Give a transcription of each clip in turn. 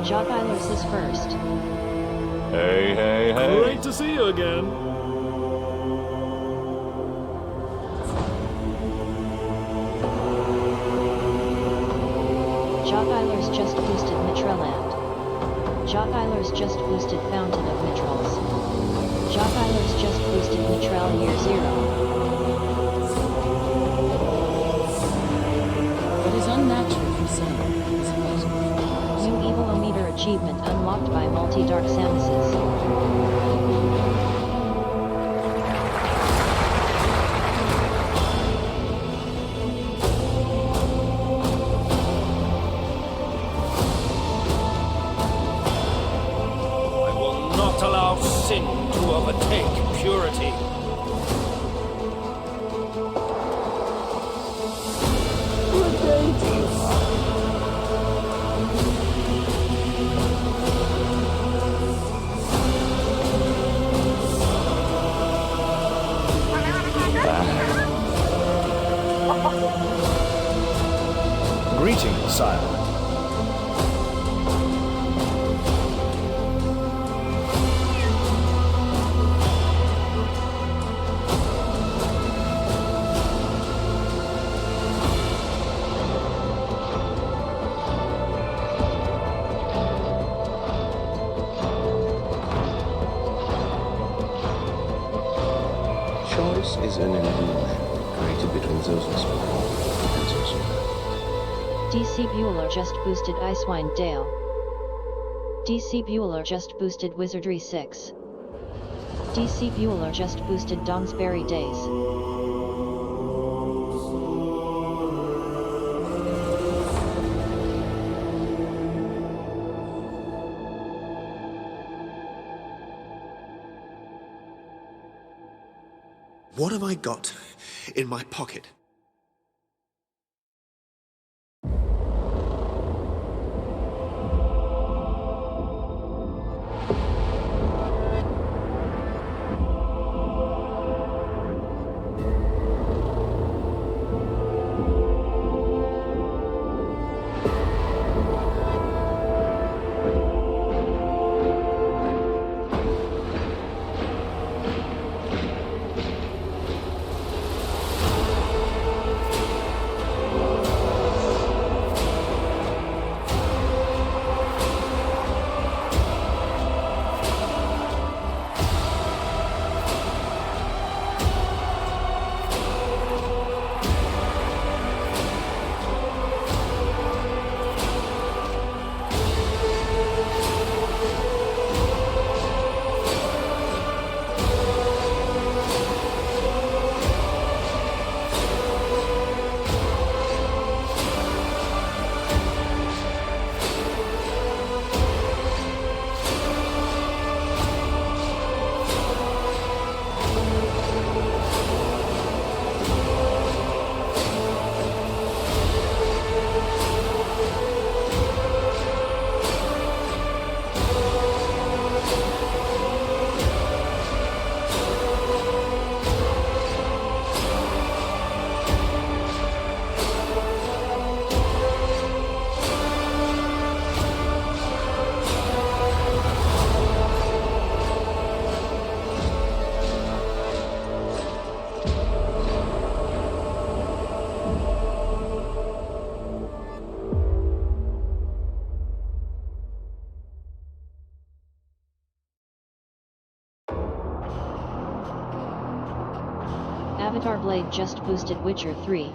Jock Eilers is first. Hey, hey, hey. Great to see you again. Jock Eilers just boosted Mitraland. Jock Eilers just boosted Fountain of Mitrals. Jock Eilers just boosted Mitral Year 0. What is unnatural for some is vital. New Evil-O-Meter achievement unlocked by Multi-Dark Samuses. Sin to overtake purity. Greetings, sire. Choice is an illusion created between those exploring and those who don't. DC Bueller just boosted Icewind Dale. DC Bueller just boosted Wizardry 6. DC Bueller just boosted Donsbury Days. What have I got in my pocket? Avatar Blade just boosted Witcher 3.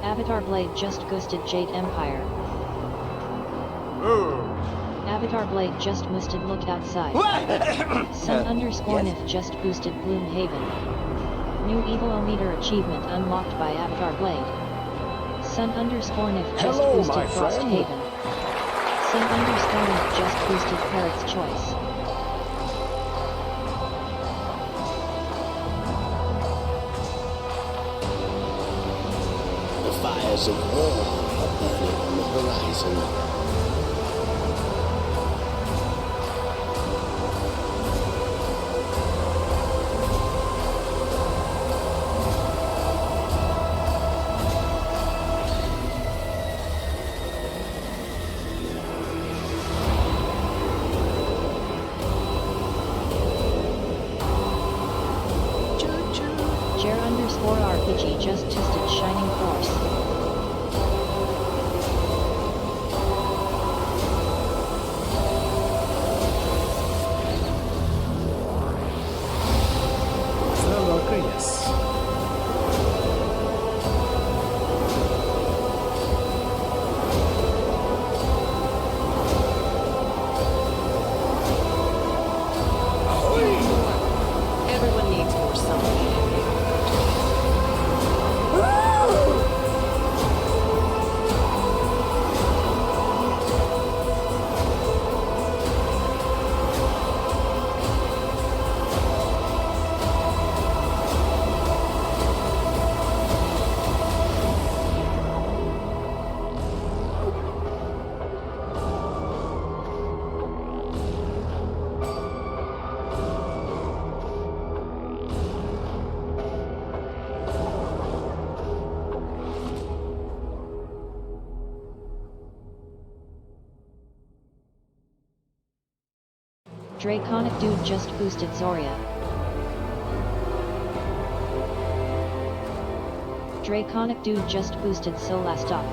Avatar Blade just boosted Jade Empire. Avatar Blade just boosted Look Outside. Sun_Nif just boosted Gloomhaven. New Evil-O-Meter achievement unlocked by Avatar Blade. Sun_Nif just boosted Frosthaven. Sun_Nif just boosted Parrot's Choice. The fires of war are burning on the horizon. RPG just boosted Shining Force. Yes. Everyone needs more something. Draconic Dude just boosted Zoria. Draconic Dude just boosted Solastop.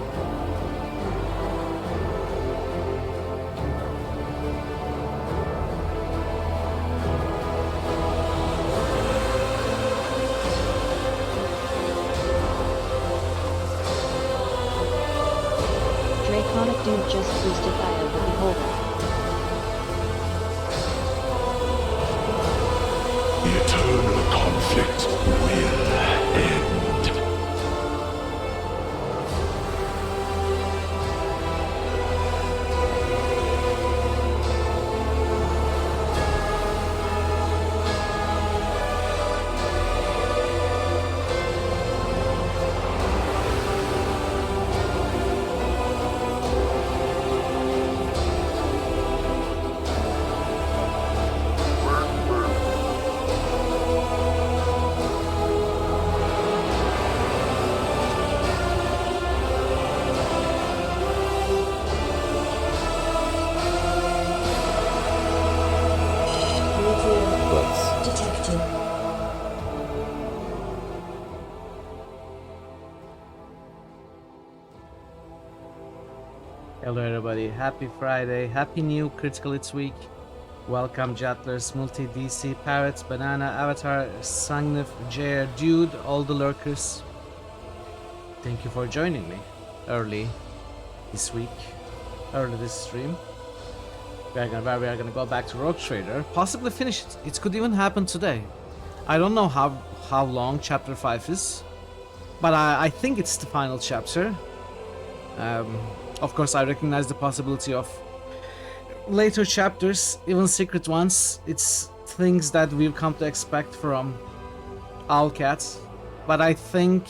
Draconic Dude just boosted Io the Beholder. The eternal conflict will end. Hello everybody, happy Friday, happy new Critical Hits week. Welcome Jatlers, Multi, DC, Parrots, Banana, Avatar, Sangnif, JR, Dude, all the lurkers. Thank you for joining me early this week, early this stream. We are gonna go back to Rogue Trader, possibly finish it. It could even happen today. I don't know how long chapter 5 is, but I think it's the final chapter. Of course, I recognize the possibility of later chapters, even secret ones. It's things that we've come to expect from Owlcat, but I think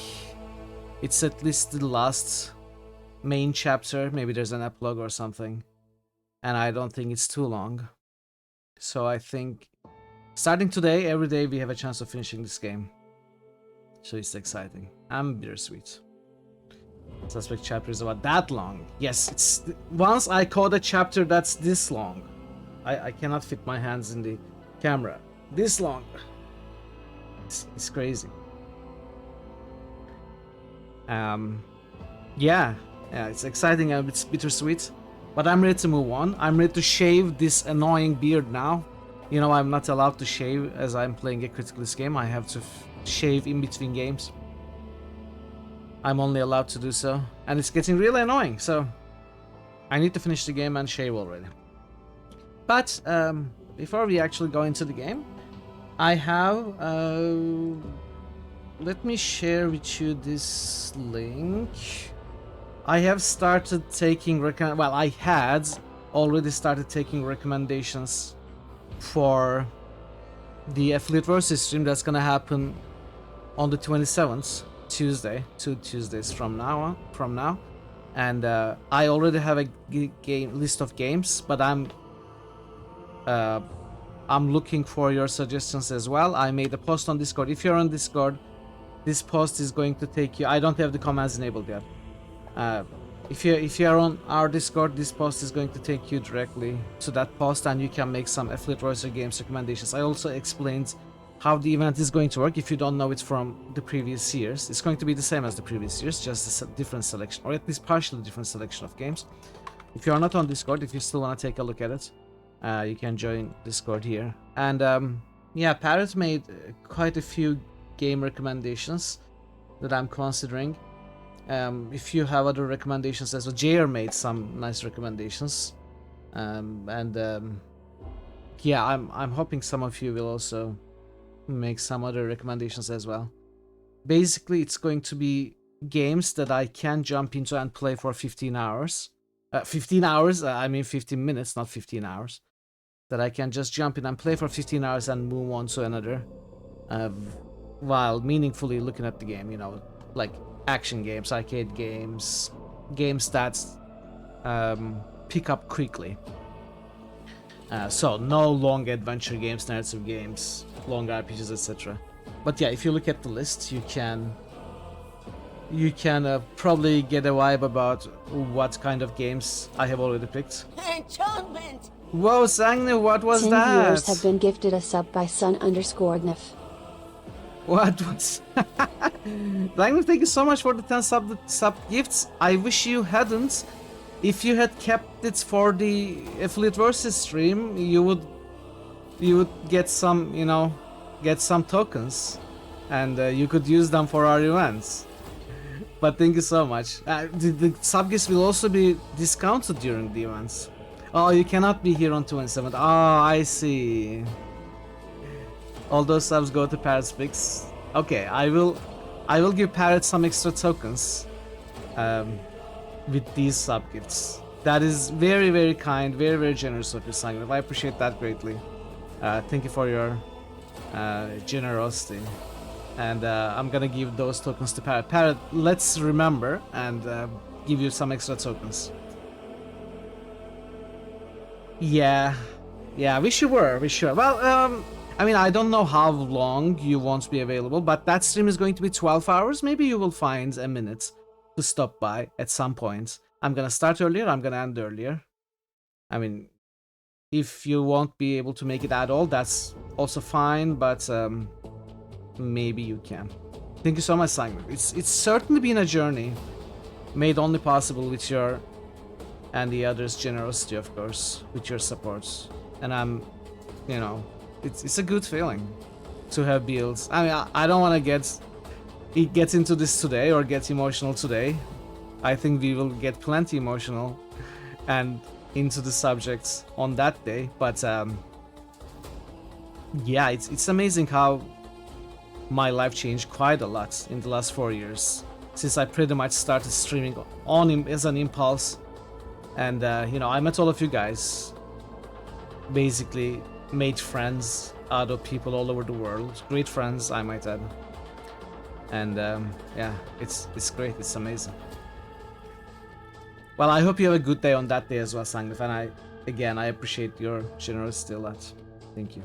it's at least the last main chapter. Maybe there's an epilogue or something, and I don't think it's too long. So I think starting today, every day we have a chance of finishing this game. So it's exciting. I'm bittersweet. Suspect chapter is about that long. Yes, it's once I caught a chapter that's this long. I cannot fit my hands in the camera. This long. It's crazy. Yeah, it's exciting and it's bittersweet. But I'm ready to move on. I'm ready to shave this annoying beard now. You know, I'm not allowed to shave as I'm playing a Critical Hits game. I have to shave in between games. I'm only allowed to do so, and it's getting really annoying, so I need to finish the game and shave already. But before we actually go into the game, I have let me share with you this link. I have started taking I had already started taking recommendations for the Affiliate Versus stream that's gonna happen on the 27th. Tuesday, 2 Tuesdays from now, and I already have a list of games, but I'm looking for your suggestions as well. I made a post on Discord. If you're on Discord, this post is going to take you. I don't have the commands enabled yet. If you're on our Discord, this post is going to take you directly to that post, and you can make some Affiliate Voicer games recommendations. I also explained how the event is going to work. If you don't know it from the previous years, it's going to be the same as the previous years, just a different selection, or at least partially different selection of games. If you are not on Discord, if you still want to take a look at it, you can join Discord here. And yeah, Parrot made quite a few game recommendations that I'm considering. If you have other recommendations as well, JR made some nice recommendations. Yeah, I'm hoping some of you will also make some other recommendations as well. Basically, it's going to be games that I can jump into and play for 15 hours. 15 hours, I mean 15 minutes, not 15 hours. That I can just jump in and play for 15 hours and move on to another. While meaningfully looking at the game, you know, like action games, arcade games, games that pick up quickly. So no long adventure games, narrative games, long RPGs, etc. But yeah, if you look at the list, you can probably get a vibe about what kind of games I have already picked. Enchantment! Whoa, Sangni, what was 10 that? viewers have been gifted a sub by Sun_Nif. What was... Sangni, thank you so much for the 10 sub gifts. I wish you hadn't. If you had kept it for the Affiliate Versus stream, you would get some, you know, get some tokens. And you could use them for our events. But thank you so much. The sub gifts will also be discounted during the events. Oh, you cannot be here on 27th. Oh, I see. All those subs go to Parrot's Picks. Okay, I will give Parrot some extra tokens with these sub gifts. That is very, very kind, very, very generous of you, Sangram. I appreciate that greatly. Thank you for your generosity. And I'm gonna give those tokens to Parrot. Parrot, let's remember and give you some extra tokens. Yeah, wish you were. Well, I mean, I don't know how long you won't be available, but that stream is going to be 12 hours. Maybe you will find a minute to stop by at some point. I'm gonna start earlier, I'm gonna end earlier. I mean, if you won't be able to make it at all, that's also fine, but maybe you can. Thank you so much, Simon. It's certainly been a journey, made only possible with your and the others' generosity, of course, with your support. And I'm, you know, it's a good feeling to have builds. I mean, I don't want to get into this today or get emotional today. I think we will get plenty emotional and into the subjects on that day. But yeah, it's amazing how my life changed quite a lot in the last 4 years, since I pretty much started streaming on as an impulse. And you know, I met all of you guys, basically made friends out of people all over the world, great friends, I might add. And yeah, it's great, it's amazing. Well, I hope you have a good day on that day as well, Sangnif, and I appreciate your generosity a lot. Thank you.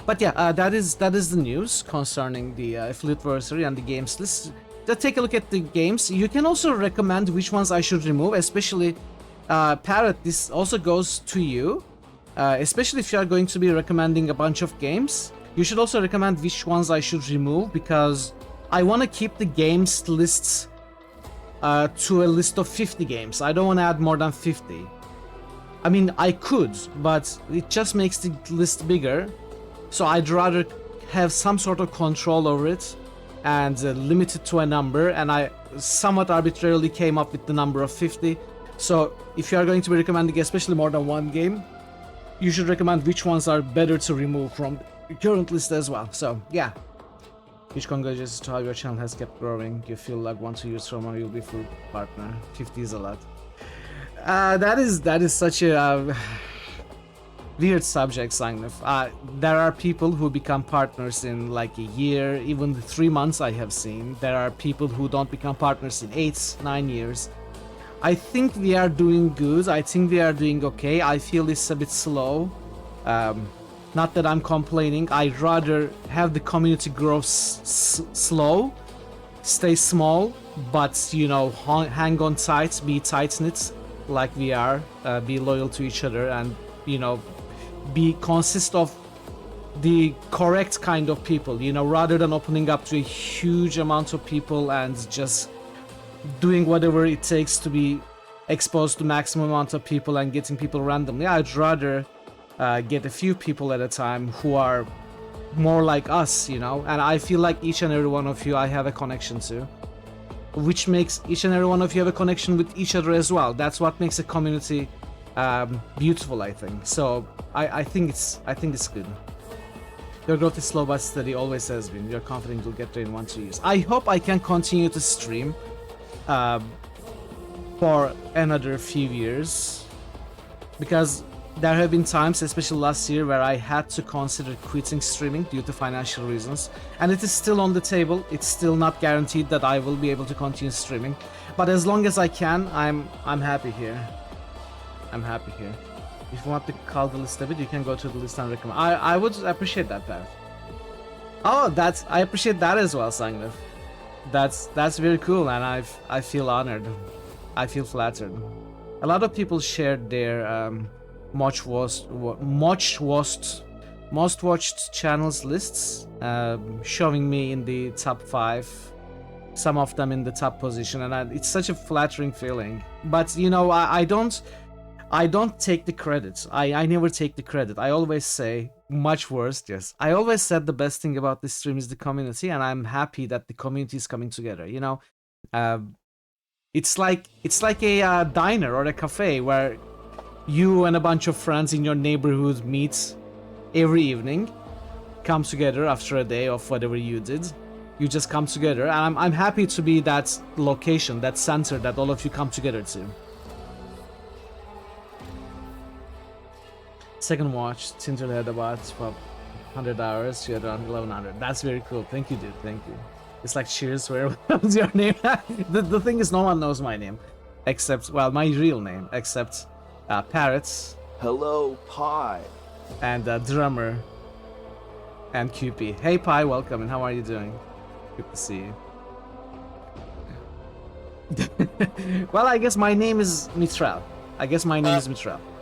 But yeah, that is the news concerning the Affiliateversary and the games list. Just take a look at the games. You can also recommend which ones I should remove, especially Parrot. This also goes to you, especially if you are going to be recommending a bunch of games. You should also recommend which ones I should remove, because I want to keep the games lists to a list of 50 games. I don't want to add more than 50. I mean, I could, but it just makes the list bigger. So I'd rather have some sort of control over it and limit it to a number, and I somewhat arbitrarily came up with the number of 50. So if you are going to be recommending especially more than one game, you should recommend which ones are better to remove from the current list as well. So yeah, huge congratulations to how your channel has kept growing. You feel like 1-2 years from now you'll be full partner. 50 is a lot. That is such a weird subject, Sangnif. There are people who become partners in like a year, even 3 months I have seen. There are people who don't become partners in 8-9 years. I think we are doing good. I think we are doing okay. I feel it's a bit slow. Not that I'm complaining. I'd rather have the community grow slow, stay small, but you know, hang on tight, be tight-knit like we are, be loyal to each other, and you know, consist of the correct kind of people, you know, rather than opening up to a huge amount of people and just doing whatever it takes to be exposed to maximum amount of people and getting people randomly. I'd rather get a few people at a time who are more like us, you know, and I feel like each and every one of you I have a connection to, which makes each and every one of you have a connection with each other as well. That's what makes a community beautiful, I think. So I think it's good. Your growth is slow but steady, always has been. You're confident you'll get there in 1-2 years. I hope I can continue to stream for another few years, because there have been times, especially last year, where I had to consider quitting streaming due to financial reasons, and it is still on the table. It's still not guaranteed that I will be able to continue streaming, but as long as I can, I'm happy here. I'm happy here. If you want to call the list a bit, you can go to the list and recommend. I would appreciate that, Pat. Oh, I appreciate that as well, Sangnef. That's very cool, and I feel honored. I feel flattered. A lot of people shared their most watched channels lists, showing me in the top 5, some of them in the top position, and it's such a flattering feeling. But you know, I don't take the credit. I never take the credit. I always say, much worse, yes. I always said the best thing about this stream is the community, and I'm happy that the community is coming together, you know. It's like a diner or a cafe where you and a bunch of friends in your neighborhood meet every evening, come together after a day of whatever you did. You just come together, and I'm happy to be that location, that center that all of you come together to. Second watch, Tinder had about 100 hours, you had around 1100. That's very cool. Thank you, dude. Thank you. It's like, cheers, where was your name? the thing is, no one knows my name. Except, well, my real name. Except Parrots. Hello, Pi. And Drummer. And QP. Hey, Pi, welcome, and how are you doing? Good to see you. Well, I guess my name is Mitral.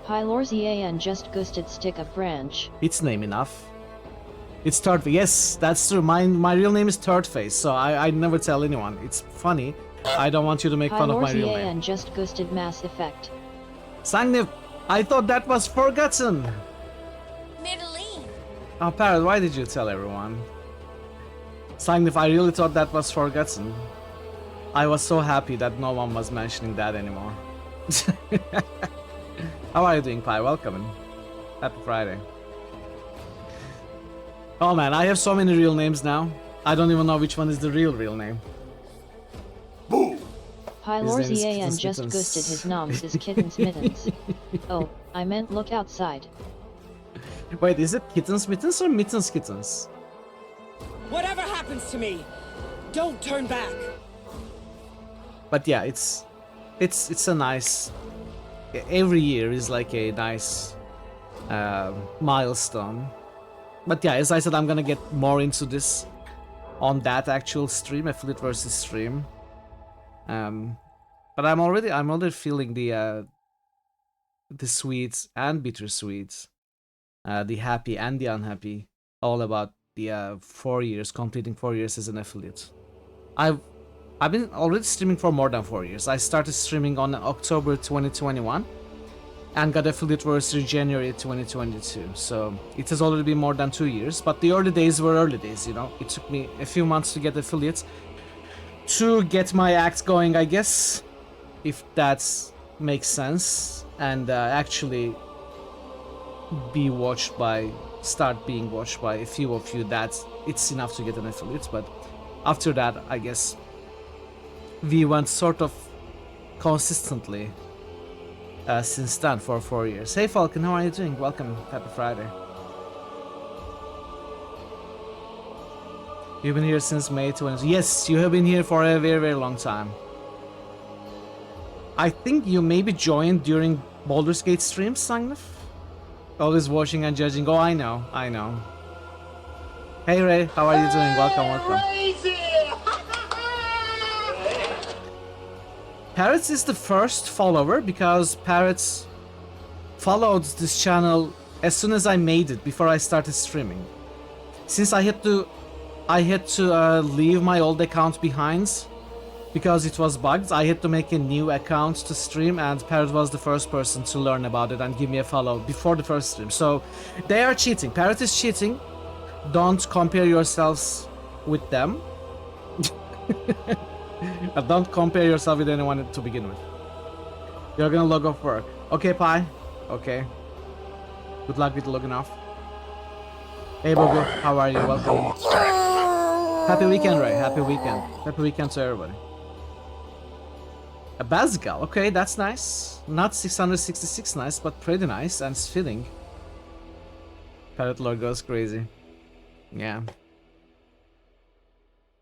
Pylor ZAN just ghosted stick a branch. It's name enough. It's Thirdface. Yes, that's true. My real name is Thirdface, so I never tell anyone. It's funny. I don't want you to make fun of my real name. ZAN just ghosted Mass Effect. Sangnif, I thought that was forgotten. Middle-eve. Oh, Parrot, why did you tell everyone? Sangnif, I really thought that was forgotten. I was so happy that no one was mentioning that anymore. How are you doing, Pi? Welcome and happy Friday. Oh man, I have so many real names now. I don't even know which one is the real name. Pylor ZAN just ghosted his noms is Kittens Mittens. Oh, I meant look outside. Wait, is it Kittens Mittens or Mittens Kittens? Whatever happens to me, don't turn back. But yeah, it's a nice. Every year is like a nice milestone. But yeah, as I said, I'm gonna get more into this on that actual stream, affiliate versus stream. But I'm already feeling the sweet and bittersweet, the happy and the unhappy, all about the 4 years, completing 4 years as an affiliate. I've been already streaming for more than 4 years. I started streaming on October 2021 and got affiliate versus January 2022. So it has already been more than 2 years, but the early days were early days, you know. It took me a few months to get affiliates, to get my act going, I guess, if that makes sense, and actually start being watched by a few of you. That it's enough to get an affiliate. But after that, I guess we went sort of consistently since then for 4 years. Hey Falcon, how are you doing? Welcome, happy Friday. You've been here since May 20. Yes, you have been here for a very, very long time. I think you maybe joined during Baldur's Gate streams, Sangnif? Always watching and judging. Oh, I know. Hey Ray, how are you doing? Welcome. Parrots is the first follower because Parrots followed this channel as soon as I made it, before I started streaming. since I had to leave my old account behind because it was bugged. I had to make a new account to stream, and Parrot was the first person to learn about it and give me a follow before the first stream. So they are cheating. Parrot is cheating. Don't compare yourselves with them. Don't compare yourself with anyone to begin with. You're gonna log off work. Okay, Pi. Okay. Good luck with logging off. Hey, Bobo. How are you? Welcome. Happy weekend, Ray. Happy weekend. Happy weekend to everybody. A Basgal. Okay, that's nice. Not 666 nice, but pretty nice and fitting. Parrot lore goes crazy. Yeah.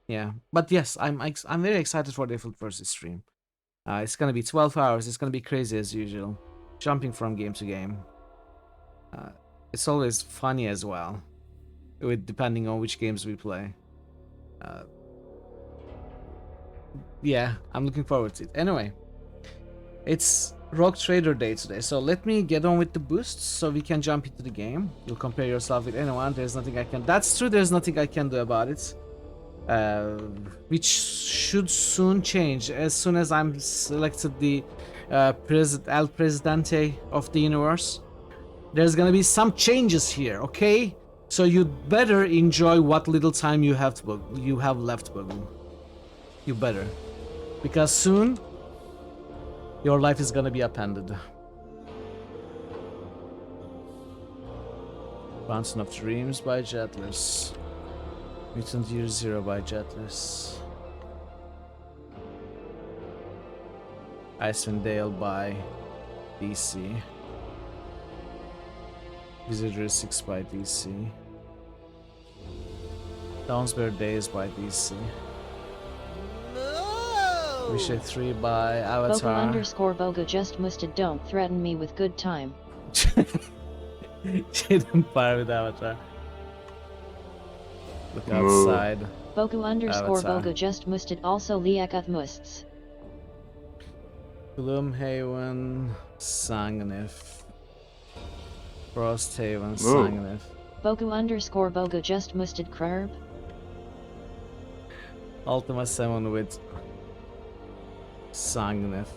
Yeah. But yes, I'm very excited for the Eiffel versus stream. It's gonna be 12 hours. It's gonna be crazy as usual. Jumping from game to game. It's always funny as well, with depending on which games we play. Yeah, I'm looking forward to it. Anyway, it's Rogue Trader Day today, so let me get on with the boosts so we can jump into the game. You'll compare yourself with anyone. There's nothing I can. That's true. There's nothing I can do about it. Which should soon change as soon as I'm selected the El Presidente of the universe. There's gonna be some changes here, okay? So you'd better enjoy what little time you have left, Buggle. You better, because soon your life is gonna be appended. Fountain of Dreams by Jetless. Mutant Year Zero by Jetless. Icewind Dale by DC. Wizardry 6 by DC. Downsbury Days by DC. Wishes 3 by Avatar. Bogo_Bogo just musted. Don't threaten me with good time. Jade Empire with Avatar. Look outside. Bogo_Bogo just musted. Also Liakath musts. Gloomhaven, Sangnif. Frosthaven, Sangnif. Bogo_Bogo just musted. Crurb. Ultima 7 with Sangnif.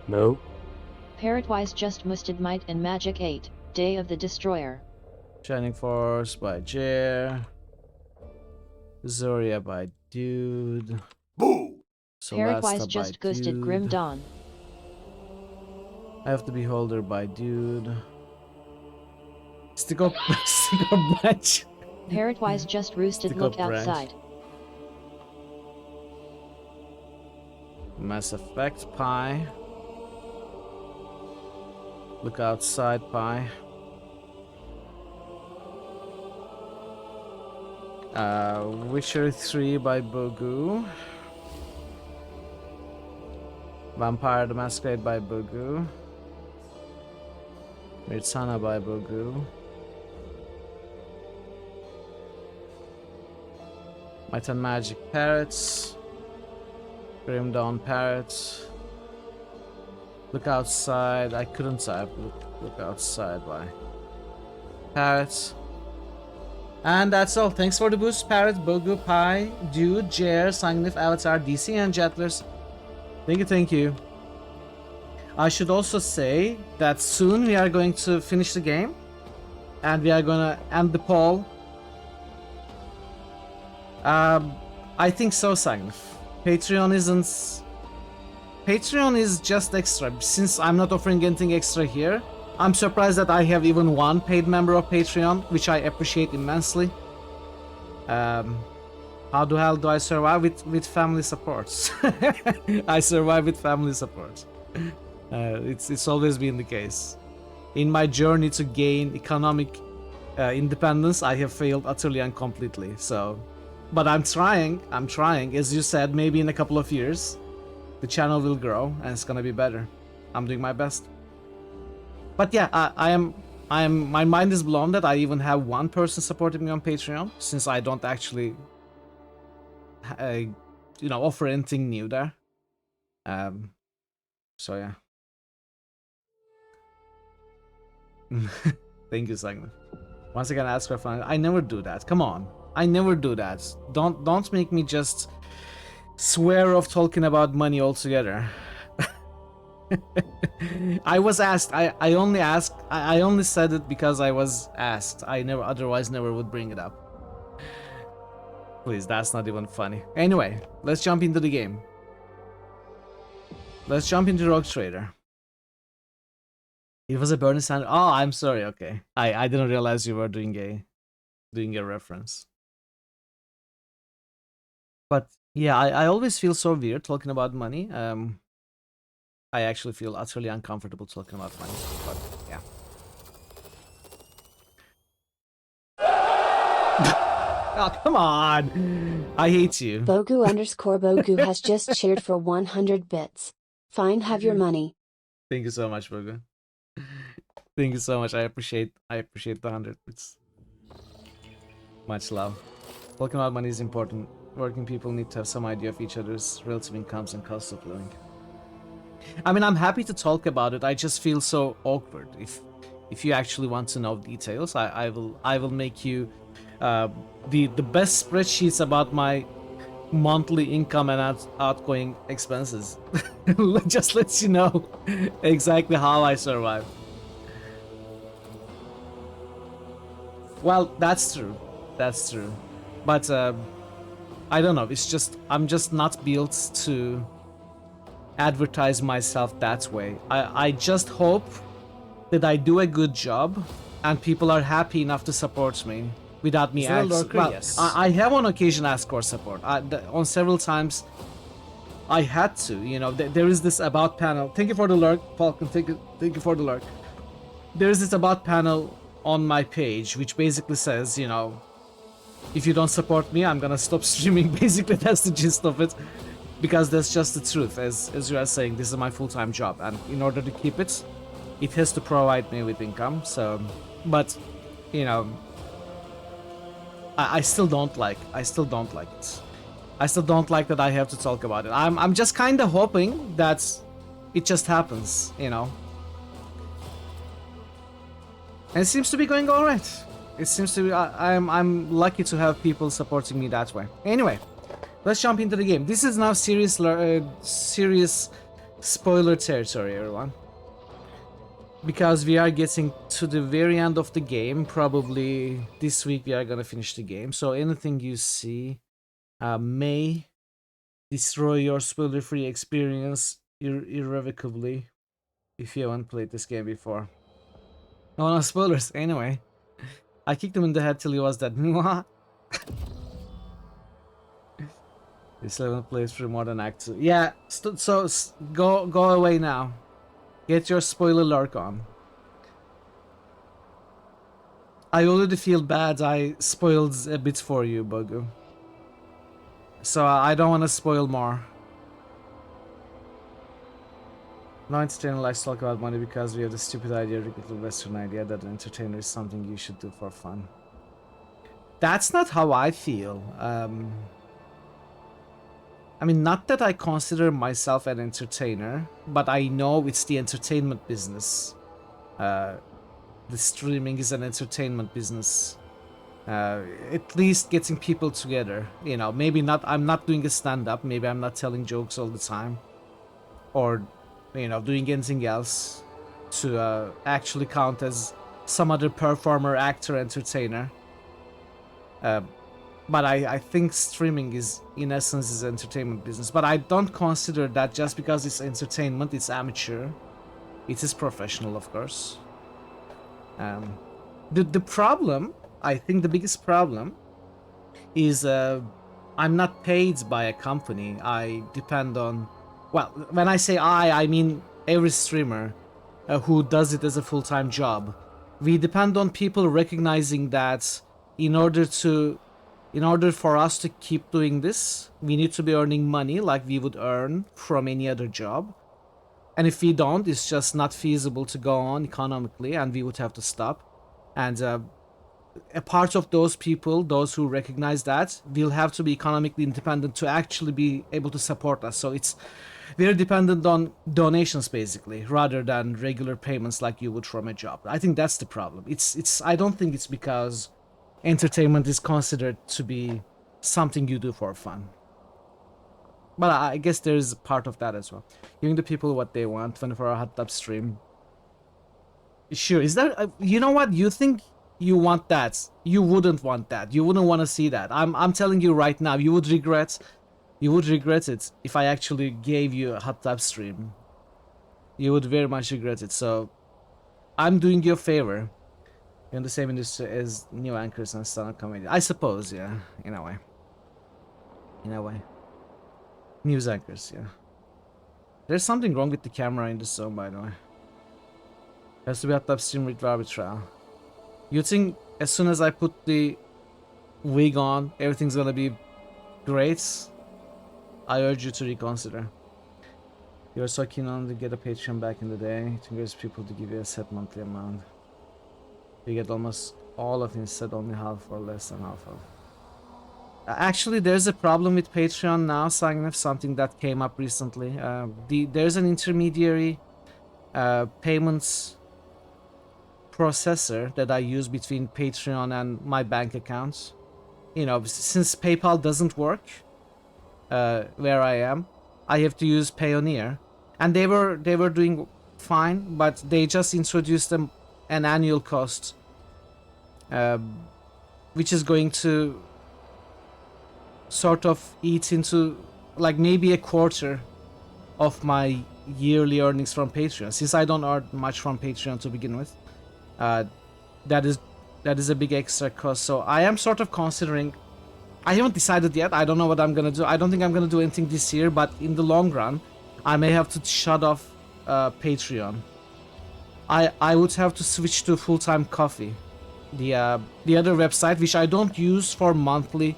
No. Parrotwise just musted. Might and Magic 8, Day of the Destroyer. Shining Force by Jer. Zoria by Dude. Boo! Parrotwise just ghosted. Grim Dawn. I have the Beholder by Dude. Stick up branch. Parrotwise just roosted. Stick Look up branch. outside. Mass Effect Pi. Look outside Pi. Witcher 3 by Bogu. Vampire the Masquerade by Bogu. Mirtsana by Bogu. Might and Magic Parrots. Grim Dawn Parrots. Look outside. I couldn't type. Look outside by Parrots. And that's all. Thanks for the boost, Parrot, Bogu, Pi, Dude, Jer, Sangnif, Avatar, DC, and Jetlers. Thank you. I should also say that soon we are going to finish the game. And we are gonna end the poll. I think so, Sangnif. Patreon is just extra. Since I'm not offering anything extra here, I'm surprised that I have even one paid member of Patreon, which I appreciate immensely. How the hell do I survive with family support? I survive with family support. It's always been the case. In my journey to gain economic independence, I have failed utterly and completely. So, but I'm trying. As you said, maybe in a couple of years, the channel will grow and it's gonna be better. I'm doing my best. But yeah, I am. My mind is blown that I even have one person supporting me on Patreon, since I don't actually, offer anything new there. So yeah. Thank you, Sagna. Once again, ask for fun. I never do that. Come on. I never do that. Don't make me just swear off talking about money altogether. I was asked. I only asked. I only said it because I was asked. I otherwise never would bring it up. Please, that's not even funny. Anyway, let's jump into the game. Let's jump into Rogue Trader. It was a Bernie Sanders. Oh, I'm sorry. Okay, I didn't realize you were doing a reference. But yeah, I always feel so weird talking about money. I actually feel utterly uncomfortable talking about money. But yeah. Oh, come on! I hate you. Bogu_Bogu has just cheered for 100 bits. Fine, have your money. Thank you so much, Bogu. Thank you so much. I appreciate the 100 bits. Much love. Talking about money is important. Working people need to have some idea of each other's relative incomes and cost of living. I mean, I'm happy to talk about it. I just feel so awkward. If you actually want to know details, I will make you the best spreadsheets about my monthly income and outgoing expenses. Just lets you know exactly how I survive. Well, that's true. That's true. But I don't know. It's just I'm just not built to advertise myself that way. I just hope that I do a good job and people are happy enough to support me without me asking. Well, yes. I have on occasion asked for support. On several times I had to, you know. There is this about panel. Thank you for the lurk, Falcon. Thank you for the lurk. There is this about panel on my page which basically says, you know, if you don't support me, I'm gonna stop streaming. Basically, that's the gist of it. Because that's just the truth. As you are saying, this is my full-time job, and in order to keep it, it has to provide me with income. So, but, you know, I still don't like it. I still don't like that I have to talk about it. I'm just kind of hoping that it just happens, you know. And it seems to be going all right. It seems to be. I'm lucky to have people supporting me that way. Anyway, let's jump into the game. This is now serious spoiler territory, everyone. Because we are getting to the very end of the game. Probably this week we are gonna finish the game. So anything you see may destroy your spoiler-free experience irrevocably if you haven't played this game before. No spoilers. Anyway, I kicked him in the head till he was dead. This 11 plays for more than Act 2. Yeah, so go away now. Get your spoiler lurk on. I already feel bad. I spoiled a bit for you, Bogu. So I don't want to spoil more. No entertainer likes to talk about money because we have the stupid idea, ridiculous Western idea that an entertainer is something you should do for fun. That's not how I feel. I mean, not that I consider myself an entertainer, but I know it's the entertainment business. The streaming is an entertainment business. At least getting people together. You know, maybe not. I'm not doing a stand-up. Maybe I'm not telling jokes all the time, or, you know, doing anything else to actually count as some other performer, actor, entertainer. But I think streaming is, in essence, is entertainment business. But I don't consider that just because it's entertainment, it's amateur. It is professional, of course. The problem, I think the biggest problem, is I'm not paid by a company. I depend on, well, when I say I mean every streamer who does it as a full-time job. We depend on people recognizing that in order for us to keep doing this, we need to be earning money like we would earn from any other job. And if we don't, it's just not feasible to go on economically, and we would have to stop. And a part of those people, those who recognize that, will have to be economically independent to actually be able to support us. So it's very dependent on donations basically, rather than regular payments like you would from a job. I think that's the problem. I don't think it's because entertainment is considered to be something you do for fun. But I guess there's part of that as well. Giving the people what they want, 24-hour hot tub stream. Sure, is that you know what? You think you want that. You wouldn't want that. You wouldn't want to see that. I'm telling you right now, you would regret it if I actually gave you a hot tub stream. You would very much regret it. So I'm doing you a favor. You're in the same industry as new anchors and stand-up comedy. I suppose, yeah, in a way. In a way. News anchors, yeah. There's something wrong with the camera in this zone, by the way. Has to be hot tub stream with arbitral. You think as soon as I put the wig on, everything's gonna be great? I urge you to reconsider. You were so keen on to get a Patreon back in the day to encourage people to give you a set monthly amount. You get almost all of it instead, only half or less than half of. Actually, there's a problem with Patreon now, Sangnef, something that came up recently. There's an intermediary payments processor that I use between Patreon and my bank accounts. You know, since PayPal doesn't work where I am, I have to use Payoneer, and they were doing fine, but they just introduced an annual cost, which is going to sort of eat into like maybe a quarter of my yearly earnings from Patreon, since I don't earn much from Patreon to begin with. That is a big extra cost. So I am sort of considering. I haven't decided yet. I don't know what I'm gonna do. I don't think I'm gonna do anything this year, but in the long run, I may have to shut off Patreon. I would have to switch to full-time coffee, the other website, which I don't use for monthly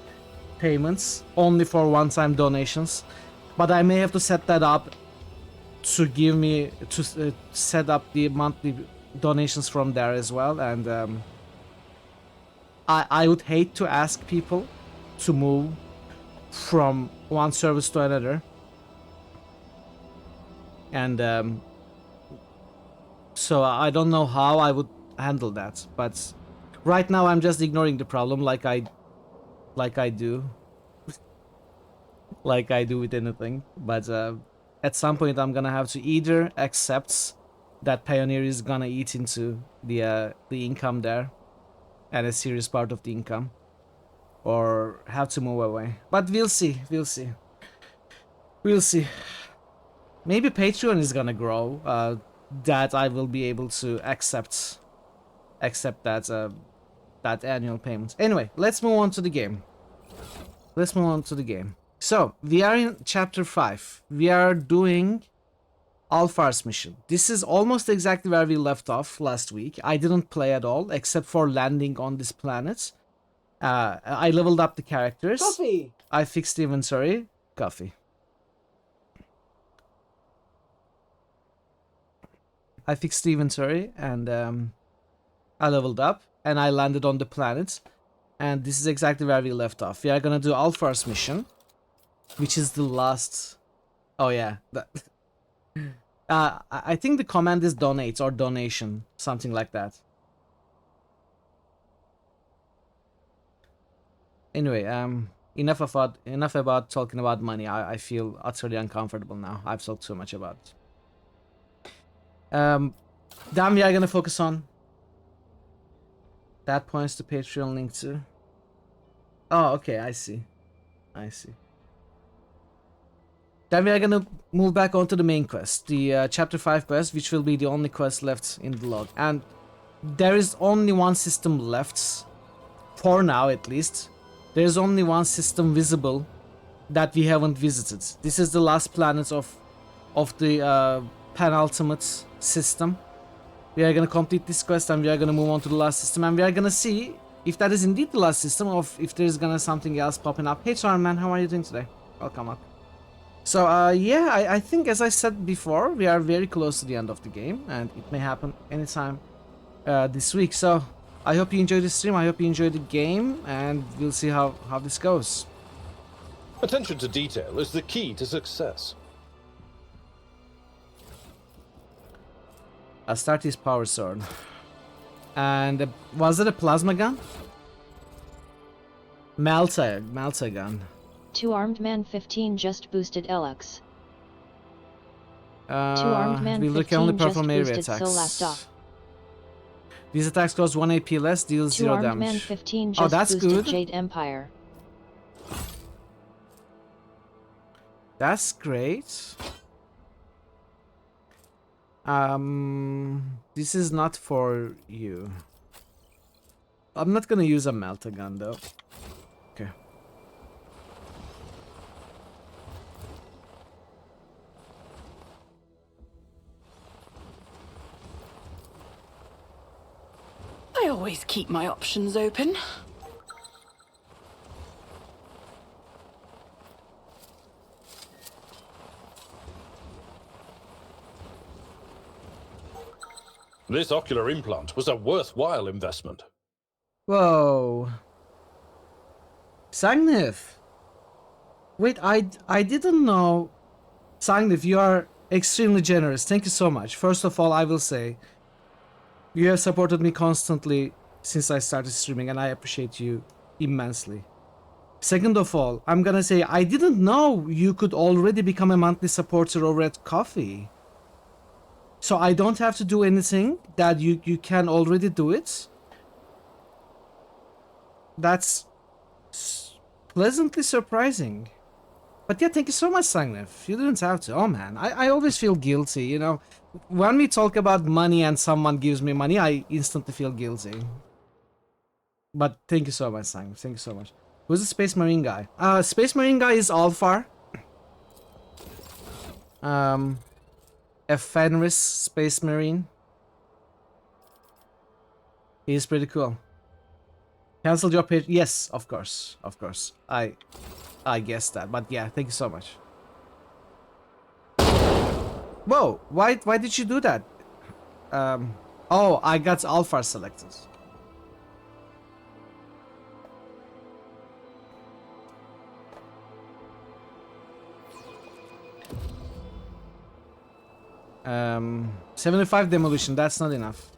payments, only for one-time donations. But I may have to set that up to give me set up the monthly donations from there as well. And I would hate to ask people to move from one service to another, and so I don't know how I would handle that. But right now I'm just ignoring the problem like I do like I do with anything. But at some point I'm gonna have to either accept that Payoneer is gonna eat into the income there, and a serious part of the income, or have to move away. But we'll see. Maybe Patreon is gonna grow, that I will be able to accept that annual payment. Anyway, let's move on to the game. So we are in chapter 5. We are doing Alfar's mission. This is almost exactly where we left off last week. I didn't play at all except for landing on this planet. I leveled up the characters. Coffee! I fixed the inventory. Coffee. I fixed the inventory, and I leveled up, and I landed on the planet. And this is exactly where we left off. We are gonna do Alfar's mission, which is the last. Oh yeah. I think the command is donate or donation, something like that. Anyway, enough about talking about money. I feel utterly uncomfortable now. I've talked too much about it. Then we are gonna focus on that. Points to Patreon link to. Oh, okay, I see. Then we are gonna move back onto the main quest, the chapter 5 quest, which will be the only quest left in the log. And there is only one system left, for now at least. There is only one system visible that we haven't visited. This is the last planet of the penultimate system. We are gonna complete this quest, and we are gonna move on to the last system, and we are gonna see if that is indeed the last system, or if there's gonna something else popping up. Hey Charman, how are you doing today? Welcome up. So yeah, I think, as I said before, we are very close to the end of the game, and it may happen anytime this week. So I hope you enjoyed the stream. I hope you enjoyed the game, and we'll see how this goes. Attention to detail is the key to success. Astartes power sword. And was it a plasma gun? Malta gun. 2 Armed Man 15 just boosted Lux. 2 Armed Man we look 15 only just perform area boosted attacks. Solasta. These attacks cost 1 AP less, deals 2 0 Armed damage. Man 15 Oh, just that's boosted good. Jade Empire. That's great. This is not for you. I'm not gonna use a Malta gun though. Okay. I always keep my options open. This ocular implant was a worthwhile investment. Whoa. Sagnif. Wait, I didn't know. Sagnif, you are extremely generous. Thank you so much. First of all, I will say, you have supported me constantly since I started streaming, and I appreciate you immensely. Second of all, I'm gonna say, I didn't know you could already become a monthly supporter over at Coffee. So I don't have to do anything, that you can already do it. That's pleasantly surprising. But yeah, thank you so much, Sagnif. You didn't have to. Oh man, I always feel guilty, you know. When we talk about money and someone gives me money, I instantly feel guilty. But thank you so much, Sagnif. Thank you so much. Who's the Space Marine guy? Space Marine guy is Alfar. A Fenris Space Marine. He's pretty cool. Cancel your page. Yes, of course. Of course. I guessed that. But yeah, thank you so much. Whoa, why did you do that? Oh, I got Alpha selected. Um, 75 demolition, that's not enough.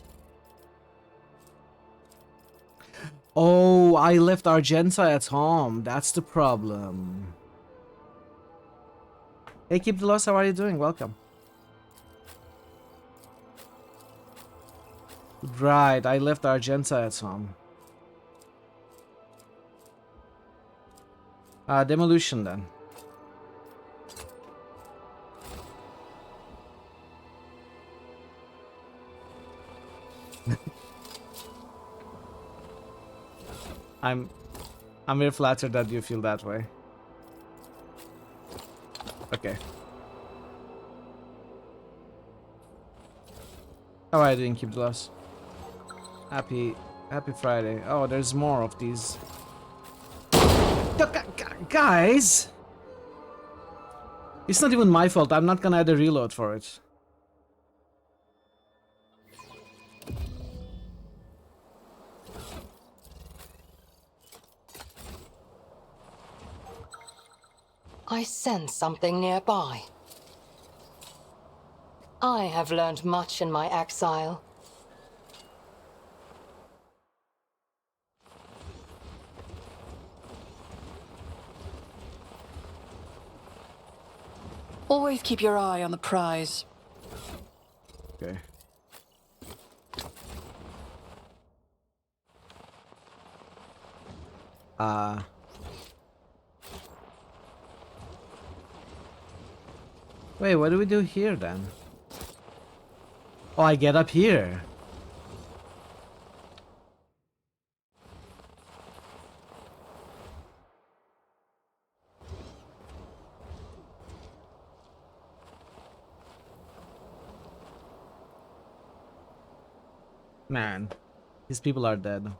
Oh, I left Argenta at home. That's the problem. Hey, Keep the Loss, how are you doing? Welcome. Right, I left Argenta at home. Demolition then. I'm very flattered that you feel that way. Okay. How are you doing, Keep the Loss? Happy Friday. Oh, there's more of these. Guys! It's not even my fault. I'm not gonna add a reload for it. I sense something nearby. I have learned much in my exile. Always keep your eye on the prize. Okay. Wait, what do we do here then? Oh, I get up here. Man, these people are dead.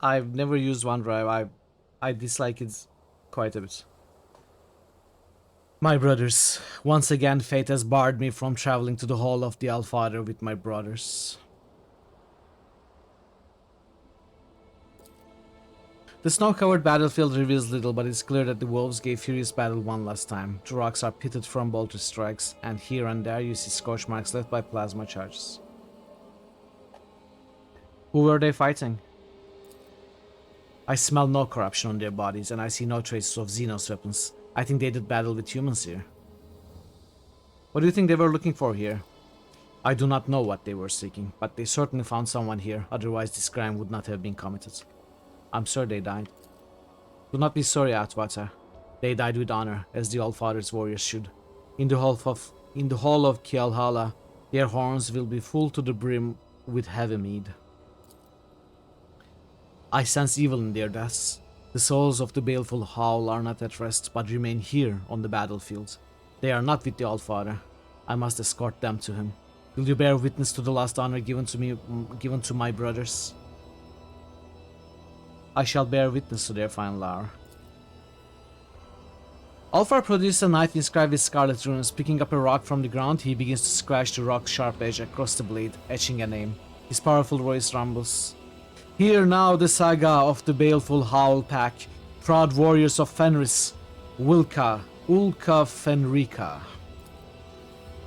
I've never used OneDrive. I dislike it quite a bit. My brothers, once again fate has barred me from traveling to the Hall of the Allfather with my brothers. The snow-covered battlefield reveals little, but it's clear that the wolves gave furious battle one last time. The rocks are pitted from bolter strikes, and here and there you see scorch marks left by plasma charges. Who were they fighting? I smell no corruption on their bodies, and I see no traces of Xenos weapons. I think they did battle with humans here. What do you think they were looking for here? I do not know what they were seeking, but they certainly found someone here, otherwise this crime would not have been committed. I'm sure they died. Do not be sorry, Atwater. They died with honor, as the Allfather's warriors should. In the hall of Kialhala, their horns will be full to the brim with heavy mead. I sense evil in their deaths. The souls of the baleful Howl are not at rest, but remain here on the battlefield. They are not with the Allfather. I must escort them to him. Will you bear witness to the last honor given to my brothers? I shall bear witness to their final hour. Alfar produces a knife inscribed with scarlet runes. Picking up a rock from the ground, he begins to scratch the rock's sharp edge across the blade, etching a name. His powerful voice rumbles. Hear now the saga of the baleful Howl Pack, proud warriors of Fenris, Ulka Fenrika.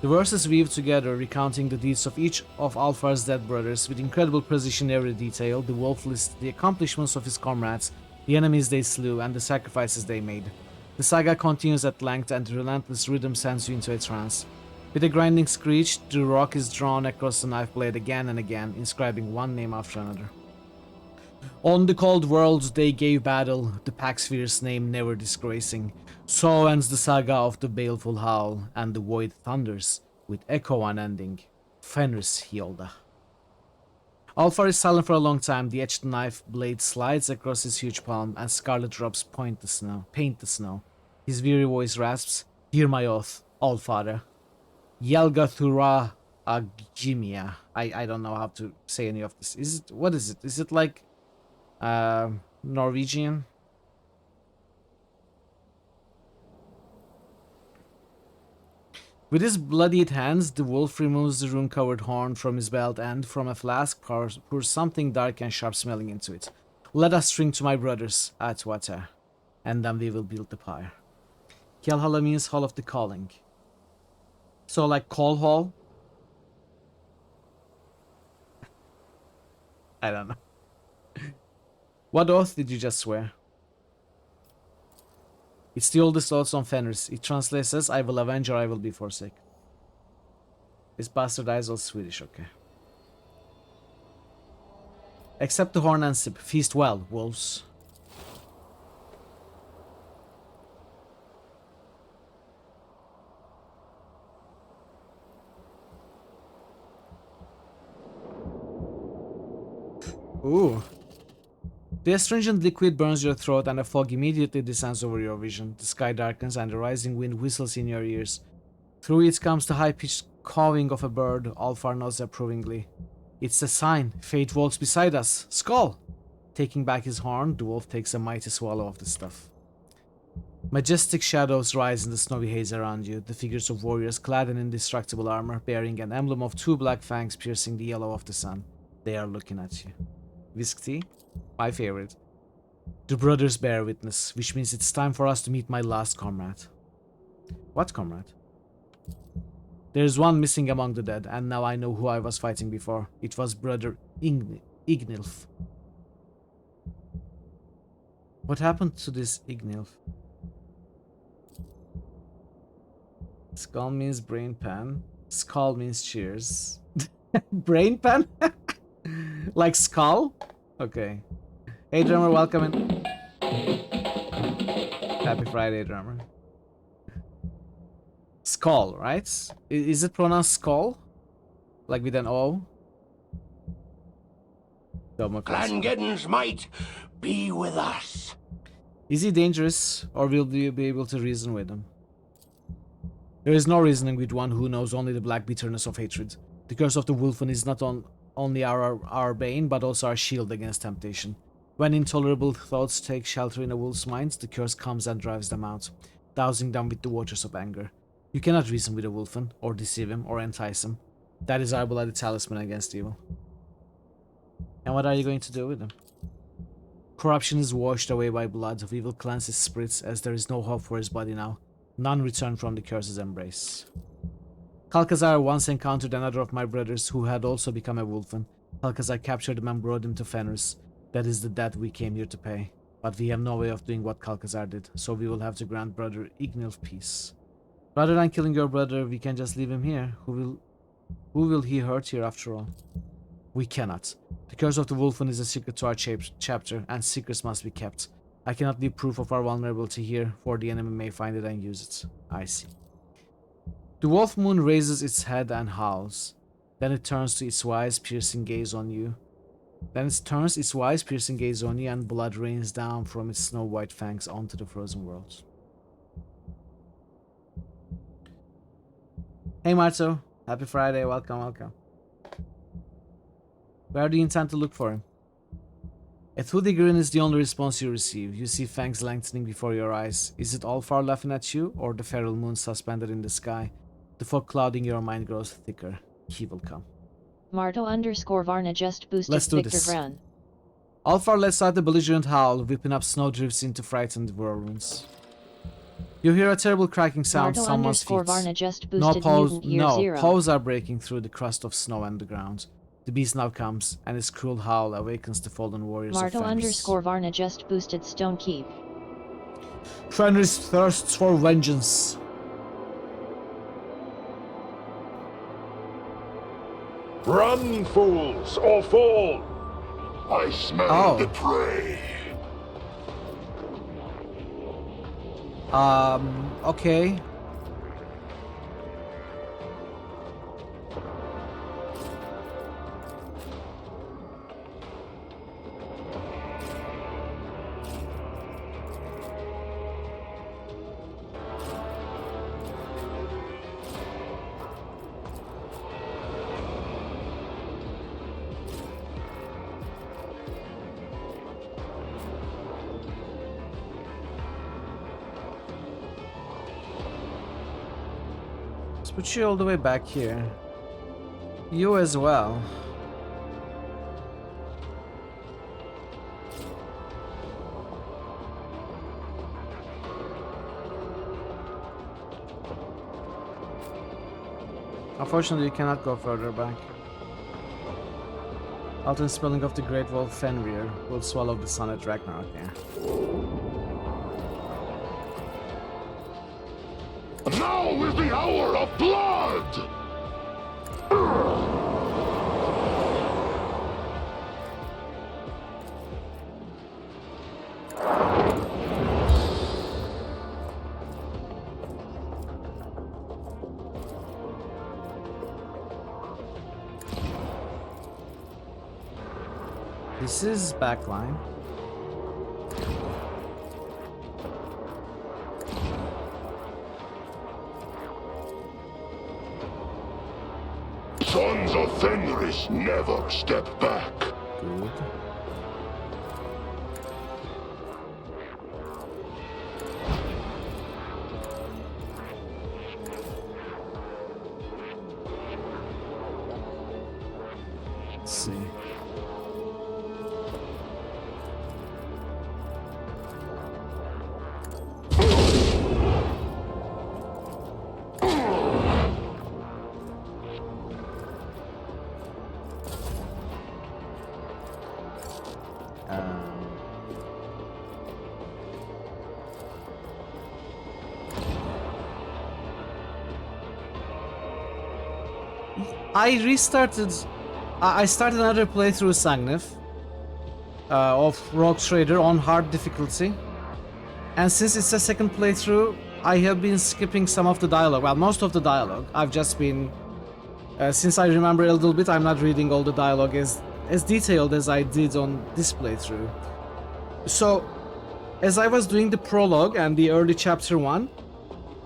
The verses weave together, recounting the deeds of each of Alfar's dead brothers. With incredible precision in every detail, the wolf lists the accomplishments of his comrades, the enemies they slew, and the sacrifices they made. The saga continues at length, and the relentless rhythm sends you into a trance. With a grinding screech, the rock is drawn across the knife blade again and again, inscribing one name after another. On the cold worlds they gave battle, the pack's fierce name never disgracing. So ends the saga of the baleful Howl, and the void thunders, with echo unending. Fenris Hylda. Alfar is silent for a long time. The etched knife blade slides across his huge palm, and scarlet drops paint the snow. His weary voice rasps, Hear my oath, Allfather. Yelga Thura Agjimia. I don't know how to say any of this. What is it? Is it like Norwegian? With his bloodied hands, the wolf removes the rune-covered horn from his belt and, from a flask, pours something dark and sharp-smelling into it. Let us drink to my brothers, Atwater, and then we will build the pyre. Kialhala means Hall of the Calling. So like Call Hall? I don't know. What oath did you just swear? It's the oldest oath on Fenris. It translates as, I will avenge or I will be forsaken. This bastardized old Swedish, okay. Accept the horn and sip. Feast well, wolves. Ooh. The astringent liquid burns your throat and a fog immediately descends over your vision. The sky darkens and the rising wind whistles in your ears. Through it comes the high-pitched cawing of a bird. Alfar nods approvingly. It's a sign. Fate walks beside us. Skull! Taking back his horn, the wolf takes a mighty swallow of the stuff. Majestic shadows rise in the snowy haze around you. The figures of warriors clad in indestructible armor, bearing an emblem of two black fangs piercing the yellow of the sun. They are looking at you. Whisk tea? My favorite. The brothers bear witness, which means it's time for us to meet my last comrade. What comrade? There's one missing among the dead, and now I know who I was fighting before. It was brother Ignilf. What happened to this Ignilf? Skull means brain pan. Skull means cheers. Brain pan? Like skull? Okay. Hey drummer, welcome in. Happy Friday, drummer. Skull, right? Is it pronounced skull? Like with an O? Glangeddon's might be with us. Is he dangerous, or will you be able to reason with him? There is no reasoning with one who knows only the black bitterness of hatred. The curse of the Wolfen is not only our bane, but also our shield against temptation. When intolerable thoughts take shelter in a wolf's mind, the curse comes and drives them out. dousing them with the waters of anger. You cannot reason with a wolfen, or deceive him, or entice him. That is our bloody talisman against evil. And what are you going to do with him? Corruption is washed away by blood of evil cleanses spirits, as there is no hope for his body now. None return from the curse's embrace. Kalkazar once encountered another of my brothers who had also become a wolfen. Kalkazar captured him and brought him to Fenris. That is the debt we came here to pay. But we have no way of doing what Kalkazar did, so we will have to grant brother Ignilf peace. Rather than killing your brother, we can just leave him here. Who will he hurt here after all? We cannot. The curse of the wolfen is a secret to our chapter, and secrets must be kept. I cannot leave proof of our vulnerability here, for the enemy may find it and use it. I see. The wolf moon raises its head and howls. Then it turns to its wise, piercing gaze on you. And blood rains down from its snow-white fangs onto the frozen world. Hey Marto, happy Friday, welcome. Where do you intend to look for him? A toothy grin is the only response you receive. You see fangs lengthening before your eyes. Is it all far laughing at you, or the feral moon suspended in the sky? The fog clouding your mind grows thicker. He will come. Marto_Varna just boosted Let's do Victor this. Vran. Alfar lets out a belligerent howl, whipping up snowdrifts into frightened whirlwinds. You hear a terrible cracking sound, someone's feet. Marto_Varna just boosted Mutant Year Zero. Paws are breaking through the crust of snow and the ground. The beast now comes, and its cruel howl awakens the fallen warriors of Fenris. Marto_Varna just boosted Stone Keep. Fenris thirsts for vengeance. Run, fools, or fall! I smell the prey. Okay. Put you all the way back here. You as well. Unfortunately, you cannot go further back. Alton spelling of the Great Wolf Fenrir will swallow the sun at Ragnarok. Yeah. Now is the hour of blood! This is backline. Sons of Fenris never step back. Good. Let's see. I started another playthrough Sangnif of Rogue Trader on hard difficulty, and since it's a second playthrough, I have been skipping some of the dialogue, well, most of the dialogue. I've just been, since I remember a little bit, I'm not reading all the dialogue as detailed as I did on this playthrough. So, as I was doing the prologue and the early chapter 1,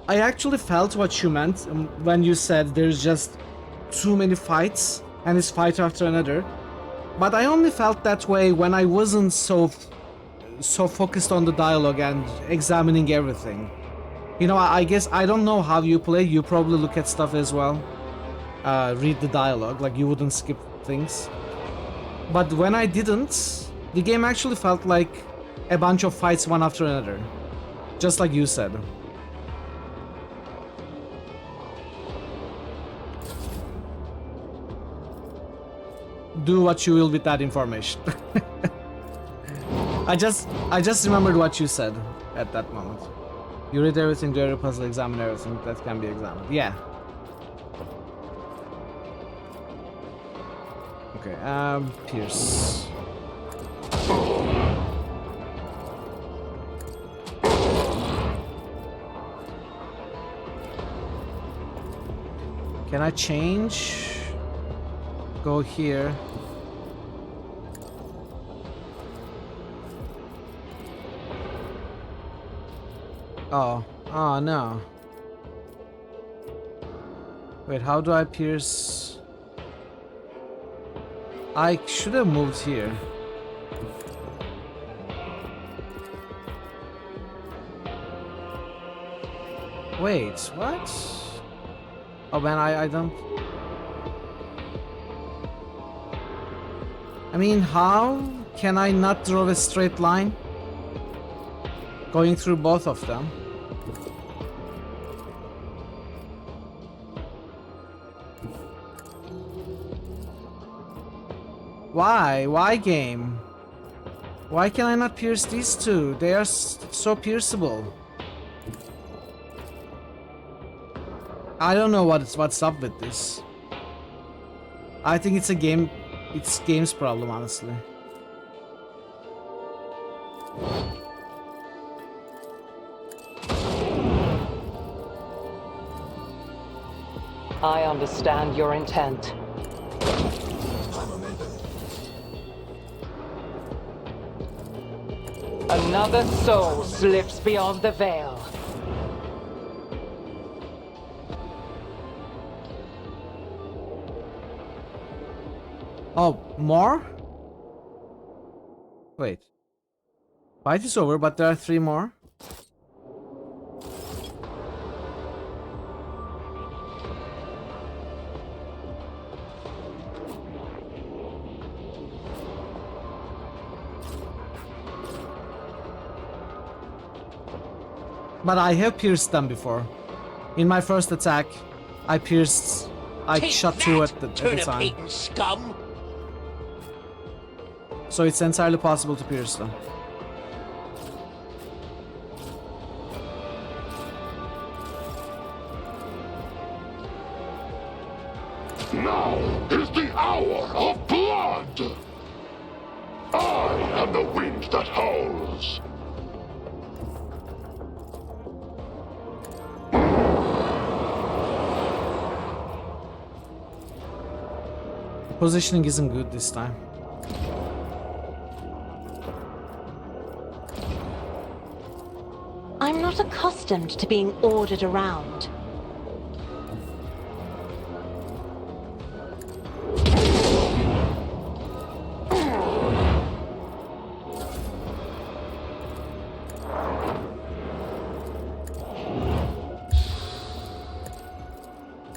I actually felt what you meant when you said there's just too many fights and it's fight after another, but I only felt that way when I wasn't so focused on the dialogue and examining everything. You know, I guess I don't know how you play. You probably look at stuff as well. Read the dialogue, like you wouldn't skip things. But when I didn't, the game actually felt like a bunch of fights one after another. Just like you said. Do what you will with that information. I just remembered what you said at that moment. You read everything, do every puzzle, examine everything that can be examined. Yeah. Okay, Pierce. Can I change? Go here. Oh no. Wait, how do I pierce? I should have moved here. Wait, what? Oh man, I don't... I mean, how can I not draw a straight line? Going through both of them. Why? Why, game? Why can I not pierce these two? They are so pierceable. I don't know what's up with this. I think it's a game. It's game's problem, honestly. I understand your intent. Another soul slips beyond the veil. Oh, more? Wait. Fight is over, but there are 3 more? But I have pierced them before. In my first attack, I shot 2 at the time. Scum! So it's entirely possible to pierce them. Now is the hour of blood! I am the wind that howls. Positioning isn't good this time. I'm not accustomed to being ordered around.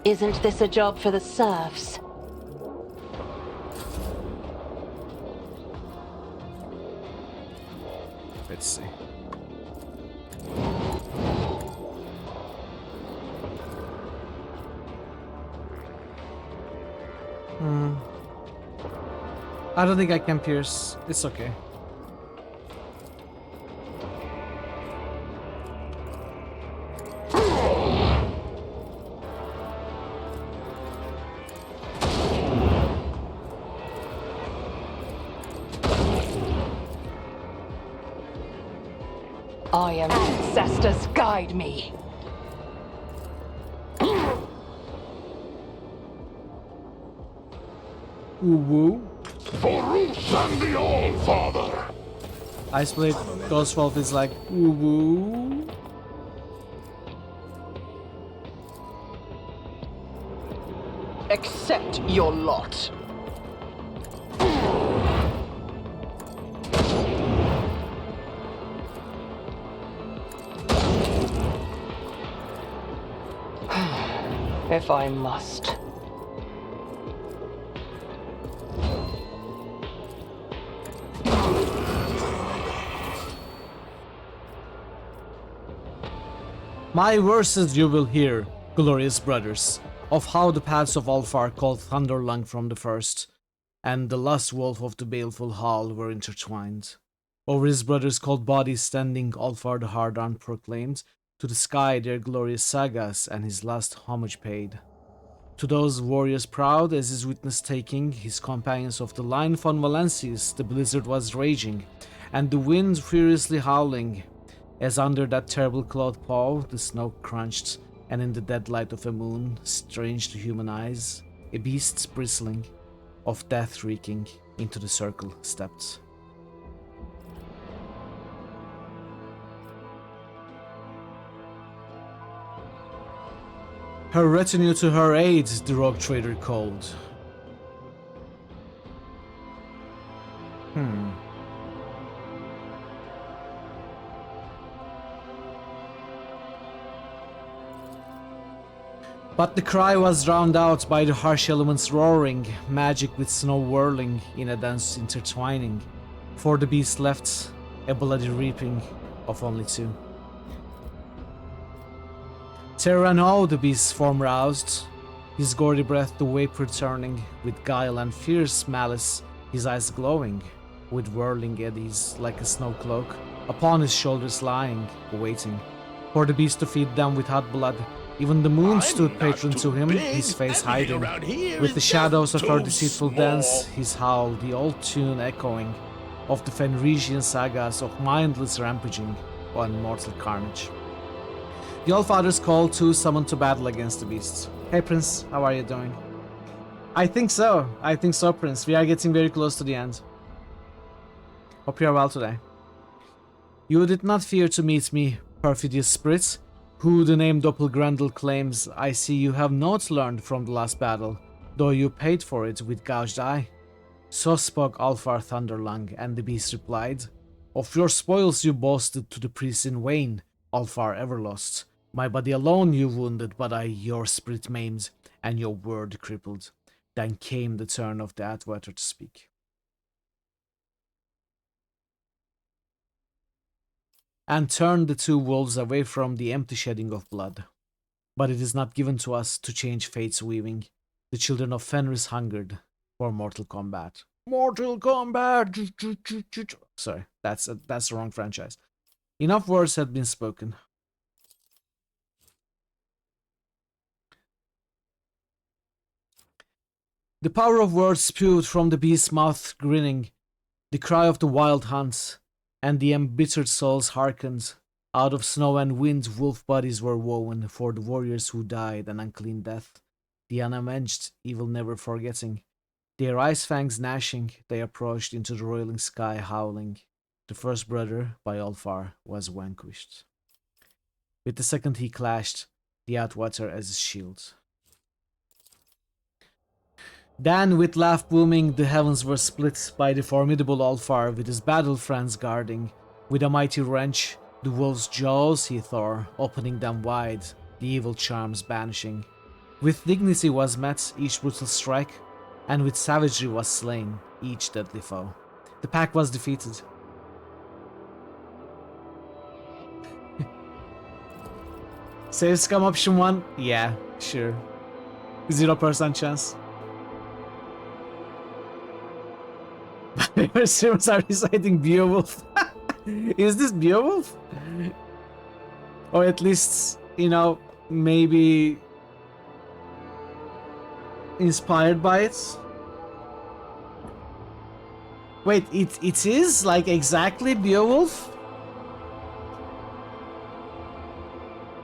Isn't this a job for the serfs? Let's see. I don't think I can pierce. It's okay. I am ancestors guide me. Woo. For Roos and the All-Father! Iceblade Ghostwolf is like woo. Accept your lot. if I must. My verses you will hear, glorious brothers, of how the paths of Ulfar called Thunderlung from the first, and the lust wolf of the baleful hall were intertwined. Over his brothers' cold bodies standing, Ulfar the hard-armed proclaimed to the sky their glorious sagas and his last homage paid. To those warriors proud as his witness taking, his companions of the line von Valencius, the blizzard was raging, and the wind furiously howling, as under that terrible cloud paw the snow crunched, and in the dead light of a moon, strange to human eyes, a beast bristling, of death reeking, into the circle stepped. Her retinue to her aid, the rogue trader called. But the cry was drowned out by the harsh elements roaring, magic with snow whirling in a dance intertwining, for the beast left a bloody reaping of only two. Terror and awe the beast's form roused, his gory breath the vapor turning, with guile and fierce malice, his eyes glowing, with whirling eddies like a snow cloak, upon his shoulders lying, waiting, for the beast to feed them with hot blood. Even the moon stood patron to him, his face hiding, with the shadows of her deceitful dance, his howl, the old tune echoing, of the Fenrisian sagas of mindless rampaging on mortal carnage. The Allfather's call too summoned to battle against the beasts. Hey Prince, how are you doing? I think so, Prince. We are getting very close to the end. Hope you are well today. You did not fear to meet me, perfidious spirits, who the name Doppelgrendel claims. I see you have not learned from the last battle, though you paid for it with gouged eye. So spoke Ulfar Thunderlung, and the beast replied, of your spoils you boasted to the priests in vain, Ulfar Everlost. My body alone you wounded, but I your spirit maimed, and your word crippled. Then came the turn of the Atwater to speak. And turned the two wolves away from the empty shedding of blood. But it is not given to us to change fate's weaving. The children of Fenris hungered for mortal combat. Mortal combat! Sorry, that's the wrong franchise. Enough words had been spoken. The power of words spewed from the beast's mouth grinning, the cry of the wild hunts, and the embittered souls hearkened. Out of snow and wind wolf bodies were woven for the warriors who died an unclean death, the unavenged evil never forgetting. Their ice fangs gnashing, they approached into the roiling sky howling. The first brother, by Ulfar, was vanquished. With the second he clashed, the Atwater as his shield. Then, with laugh booming, the heavens were split by the formidable Ulfar with his battle friends guarding. With a mighty wrench, the wolf's jaws he tore, opening them wide, the evil charms banishing. With dignity was met each brutal strike, and with savagery was slain each deadly foe. The pack was defeated. Save scum option 1? Yeah, sure. 0% chance. My streamers are reciting Beowulf. Is this Beowulf? Or at least, you know, maybe inspired by it? Wait, it is like exactly Beowulf?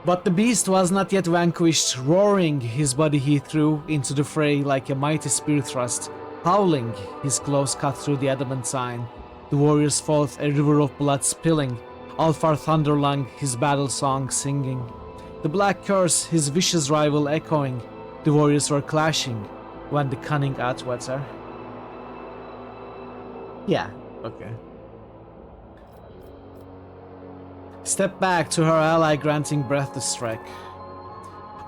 But the beast was not yet vanquished. Roaring, his body he threw into the fray like a mighty spear thrust. Howling, his claws cut through the adamantine. The warriors fought, a river of blood spilling. Ulfar Thunderlung, his battle song singing. The black curse, his vicious rival echoing. The warriors were clashing when the cunning Atwater. Yeah, okay. Step back to her ally granting breath to strike.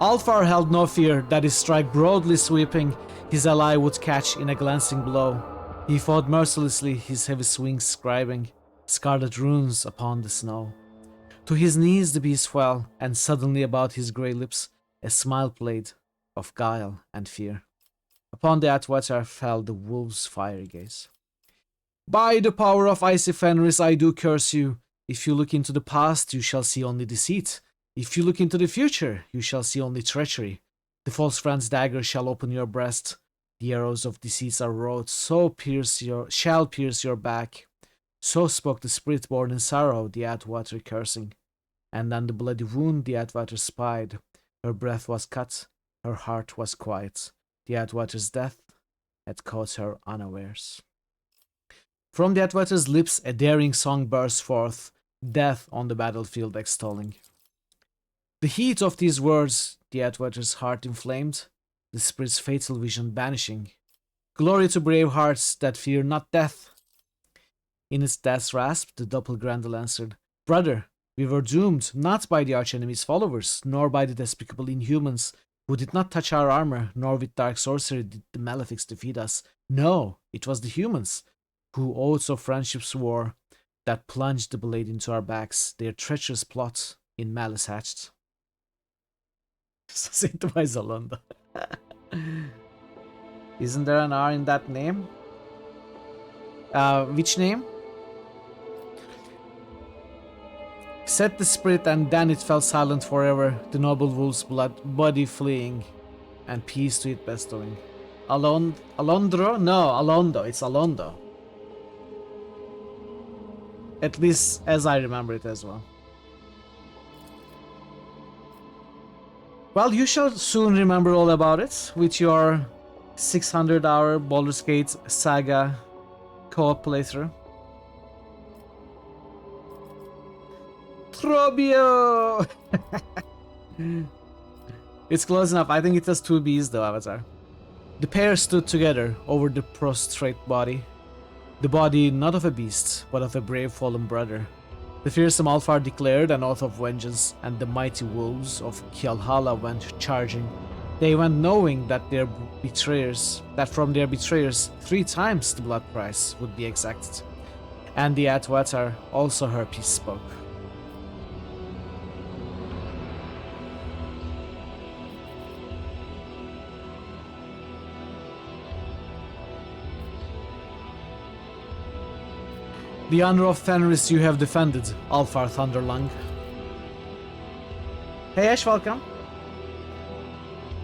Alfar held no fear that his strike broadly sweeping, his ally would catch in a glancing blow. He fought mercilessly, his heavy swings scribing scarlet runes upon the snow. To his knees the beast fell, and suddenly about his grey lips a smile played of guile and fear. Upon the Atwater fell the wolf's fiery gaze. By the power of icy Fenris I do curse you. If you look into the past, you shall see only deceit. If you look into the future, you shall see only treachery. The false friend's dagger shall open your breast. The arrows of deceit are wrought, shall pierce your back. So spoke the spirit born in sorrow, the Atwater cursing. And on the bloody wound the Atwater spied. Her breath was cut, her heart was quiet. The Atwater's death had caught her unawares. From the Atwater's lips a daring song burst forth, death on the battlefield extolling. The heat of these words the Atwater's heart inflamed, the spirit's fatal vision banishing. Glory to brave hearts that fear not death. In its death's rasp the Doppelgrandel answered, Brother, we were doomed not by the archenemy's followers, nor by the despicable inhumans, who did not touch our armor, nor with dark sorcery did the malefics defeat us. No, it was the humans, who oaths of friendship swore, that plunged the blade into our backs, their treacherous plot in malice hatched. Sent by Zalanda. Isn't there an R in that name? Which name? Said the spirit, and then it fell silent forever, the noble wolf's body fleeing, and peace to it bestowing. Alondro? No, Alondo. It's Alondo. At least as I remember it as well. Well, you shall soon remember all about it with your 600-hour Baldur's Gate Saga co-op playthrough. Trobio! It's close enough. I think it has 2 B's though, Avatar. The pair stood together over the prostrate body. The body not of a beast, but of a brave fallen brother. The fearsome Alfar declared an oath of vengeance, and the mighty wolves of Kialhala went charging. They went knowing that from their betrayers 3 times the blood price would be exacted. And the Atwater also her peace spoke. The honor of Fenris you have defended, Alfar Thunderlung. Hey Ash, welcome.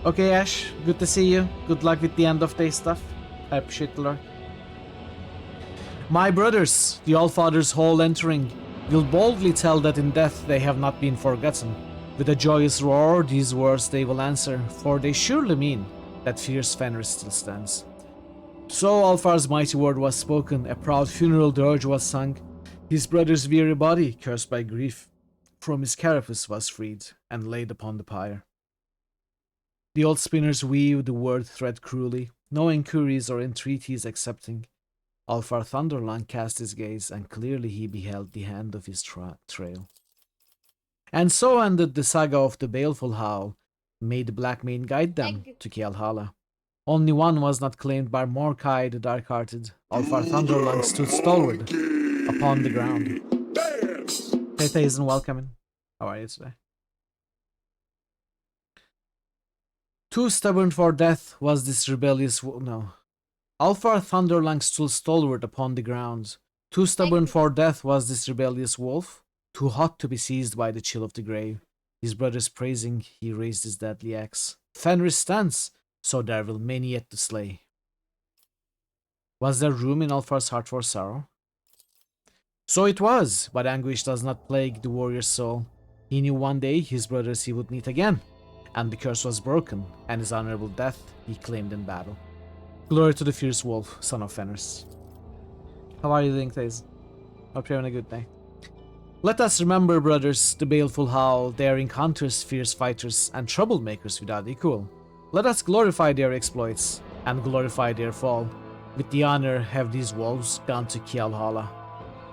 Okay Ash, good to see you. Good luck with the end of day stuff. I appreciate the lurk. My brothers, the Allfather's hall entering, will boldly tell that in death they have not been forgotten. With a joyous roar these words they will answer, for they surely mean that fierce Fenris still stands. So Alfar's mighty word was spoken, a proud funeral dirge was sung. His brother's weary body, cursed by grief, from his carapace was freed, and laid upon the pyre. The old spinners weave the word thread cruelly, no inquiries or entreaties accepting. Alfar Thunderlung cast his gaze, and clearly he beheld the hand of his trail. And so ended the saga of the baleful howl. May the Black Mane guide them to Kialhala. Only one was not claimed by Morkai the Dark-Hearted. Alfar Thunderlung stood stalwart upon the ground. Hey Thazen, welcome. How are you today? Too stubborn for death was this rebellious Alfar Thunderlung stood stalwart upon the ground. Too stubborn for death was this rebellious wolf, too hot to be seized by the chill of the grave. His brothers praising, he raised his deadly axe. Fenris stands, so there will many yet to slay. Was there room in Alfar's heart for sorrow? So it was, but anguish does not plague the warrior's soul. He knew one day his brothers he would meet again, and the curse was broken, and his honorable death he claimed in battle. Glory to the fierce wolf, son of Fenris. How are you doing, Thaze? Hope you're having a good day. Let us remember, brothers, the baleful howl, daring hunters, fierce fighters, and troublemakers without equal. Let us glorify their exploits, and glorify their fall. With the honor have these wolves gone to Kialhala.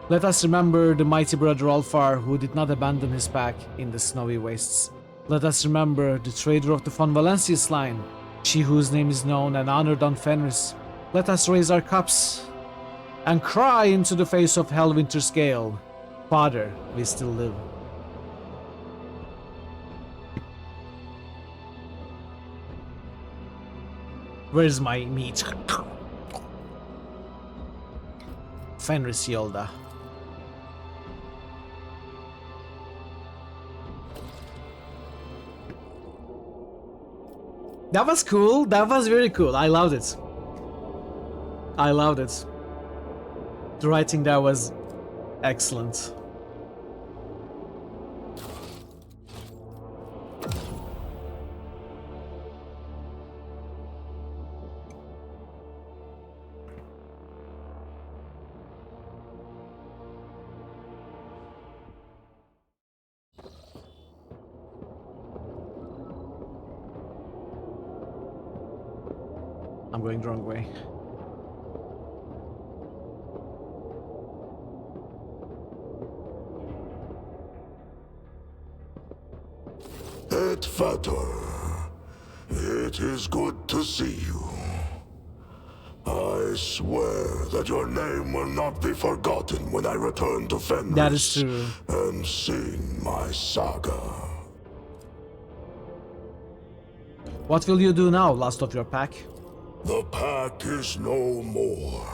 Let us remember the mighty brother Alfar, who did not abandon his pack in the snowy wastes. Let us remember the trader of the Von Valencius line, she whose name is known and honored on Fenris. Let us raise our cups and cry into the face of Hellwinter's Gale. Father, we still live. Where's my meat? Fenris Yolda. That was cool. That was very cool. I loved it. I loved it. The writing there was excellent. I'm going the wrong way. Et Vater, it is good to see you. I swear that your name will not be forgotten when I return to Fenris. That is true. And sing my saga. What will you do now, last of your pack? The pack is no more.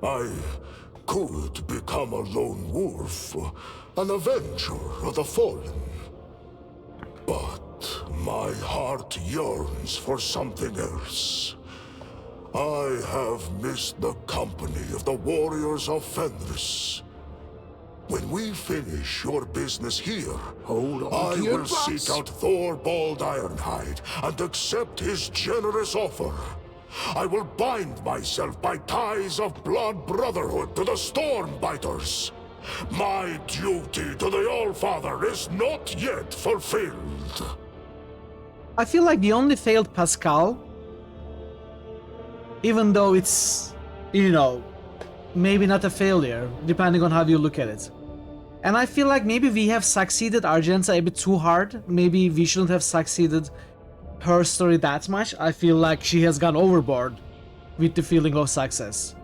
I could become a lone wolf, an avenger of the fallen. But my heart yearns for something else. I have missed the company of the warriors of Fenris. When we finish your business here, I will seek out Thorbald Ironhide and accept his generous offer. I will bind myself by ties of blood brotherhood to the Stormbiters. My duty to the Allfather is not yet fulfilled. I feel like the only failed Pascal, even though it's, you know, maybe not a failure, depending on how you look at it. And I feel like maybe we have succeeded Argenta a bit too hard. Maybe we shouldn't have succeeded her story that much. I feel like she has gone overboard with the feeling of success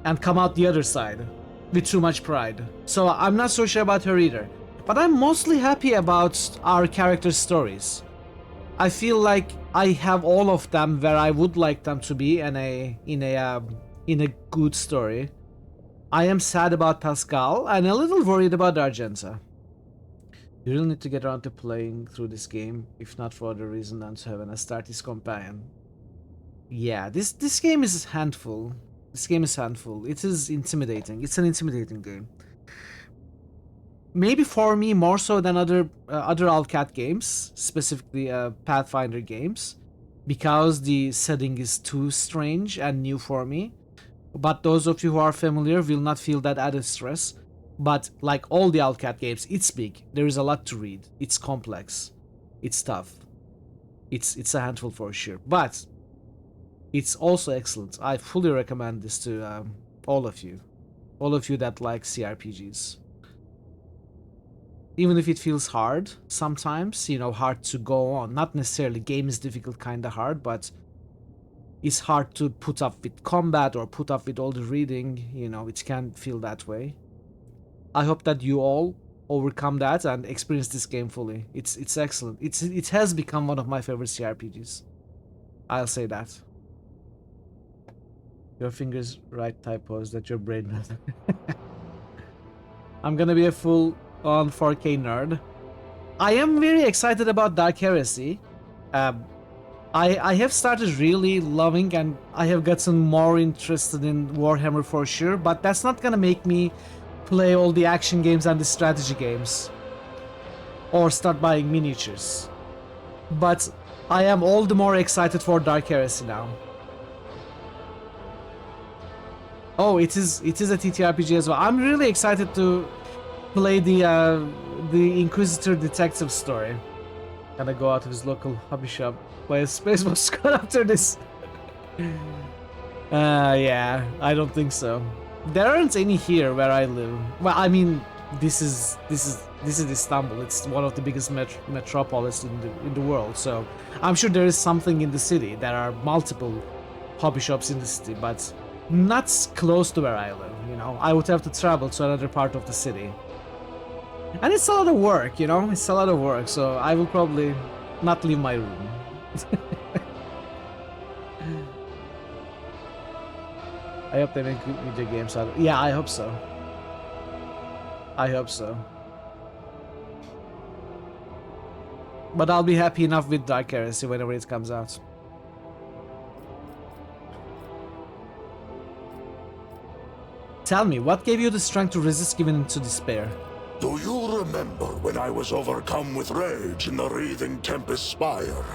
and come out the other side with too much pride. So I'm not so sure about her either. But I'm mostly happy about our characters' stories. I feel like I have all of them where I would like them to be in a good story. I am sad about Pascal and a little worried about Argenta. You really need to get around to playing through this game, if not for other reason than to have an Astartes companion. Yeah, this game is a handful. This game is handful. It is intimidating. It's an intimidating game. Maybe for me more so than other Alcat games, specifically Pathfinder games, because the setting is too strange and new for me. But those of you who are familiar will not feel that added stress. But like all the Alcat games, it's big. There is a lot to read. It's complex. It's tough. It's a handful for sure. But it's also excellent. I fully recommend this to all of you. All of you that like CRPGs. Even if it feels hard sometimes, you know, hard to go on. Not necessarily game is difficult, kinda hard, but it's hard to put up with combat or put up with all the reading, you know, it can feel that way. I hope that you all overcome that and experience this game fully. It's excellent. It has become one of my favorite CRPGs. I'll say that. Your fingers write typos that your brain does. I'm gonna be a full-on 4K nerd. I am very excited about Dark Heresy. I have started really loving and I have gotten more interested in Warhammer for sure, but that's not gonna make me play all the action games and the strategy games or start buying miniatures. But I am all the more excited for Dark Heresy now. Oh, it is a TTRPG as well. I'm really excited to play the Inquisitor detective story. Gonna go out of his local hobby shop, play a Space Squad after this. Yeah, I don't think so. There aren't any here where I live. Well, I mean, this is Istanbul. It's one of the biggest metropolis in the world. So I'm sure there is something in the city. There are multiple hobby shops in the city, but not close to where I live. You know, I would have to travel to another part of the city, and it's a lot of work. You know, it's a lot of work. So I will probably not leave my room. I hope they make good video games out of it. Yeah, I hope so. I hope so. But I'll be happy enough with Dark Heresy whenever it comes out. Tell me, what gave you the strength to resist giving into despair? Do you remember when I was overcome with rage in the wreathing Tempest Spire?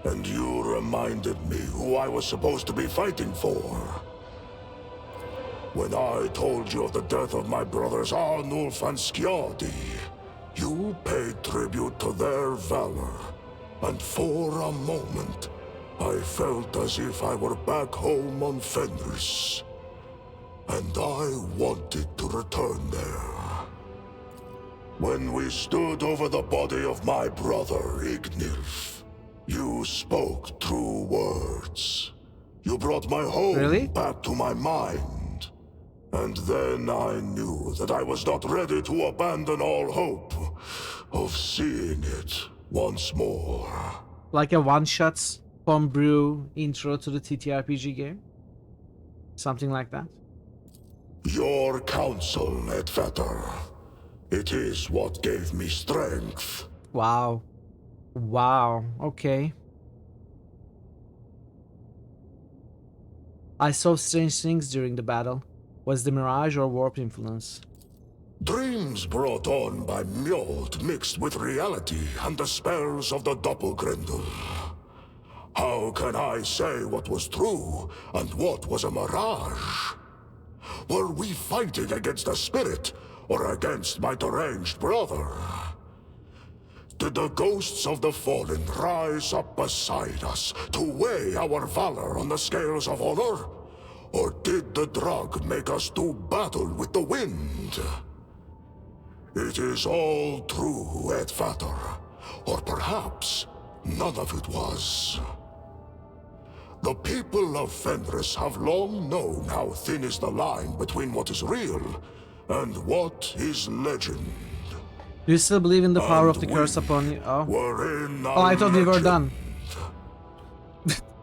And you reminded me who I was supposed to be fighting for? When I told you of the death of my brothers Arnulf and Skjadi, you paid tribute to their valor. And for a moment, I felt as if I were back home on Fenris. And I wanted to return there. When we stood over the body of my brother, Ignilf, you spoke true words. You brought my home back to my mind. And then I knew that I was not ready to abandon all hope of seeing it once more. Like a one-shot homebrew intro to the TTRPG game? Something like that? Your counsel, Edvetter. It is what gave me strength. Wow. Wow, okay. I saw strange things during the battle. Was the mirage or warp influence? Dreams brought on by Mjord mixed with reality and the spells of the Doppelgrendel. How can I say what was true and what was a mirage? Were we fighting against a spirit or against my deranged brother? Did the ghosts of the fallen rise up beside us to weigh our valor on the scales of honor? Or did the drug make us do battle with the wind? It is all true, Edvator. Or perhaps none of it was. The people of Fenris have long known how thin is the line between what is real and what is legend. Do you still believe in the power of the curse upon you? Oh, I thought we were done.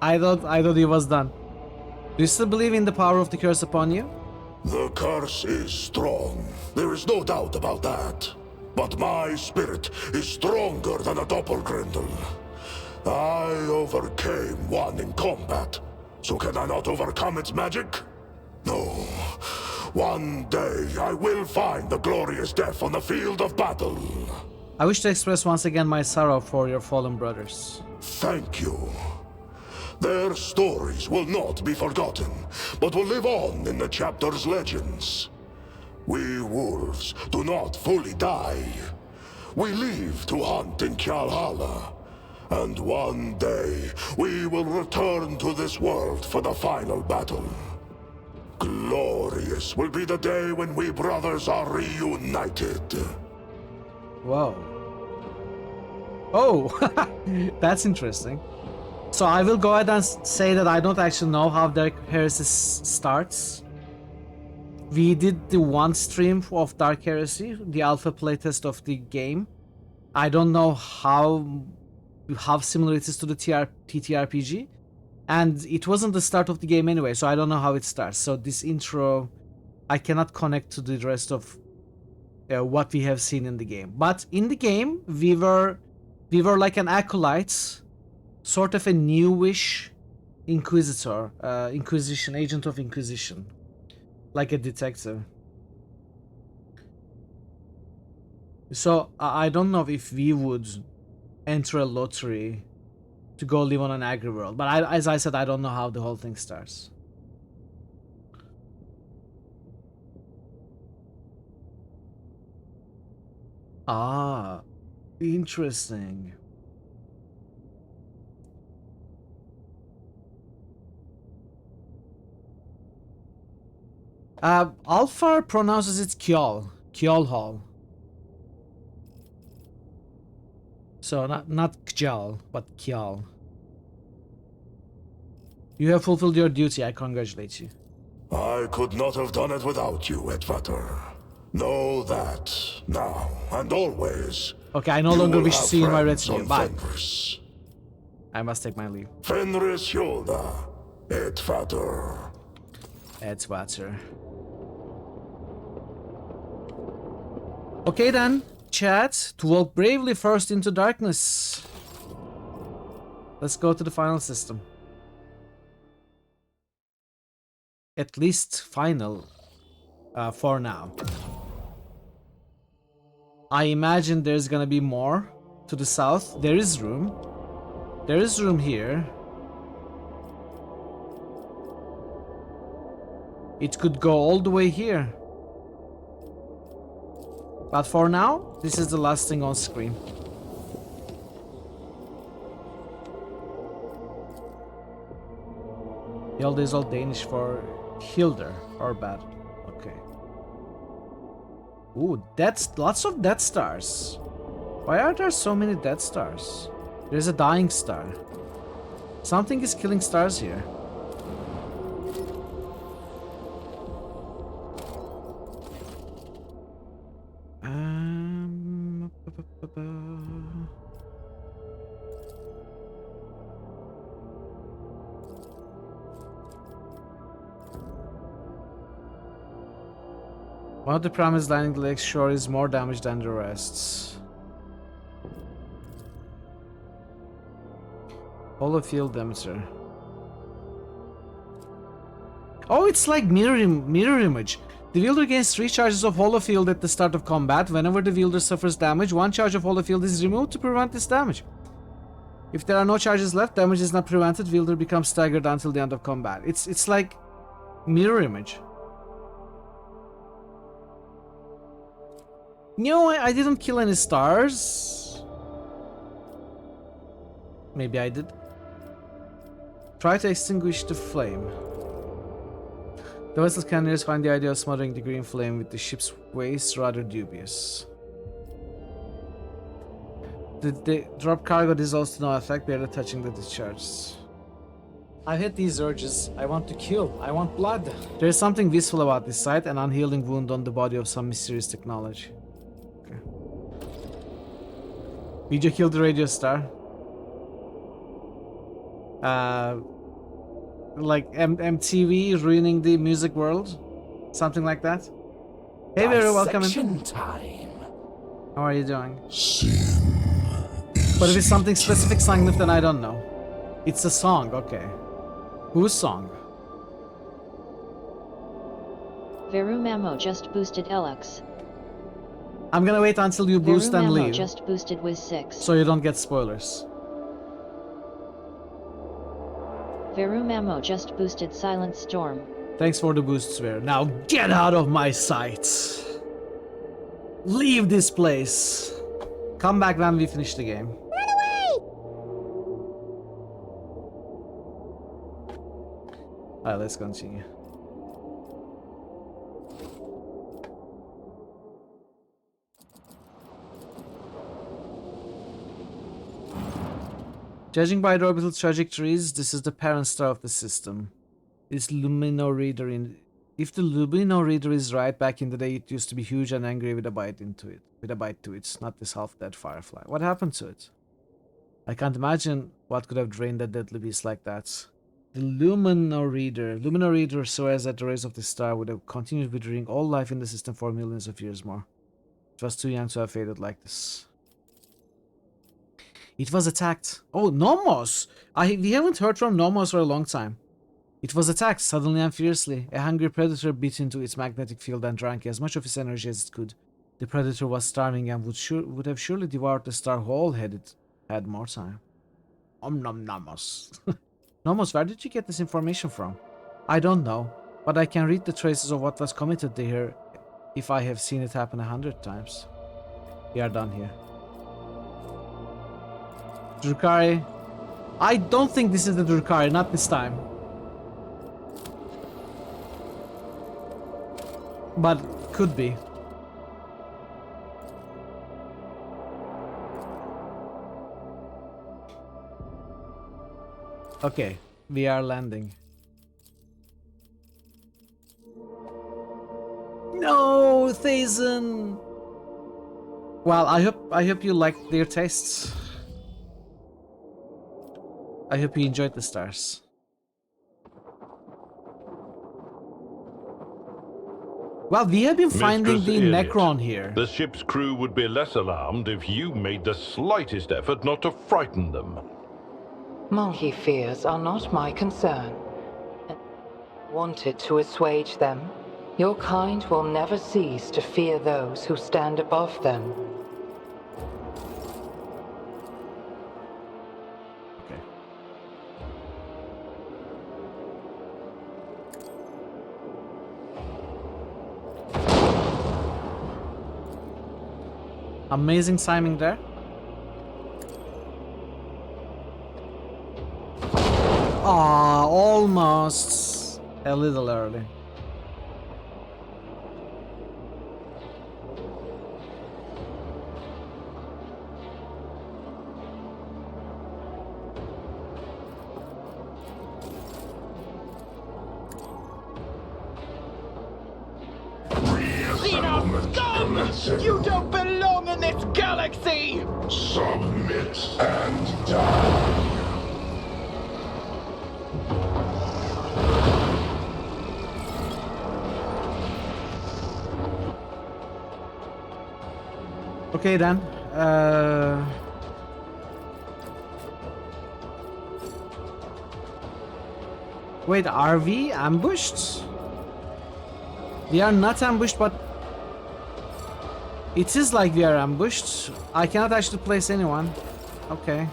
I thought he was done. Do you still believe in the power of the curse upon you? The curse is strong. There is no doubt about that. But my spirit is stronger than a Doppelgrendel. I overcame one in combat. So can I not overcome its magic? No. One day I will find the glorious death on the field of battle. I wish to express once again my sorrow for your fallen brothers. Thank you. Their stories will not be forgotten, but will live on in the chapter's legends. We wolves do not fully die. We live to hunt in Kjalhala. And one day, we will return to this world for the final battle. Glorious will be the day when we brothers are reunited. Whoa. Oh, that's interesting. So I will go ahead and say that I don't actually know how Dark Heresy starts. We did the one stream of Dark Heresy, the alpha playtest of the game. I don't know how similar it is to the TTRPG. And it wasn't the start of the game anyway, so I don't know how it starts. So this intro, I cannot connect to the rest of what we have seen in the game. But in the game, we were like an acolyte, sort of a newish Inquisitor, Inquisition, agent of Inquisition, like a detective. So I don't know if we would enter a lottery to go live on an agri world, but as I said, I don't know how the whole thing starts. Ah, interesting. Alfar pronounces it Kjol. Kjol Hall. So not Kjal, but Kjal. You have fulfilled your duty. I congratulate you. I could not have done it without you, Edvater. Know that, now and always. Okay, I no longer wish to see you in my friends retinue. on Bye. Fenris. I must take my leave. Fenris Hilda, Edvater. Edgewater. Okay then, chat. To walk bravely first into darkness. Let's go to the final system. At least final for now. I imagine there's gonna be more to the south. There is room. There is room here. It could go all the way here. But for now, this is the last thing on screen. Hilda is all Danish for Hilder, or bad. Okay. Ooh, that's lots of Death Stars. Why are there so many Death Stars? There's a dying star. Something is killing stars here. One of the pyramids lining the lake's shore is more damaged than the rest. Hollow field emitter. Oh, it's like mirror image. The wielder gains 3 charges of hollow field at the start of combat. Whenever the wielder suffers damage, 1 charge of hollow field is removed to prevent this damage. If there are no charges left, damage is not prevented. Wielder becomes staggered until the end of combat. It's like mirror image. No, I didn't kill any stars. Maybe I did. Try to extinguish the flame. The vessel scanners find the idea of smothering the green flame with the ship's waste rather dubious. The drop cargo dissolves to no effect, barely touching the discharges. I've had these urges. I want to kill. I want blood. There is something wistful about this sight, an unhealing wound on the body of some mysterious technology. Okay. Did you kill the radio star? Like MTV ruining the music world? Something like that? Hey, very welcome in. Time. How are you doing? But if it's something specific sung, then I don't know. It's a song, okay. Whose song? Veru Mamo just boosted LX. I'm gonna wait until you boost Veru and Mamo leave. just boosted Wiz 6. So you don't get spoilers. Veru Mamo just boosted Silent Storm. Thanks for the boost, Swear. Now get out of my sight. Leave this place. Come back when we finish the game. Run away! Alright, let's continue. Judging by the orbital trajectories, this is the parent star of the system. If the Lumino reader is right, back in the day it used to be huge and angry with a bite to it, not this half-dead firefly. What happened to it? I can't imagine what could have drained a deadly beast like that. The Lumino reader swears that the rays of the star would have continued withering all life in the system for millions of years more. It was too young to have faded like this. It was attacked. Oh, Nomos! We haven't heard from Nomos for a long time. It was attacked suddenly and fiercely. A hungry predator bit into its magnetic field and drank as much of its energy as it could. The predator was starving and would have surely devoured the star whole had it had more time. Nom Nomos. Nomos, where did you get this information from? I don't know, but I can read the traces of what was committed there if I have seen it happen 100 times. We are done here. Drukari. I don't think this is the Drukari, not this time. But could be. Okay, we are landing. No, Thazen. Well, I hope you liked their tastes. I hope you enjoyed the stars. Well, we have been finding the Elliot, Necron here. the ship's crew would be less alarmed if you made the slightest effort not to frighten them. Monkey fears are not my concern. Wanted to assuage them, your kind will never cease to fear those who stand above them. Okay. Amazing timing there. Ah, almost a little early. You don't belong in this galaxy! Submit and die. Okay then. Wait, are we ambushed? We are not ambushed, but it is like we are ambushed. I cannot actually place anyone. Okay.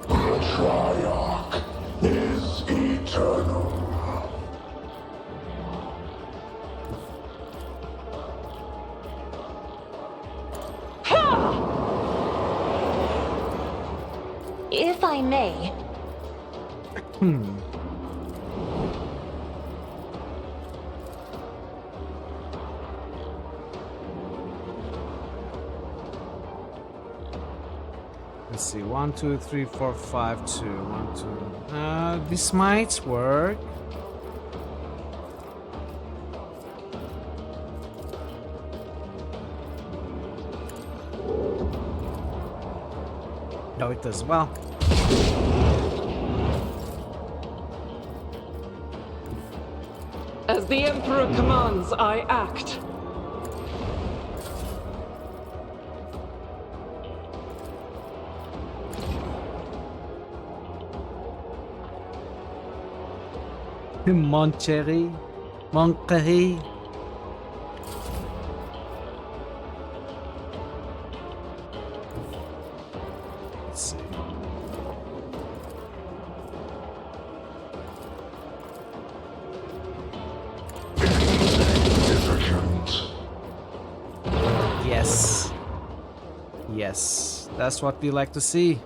The Triarch is eternal. If I may. Let's see. 1, 2, 3, 4, 5, 2. 1, 2. This might work. No, it does. Well. As the Emperor commands, I act. Mon chéri, mon chéri. Let's see. Yes. Yes, that's what we like to see.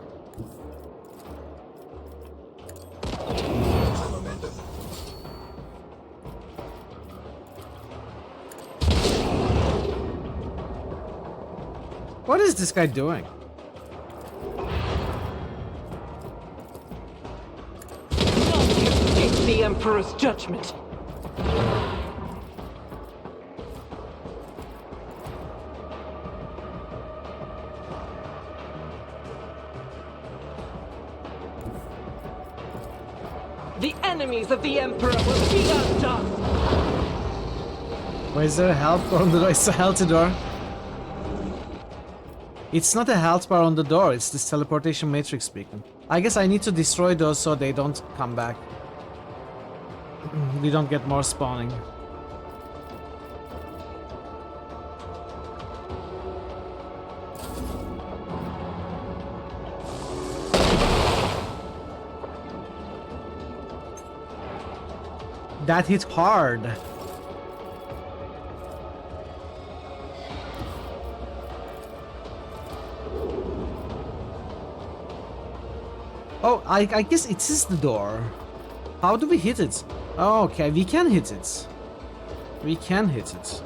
What is this guy doing? Escape the Emperor's judgment. The enemies of the Emperor will be undone. Why is there a health bar on the door? It's a healthy door. It's not a health bar on the door, it's this teleportation matrix beacon. I guess I need to destroy those so they don't come back. We don't get more spawning. That hit hard. Oh, I guess it is the door. How do we hit it? Oh, okay, we can hit it. We can hit it.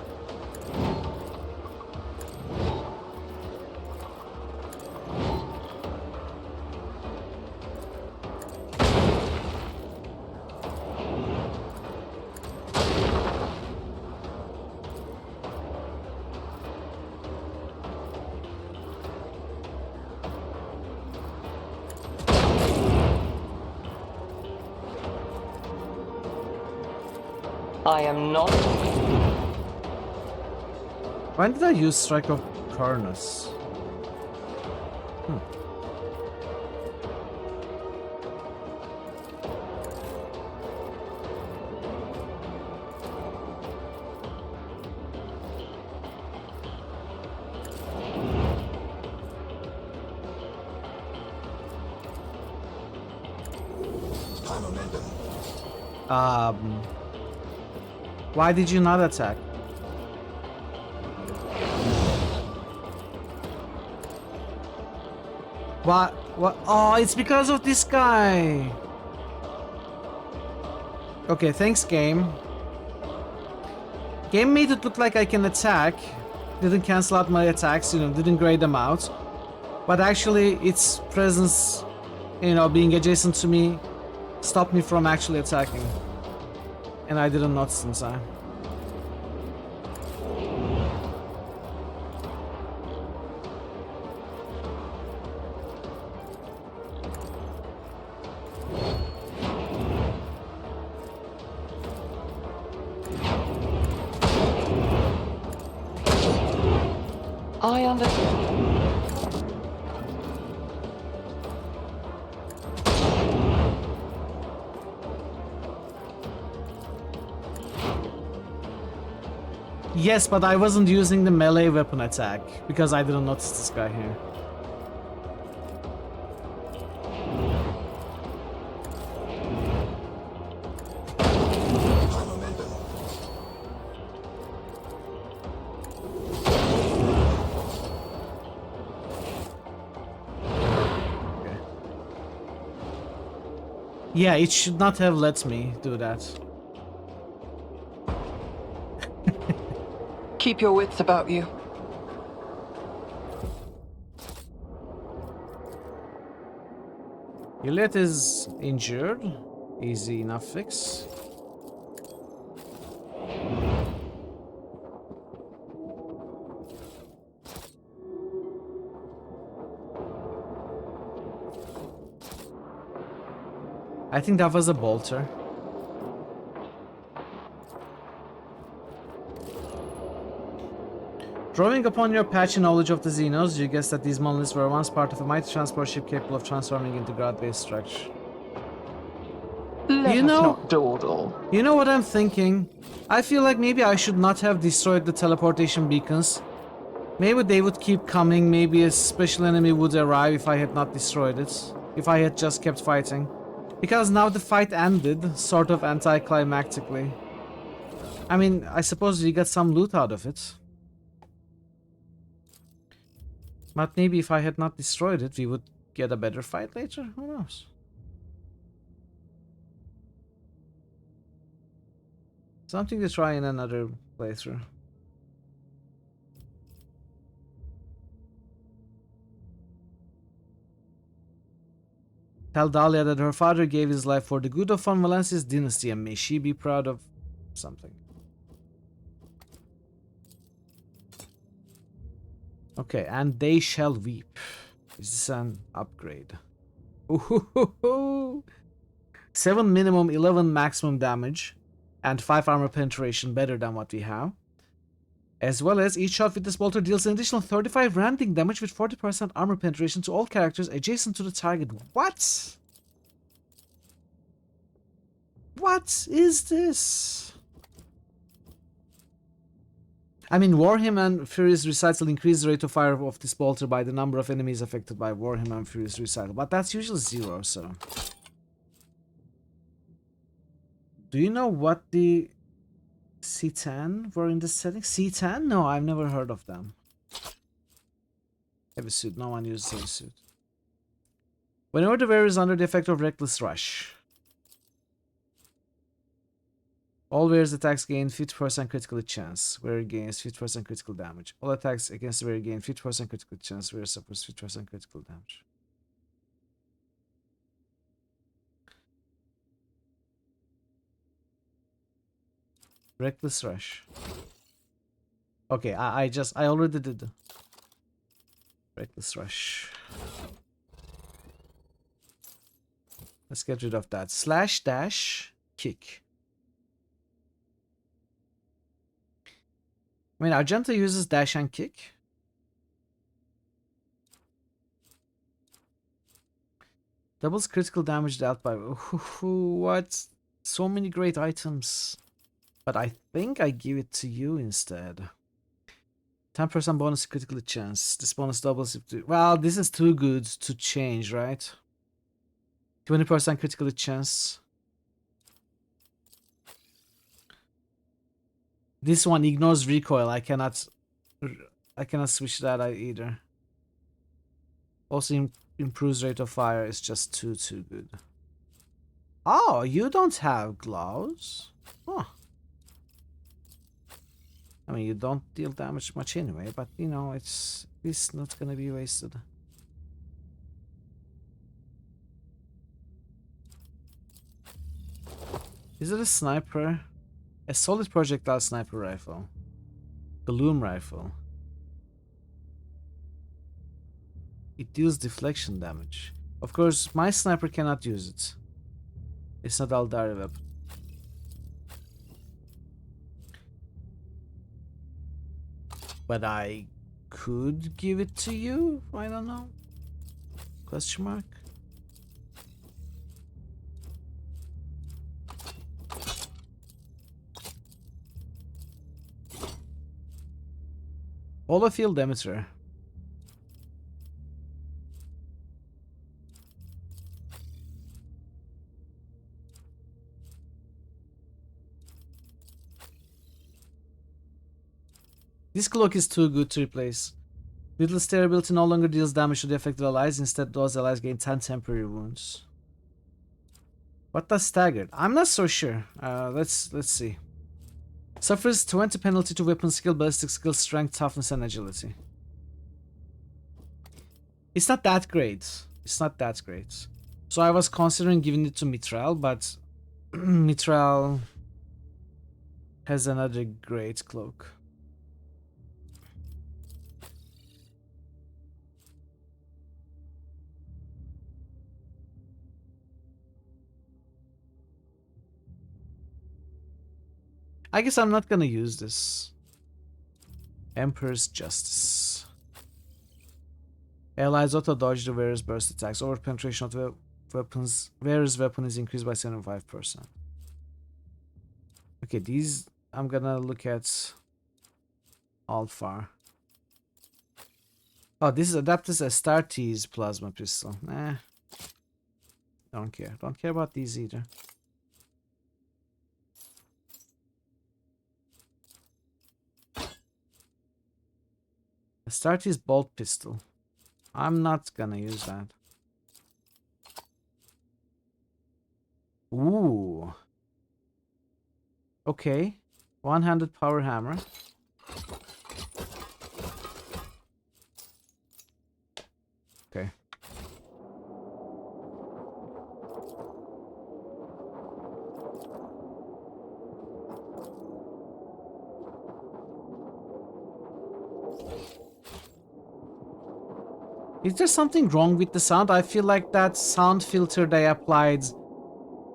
I am not. When did I use Strike of Karnus? Why did you not attack? What? What? Oh, it's because of this guy. Okay, thanks, game. Game made it look like I can attack. Didn't cancel out my attacks, you know, didn't grade them out. But actually, its presence, you know, being adjacent to me, stopped me from actually attacking. And I didn't notice in time. I understand. Yes, but I wasn't using the melee weapon attack because I didn't notice this guy here. Okay. Yeah, it should not have let me do that. Keep your wits about you. Juliet is injured. Easy enough fix. I think that was a bolter. Drawing upon your patchy knowledge of the Xenos, you guess that these monoliths were once part of a mighty transport ship capable of transforming into ground-based structure. Let us not dawdle. You know what I'm thinking? I feel like maybe I should not have destroyed the teleportation beacons. Maybe they would keep coming, maybe a special enemy would arrive if I had not destroyed it. If I had just kept fighting. Because now the fight ended, sort of anticlimactically. I mean, I suppose we got some loot out of it. But maybe if I had not destroyed it, we would get a better fight later? Who knows? Something to try in another playthrough. Tell Dahlia that her father gave his life for the good of Von Valencia's dynasty, and may she be proud of something. Okay, and they shall weep. Is this an upgrade? Ooh, 7 minimum, 11 maximum damage, and 5 armor penetration, better than what we have. As well as each shot with this bolter deals an additional 35 ramming damage with 40% armor penetration to all characters adjacent to the target. What? What is this? I mean, Warhammer and Furious Recital increase the rate of fire of this bolter by the number of enemies affected by Warhammer and Furious Recital, but that's usually 0, so... Do you know what the C10 were in this setting? C10? No, I've never heard of them. Heavy suit. No one uses heavy suit. Whenever the wearer is under the effect of Reckless Rush, all wearer's attacks gain 50% critical hit chance. Wearer gains 50% critical damage. All attacks against the wearer gain 50% critical hit chance. Wearer suffers 50% critical damage. Reckless Rush. Okay, I already did. Reckless Rush. Let's get rid of that. Slash dash kick. I mean, Argenta uses dash and kick. Doubles critical damage dealt by... What? So many great items. But I think I give it to you instead. 10% bonus critical chance. This bonus doubles if... Well, this is too good to change, right? 20% critical chance. This one ignores recoil. I cannot switch that either. Also improves rate of fire. It's just too good. Oh, you don't have gloves? Huh. I mean, you don't deal damage much anyway, but you know, it's not gonna be wasted. Is it a sniper? A solid projectile sniper rifle. Gloom rifle. It deals deflection damage. Of course, my sniper cannot use it. It's not Aldari weapon. But I could give it to you? I don't know. Question mark? Holofield emitter. This cloak is too good to replace. Little stare ability no longer deals damage to the affected allies. Instead, those allies gain 10 temporary wounds. What does staggered? I'm not so sure. Let's see. Suffers 20 penalty to weapon skill, ballistic skill, strength, toughness, and agility. It's not that great. It's not that great. So I was considering giving it to Mithril, but Mithril has another great cloak. I guess I'm not gonna use this. Emperor's Justice. Allies auto dodge the wearer's burst attacks. Over penetration of the weapons. Wearer's weapon is increased by 75%. Okay, these I'm gonna look at Alfar. Oh, this is adapted as Astartes plasma pistol. Nah. Don't care. Don't care about these either. Astartes bolt pistol. I'm not gonna use that. Ooh. Okay. One-handed power hammer. Okay. Is there something wrong with the sound? I feel like that sound filter they applied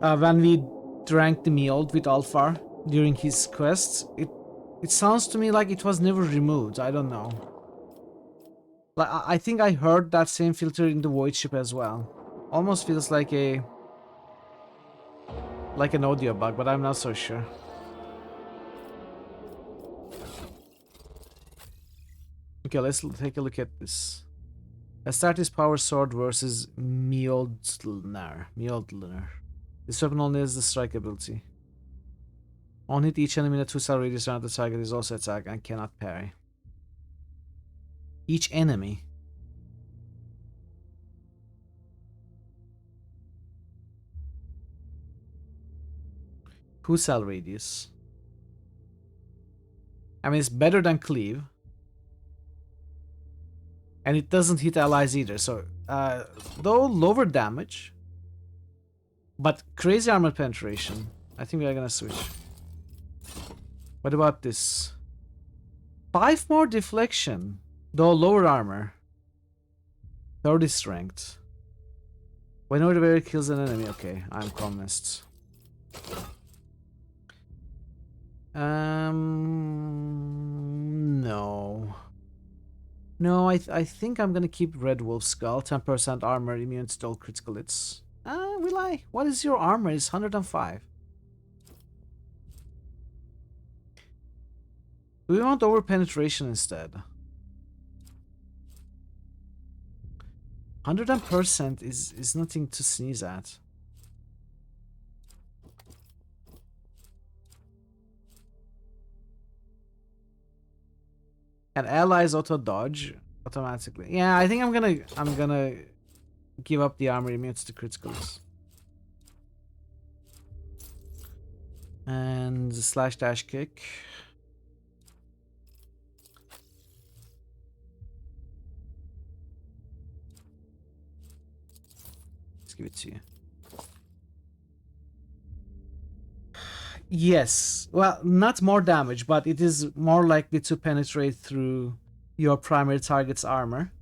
when we drank the meal with Alfar during his quests, it sounds to me like it was never removed. I don't know. Like I think I heard that same filter in the Void Ship as well. Almost feels like an audio bug, but I'm not so sure. Okay, let's take a look at this. Astartes Power Sword versus Mjolnir. This weapon only has the strike ability. On hit, each enemy in a 2-cell radius around the target is also attacked and cannot parry. Each enemy. Two-cell radius. I mean, it's better than cleave. And it doesn't hit allies either, so though lower damage, but crazy armor penetration. I think we are gonna switch. What about this? 5 more deflection, though lower armor. 30 strength. Whenever the warrior kills an enemy, okay, I'm convinced. No. No, I think I'm gonna keep Red Wolf Skull. 10% armor, immune to all critical hits. Will I? What is your armor? It's 105. Do we want over penetration instead? 100% is nothing to sneeze at. And allies auto dodge automatically. Yeah, I think I'm gonna give up the armor immune to criticals. And slash dash kick. Let's give it to you. Yes, well, not more damage, but it is more likely to penetrate through your primary target's armor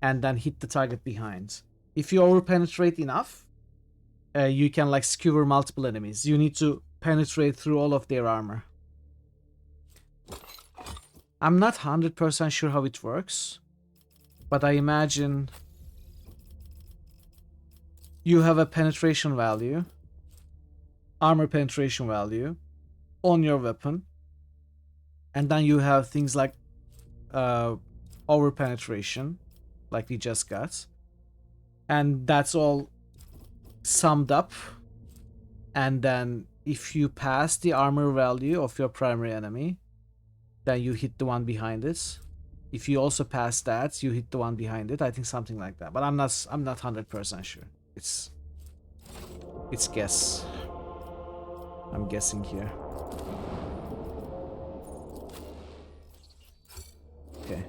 and then hit the target behind. If you over penetrate enough, you can like skewer multiple enemies. You need to penetrate through all of their armor. I'm not 100% sure how it works, but I imagine you have a penetration value, armor penetration value on your weapon, and then you have things like over penetration like we just got, and that's all summed up, and then if you pass the armor value of your primary enemy, then you hit the one behind it. If you also pass that, you hit the one behind it. I think something like that, but I'm not 100% sure. It's guess. I'm guessing here. Okay.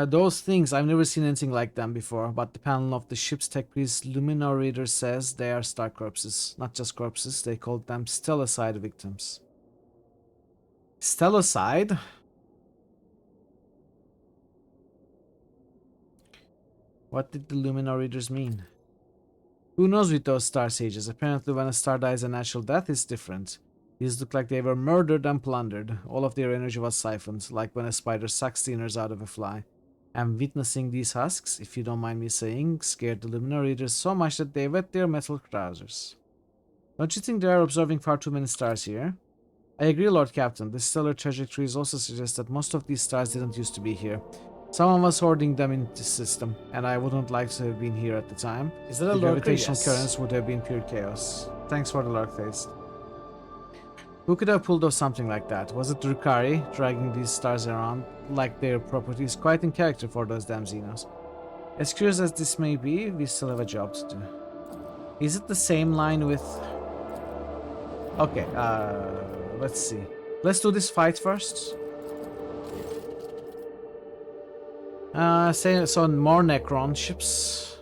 Those things, I've never seen anything like them before, but the panel of the ship's tech priest Luminor Reader says they are star corpses. Not just corpses, they called them Stellocide victims. Stellocide? What did the Luminor Readers mean? Who knows with those star sages? Apparently when a star dies a natural death, it's different. These look like they were murdered and plundered. All of their energy was siphoned, like when a spider sucks the innards out of a fly. And witnessing these husks, if you don't mind me saying, scared the Luminor Readers so much that they wet their metal trousers. Don't you think they are observing far too many stars here? I agree, Lord Captain. The stellar trajectories also suggest that most of these stars didn't used to be here. Someone was hoarding them in the system, and I wouldn't like to have been here at the time. Is that a the lurker? Gravitational Yes. currents would have been pure chaos. Thanks for the lurk face. Who could have pulled off something like that? Was it Drukari dragging these stars around like their properties? Quite in character for those damn Xenos. As curious as this may be, we still have a job to do. Is it the same line with... Okay, let's see. Let's do this fight first. So more Necron ships.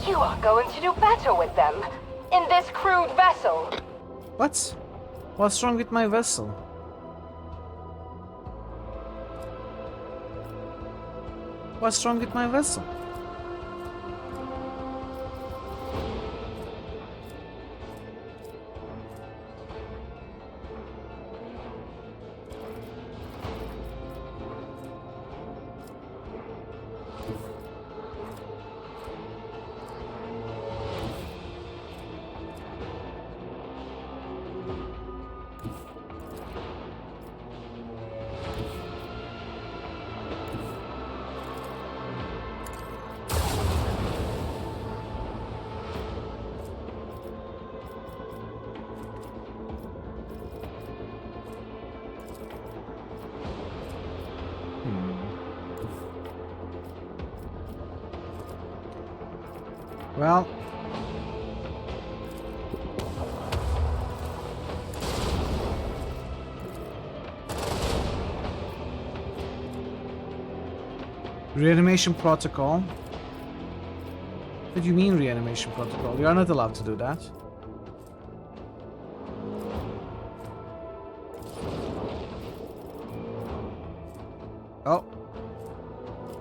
You are going to do better with them. In this crude vessel. What? What's wrong with my vessel? What's wrong with my vessel? Well. Reanimation protocol. What do you mean reanimation protocol? You are not allowed to do that. Oh.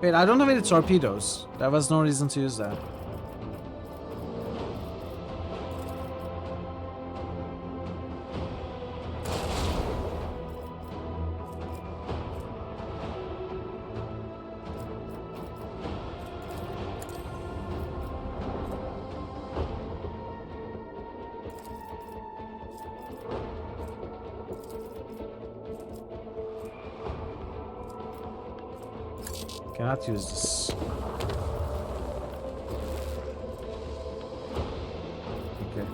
Wait, I don't have any torpedoes. There was no reason to use that. Cannot use this. Okay.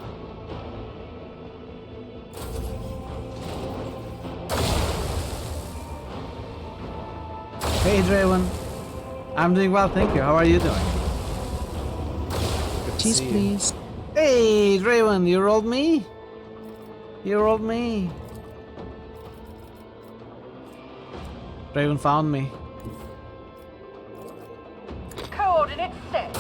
Hey Draven. I'm doing well, thank you. How are you doing? Cheese, please. Hey Draven, you rolled me? You rolled me. Draven found me. Coordinates set.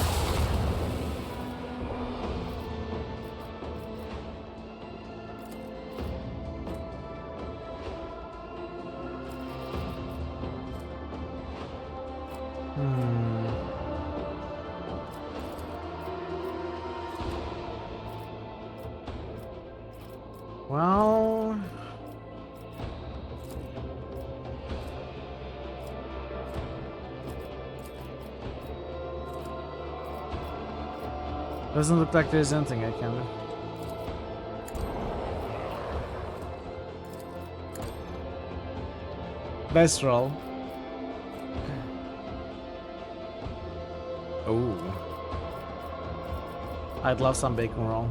Well... Doesn't look like there's anything I can do. Best roll. Oh. I'd love some bacon roll.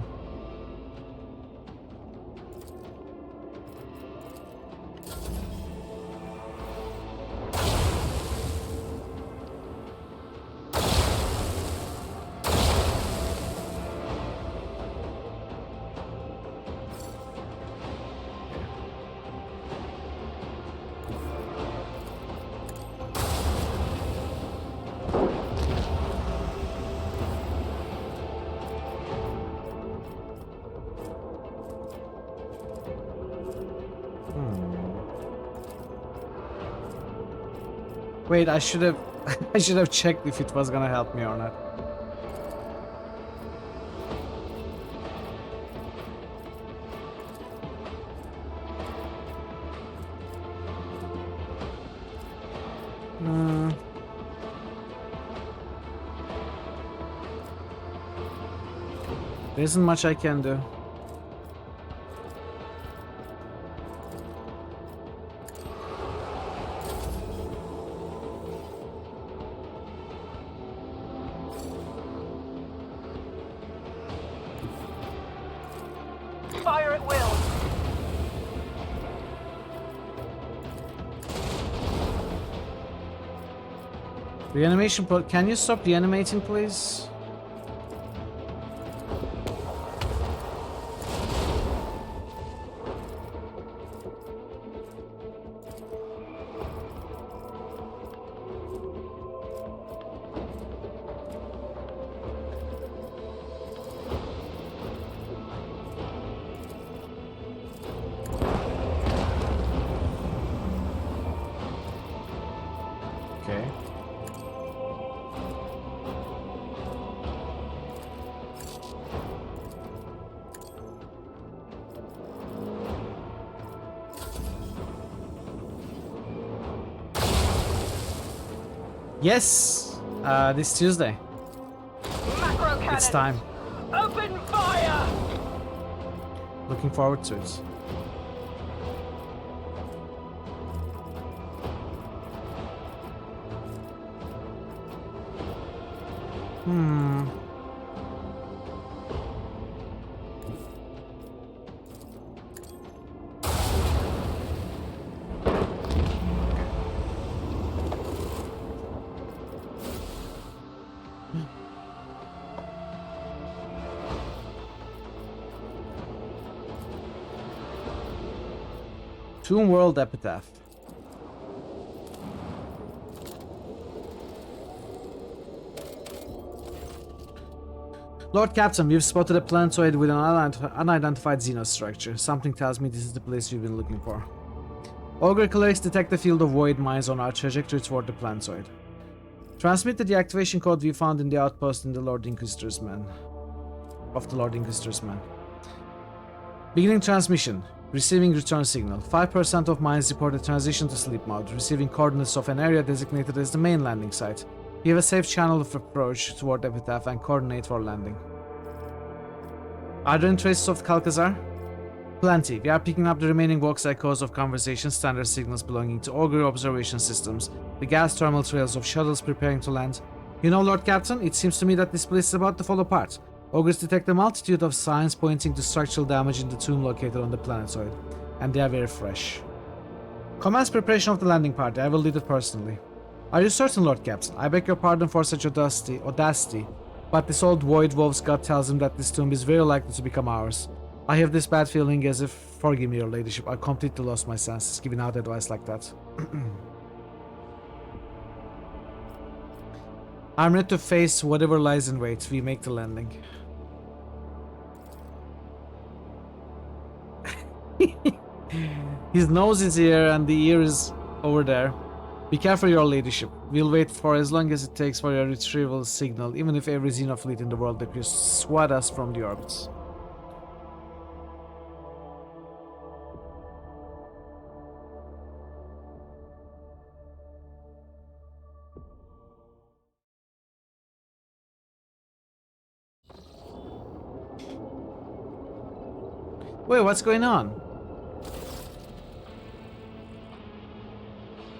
Wait, I should have I should have checked if it was gonna help me or not. There isn't much I can do. Fire at will. Reanimation pod. Can you stop reanimating, please? Okay. Yes! This Tuesday. Macro cannon. It's time. Open fire! Looking forward to it. Tomb World Epitaph. Lord Captain, we've spotted a planetoid with an unidentified xenostructure. Something tells me this is the place we've been looking for. Ogre clerics detect the field of void mines on our trajectory toward the planetoid. Transmit the deactivation code we found in the outpost in the Lord Inquisitor's men. Beginning transmission. Receiving return signal. 5% of mines report a transition to sleep mode, receiving coordinates of an area designated as the main landing site. We have a safe channel of approach toward Epitaph and coordinate for landing. Are there any traces of Calcazar? Plenty. We are picking up the remaining vox echoes of conversation, standard signals belonging to Augury observation systems, the gas thermal trails of shuttles preparing to land. You know, Lord Captain, it seems to me that this place is about to fall apart. Augurs detect a multitude of signs pointing to structural damage in the tomb located on the planetoid, and they are very fresh. Commence preparation of the landing party. I will lead it personally. Are you certain, Lord Captain? I beg your pardon for such audacity, but this old void wolf's gut tells him that this tomb is very likely to become ours. I have this bad feeling as if, forgive me, your ladyship, I completely lost my senses giving out advice like that. I'm ready to face whatever lies in wait. We make the landing. His nose is here and the ear is over there. Be careful, your ladyship. We'll wait for as long as it takes for your retrieval signal, even if every xenofleet in the world appears to swat us from the orbits. Wait, what's going on?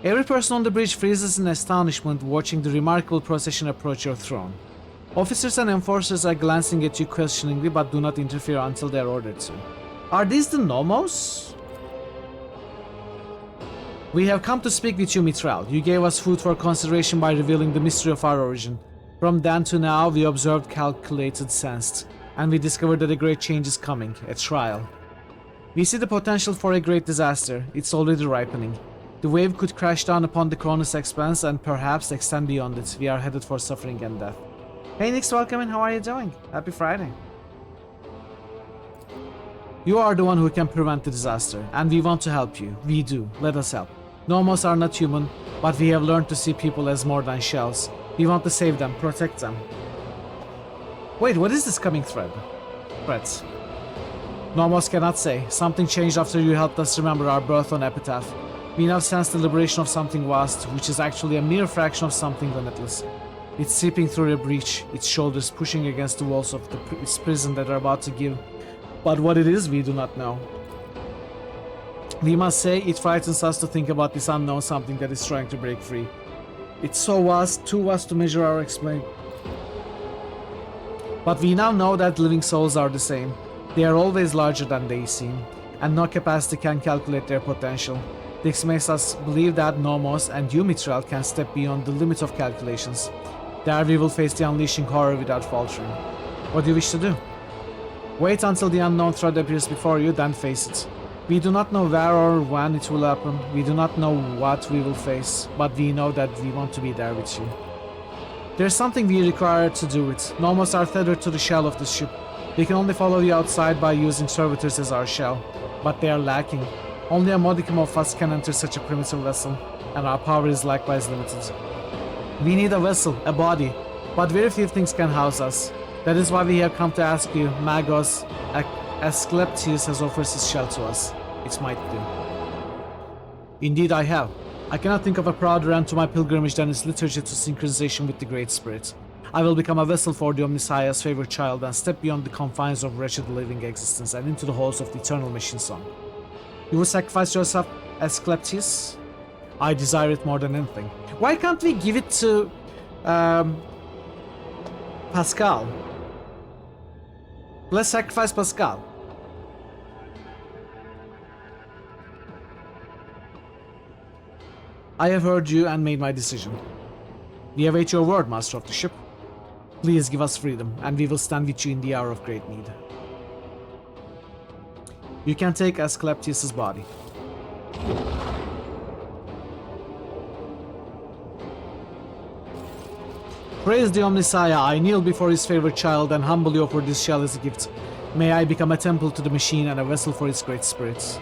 Every person on the bridge freezes in astonishment watching the remarkable procession approach your throne. Officers and enforcers are glancing at you questioningly but do not interfere until they are ordered to. Are these the Nomos? We have come to speak with you, Mithral. You gave us food for consideration by revealing the mystery of our origin. From then to now, we observed, calculated, sensed, and we discovered that a great change is coming, a trial. We see the potential for a great disaster. It's already ripening. The wave could crash down upon the Cronus Expanse and perhaps extend beyond it. We are headed for suffering and death. Hey Nix, welcome in. How are you doing? Happy Friday. You are the one who can prevent the disaster, and we want to help you. We do. Let us help. Nomos are not human, but we have learned to see people as more than shells. We want to save them, protect them. Wait, what is this coming thread? Threats. Nomos cannot say. Something changed after you helped us remember our birth on Epitaph. We now sense the liberation of something vast, which is actually a mere fraction of something limitless. It's seeping through a breach, its shoulders pushing against the walls of its prison that are about to give. But what it is, we do not know. We must say, it frightens us to think about this unknown something that is trying to break free. It's so vast, too vast to measure or explain. But we now know that living souls are the same. They are always larger than they seem, and no capacity can calculate their potential. This makes us believe that Nomos and you, Mithral, can step beyond the limits of calculations. There we will face the unleashing horror without faltering. What do you wish to do? Wait until the unknown threat appears before you, then face it. We do not know where or when it will happen, we do not know what we will face, but we know that we want to be there with you. There's something we require to do it. Nomos are tethered to the shell of the ship. We can only follow you outside by using servitors as our shell, but they are lacking. Only a modicum of us can enter such a primitive vessel, and our power is likewise limited. We need a vessel, a body, but very few things can house us. That is why we have come to ask you, Magos, Asclepius has offered his shell to us. It might do. Indeed I have. I cannot think of a prouder end to my pilgrimage than its liturgy to synchronization with the Great Spirit. I will become a vessel for the Omnisciah's favorite child and step beyond the confines of wretched living existence and into the halls of the eternal machine song. You will sacrifice yourself, Asclepius? I desire it more than anything. Why can't we give it to Pascal? Let's sacrifice Pascal. I have heard you and made my decision. We await your word, Master of the ship. Please give us freedom, and we will stand with you in the hour of great need. You can take Asclepius' body. Praise the Omnisaya, I kneel before his favorite child and humbly offer this shell as a gift. May I become a temple to the machine and a vessel for its great spirits.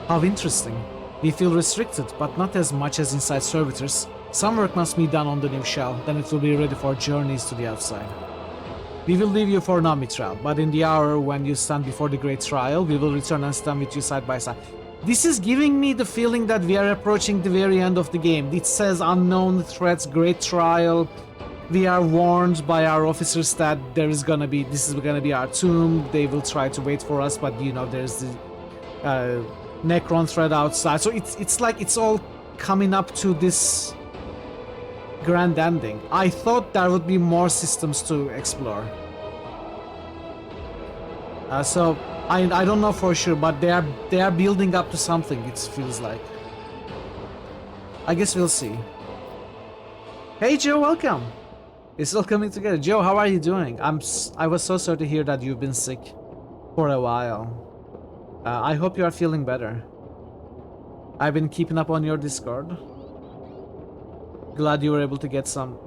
How interesting. We feel restricted, but not as much as inside servitors. Some work must be done on the new shell, then it will be ready for journeys to the outside. We will leave you for now, Mitral, but in the hour when you stand before the great trial, we will return and stand with you side by side. This is giving me the feeling that we are approaching the very end of the game. It says unknown threats, great trial. We are warned by our officers that this is gonna be our tomb. They will try to wait for us, but you know there's the Necron threat outside. So it's like it's all coming up to this grand ending. I thought there would be more systems to explore. So I don't know for sure, but they are building up to something. It feels like. I guess we'll see. Hey Joe, welcome. It's all coming together. Joe, how are you doing? I was so sorry to hear that you've been sick for a while. I hope you are feeling better. I've been keeping up on your Discord. Glad you were able to get some,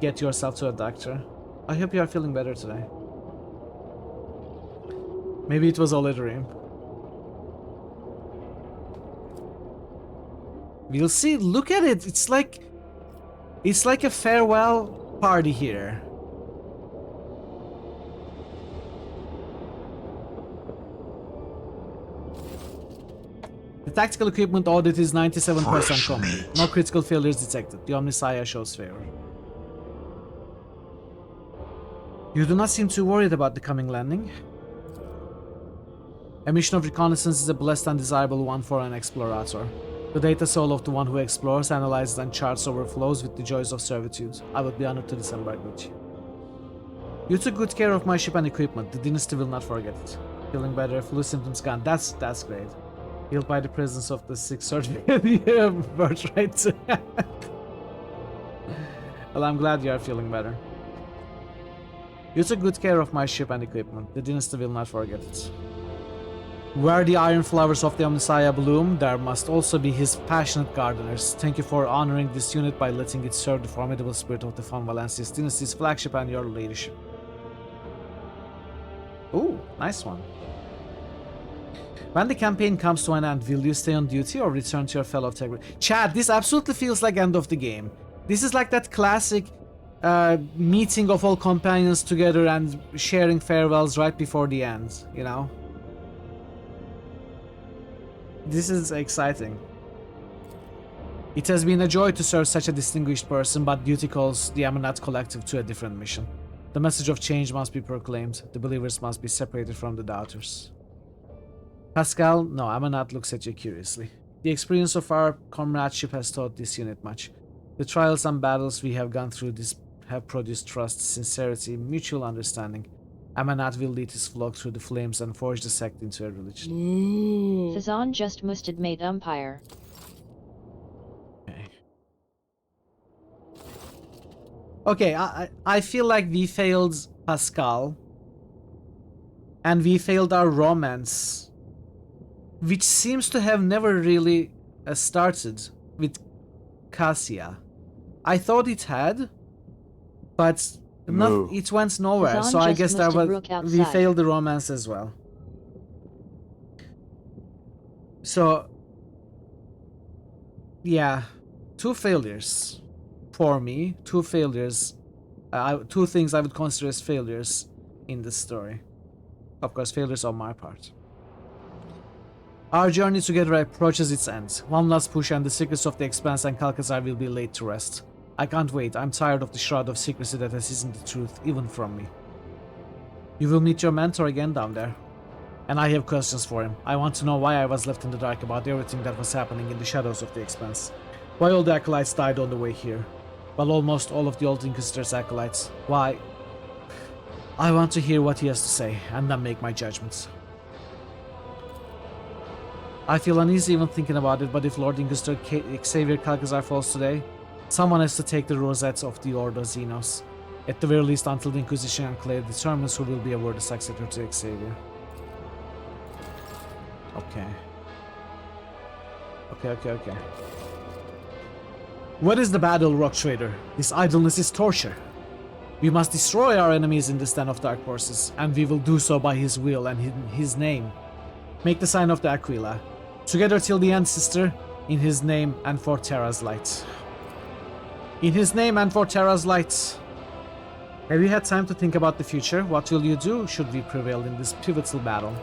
get yourself to a doctor. I hope you are feeling better today. Maybe it was all a dream. We'll see. Look at it. It's like a farewell party here. The tactical equipment audit is 97% common. No critical failures detected. The Omnisaya shows favor. You do not seem too worried about the coming landing. A mission of reconnaissance is a blessed and desirable one for an explorator. The data soul of the one who explores, analyzes, and charts overflows with the joys of servitude. I would be honored to disembark with you. You took good care of my ship and equipment. The dynasty will not forget it. Feeling better, flu symptoms gone. That's great. Healed by the presence of the sick certificate. Yeah, birthright. Well, I'm glad you are feeling better. You took good care of my ship and equipment. The dynasty will not forget it. Where the iron flowers of the Omnisaya bloom, there must also be his passionate gardeners. Thank you for honoring this unit by letting it serve the formidable spirit of the Von Valancius dynasty's flagship and your leadership. Ooh, nice one. When the campaign comes to an end, will you stay on duty or return to your fellow Tegra? Chad, this absolutely feels like end of the game. This is like that classic meeting of all companions together and sharing farewells right before the end, you know? This is exciting. It has been a joy to serve such a distinguished person, but duty calls the Amanat Collective to a different mission. The message of change must be proclaimed. The believers must be separated from the doubters. Pascal, no, Amanat looks at you curiously. The experience of our comradeship has taught this unit much. The trials and battles we have gone through have produced trust, sincerity, mutual understanding. Amanat will lead his flock through the flames and forge the sect into a religion. Fazan just musted made umpire. Okay, I feel like we failed Pascal. And we failed our romance. Which seems to have never really started with Cassia. I thought it had. But it went nowhere, so I guess we failed the romance as well. So, yeah, 2 failures for me. 2 failures. 2 things I would consider as failures in this story. Of course, failures on my part. Our journey together approaches its end. One last push and the secrets of the Expanse and Calcazar will be laid to rest. I can't wait. I'm tired of the shroud of secrecy that has hidden the truth, even from me. You will meet your mentor again down there. And I have questions for him. I want to know why I was left in the dark about everything that was happening in the shadows of the Expanse. Why all the acolytes died on the way here. Well, almost all of the old Inquisitor's acolytes. Why? I want to hear what he has to say, and then make my judgments. I feel uneasy even thinking about it, but if Lord Inquisitor Xavier Calcazar falls today, someone has to take the rosettes of the Ordo Xenos. At the very least until the Inquisition Enclave determines who will be awarded successor to Xavier. Okay. Okay. What is the battle, Rock Trader? This idleness is torture. We must destroy our enemies in this den of dark forces, and we will do so by his will and in his name. Make the sign of the Aquila. Together till the end, sister, in his name and for Terra's light. In his name and for Terra's light. Have you had time to think about the future? What will you do should we prevail in this pivotal battle?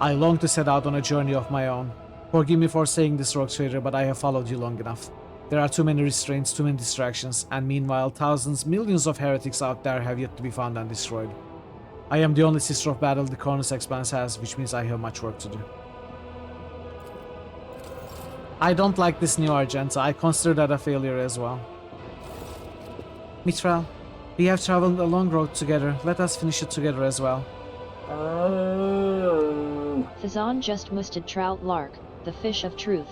I long to set out on a journey of my own. Forgive me for saying this, Rogue Trader, but I have followed you long enough. There are too many restraints, too many distractions, and meanwhile thousands, millions of heretics out there have yet to be found and destroyed. I am the only Sister of Battle the Cornus Expanse has, which means I have much work to do. I don't like this new Argenta. I consider that a failure as well. Mithral, we have traveled a long road together. Let us finish it together as well. Fazan just musted Trout Lark, the fish of truth.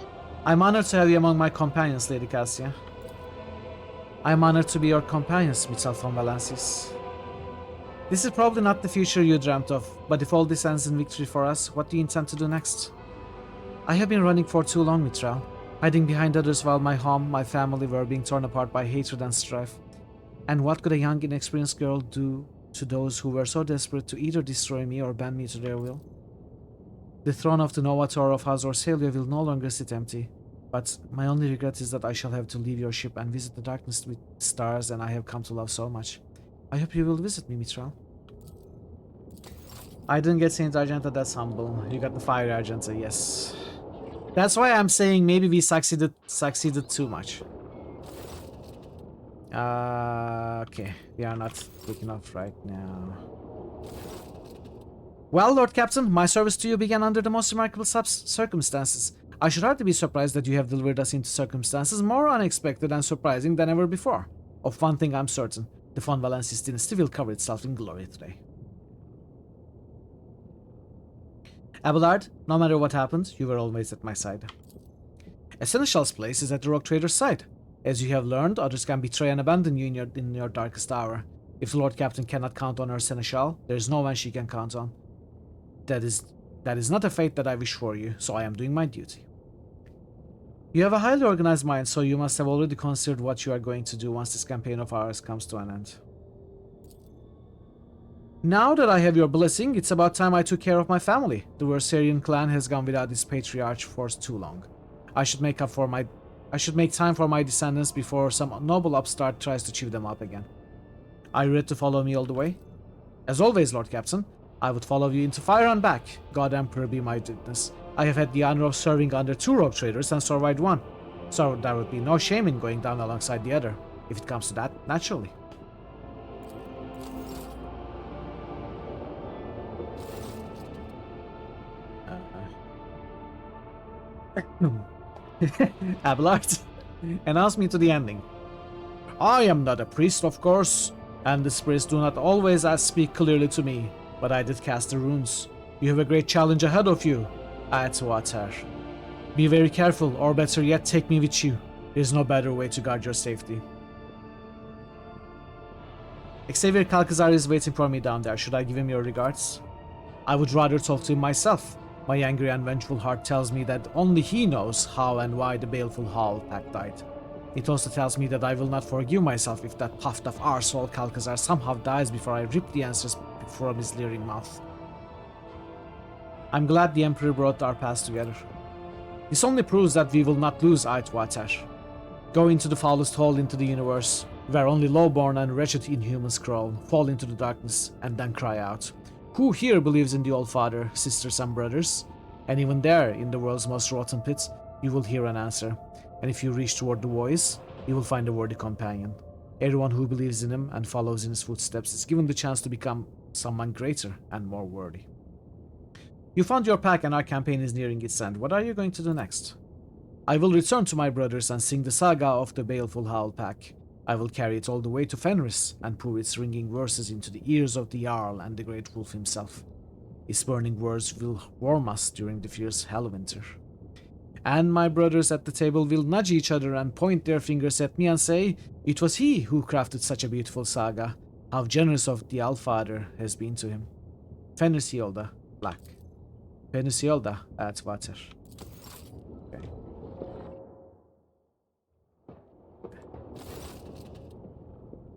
I'm honored to have you among my companions, Lady Cassia. I'm honored to be your companions, Mithral von Valensis. This is probably not the future you dreamt of, but if all this ends in victory for us, what do you intend to do next? I have been running for too long, Mithral, hiding behind others while my home, my family were being torn apart by hatred and strife. And what could a young, inexperienced girl do to those who were so desperate to either destroy me or bend me to their will? The throne of the Novator of House Orselia will no longer sit empty, but my only regret is that I shall have to leave your ship and visit the darkness with stars and I have come to love so much. I hope you will visit me, Mithral. I didn't get Saint Argenta, that's humble. You got the Fire Argenta, yes. That's why I'm saying maybe we succeeded too much. Okay, we are not quick enough right now. Well, Lord Captain, my service to you began under the most remarkable circumstances. I should hardly be surprised that you have delivered us into circumstances more unexpected and surprising than ever before. Of one thing I'm certain, the von Valensis dynasty will cover itself in glory today. Abelard, no matter what happened, you were always at my side. A Seneschal's place is at the Rogue Trader's side. As you have learned, others can betray and abandon you in your darkest hour. If the Lord Captain cannot count on her Seneschal, there is no one she can count on. That is not a fate that I wish for you, so I am doing my duty. You have a highly organized mind, so you must have already considered what you are going to do once this campaign of ours comes to an end. Now that I have your blessing, it's about time I took care of my family. The Versarian clan has gone without its patriarch for too long. I should make time for my descendants before some noble upstart tries to chew them up again. Are you ready to follow me all the way? As always, Lord Captain, I would follow you into fire and back. God Emperor be my witness. I have had the honor of serving under 2 rogue traders and survived one. So there would be no shame in going down alongside the other, if it comes to that, naturally. Abelard, announce me to the ending. I am not a priest, of course, and the spirits do not always speak clearly to me, but I did cast the runes. You have a great challenge ahead of you, Atwater. Be very careful, or better yet, take me with you. There is no better way to guard your safety. Xavier Calcazar is waiting for me down there. Should I give him your regards? I would rather talk to him myself. My angry and vengeful heart tells me that only he knows how and why the baleful Howl Pack died. It also tells me that I will not forgive myself if that puffed up arsehole Calcazar somehow dies before I rip the answers from his leering mouth. I'm glad the Emperor brought our paths together. This only proves that we will not lose Aitwater. Go into the foulest hole into the universe, where only lowborn and wretched inhumans crawl, fall into the darkness, and then cry out. Who here believes in the All Father, sisters and brothers? And even there, in the world's most rotten pit, you will hear an answer. And if you reach toward the voice, you will find a worthy companion. Everyone who believes in him and follows in his footsteps is given the chance to become someone greater and more worthy. You found your pack and our campaign is nearing its end. What are you going to do next? I will return to my brothers and sing the saga of the baleful Howl Pack. I will carry it all the way to Fenris and pour its ringing verses into the ears of the Jarl and the Great Wolf himself. His burning words will warm us during the fierce Hellwinter. And my brothers at the table will nudge each other and point their fingers at me and say, it was he who crafted such a beautiful saga. How generous of the Allfather has been to him. Fenris Yolda, Black. Fenris Yolda, Atwater. Okay.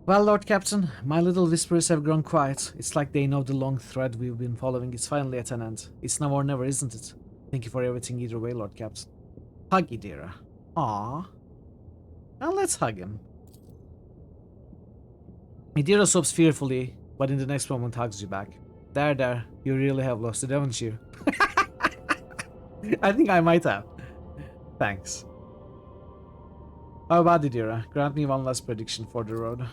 Well, Lord Captain, my little whispers have grown quiet. It's like they know the long thread we've been following is finally at an end. It's now or never, isn't it? Thank you for everything either way, Lord Captain. Hug Idira. Aww. Now let's hug him. Idira sobs fearfully, but in the next moment hugs you back. There, you really have lost it, haven't you? I think I might have. Thanks. How about Idira? Grant me one last prediction for the road.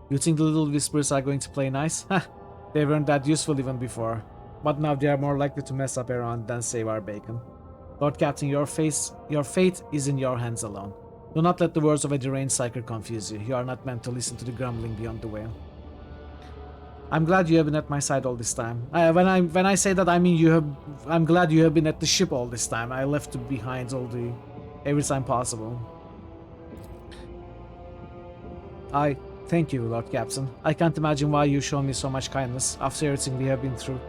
You think the little whispers are going to play nice? They weren't that useful even before. But now they are more likely to mess up around than save our bacon. Lord Captain, your fate is in your hands alone. Do not let the words of a deranged psyker confuse you. You are not meant to listen to the grumbling beyond the veil. I'm glad you have been at my side all this time. When I say that, I mean I'm glad you have been at the ship all this time. I left behind every time possible. Thank you, Lord Captain. I can't imagine why you show me so much kindness after everything we have been through.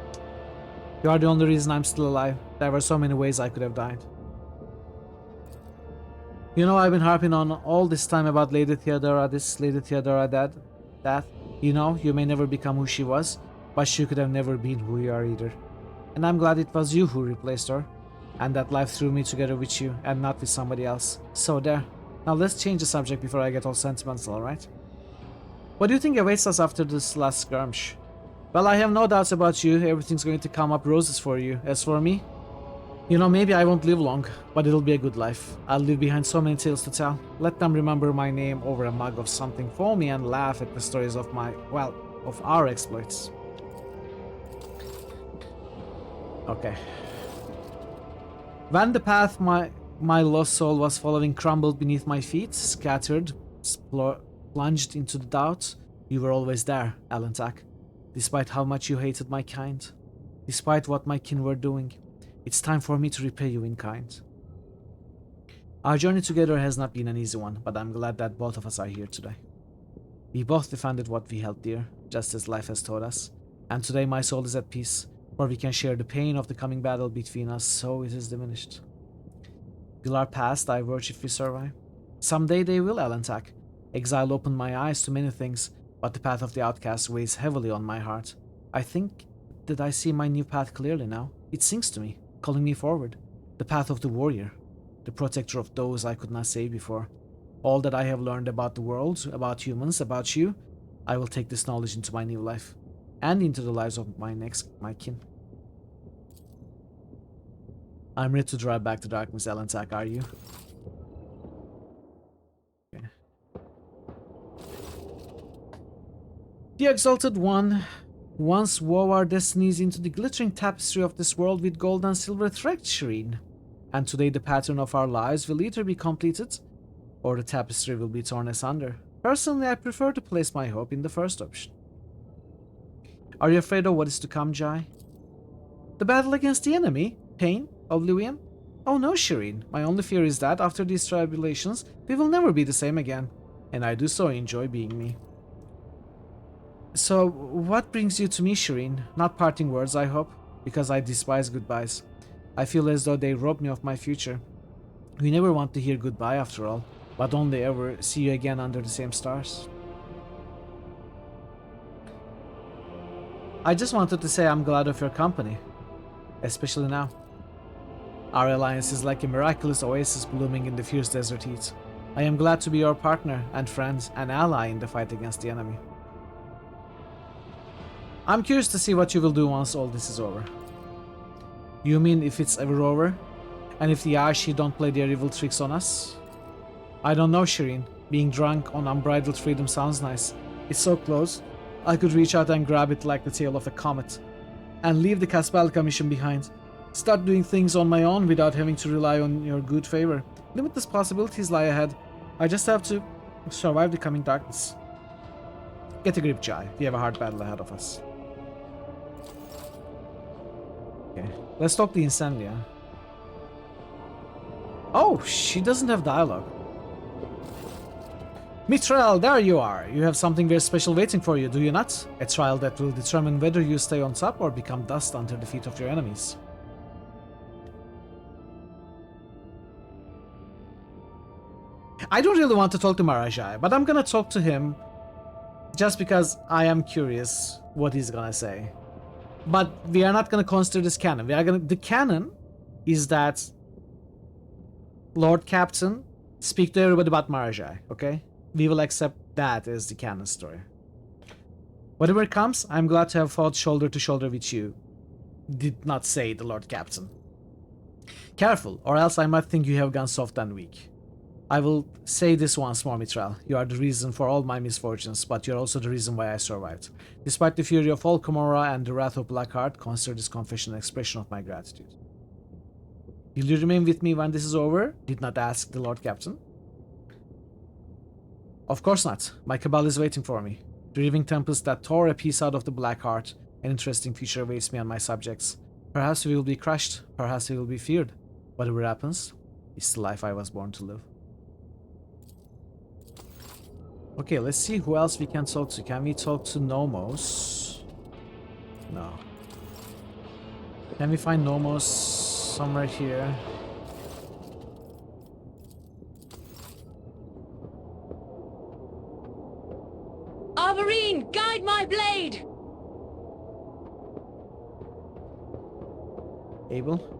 You are the only reason I'm still alive. There were so many ways I could have died. You know, I've been harping on all this time about Lady Theodora this, Lady Theodora that. You know, you may never become who she was, but she could have never been who you are either. And I'm glad it was you who replaced her, and that life threw me together with you and not with somebody else. So there. Now let's change the subject before I get all sentimental, alright? What do you think awaits us after this last skirmish? Well, I have no doubts about you. Everything's going to come up roses for you. As for me, you know, maybe I won't live long, but it'll be a good life. I'll leave behind so many tales to tell. Let them remember my name over a mug of something foamy and laugh at the stories of of our exploits. Okay. When the path my lost soul was following crumbled beneath my feet, scattered, plunged into the doubt, you were always there, Alantak. Despite how much you hated my kind, despite what my kin were doing, it's time for me to repay you in kind. Our journey together has not been an easy one, but I'm glad that both of us are here today. We both defended what we held dear, just as life has taught us, and today my soul is at peace, for we can share the pain of the coming battle between us, so it is diminished. Will our past diverge if we survive? Someday they will, Alantak. Exile opened my eyes to many things, but the path of the outcast weighs heavily on my heart. I think that I see my new path clearly now. It sings to me, calling me forward. The path of the warrior, the protector of those I could not save before. All that I have learned about the world, about humans, about you, I will take this knowledge into my new life, and into the lives of my kin. I'm ready to drive back to darkness, Alantak, are you? Okay. The Exalted One once wove our destinies into the glittering tapestry of this world with gold and silver thread, Shireen. And today the pattern of our lives will either be completed, or the tapestry will be torn asunder. Personally, I prefer to place my hope in the first option. Are you afraid of what is to come, Jai? The battle against the enemy? Pain? Oblivion? Oh no, Shireen. My only fear is that, after these tribulations, we will never be the same again. And I do so enjoy being me. So, what brings you to me, Shireen? Not parting words, I hope, because I despise goodbyes. I feel as though they rob me of my future. We never want to hear goodbye after all, but only ever see you again under the same stars. I just wanted to say I'm glad of your company, especially now. Our alliance is like a miraculous oasis blooming in the fierce desert heat. I am glad to be your partner and friend and ally in the fight against the enemy. I'm curious to see what you will do once all this is over. You mean if it's ever over? And if the Ashi don't play their evil tricks on us? I don't know, Shireen. Being drunk on unbridled freedom sounds nice. It's so close. I could reach out and grab it like the tail of a comet. And leave the Kaspalka mission behind. Start doing things on my own without having to rely on your good favor. Limitless possibilities lie ahead. I just have to survive the coming darkness. Get a grip, Jai. We have a hard battle ahead of us. Okay, let's talk the Incendia. Oh, she doesn't have dialogue. Mithril, there you are. You have something very special waiting for you, do you not? A trial that will determine whether you stay on top or become dust under the feet of your enemies. I don't really want to talk to Marajai, but I'm gonna talk to him Just because I am curious what he's gonna say. But we are not gonna consider this canon. The canon is that Lord Captain speak to everybody about Marajai, okay? We will accept that as the canon story. Whatever comes, I'm glad to have fought shoulder to shoulder with you. Did not say the Lord Captain. Careful, or else I might think you have gone soft and weak. I will say this once more, Mithril. You are the reason for all my misfortunes, but you're also the reason why I survived. Despite the fury of all Komorra and the wrath of Blackheart, consider this confession an expression of my gratitude. Will you remain with me when this is over? Did not ask the Lord Captain. Of course not. My cabal is waiting for me. The riving tempest that tore a piece out of the Blackheart. An interesting future awaits me and my subjects. Perhaps we will be crushed, perhaps we will be feared. Whatever happens, it's the life I was born to live. Okay, let's see who else we can talk to. Can we talk to Nomos? No. Can we find Nomos somewhere here? Arborine, guide my blade! Abel?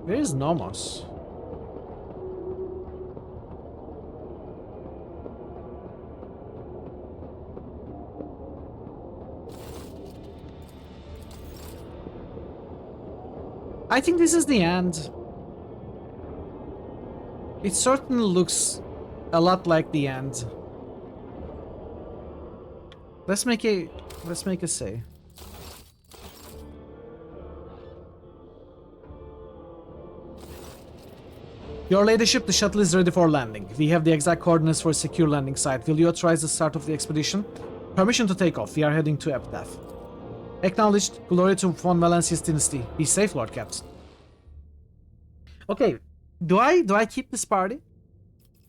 Where is Nomos? I think this is the end. It certainly looks a lot like the end. Let's make a save. Your Ladyship, the shuttle is ready for landing. We have the exact coordinates for a secure landing site. Will you authorize the start of the expedition? Permission to take off. We are heading to Epitaph. Acknowledged. Glory to von Valencia's dynasty. Be safe, Lord Captain. Okay, do I keep this party?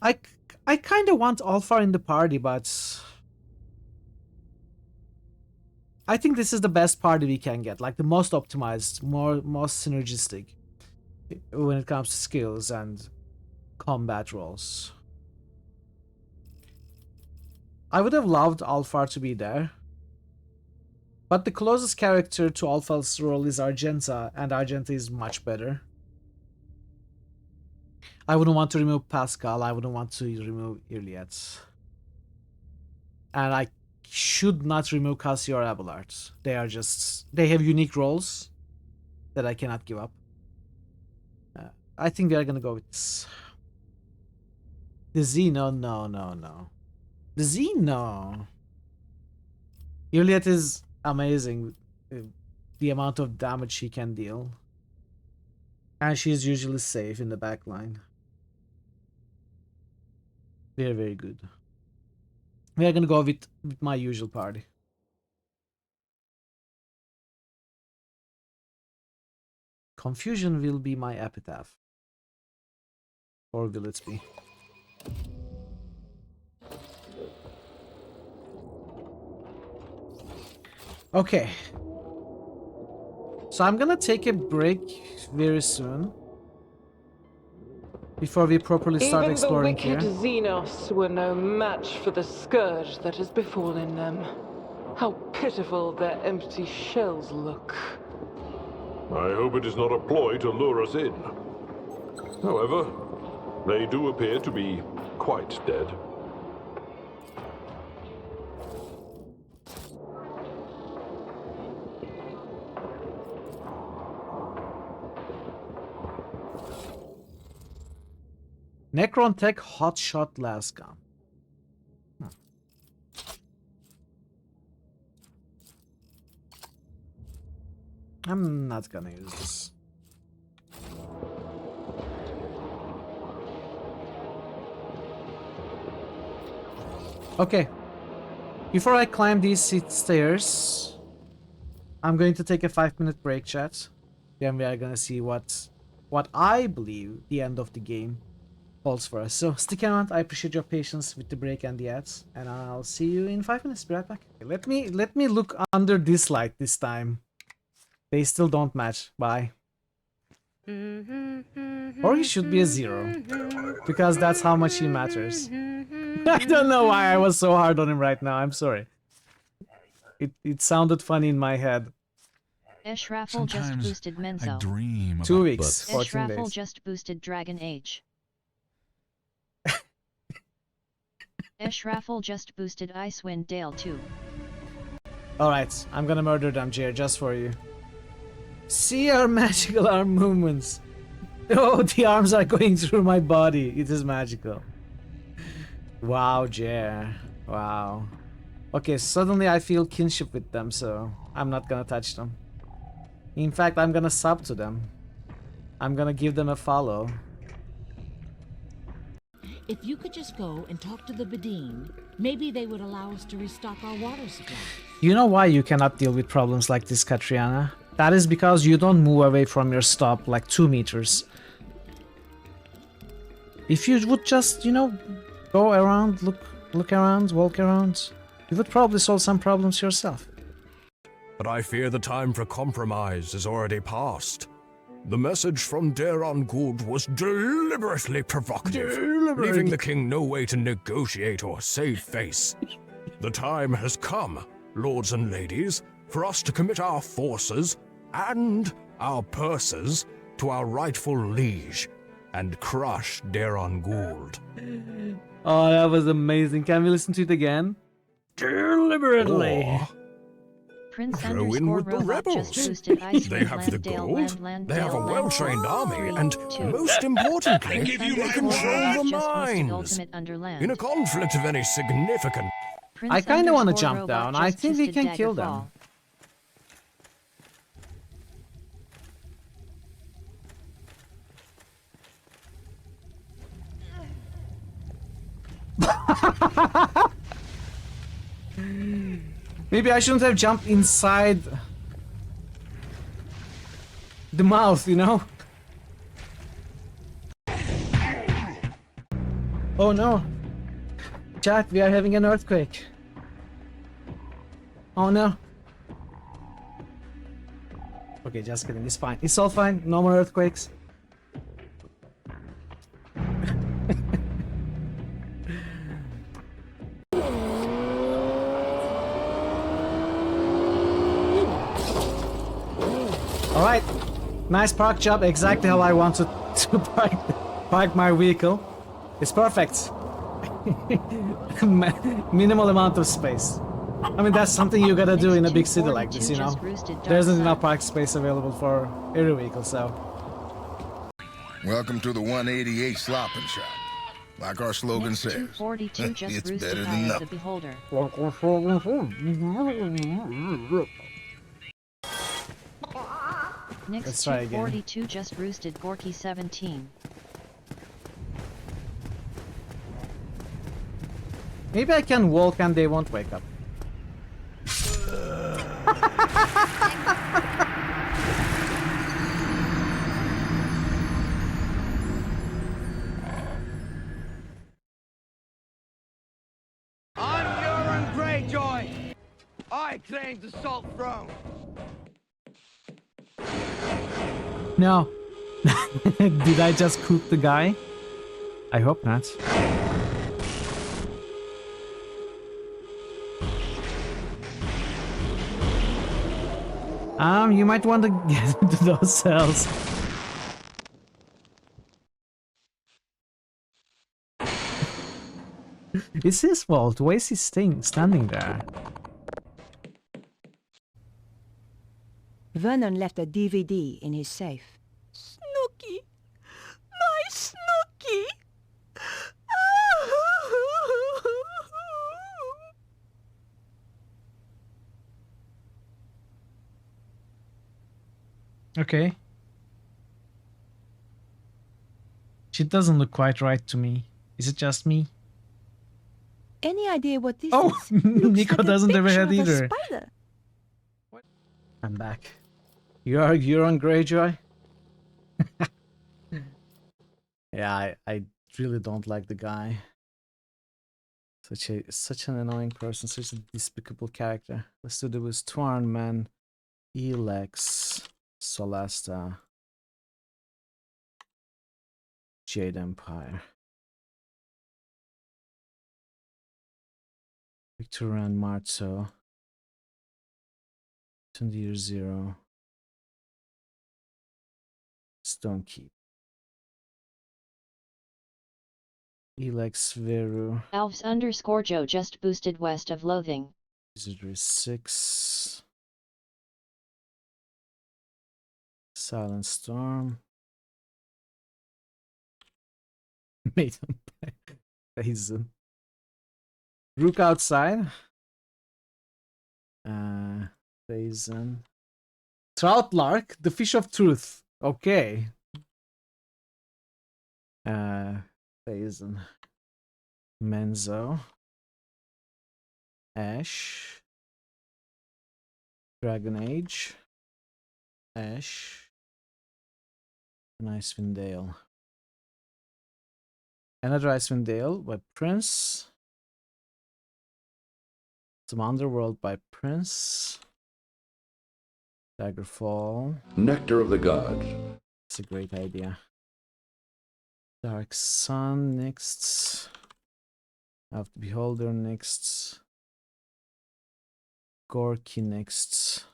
I kind of want Alfar in the party, but I think this is the best party we can get, like the most optimized, most synergistic when it comes to skills and combat roles. I would have loved Alfar to be there, but the closest character to Alfar's role is Argenta, and Argenta is much better. I wouldn't want to remove Pascal, I wouldn't want to remove Iliad. And I should not remove Cassie or Abelard. They have unique roles that I cannot give up. I think we are gonna go with this. The Xeno, no. The Xeno. Iliad is amazing. The amount of damage she can deal. And she's usually safe in the back line. Very, very good. We are gonna go with my usual party. Confusion will be my epitaph. Or will it be? Okay. So I'm gonna take a break very soon. Before we properly start exploring here. Even the wicked Xenos were no match for the scourge that has befallen them. How pitiful their empty shells look. I hope it is not a ploy to lure us in. However, they do appear to be quite dead. Necron Tech Hotshot Lasgun. I'm not gonna use this. Okay. Before I climb these stairs, I'm going to take a 5-minute break, chat. Then we are gonna see what I believe the end of the game holds for us. So stick around. I appreciate your patience with the break and the ads, and I'll see you in 5 minutes. Be right back. Let me look under this light this time. They still don't match. Bye. Or he should be a 0. Because that's how much he matters. I don't know why I was so hard on him right now, I'm sorry. It sounded funny in my head. Eshrafel just boosted Menzo. 2 weeks, 14 Eshrafel days. just boosted Dragon Age. Eshrafel just boosted Icewind Dale too. Alright, I'm gonna murder them, Jer, just for you. See our magical arm movements. Oh, the arms are going through my body. It is magical. Wow, Jer. Wow. Okay, suddenly I feel kinship with them, so I'm not gonna touch them. In fact, I'm gonna sub to them. I'm gonna give them a follow. If you could just go and talk to the Bedine, maybe they would allow us to restock our water supply. You know why you cannot deal with problems like this, Katriana? That is because you don't move away from your stop like 2 meters. If you would just, you know, go around, look around, walk around, you would probably solve some problems yourself. But I fear the time for compromise is already past. The message from Daron Gould was deliberately provocative, leaving the king no way to negotiate or save face. The time has come, lords and ladies, for us to commit our forces and our purses to our rightful liege and crush Daron Gould. Oh, that was amazing. Can we listen to it again? Deliberately. Or Prince throw in underscore with the robot rebels. just boosted Icewind They have the Landdale, gold, Land, they have a Landdale, well-trained army, 3, and 2. most importantly, Prince they underscore control robot the just boosted mines. Ultimate Underland. In a conflict of any significance. Prince I kind of want to underscore jump robot down. I just think we boosted can kill them. Daggerfall. Maybe I shouldn't have jumped inside the mouth, you know? Oh no. Chat, we are having an earthquake. Oh no. Okay, just kidding. It's fine. It's all fine. No more earthquakes. Alright, nice park job, exactly how I wanted to park my vehicle. It's perfect. Minimal amount of space. I mean, that's something you gotta do in a big city like this, you know? There isn't enough park space available for every vehicle, so... Welcome to the 188 Slopping Shop. Like our slogan says, 242 just it's roosted better Eye than of the nothing. Beholder. Next Let's try again. 242 just roosted Gorky 17. Maybe I can walk and they won't wake up. I'm Euron Greyjoy! I claim the Salt Throne! No. Did I just cook the guy? I hope not. You might want to get into those cells. It's his fault. Why is he standing there? Vernon left a DVD in his safe. Snooky! My Snooky! Okay. She doesn't look quite right to me. Is it just me? Any idea what this Oh, is? Looks Nico like a doesn't have a picture head of a either. spider. I'm back. You're on Greyjoy? Yeah, I really don't like the guy. Such an annoying person, such a despicable character. Let's do this. Twarn Man, Elex, Solasta. Jade Empire. Victorian Marto. Tundir 0. Stone Keep. Elex Veru. Alves_Joe just boosted west of Loathing. Wizardry 6. Silent Storm. Maiden Basin. Rook outside. Basin. Troutlark, the Fish of Truth. Okay. Basin. Menzo. Ash. Dragon Age. Ash. And Icewind Dale. Another Icewind Dale by Prince. Some Underworld by Prince. Daggerfall. Nectar of the Gods. It's a great idea. Dark Sun next. Of the Beholder next. Gorky next.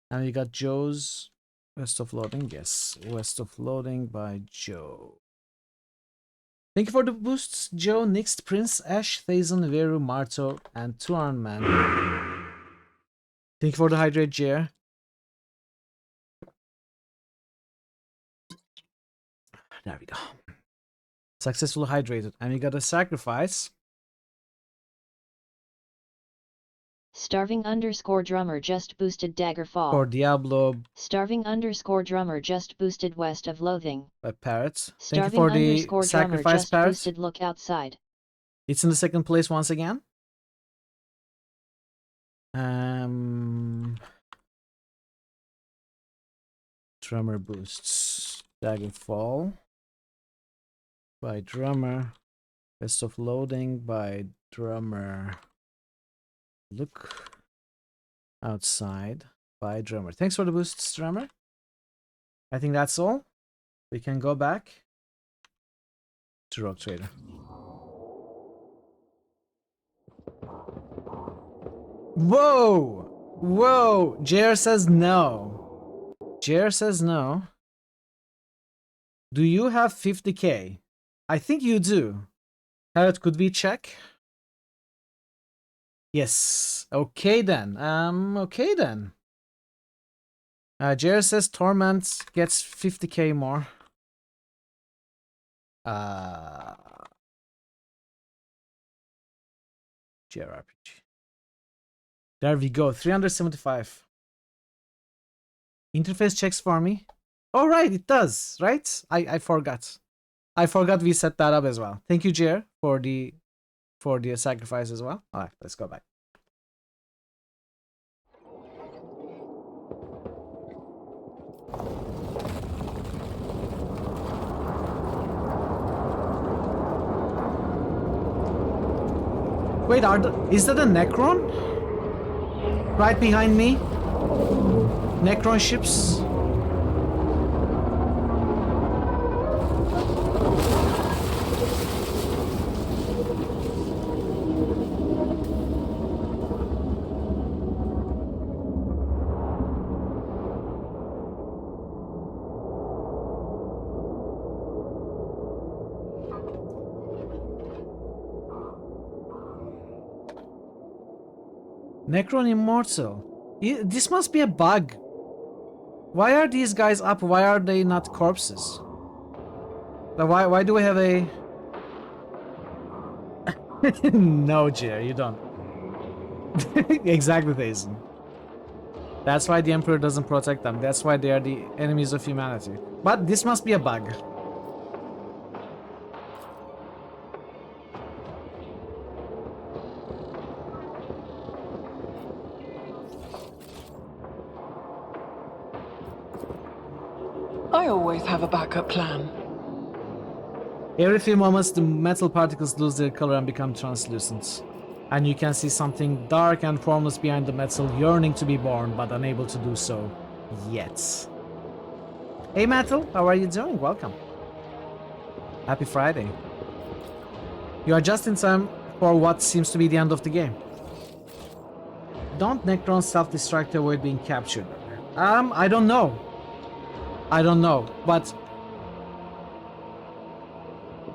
And we got Joe's West of Loading. Yes, West of Loading by Joe. Thank you for the boosts, Joe. Next, Prince, Ash, Thazen, Veru, Marto, and Tuan Man. Thank you for the hydrate, Jer. There we go. Successfully hydrated. And we got a sacrifice. Starving_drummer just boosted Daggerfall. For Diablo. Starving_drummer just boosted West of Loathing. By Parrots. Thank you for the sacrifice, just Parrots. boosted Look Outside. It's in the second place once again. Drummer boosts. Daggerfall by Drummer. Best of Loading by Drummer. Look Outside by Drummer. Thanks for the boosts, Drummer. I think that's all. We can go back to Rogue Trader. Whoa! Whoa! JR says no. JR says no. Do you have 50k? I think you do. Parrot, could we check? Yes. Okay then. Okay then. JR says Torment gets 50k more. JRPG. There we go. 375. Interface checks for me. Oh right, it does, right? I forgot. I forgot we set that up as well. Thank you, JR, for the sacrifice as well. Alright, let's go back. Wait, is that a Necron? Right behind me? Necron ships? Necron Immortal. This must be a bug. Why are these guys up? Why are they not corpses? Why do we have a... No, Jer, you don't. Exactly, Thazen. That's why the Emperor doesn't protect them. That's why they are the enemies of humanity. But this must be a bug. I always have a backup plan. Every few moments, the metal particles lose their color and become translucent. And you can see something dark and formless behind the metal, yearning to be born, but unable to do so yet. Hey Metal, how are you doing? Welcome. Happy Friday. You are just in time for what seems to be the end of the game. Don't Necrons self-destruct to avoid being captured? I don't know. But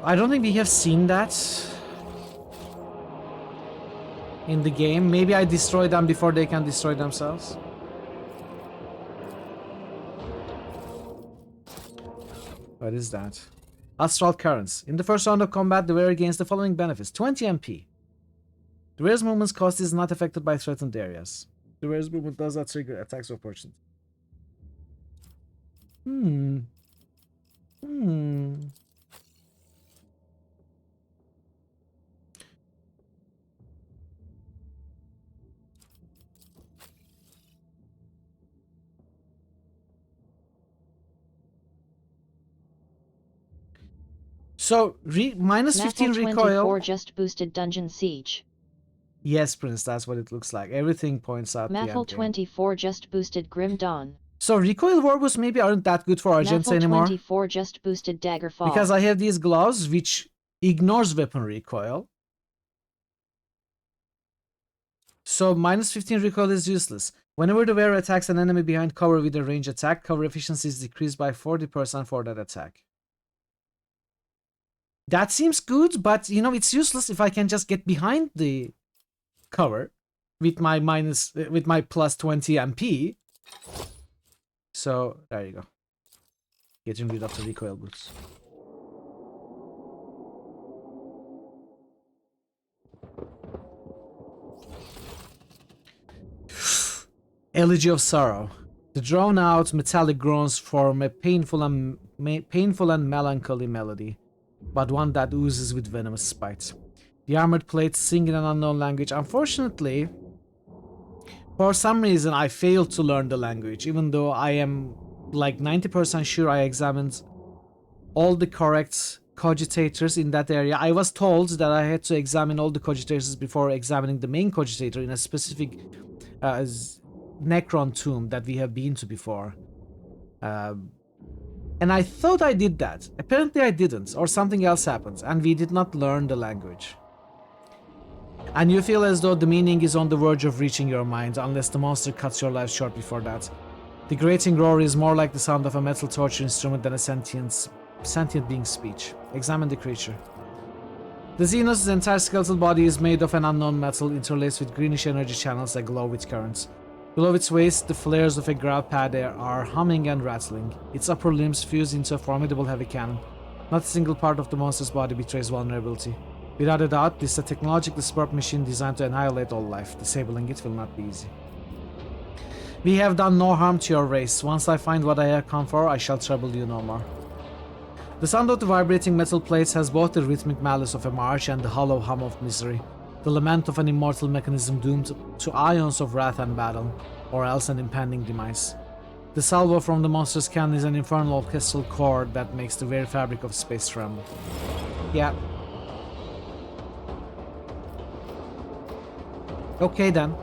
I don't think we have seen that in the game. Maybe I destroy them before they can destroy themselves. What is that? Astral Currents. In the first round of combat, the wearer gains the following benefits. 20 MP. The wearer's movement's cost is not affected by threatened areas. The wearer's movement does not trigger attacks of opportunity. So, minus 15 recoil. 24 just boosted Dungeon Siege. Yes, Prince, that's what it looks like. Everything points out the Mathel 24 just boosted Grim Dawn. So, recoil warboosts maybe aren't that good for Argents anymore. 24 just boosted Daggerfall. Because I have these gloves, which ignores weapon recoil. So, minus 15 recoil is useless. Whenever the wearer attacks an enemy behind cover with a range attack, cover efficiency is decreased by 40% for that attack. That seems good, but you know, it's useless if I can just get behind the cover with my plus 20 MP. So there you go. Getting rid of the recoil boots. Elegy of Sorrow. The drawn-out metallic groans form a painful and melancholy melody, but one that oozes with venomous spite. The armored plates sing in an unknown language. Unfortunately, for some reason I failed to learn the language, even though I am like 90% sure I examined all the correct cogitators in that area. I was told that I had to examine all the cogitators before examining the main cogitator in a specific Necron tomb that we have been to before. And I thought I did that. Apparently I didn't, or something else happened, and we did not learn the language. And you feel as though the meaning is on the verge of reaching your mind, unless the monster cuts your life short before that. The grating roar is more like the sound of a metal torture instrument than a sentient being's speech. Examine the creature. The Xenos' entire skeletal body is made of an unknown metal interlaced with greenish energy channels that glow with currents. Below its waist, the flares of a ground pad are humming and rattling. Its upper limbs fuse into a formidable heavy cannon. Not a single part of the monster's body betrays vulnerability. Without a doubt, this is a technologically superb machine designed to annihilate all life. Disabling it will not be easy. We have done no harm to your race. Once I find what I have come for, I shall trouble you no more. The sound of the vibrating metal plates has both the rhythmic malice of a march and the hollow hum of misery. The lament of an immortal mechanism doomed to ions of wrath and battle, or else an impending demise. The salvo from the monster's cannon is an infernal orchestral chord that makes the very fabric of space tremble. Yeah. Okay then.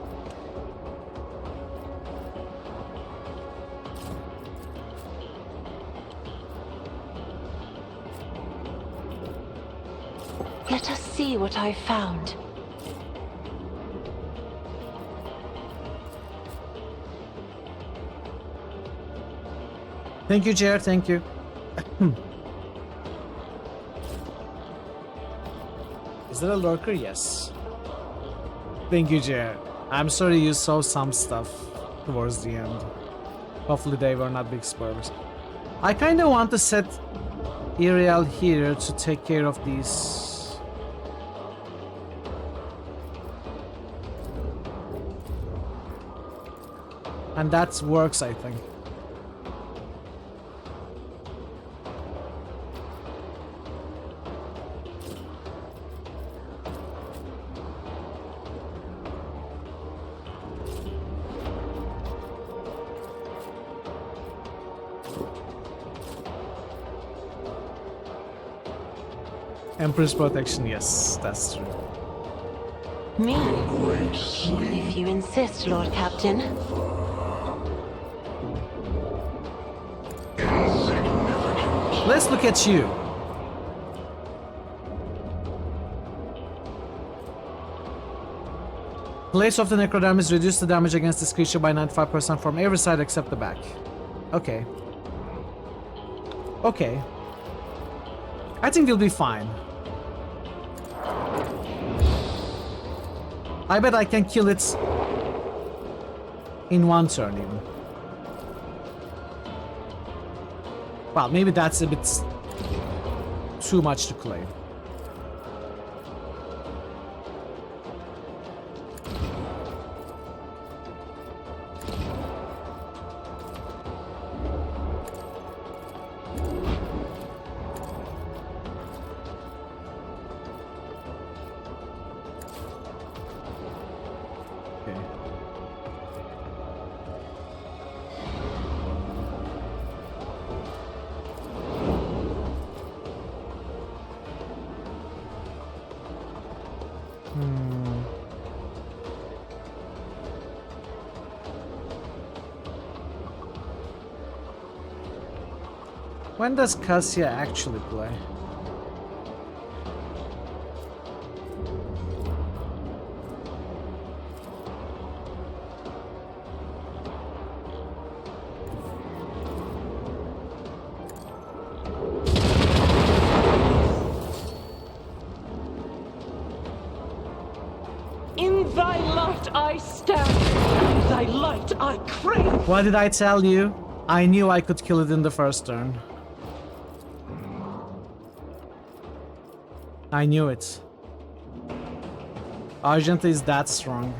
Let us see what I found. Thank you, Jer, thank you. Is there a lurker? Yes. Thank you, Jer. I'm sorry you saw some stuff towards the end. Hopefully they were not big spoilers. I kinda want to set Iriel here to take care of these. And that works, I think. Empress protection, yes, that's true. Me? If you insist, Lord Captain. Let's look at you. Place of the necrodermis reduce the damage against this creature by 95% from every side except the back. Okay. Okay. I think we'll be fine. I bet I can kill it in one turn even. Well, maybe that's a bit too much to claim. When does Cassia actually play? In thy light I stand, and thy light I crave. What did I tell you? I knew I could kill it in the first turn. I knew it. Argenta is that strong.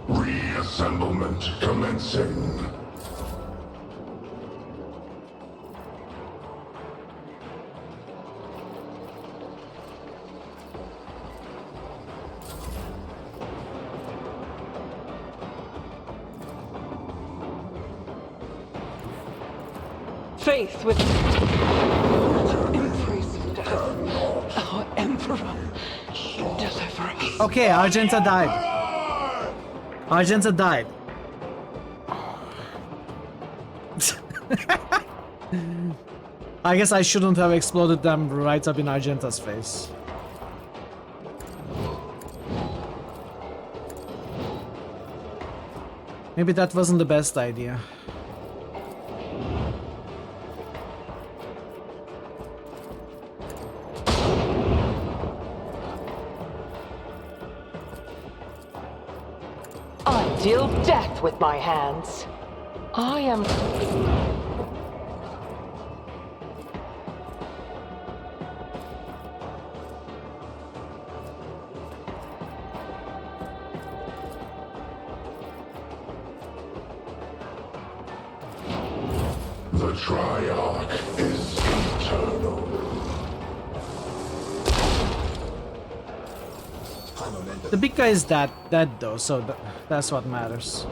Reassemblement commencing. Faith with embrace of death. Our Emperor, deliver us. Okay, Argenta died. Argenta died. I guess I shouldn't have exploded them right up in Argenta's face. Maybe that wasn't the best idea. I deal death with my hands. I am... The Triarch is eternal. The big guy is dead though, so that's what matters.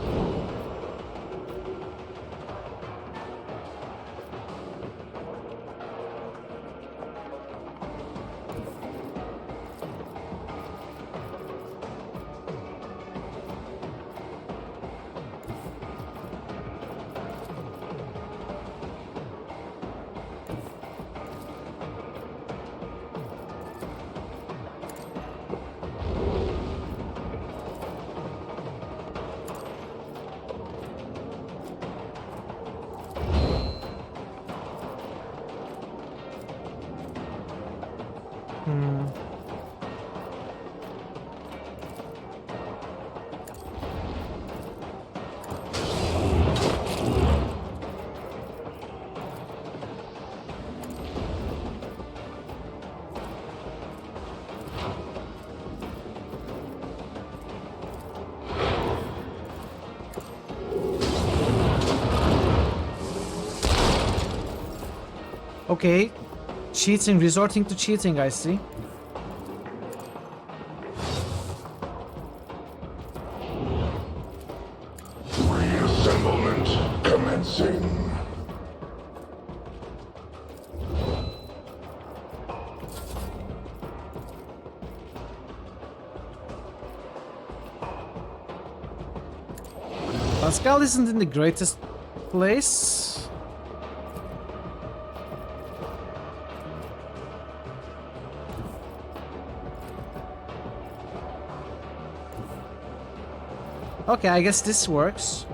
Okay, cheating, resorting to cheating, I see. Reassemblement commencing. Pascal isn't in the greatest place. Okay, I guess this works.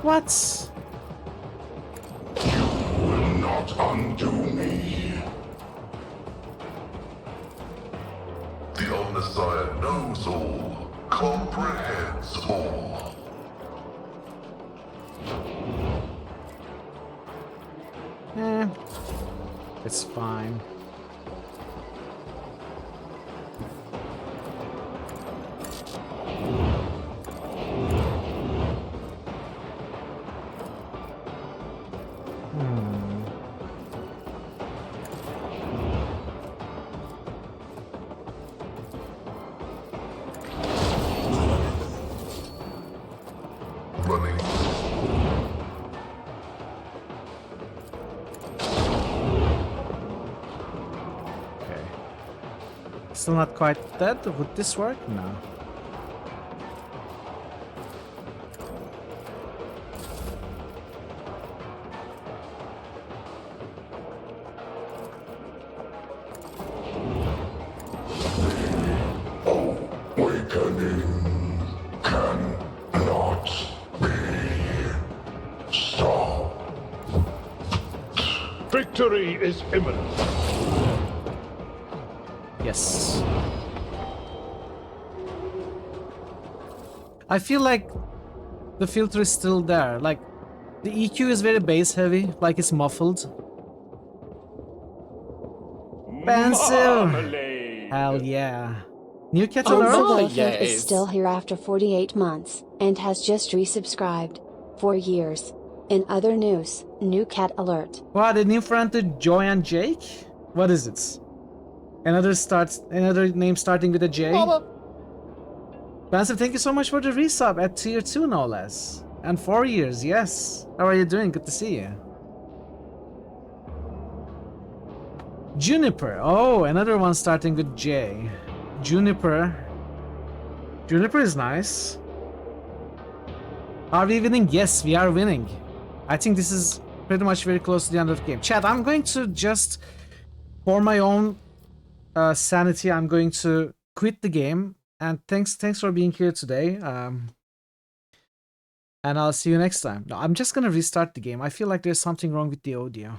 What? You will not undo me. The Omnissiah knows all, comprehends all. It's fine. Running. Okay. Still not quite dead. Would this work? No. Awakening cannot be stopped. Victory is imminent. Yes. I feel like the filter is still there. Like, the EQ is very bass heavy, like it's muffled. Pencil! Hell yeah. New cat Pencil alert? Elephant is still here after 48 months, and has just resubscribed. 4 years. In other news, new cat alert. Wow, the new friend to Joy and Jake? What is it? Another name starting with a J? Massive, thank you so much for the resub at tier 2 no less. And 4 years, yes. How are you doing? Good to see you. Juniper. Oh, another one starting with J. Juniper. Juniper is nice. Are we winning? Yes, we are winning. I think this is pretty much very close to the end of the game. Chat, I'm going to just, for my own sanity, I'm going to quit the game. And thanks for being here today. And I'll see you next time. No, I'm just gonna restart the game. I feel like there's something wrong with the audio.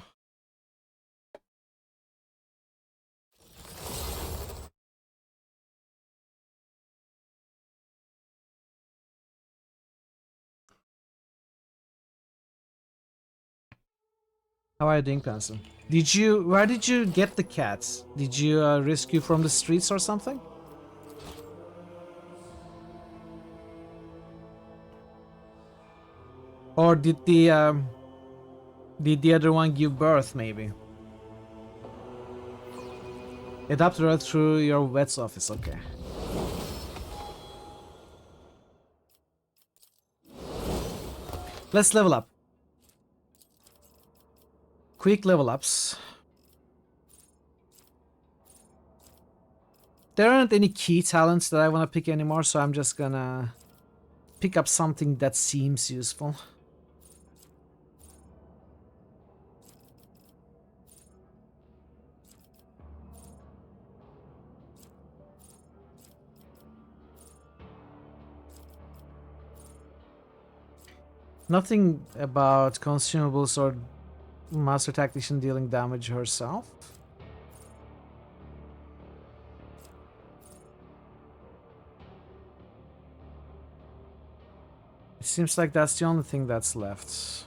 How are you doing, Pencil? Where did you get the cats? Did you rescue from the streets or something? Or did the other one give birth, maybe? Adapted her through your vet's office, okay. Let's level up. Quick level ups. There aren't any key talents that I want to pick anymore, so I'm just gonna pick up something that seems useful. Nothing about consumables or Master Tactician dealing damage herself. It seems like that's the only thing that's left.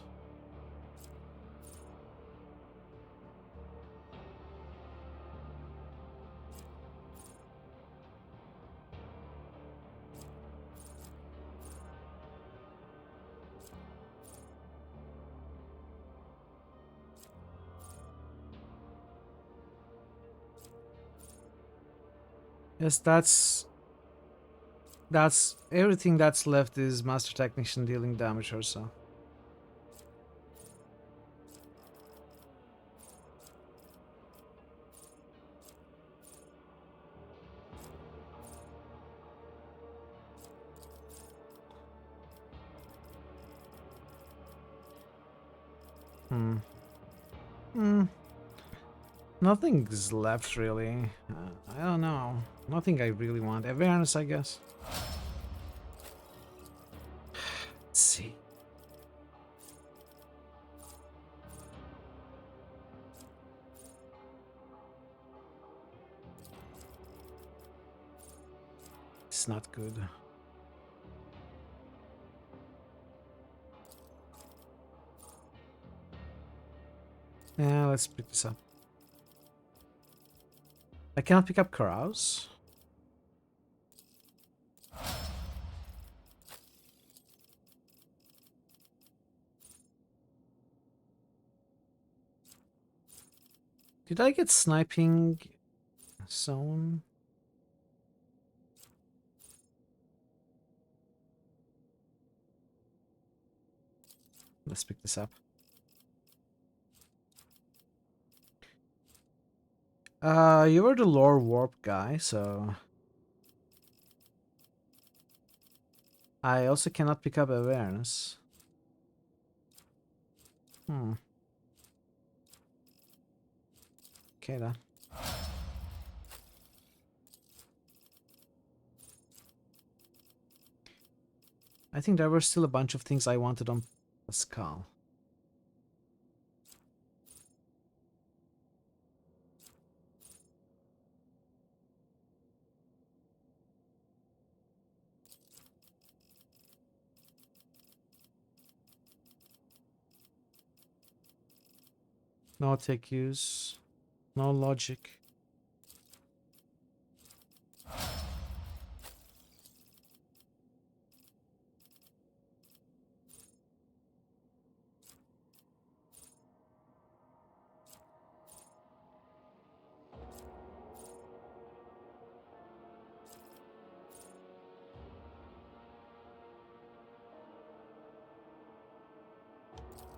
Yes, that's everything that's left is Master Technician dealing damage herself. Nothing's left really. I don't know. Nothing I really want. Awareness, I guess. Let's see. It's not good. Yeah, let's pick this up. I cannot pick up Carouse. Did I get sniping zone? Let's pick this up. You were the lore warp guy, so I also cannot pick up awareness. Okay then. I think there were still a bunch of things I wanted on Pascal. No tech use, no logic.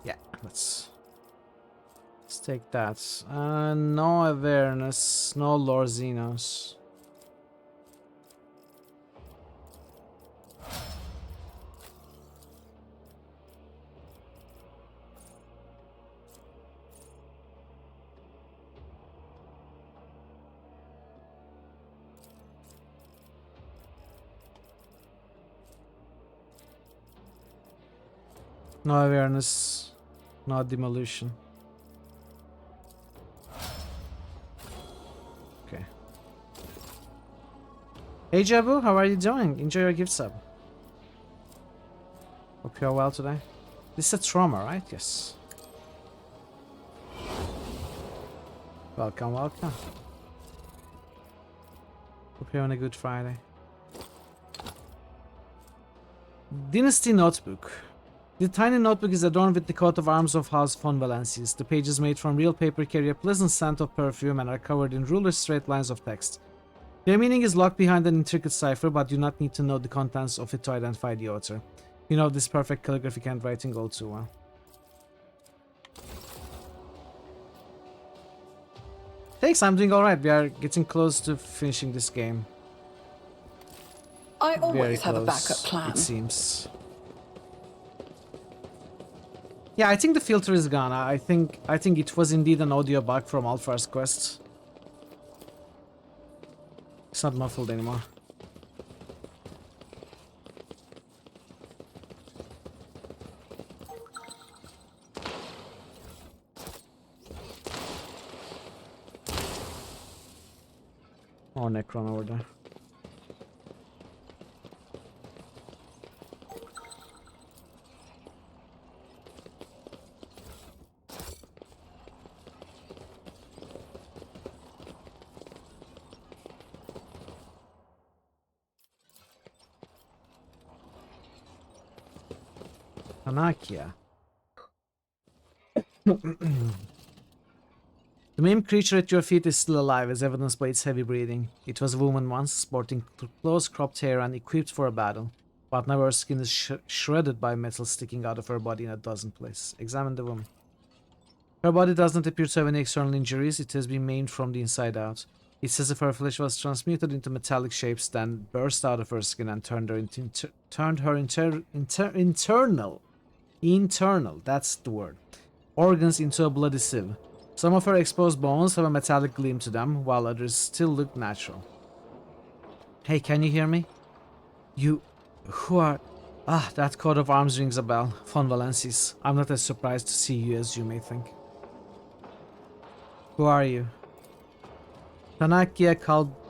Yeah, let's take that. No awareness, no lore Xenos. No awareness, no demolition. Okay. Hey Jabu, how are you doing? Enjoy your gift sub. Hope you're well today. This is a trauma, right? Yes. Welcome, welcome. Hope you're on a good Friday. Dynasty Notebook. The tiny notebook is adorned with the coat of arms of House von Valencius. The pages made from real paper carry a pleasant scent of perfume and are covered in ruler straight lines of text. Their meaning is locked behind an intricate cipher, but do not need to know the contents of it to identify the author. You know this perfect calligraphic handwriting all too well. Thanks, I'm doing alright. We are getting close to finishing this game. I Very always have a close, backup plan. it seems. Yeah, I think the filter is gone. I think it was indeed an audio bug from Alphar's quest. It's not muffled anymore. Oh, Necron over there. Anakia. The main creature at your feet is still alive, as evidenced by its heavy breathing. It was a woman once, sporting close cropped hair and equipped for a battle, but now her skin is shredded by metal sticking out of her body in a dozen places. Examine the woman. Her body does not appear to have any external injuries. It has been maimed from the inside out. It's as if her flesh was transmuted into metallic shapes, then burst out of her skin and turned her internal, that's the word, organs into a bloody sieve. Some of her exposed bones have a metallic gleam to them, while others still look natural. Hey, can you hear me? You... who are... Ah, that coat of arms rings a bell. Von Valensis. I'm not as surprised to see you as you may think. Who are you? Tanakia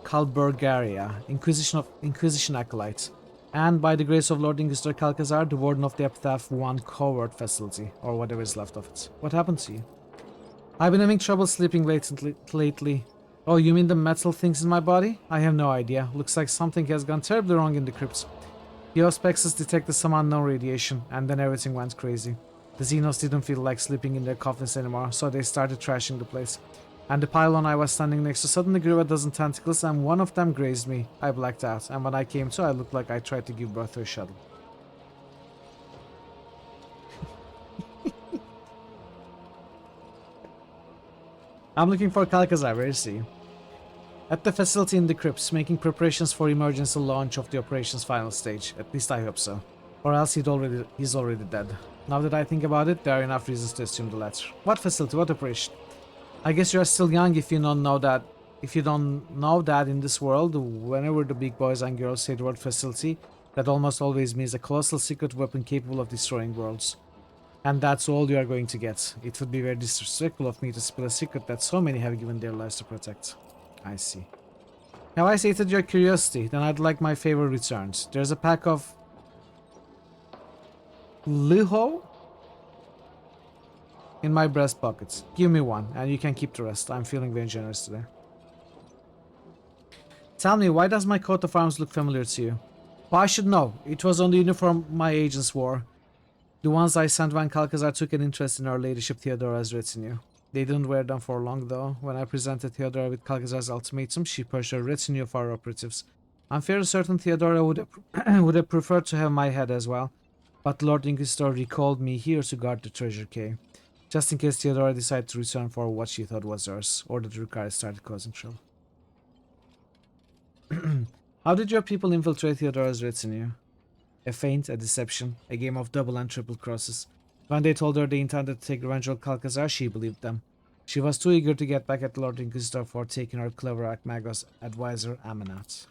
Kalburgaria, Inquisition Acolyte. And by the grace of Lord Inquisitor Calcazar, the Warden of the Epitaph 1 Covert Facility, or whatever is left of it. What happened to you? I've been having trouble sleeping lately. Oh, you mean the metal things in my body? I have no idea. Looks like something has gone terribly wrong in the crypts. The Auspexes detected some unknown radiation, and then everything went crazy. The Xenos didn't feel like sleeping in their coffins anymore, so they started trashing the place. And the pylon I was standing next to suddenly grew a dozen tentacles, and one of them grazed me. I blacked out, and when I came to, I looked like I tried to give birth to a shuttle. I'm looking for Calcazar, where is he? At the facility in the crypts, making preparations for emergency launch of the operation's final stage. At least I hope so. Or else he's already dead. Now that I think about it, there are enough reasons to assume the latter. What facility? What operation? I guess you are still young if you don't know that. If you don't know that in this world, whenever the big boys and girls say the word facility, that almost always means a colossal secret weapon capable of destroying worlds. And that's all you are going to get. It would be very disrespectful of me to spill a secret that so many have given their lives to protect. I see. Have I sated your curiosity? Then I'd like my favor returned. There's a pack of... Liho? In my breast pockets. Give me one, and you can keep the rest. I'm feeling very generous today. Tell me, why does my coat of arms look familiar to you? Well, I should know. It was on the uniform my agents wore. The ones I sent when Calcazar took an interest in our ladyship Theodora's retinue. They didn't wear them for long, though. When I presented Theodora with Calcazar's ultimatum, she purged a retinue of our operatives. I'm fairly certain Theodora would have preferred to have my head as well, but Lord Inquisitor recalled me here to guard the treasure cave, just in case Theodora decided to return for what she thought was hers, or the Drukhari started causing trouble. How did your people infiltrate Theodora's retinue? A feint, a deception, a game of double and triple crosses. When they told her they intended to take revenge on Calcazar, she believed them. She was too eager to get back at Lord Inquisitor for taking her clever Archmagos advisor Ammon out.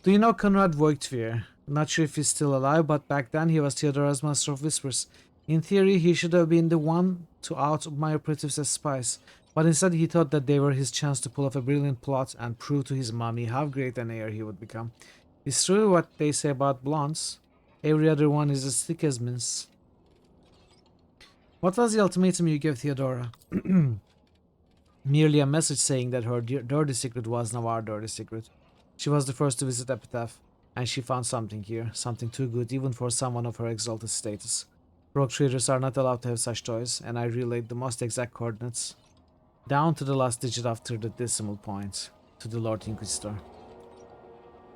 Do you know Conrad Voigtvier? Not sure if he's still alive, but back then he was Theodora's Master of Whispers. In theory, he should have been the one to out my operatives as spies, but instead he thought that they were his chance to pull off a brilliant plot and prove to his mommy how great an heir he would become. It's true what they say about blondes. Every other one is as thick as mince. What was the ultimatum you gave Theodora? Merely a message saying that her dirty secret was now our dirty secret. She was the first to visit Epitaph, and she found something here, something too good even for someone of her exalted status. Rogue traders are not allowed to have such toys, and I relayed the most exact coordinates, down to the last digit after the decimal point, to the Lord Inquisitor.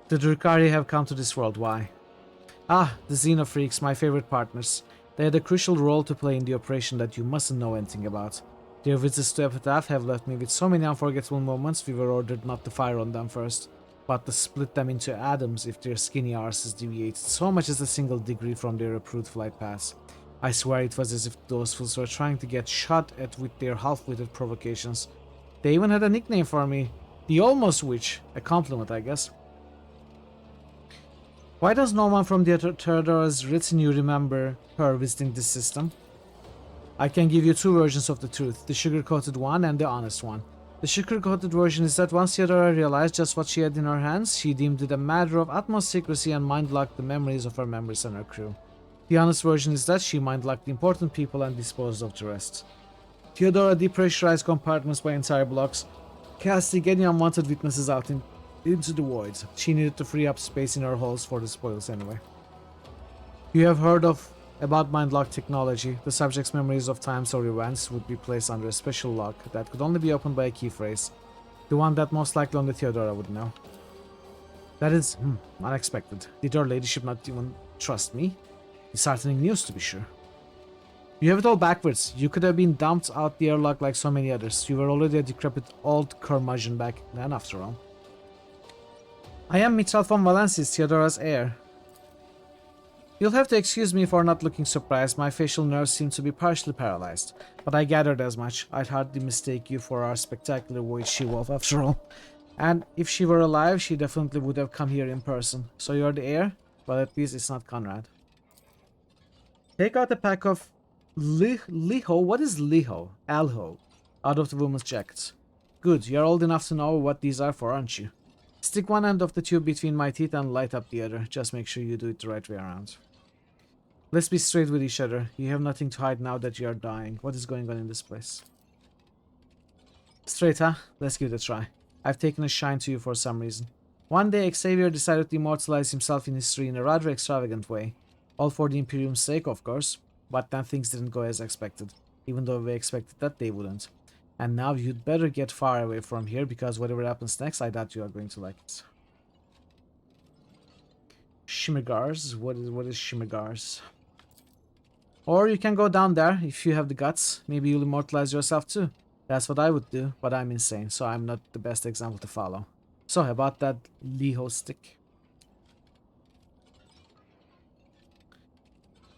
The Drukhari have come to this world, why? Ah, the Xenofreaks, my favorite partners. They had a crucial role to play in the operation that you mustn't know anything about. Their visits to Epitaph have left me with so many unforgettable moments. We were ordered not to fire on them first, but to split them into atoms if their skinny arses deviated so much as a single degree from their approved flight paths. I swear it was as if those fools were trying to get shot at with their half-witted provocations. They even had a nickname for me, the Almost Witch, a compliment, I guess. Why does no one from the Theodora's retinue remember her visiting this system? I can give you two versions of the truth, the sugar-coated one and the honest one. The sugar-coated version is that once Theodora realized just what she had in her hands, she deemed it a matter of utmost secrecy and mind-locked the memories of her members and her crew. The honest version is that she mind-locked important people and disposed of the rest. Theodora depressurized compartments by entire blocks, casting any unwanted witnesses out into the void. She needed to free up space in her halls for the spoils anyway. You have heard about mind-lock technology. The subject's memories of times or events would be placed under a special lock that could only be opened by a key phrase, the one that most likely only Theodora would know. That is unexpected. Did your ladyship not even trust me? Disheartening news, to be sure. You have it all backwards. You could have been dumped out the airlock like so many others. You were already a decrepit old curmudgeon back then, after all. I am Mitral von Valensis, Theodora's heir. You'll have to excuse me for not looking surprised. My facial nerves seem to be partially paralyzed. But I gathered as much. I'd hardly mistake you for our spectacular void she-wolf after all. And if she were alive, she definitely would have come here in person. So you're the heir? Well, at least it's not Conrad. Take out a pack of Liho. What is Liho? Alho. Out of the woman's jackets. Good, you're old enough to know what these are for, aren't you? Stick one end of the tube between my teeth and light up the other. Just make sure you do it the right way around. Let's be straight with each other. You have nothing to hide now that you are dying. What is going on in this place? Straight, huh? Let's give it a try. I've taken a shine to you for some reason. One day, Xavier decided to immortalize himself in history in a rather extravagant way. All for the Imperium's sake, of course. But then things didn't go as expected. Even though we expected that they wouldn't. And now you'd better get far away from here, because whatever happens next, I doubt you are going to like it. Shimigars? What is Shimigars? Or you can go down there, if you have the guts. Maybe you'll immortalize yourself too. That's what I would do, but I'm insane, so I'm not the best example to follow. So, about that Liho stick.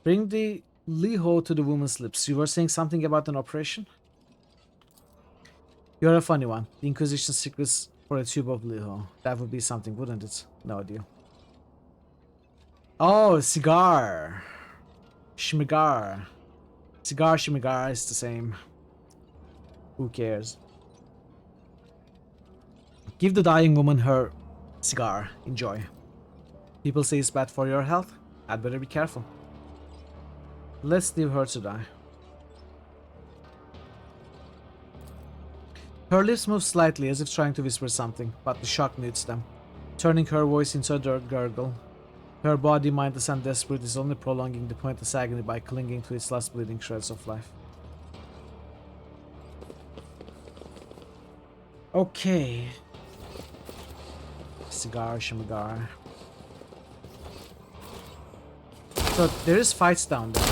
Bring the Liho to the woman's lips. You were saying something about an operation? You're a funny one. The Inquisition secrets for a tube of Liho. That would be something, wouldn't it? No idea. Oh, cigar. Shimigar. Cigar, Shimigar is the same. Who cares? Give the dying woman her cigar. Enjoy. People say it's bad for your health. I'd better be careful. Let's leave her to die. Her lips move slightly as if trying to whisper something, but the shock mutes them, turning her voice into a gurgle. Her body, mindless and desperate, is only prolonging the pointless agony by clinging to its last bleeding shreds of life. Okay. Cigar, Shimigar. So there is fights down there.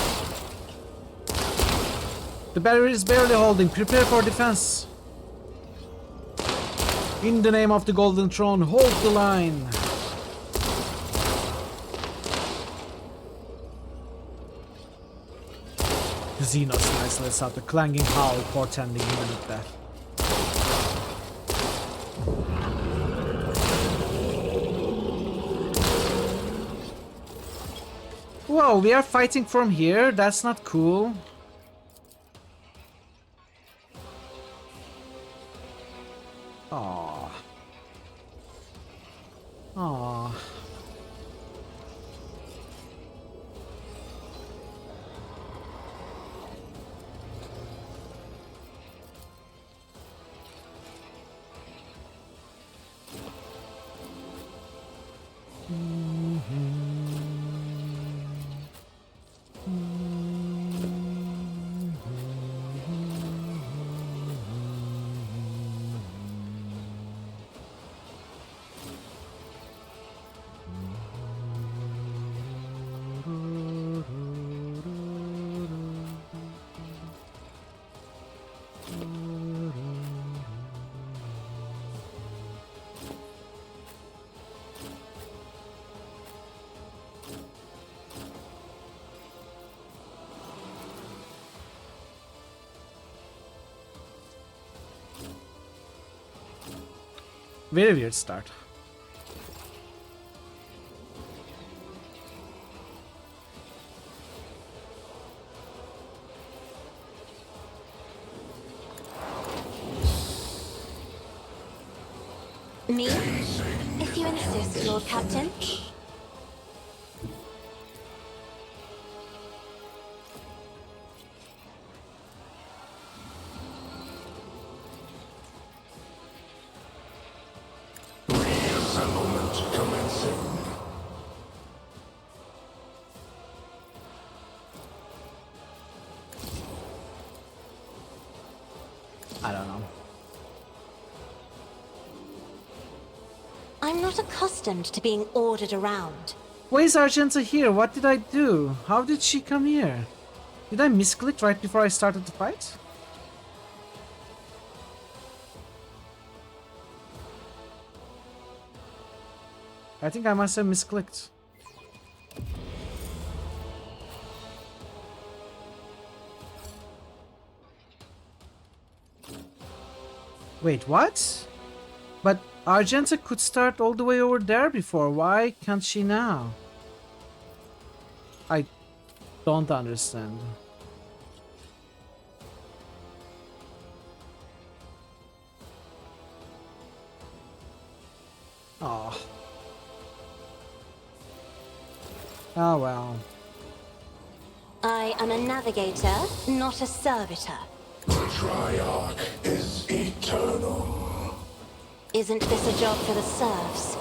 The barrier is barely holding. Prepare for defense. In the name of the Golden Throne, hold the line. The Xenos lets out a clanging howl portending imminent death. Whoa, we are fighting from here? That's not cool. Aww. Aww. Very weird start. Me? If you insist, Lord Captain. Reassemblement commencing. I don't know. I'm not accustomed to being ordered around. Why is Argenta here? What did I do? How did she come here? Did I misclick right before I started the fight? I think I must have misclicked. Wait, what? But Argenta could start all the way over there before. Why can't she now? I don't understand. Oh. Oh well. I am a navigator, not a servitor. The Triarch is eternal. Isn't this a job for the serfs?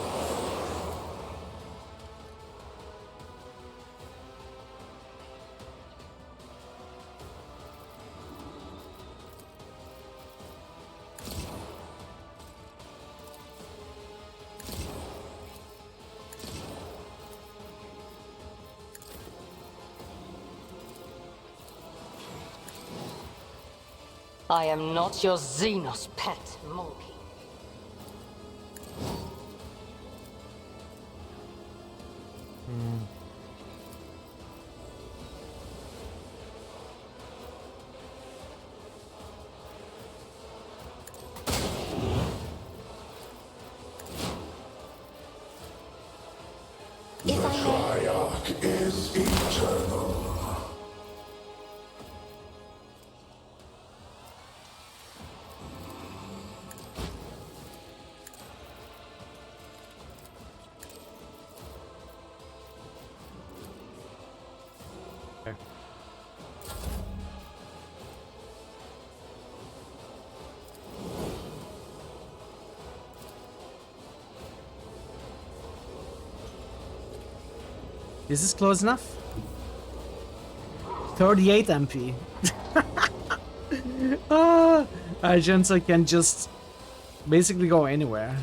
I am not your Xenos pet monkey. The Triarch is eternal. Is this close enough? 38 MP. Argenta can just basically go anywhere.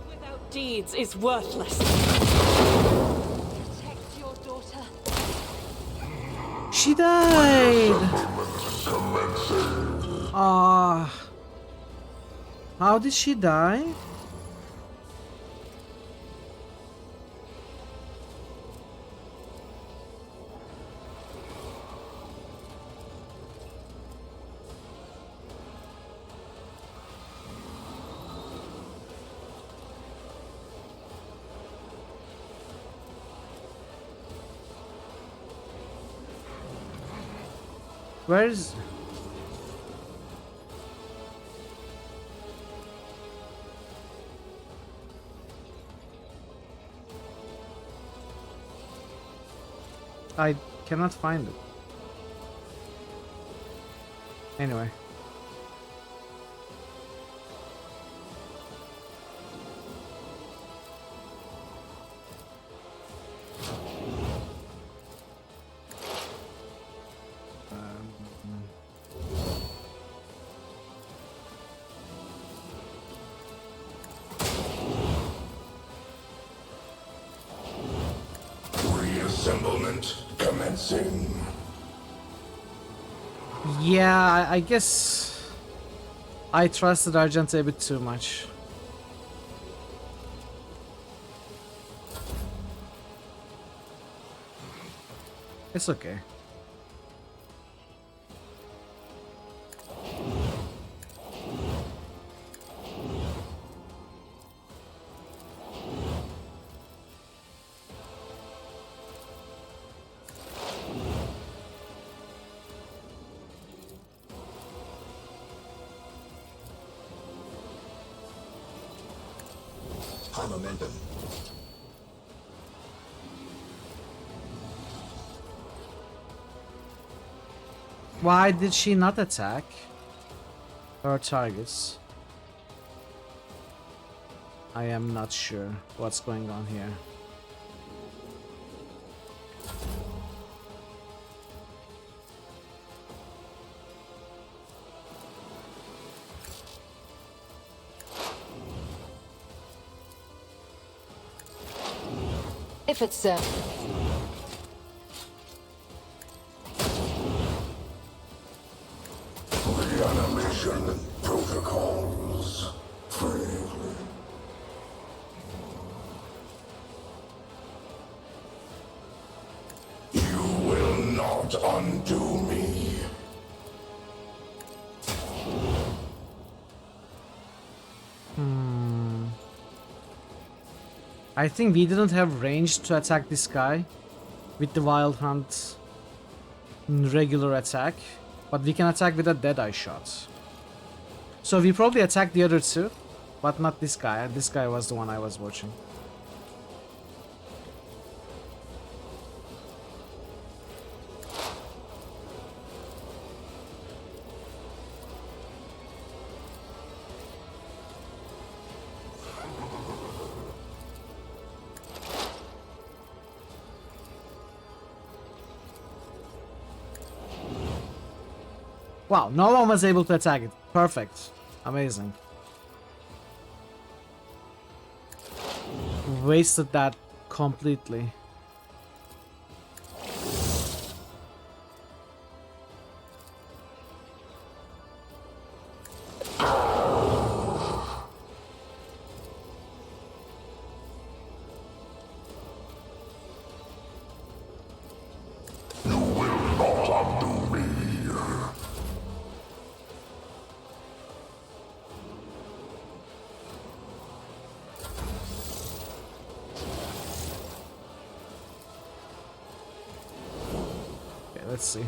Without deeds is worthless. Protect your daughter. She died! How did she die? Where's... I cannot find it. Anyway. Reassemblement commencing. Yeah, I guess I trusted Argenta a bit too much. It's okay. High momentum. Why did she not attack her targets? I am not sure what's going on here. If it's Reanimation protocols. Bravely. can't undo me. I think we didn't have range to attack this guy with the Wild Hunt regular attack, but we can attack with a Deadeye shot. So we probably attacked the other two, but not this guy. This guy was the one I was watching. Wow, no one was able to attack it. Perfect. Amazing. Wasted that completely. Let's see.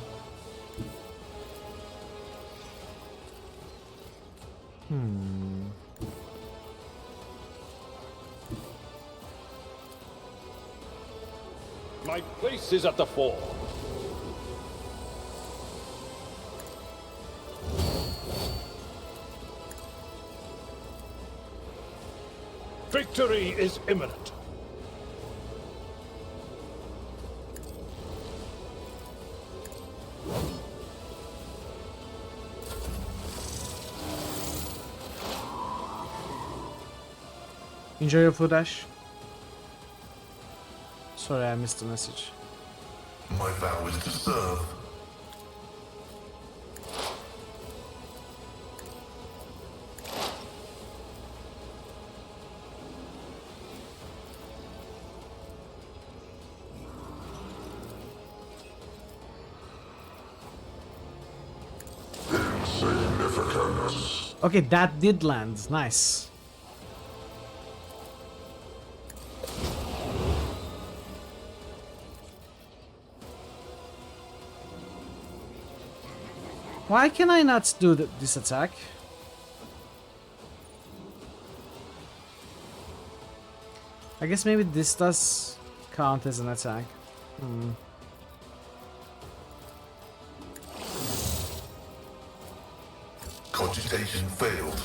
My place is at the fore. Victory is imminent. Enjoy your food, Ash. Sorry, I missed the message. My vow is to serve. Insignificance. Okay, that did land. Nice. Why can I not do this attack? I guess maybe this does count as an attack. Cogitation failed.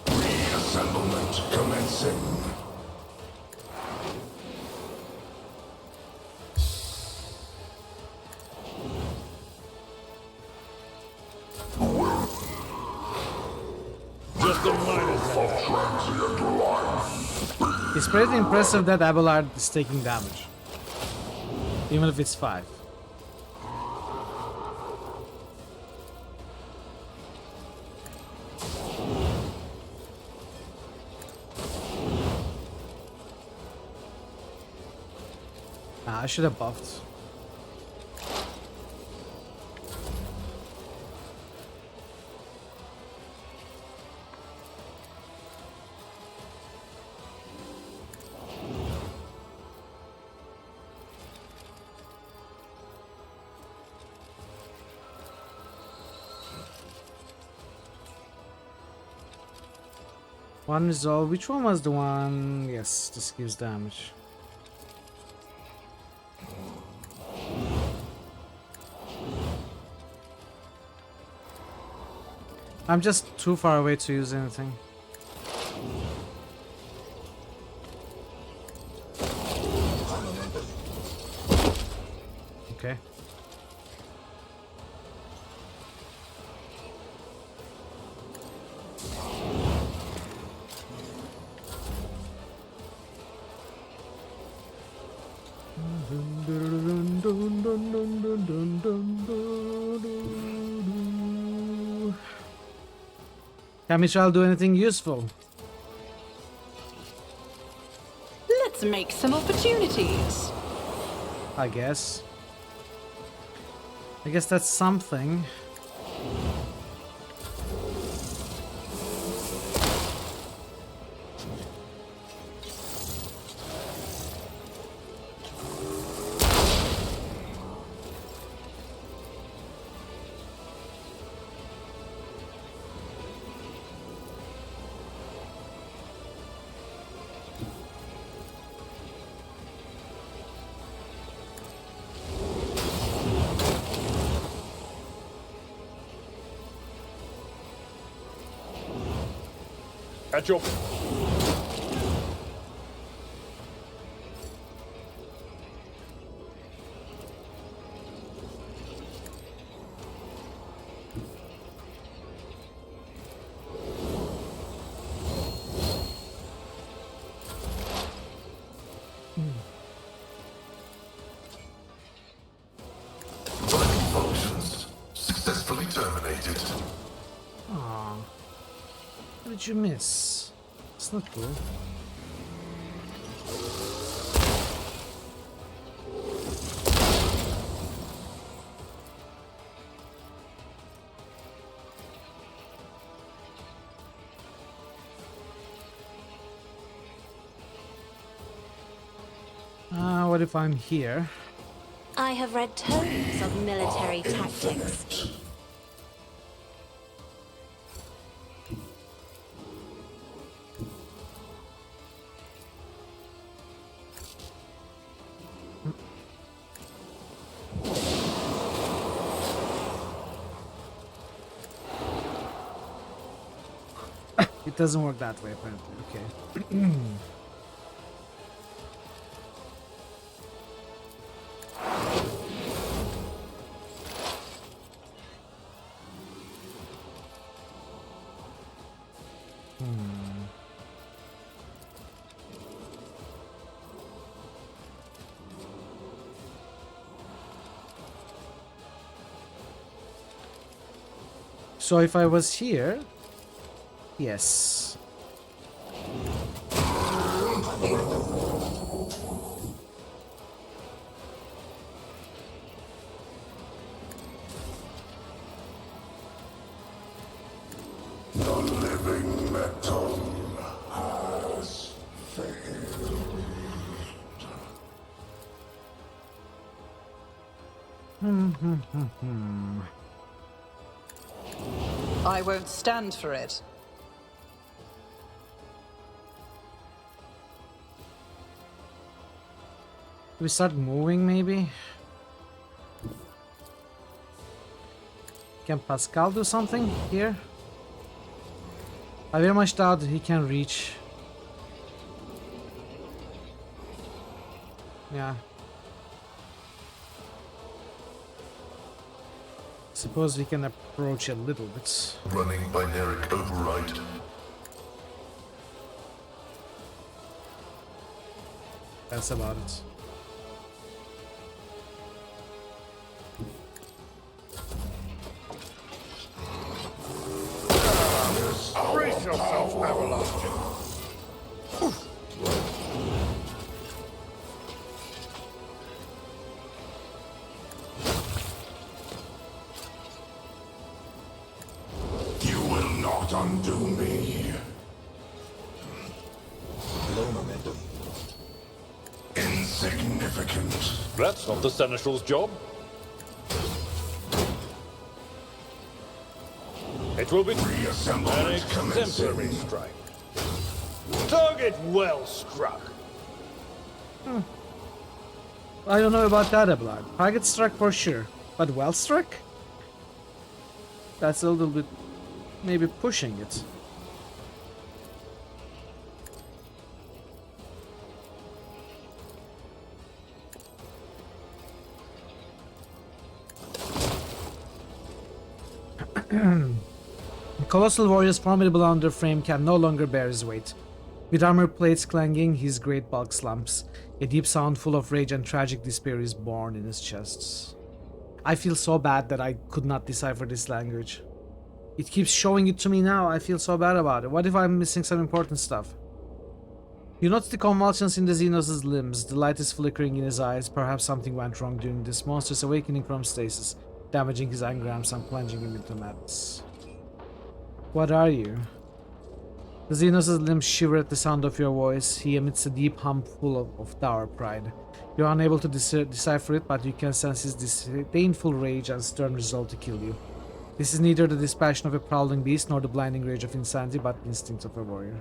Reassemblement commencing. Just a minor transient life. It's pretty impressive that Abelard is taking damage. Even if it's 5. I should have buffed. One resolve. Which one was the one? Yes, this gives damage. I'm just too far away to use anything. Okay. dun, dun, dun, dun, dun, dun, dun, dun. Can Michelle do anything useful? Let's make some opportunities. I guess. I guess that's something. Catch up. Functions successfully terminated. Aww. What did you miss? It's not cool. What if I'm here? I have read tomes of military tactics. It doesn't work that way, apparently. Okay. So if I was here, yes. The living metal has failed. I won't stand for it. We start moving, maybe? Can Pascal do something here? I very much doubt he can reach. Yeah. Suppose we can approach a little bit. Running binary override. That's about it. Brace yourself, Avalanche. You will not undo me. Low momentum. Insignificant. That's not the Seneschal's job. It will be an exemplary strike. Target well struck. I don't know about that, Blood. Target struck for sure, but well struck? That's a little bit, maybe pushing it. Colossal Warrior's formidable underframe can no longer bear his weight. With armor plates clanging, his great bulk slumps. A deep sound full of rage and tragic despair is born in his chest. I feel so bad that I could not decipher this language. It keeps showing it to me now. I feel so bad about it. What if I'm missing some important stuff? You notice the convulsions in the Xenos' limbs. The light is flickering in his eyes. Perhaps something went wrong during this monster's awakening from stasis, damaging his engrams and plunging him into madness. What are you? The Xenos' limbs shiver at the sound of your voice. He emits a deep hum full of dour pride. You're unable to decipher it, but you can sense his disdainful rage and stern resolve to kill you. This is neither the dispassion of a prowling beast nor the blinding rage of insanity, but the instincts of a warrior.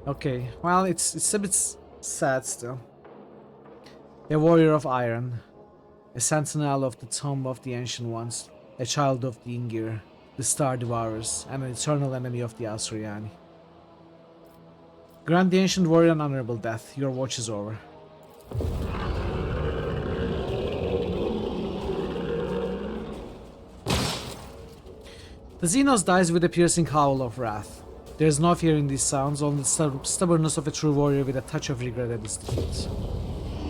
Okay, well, it's a bit sad still. A warrior of iron, a sentinel of the tomb of the ancient ones, a child of the Ingir, the star devourers, and an eternal enemy of the Asuryani. Grant the ancient warrior an honorable death. Your watch is over. The Xenos dies with a piercing howl of wrath. There is no fear in these sounds, only the stubbornness of a true warrior with a touch of regret at his defeat.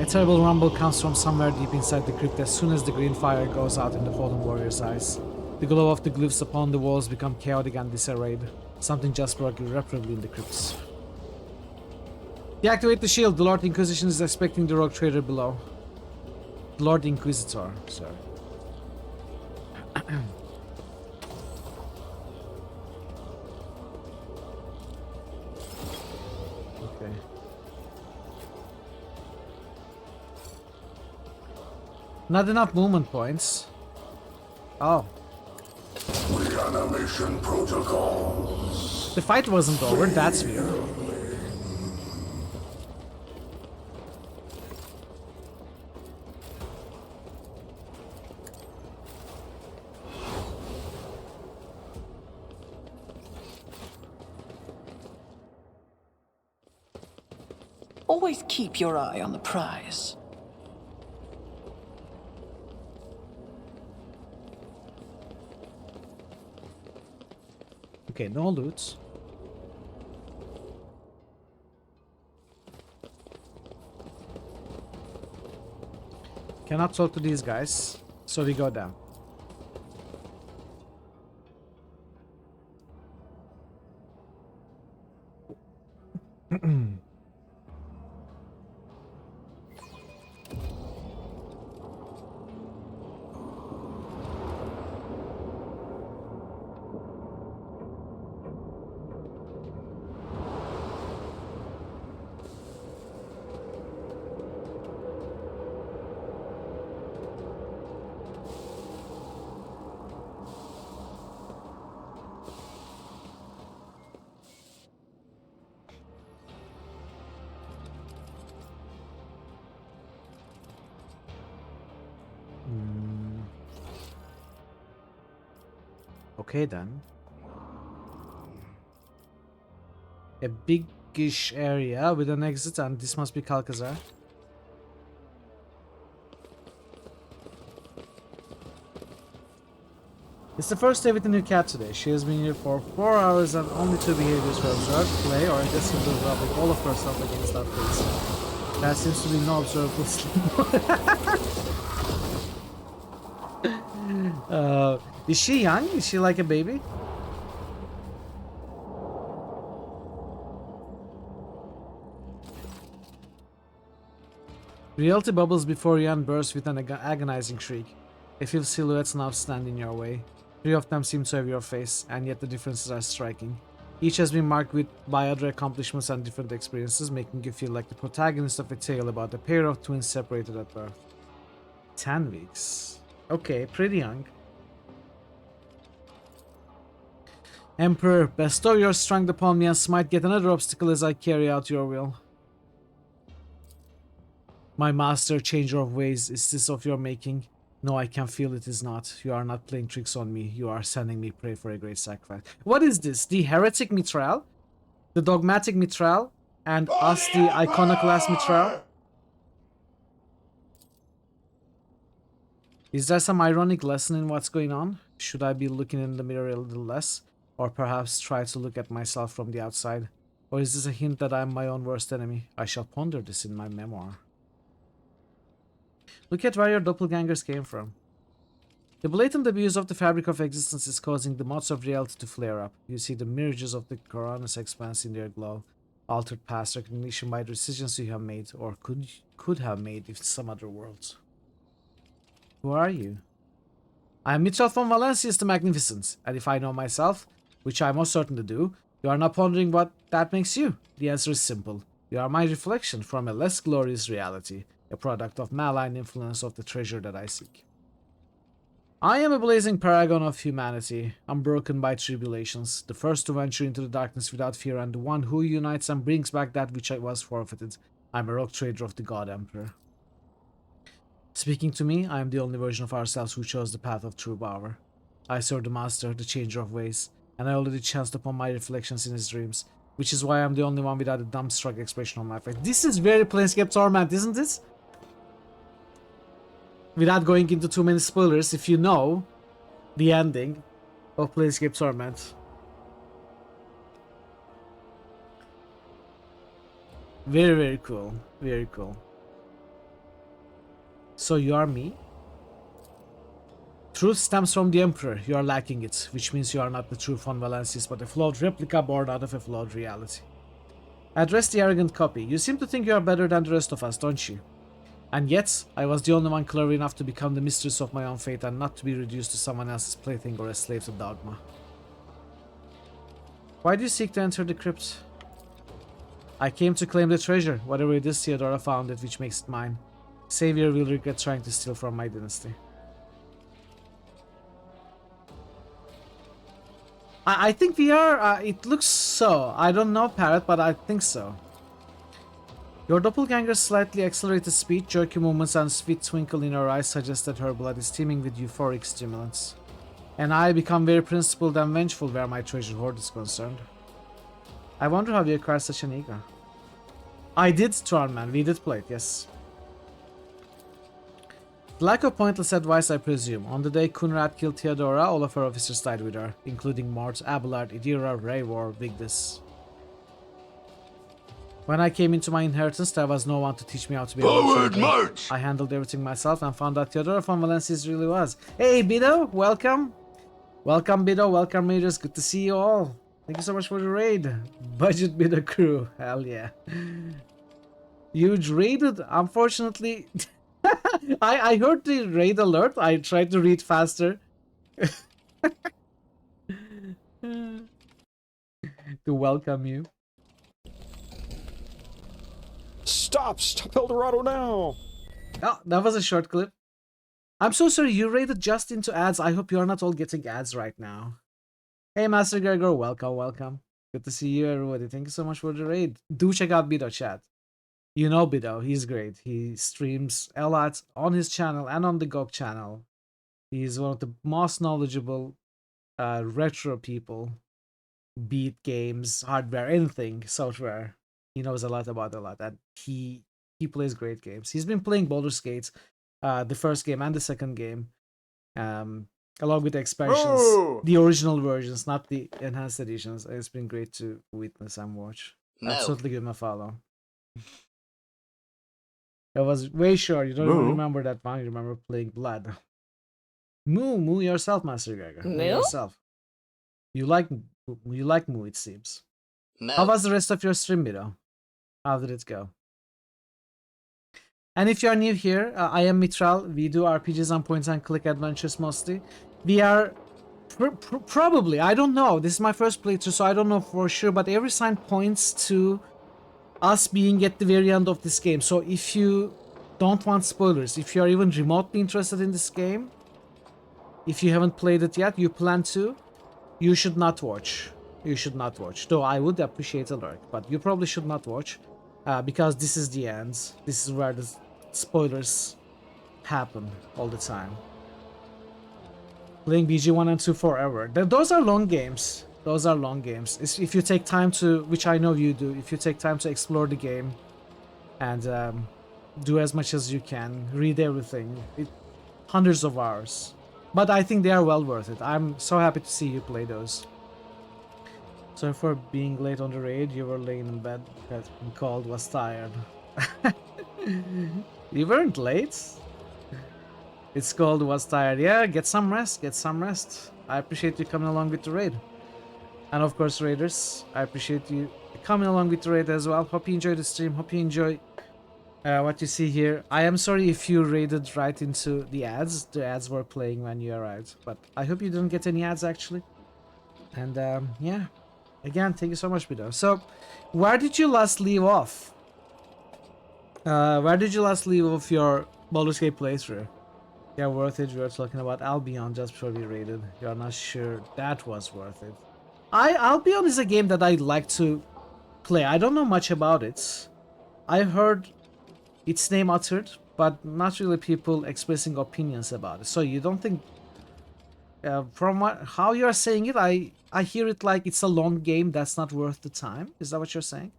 A terrible rumble comes from somewhere deep inside the crypt as soon as the green fire goes out in the fallen warrior's eyes. The glow of the glyphs upon the walls become chaotic and disarrayed. Something just broke irreparably in the crypts. Deactivate the shield. The Lord Inquisition is expecting the rogue trader below. The Lord Inquisitor, sorry. Okay. Not enough movement points. Oh. Reanimation protocols. The fight wasn't over, that's weird. Always keep your eye on the prize. Okay, no loot. Cannot talk to these guys, so we go down. Okay then. A big-ish area with an exit, and this must be Kalkazar. It's the first day with the new cat today. She has been here for 4 hours and only 2 behaviors were observed: play or aggressively rubbing all of herself against our face. There seems to be no observable sleep. Is she young? Is she like a baby? Reality bubbles before you and bursts with an agonizing shriek. A few silhouettes now stand in your way. 3 of them seem to have your face, and yet the differences are striking. Each has been marked by other accomplishments and different experiences, making you feel like the protagonist of a tale about a pair of twins separated at birth. 10 weeks. Okay, pretty young. Emperor, bestow your strength upon me and smite yet another obstacle as I carry out your will. My master, changer of ways, is this of your making? No, I can feel it is not. You are not playing tricks on me. You are sending me prey for a great sacrifice. What is this? The heretic Mithral? The dogmatic Mithral? And us, the iconoclast Mithral? Is there some ironic lesson in what's going on? Should I be looking in the mirror a little less? Or perhaps try to look at myself from the outside? Or is this a hint that I'm my own worst enemy? I shall ponder this in my memoir. Look at where your doppelgangers came from. The blatant abuse of the fabric of existence is causing the motes of reality to flare up. You see the mirages of the Coronus expanse in their glow, altered past recognition by the decisions you have made, or could have made in some other worlds. Who are you? I am Mitchell von Valancius the Magnificent, and if I know myself, which I most certainly do, you are not pondering what that makes you. The answer is simple. You are my reflection from a less glorious reality, a product of malign influence of the treasure that I seek. I am a blazing paragon of humanity, unbroken by tribulations, the first to venture into the darkness without fear, and the one who unites and brings back that which was forfeited. I am a rogue trader of the God Emperor. Speaking to me, I am the only version of ourselves who chose the path of true power. I serve the Master, the Changer of Ways, and I already chanced upon my reflections in his dreams, which is why I'm the only one without a dumbstruck expression on my face. This is very Planescape Torment, isn't it? Without going into too many spoilers, if you know the ending of Planescape Torment. Very, very cool. Very cool. So you are me? Truth stems from the Emperor. You are lacking it, which means you are not the true Von Valancius, but a flawed replica born out of a flawed reality. Address the arrogant copy. You seem to think you are better than the rest of us, don't you? And yet, I was the only one clever enough to become the mistress of my own fate and not to be reduced to someone else's plaything or a slave to dogma. Why do you seek to enter the crypt? I came to claim the treasure. Whatever it is, Theodora found it, which makes it mine. Savior will regret trying to steal from my dynasty. I think we are, it looks so. I don't know, Parrot, but I think so. Your doppelganger's slightly accelerated speed, jerky movements, and sweet twinkle in her eyes suggest that her blood is teeming with euphoric stimulants. And I become very principled and vengeful where my treasure hoard is concerned. I wonder how you acquired such an ego. I did, Tronman. We did play it, yes. The lack of pointless advice, I presume. On the day Kunrad killed Theodora, all of her officers died with her, including Mort, Abelard, Idira, Raywar, Vigdis. When I came into my inheritance, there was no one to teach me how to be a Forward march! I handled everything myself and found out Theodora von Valancius really was. Hey, Bido, welcome. Welcome, Bido. Welcome, Raiders. Good to see you all. Thank you so much for the raid. Budget Bido crew. Hell yeah. Huge raided. Unfortunately, I heard the raid alert. I tried to read faster. To welcome you. Stop Eldorado now! Oh, that was a short clip. I'm so sorry, you raided just into ads. I hope you're not all getting ads right now. Hey, Master Gregor, welcome, welcome. Good to see you, everybody. Thank you so much for the raid. Do check out Bido chat. You know Bido, he's great. He streams a lot on his channel and on the GOG channel. He's one of the most knowledgeable retro people. Beat games, hardware, anything, software. He knows a lot about a lot, and he plays great games. He's been playing Baldur's Gate, the first game and the second game, along with the expansions, the original versions, not the enhanced editions. It's been great to witness and watch. No. Absolutely give him a follow. I was way sure you don't even remember that one. You remember playing Blood. Moo yourself, Master Gregor. Moo yourself. You like Moo, it seems. No. How was the rest of your stream, Bido? How did it go? And if you are new here, I am Mitral. We do RPGs and point-and-click adventures mostly. We are probably, I don't know. This is my first playthrough, so I don't know for sure. But every sign points to us being at the very end of this game. So if you don't want spoilers, if you are even remotely interested in this game, if you haven't played it yet, you plan to, you should not watch. You should not watch. Though I would appreciate a lurk, but you probably should not watch. Because this is the end. This is where the spoilers happen all the time. Playing BG1 and 2 forever. Those are long games. Those are long games. If you take time to, which I know you do, if you take time to explore the game and do as much as you can, read everything, hundreds of hours. But I think they are well worth it. I'm so happy to see you play those. Sorry for being late on the raid. You were laying in bed because cold was tired. You weren't late. It's cold was tired. Yeah, get some rest. Get some rest. I appreciate you coming along with the raid. And of course, raiders, I appreciate you coming along with the raid as well. Hope you enjoy the stream. Hope you enjoy what you see here. I am sorry if you raided right into the ads. The ads were playing when you arrived. But I hope you didn't get any ads actually. And yeah. Again, thank you so much, Bido. So, where did you last leave off? Where did you last leave off your Baldur's Gate playthrough? Yeah, worth it. We were talking about Albion just before we raided. You're not sure that was worth it. Albion is a game that I'd like to play. I don't know much about it. I heard its name uttered, but not really people expressing opinions about it. So you don't think... from how you're saying it, I hear it like it's a long game that's not worth the time. Is that what you're saying?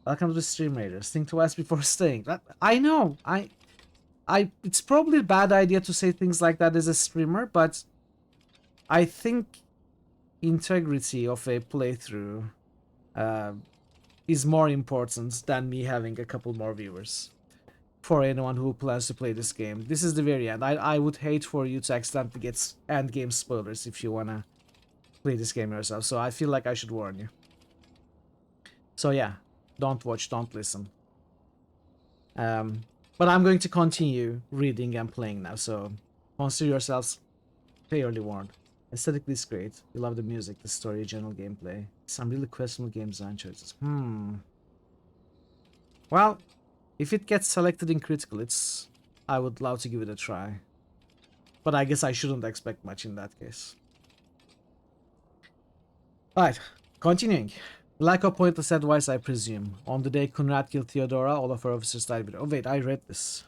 Welcome to the stream, raiders. Think twice before staying. I know. It's probably a bad idea to say things like that as a streamer, but I think integrity of a playthrough is more important than me having a couple more viewers. For anyone who plans to play this game, this is the very end. I would hate for you to accidentally get end game spoilers if you wanna play this game yourself. So I feel like I should warn you. So yeah, don't watch, don't listen. But I'm going to continue reading and playing now. So consider yourselves fairly warned. Aesthetically it's great. You love the music, the story, general gameplay. Some really questionable game design choices. Well, if it gets selected in critical, I would love to give it a try. But I guess I shouldn't expect much in that case. Alright, continuing. Lack of pointless advice, I presume. On the day Kunrad killed Theodora, all of her officers died with her. Oh wait, I read this.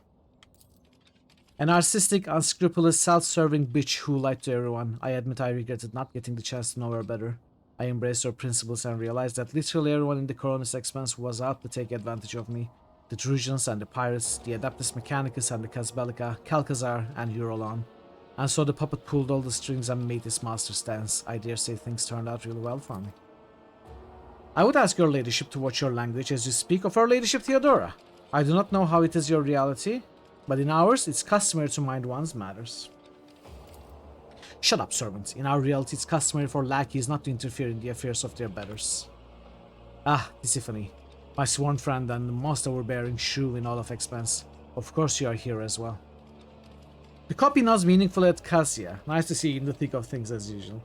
A narcissistic, unscrupulous, self-serving bitch who lied to everyone. I admit I regretted not getting the chance to know her better. I embraced her principles and realized that literally everyone in the Coronis Expanse was out to take advantage of me. The Trojans and the Pirates, the Adeptus Mechanicus and the Casbelica, Calcazar and Eurolon. And so the puppet pulled all the strings and made his master stance. I dare say things turned out really well for me. I would ask your ladyship to watch your language as you speak of her ladyship Theodora. I do not know how it is your reality, but in ours it's customary to mind one's matters. Shut up, servant. In our reality it's customary for lackeys not to interfere in the affairs of their betters. Ah, Tisiphone, my sworn friend and the most overbearing shrew in all of Expanse. Of course you are here as well. The copy nods meaningfully at Cassia. Nice to see you in the thick of things as usual.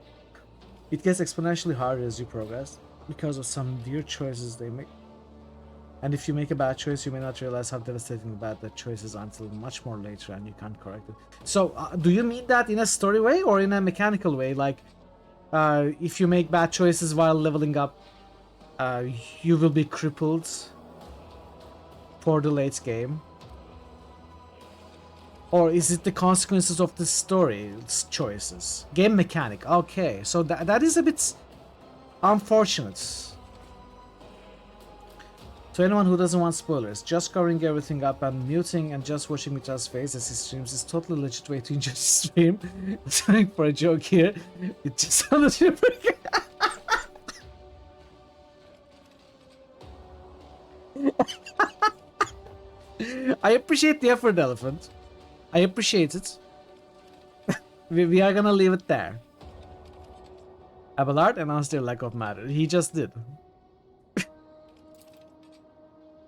It gets exponentially harder as you progress, because of some weird choices they make. And if you make a bad choice, you may not realize how devastating bad that choice is until much more later and you can't correct it. So, do you mean that in a story way or in a mechanical way? Like, if you make bad choices while leveling up, you will be crippled for the late game? Or is it the consequences of the story's choices? Game mechanic, okay. So that is a bit unfortunate. To anyone who doesn't want spoilers, just covering everything up and muting and just watching Mitra's face as he streams is totally legit way to enjoy the stream. Sorry for a joke here. It just sounded super. I appreciate the effort, Elephant. I appreciate it. we are gonna leave it there. Abelard announced their lack of matter. He just did.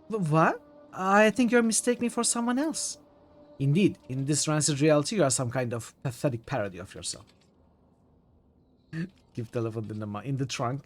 What? I think you're mistaking me for someone else. Indeed, in this rancid reality, you are some kind of pathetic parody of yourself. Give the elephant in the trunk.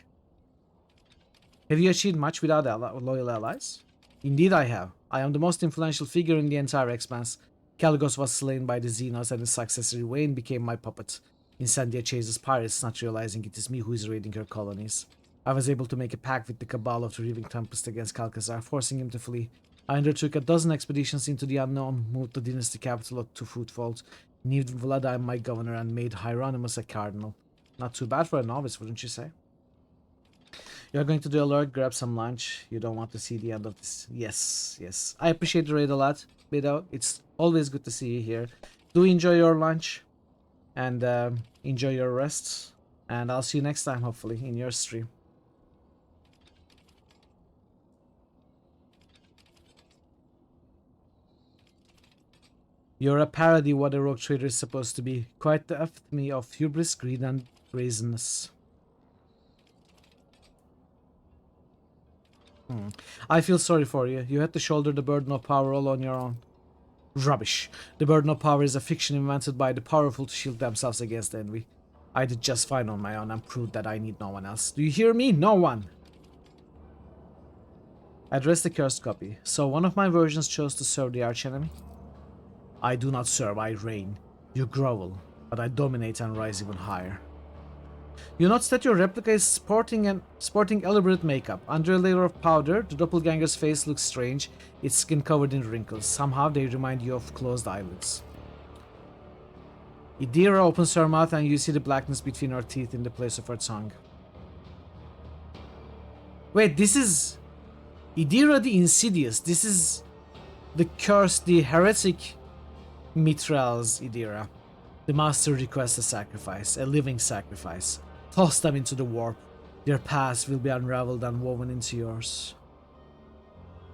Have you achieved much without loyal allies? Indeed I have. I am the most influential figure in the entire Expanse. Caligos was slain by the Xenos and his successor Wayne became my puppet. Incendia chases pirates, not realizing it is me who is raiding her colonies. I was able to make a pact with the Cabal of the Reaving Tempest against Calcazar, forcing him to flee. I undertook a dozen expeditions into the unknown, moved the dynasty capital to Footfold, named Vladimir my governor, and made Hieronymus a cardinal. Not too bad for a novice, wouldn't you say? You're going to do alert, grab some lunch. You don't want to see the end of this. Yes, yes. I appreciate the raid a lot, Bido. It's always good to see you here. Do enjoy your lunch and enjoy your rest. And I'll see you next time, hopefully, in your stream. You're a parody of what a rogue trader is supposed to be. Quite the epitome of hubris, greed, and brazenness. I feel sorry for you. You had to shoulder the burden of power all on your own. Rubbish. The burden of power is a fiction invented by the powerful to shield themselves against envy. I did just fine on my own and proved that I need no one else. Do you hear me? No one! Address the cursed copy. So one of my versions chose to serve the archenemy? I do not serve, I reign. You grovel, but I dominate and rise even higher. You notice that your replica is sporting elaborate makeup. Under a layer of powder, the doppelganger's face looks strange, its skin covered in wrinkles. Somehow they remind you of closed eyelids. Idira opens her mouth and you see the blackness between her teeth in the place of her tongue. Wait, this is Idira the Insidious. This is the cursed, the heretic Mithral's Idira. The master requests a sacrifice, a living sacrifice. Toss them into the warp. Their past will be unraveled and woven into yours.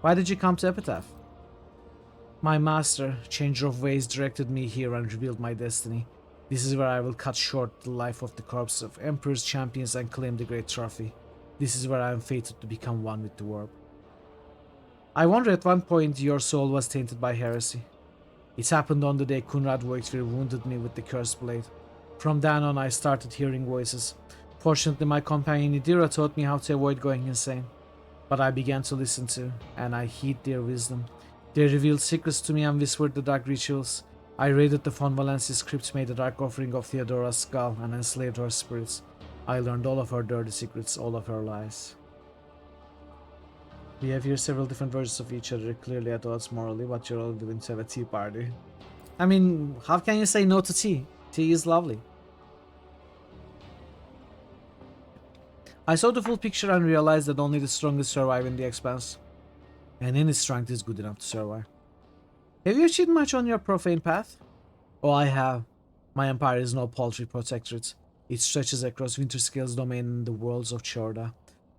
Why did you come to Epitaph? My master, changer of ways, directed me here and revealed my destiny. This is where I will cut short the life of the corpse of emperors, champions, and claim the great trophy. This is where I am fated to become one with the warp. I wonder at one point your soul was tainted by heresy. It happened on the day Kunrad Voigtfir wounded me with the cursed blade. From then on I started hearing voices. Fortunately my companion Idira taught me how to avoid going insane. But I began to listen to, and I heed their wisdom. They revealed secrets to me and whispered the dark rituals. I raided the Von Valensis crypt, made a dark offering of Theodora's skull, and enslaved her spirits. I learned all of her dirty secrets, all of her lies. We have here several different versions of each other, clearly at odds morally, but you're all willing to have a tea party. I mean, how can you say no to tea? Tea is lovely. I saw the full picture and realized that only the strongest survive in the expanse. And any strength is good enough to survive. Have you achieved much on your profane path? Oh, I have. My empire is no paltry protectorate. It stretches across Winterscale's domain and the worlds of Chorda.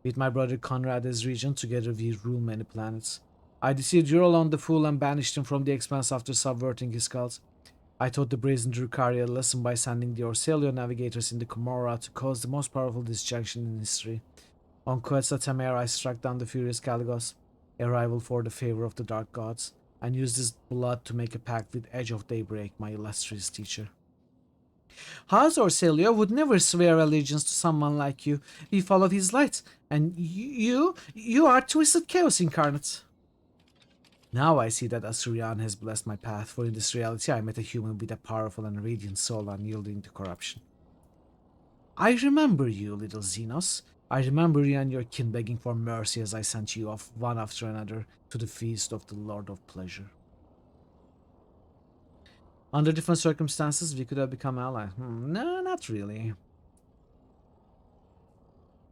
With my brother Conrad as regent, together we rule many planets. I deceived Eurolon the Fool and banished him from the expanse after subverting his cult. I taught the brazen Drukhari a lesson by sending the Orselio navigators in the Comorra to cause the most powerful disjunction in history. On Quetzal Tamara I struck down the furious Caligos, a rival for the favor of the dark gods, and used his blood to make a pact with Edge of Daybreak, my illustrious teacher. House Orselio would never swear allegiance to someone like you. We followed his light, and you are twisted chaos incarnate. Now I see that Asurian has blessed my path, for in this reality I met a human with a powerful and radiant soul unyielding to corruption. I remember you, little Xenos. I remember you and your kin begging for mercy as I sent you off one after another to the feast of the Lord of Pleasure. Under different circumstances, we could have become allies. No, not really.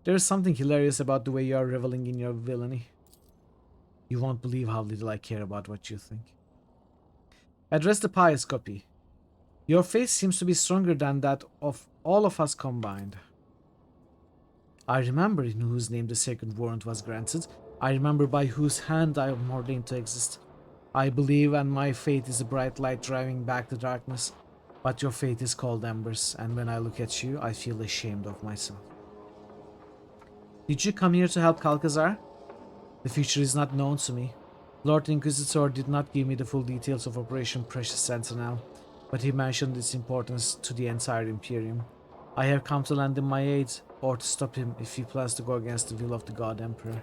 There is something hilarious about the way you are reveling in your villainy. You won't believe how little I care about what you think. Address the pious copy. Your faith seems to be stronger than that of all of us combined. I remember in whose name the sacred warrant was granted. I remember by whose hand I am ordained to exist. I believe, and my faith is a bright light driving back the darkness. But your faith is cold embers, and when I look at you, I feel ashamed of myself. Did you come here to help Calcazar? The future is not known to me. Lord Inquisitor did not give me the full details of Operation Precious Sentinel, but he mentioned its importance to the entire Imperium. I have come to lend him my aid, or to stop him if he plans to go against the will of the God Emperor.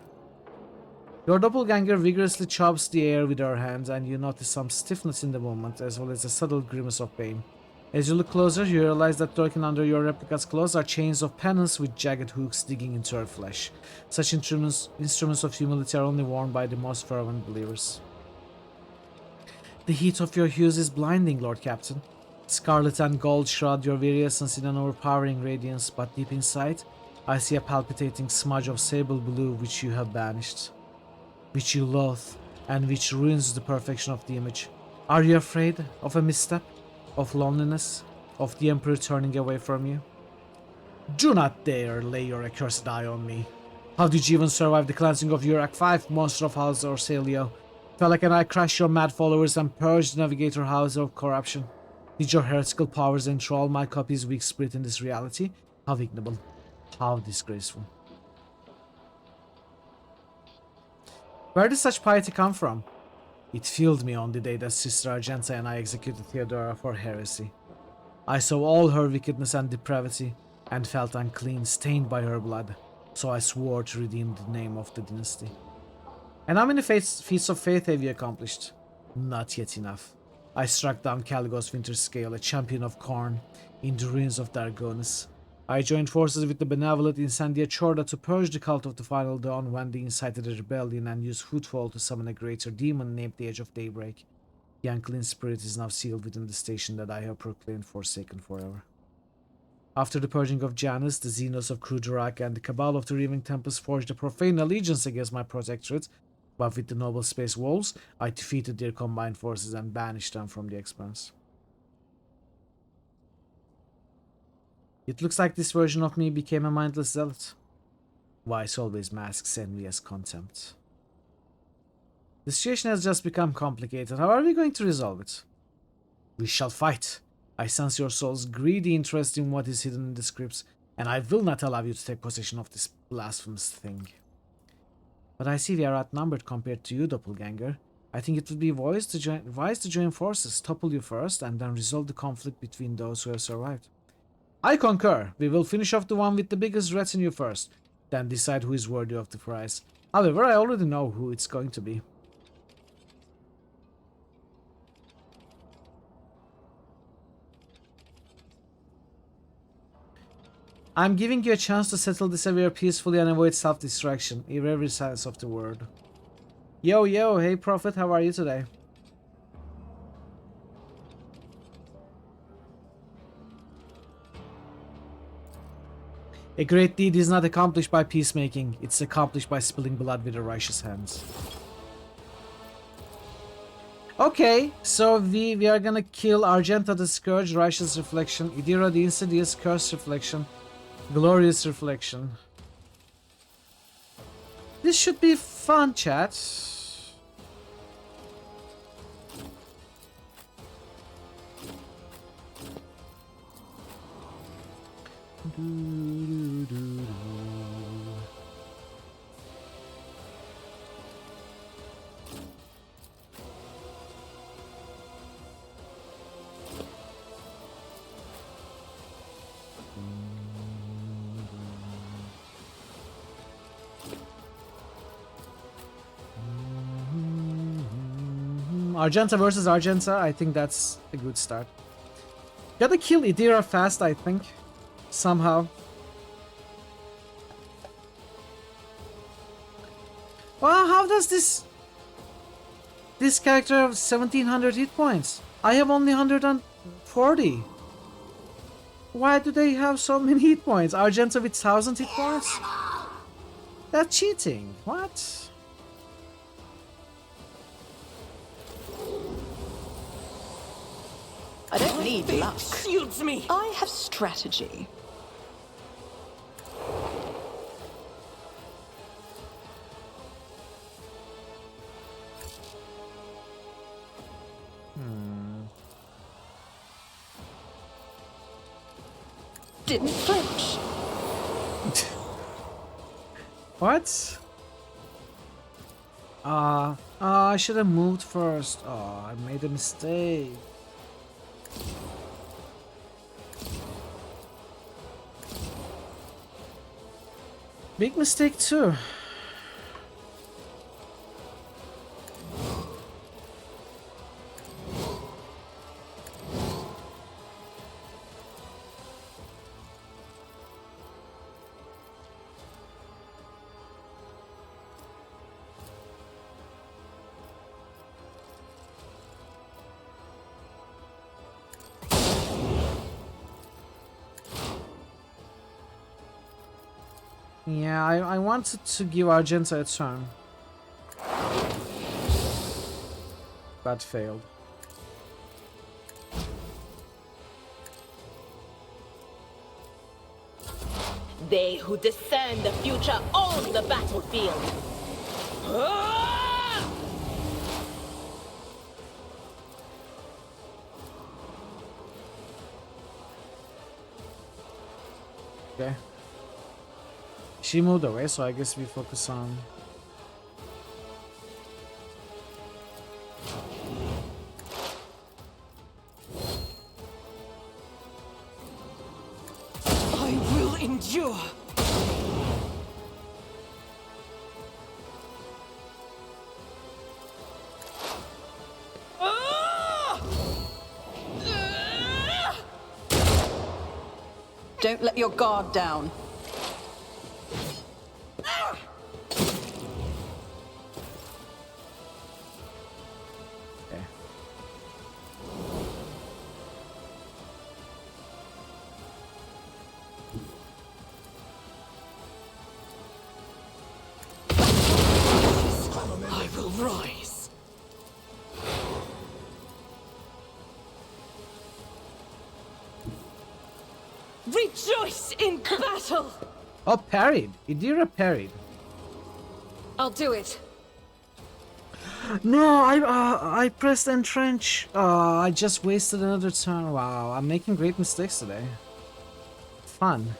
Your doppelganger vigorously chops the air with her hands, and you notice some stiffness in the movement, as well as a subtle grimace of pain. As you look closer, you realize that lurking under your replica's clothes are chains of penance with jagged hooks digging into her flesh. Such instruments of humility are only worn by the most fervent believers. The heat of your hues is blinding, Lord Captain. Scarlet and gold shroud your very essence in an overpowering radiance, but deep inside, I see a palpitating smudge of sable blue which you have banished, which you loathe, and which ruins the perfection of the image. Are you afraid of a misstep? Of loneliness? Of the Emperor turning away from you? Do not dare lay your accursed eye on me. How did you even survive the cleansing of Urak 5, monster of House Orselio? Felt like I crushed your mad followers and purged the Navigator House of corruption. Did your heretical powers enthrall my copy's weak spirit in this reality? How ignoble. How disgraceful. Where did such piety come from? It filled me on the day that Sister Argenta and I executed Theodora for heresy. I saw all her wickedness and depravity, and felt unclean, stained by her blood, so I swore to redeem the name of the dynasty. And how many feats of faith have you accomplished? Not yet enough. I struck down Caligos Winterscale, a champion of Khorne, in the ruins of Dargonis. I joined forces with the benevolent Incendia Chorda to purge the cult of the Final Dawn when they incited a rebellion and used Footfall to summon a greater demon named the Edge of Daybreak. The unclean spirit is now sealed within the station that I have proclaimed forsaken forever. After the purging of Janus, the Xenos of Krudorak and the Cabal of the Reaving Tempest forged a profane allegiance against my protectorate, but with the noble space wolves, I defeated their combined forces and banished them from the expanse. It looks like this version of me became a mindless zealot. Vice always masks envy as contempt. The situation has just become complicated. How are we going to resolve it? We shall fight. I sense your soul's greedy interest in what is hidden in the scripts, and I will not allow you to take possession of this blasphemous thing. But I see we are outnumbered compared to you, Doppelganger. I think it would be wise to join forces, topple you first, and then resolve the conflict between those who have survived. I concur. We will finish off the one with the biggest retinue first, then decide who is worthy of the prize. However, I already know who it's going to be. I'm giving you a chance to settle this affair peacefully and avoid self-destruction, in every sense of the word. Yo, hey Prophet, how are you today? A great deed is not accomplished by peacemaking, it's accomplished by spilling blood with a righteous hands. Okay, so we are gonna kill Argenta the Scourge, Righteous Reflection, Idira the Insidious, Curse Reflection, Glorious Reflection. This should be fun, chat. Argenta versus Argenta, I think that's a good start. Gotta kill Idira fast, I think. Somehow. Well, how does this character have 1700 hit points? I have only 140. Why do they have so many hit points? Argenta with 1000 hit points? That's cheating. What? I don't need luck. Shields me. I have strategy. Didn't flinch. What? I should have moved first. Oh, I made a mistake. Big mistake too. Yeah, I wanted to give Argenta a turn, but failed. They who discern the future own the battlefield. Okay. She moved away, so I guess we focus on... I will endure. Don't let your guard down. Okay. I will rise. Rejoice in battle! Oh, parried. Idira parried. I'll do it. No, I pressed entrench. I just wasted another turn. Wow, I'm making great mistakes today. Fun.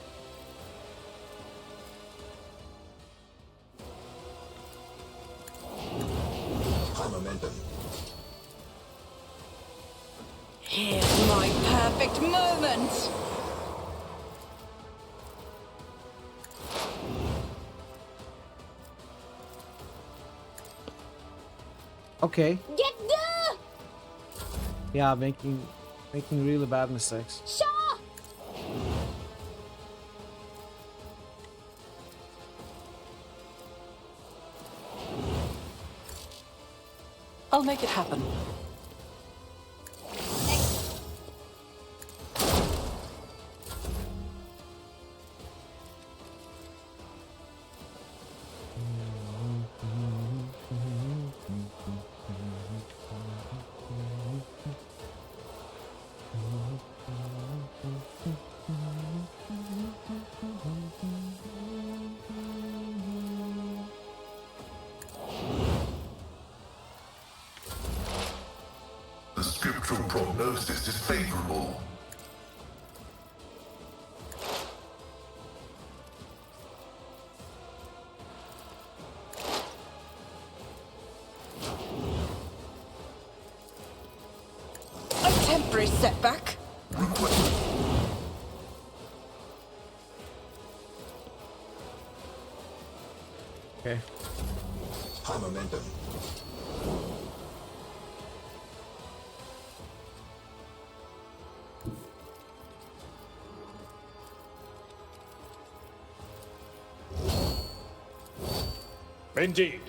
Momentum. Here's my perfect moment. Okay. Get there! Yeah, making really bad mistakes. Shaw! I'll make it happen. The scriptural prognosis is favorable. A temporary setback. Okay. High momentum. Indeed.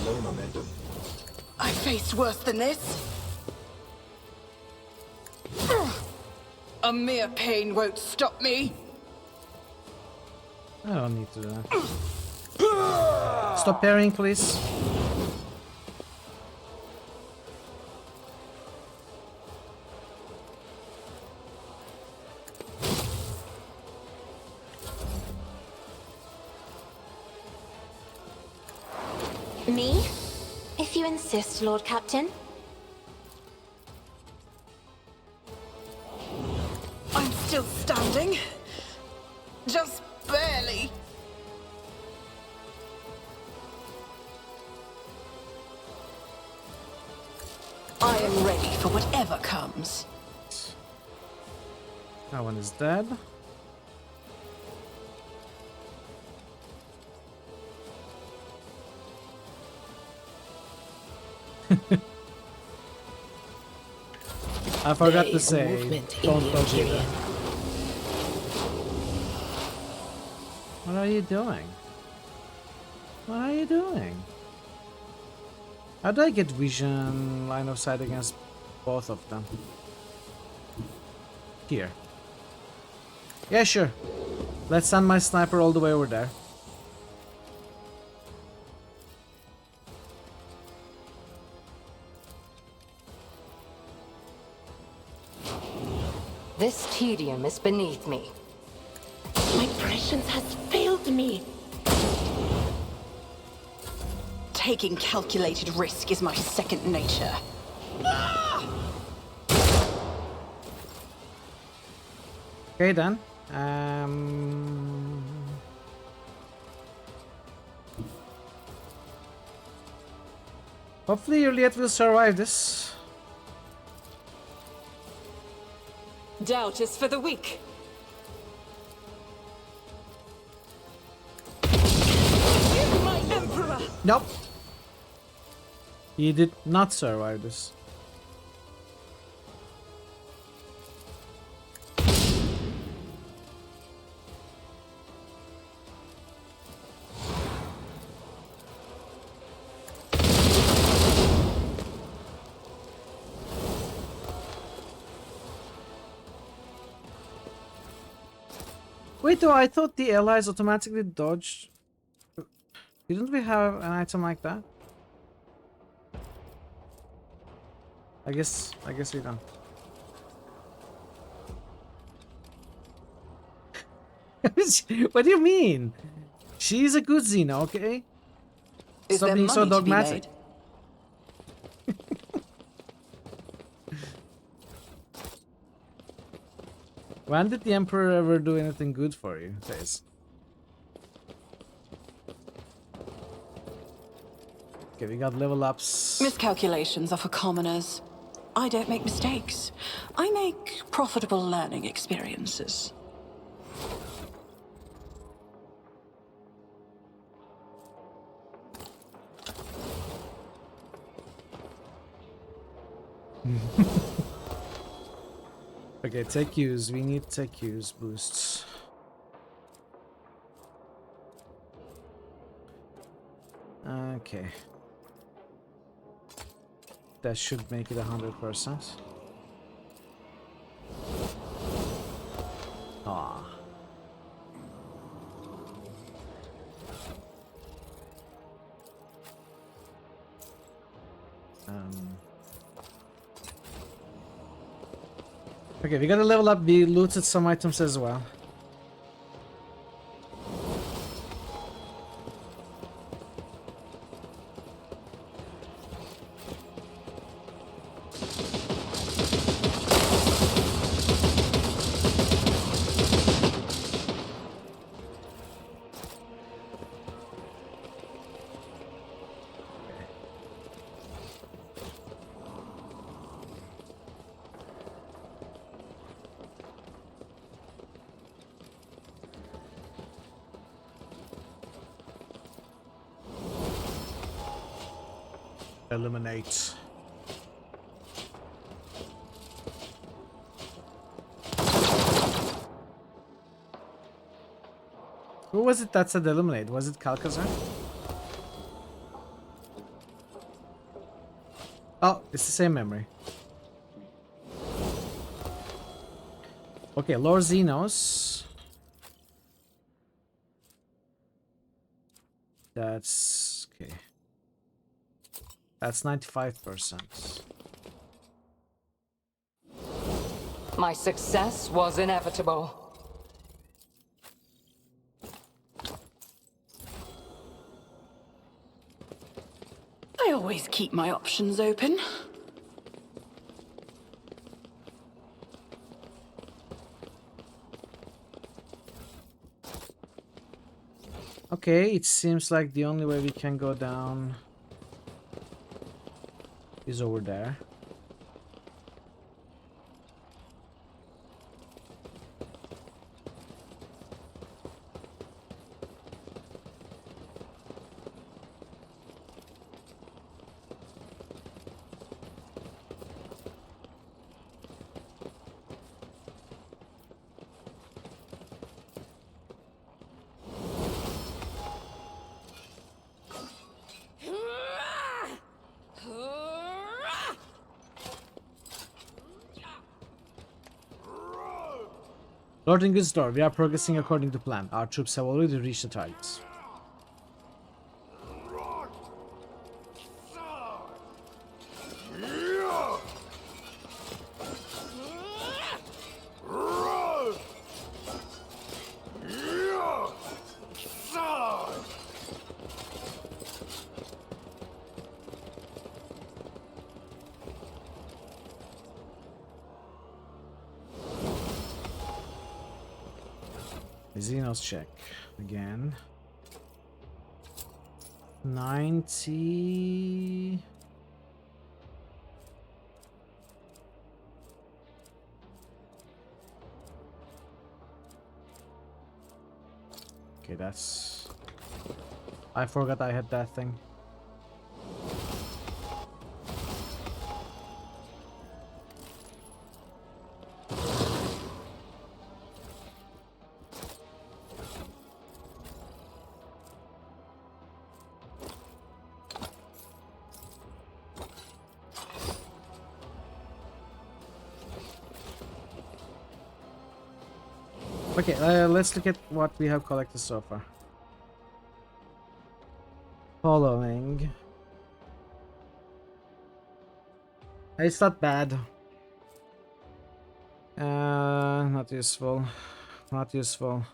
Low momentum. I faced worse than this. A mere pain won't stop me. I don't need to do that. Stop parrying, please. Me? If you insist, Lord Captain. I'm still standing. Just barely. I am ready for whatever comes. That one is dead. I forgot to say, don't touch it. What are you doing? What are you doing? How do I get vision line of sight against both of them? Here. Yeah, sure. Let's send my sniper all the way over there. This tedium is beneath me. My prescience has failed me. Taking calculated risk is my second nature. Okay then. Hopefully Juliet will survive this. Doubt is for the weak. My emperor! Nope. He did not survive this. Wait, though, I thought the allies automatically dodged. Didn't we have an item like that? I guess we don't. What do you mean? She's a good Xena, okay? Is Stop there being so money to be dogmatic. made? When did the Emperor ever do anything good for you, Face? Okay, we got level ups. Miscalculations are for commoners. I don't make mistakes. I make profitable learning experiences. Okay, tech use. We need tech use boosts. Okay. That should make it 100%. Ah. Okay, we gotta level up. We looted some items as well. Eliminate. Who was it that said eliminate? Was it Calcazar? Oh, it's the same memory. Okay, Lord Xenos. That's okay. That's 95%. My success was inevitable. I always keep my options open. Okay, it seems like the only way we can go down is over there. Lord Inquisitor, we are progressing according to plan. Our troops have already reached the targets. Xenos check again. 90. Okay, that's... I forgot I had that thing. Okay, let's look at what we have collected so far. Following. It's not bad. Not useful. Not useful.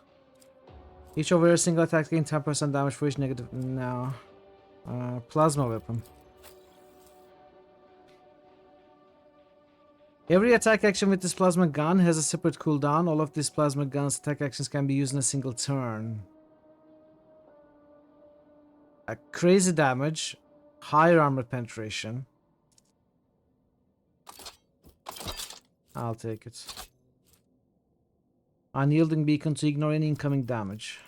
Each over a single attack gain 10% damage for each negative. No. Plasma weapon. Every attack action with this plasma gun has a separate cooldown. All of these plasma guns' attack actions can be used in a single turn. Crazy damage, higher armor penetration. I'll take it. Unyielding beacon to ignore any incoming damage.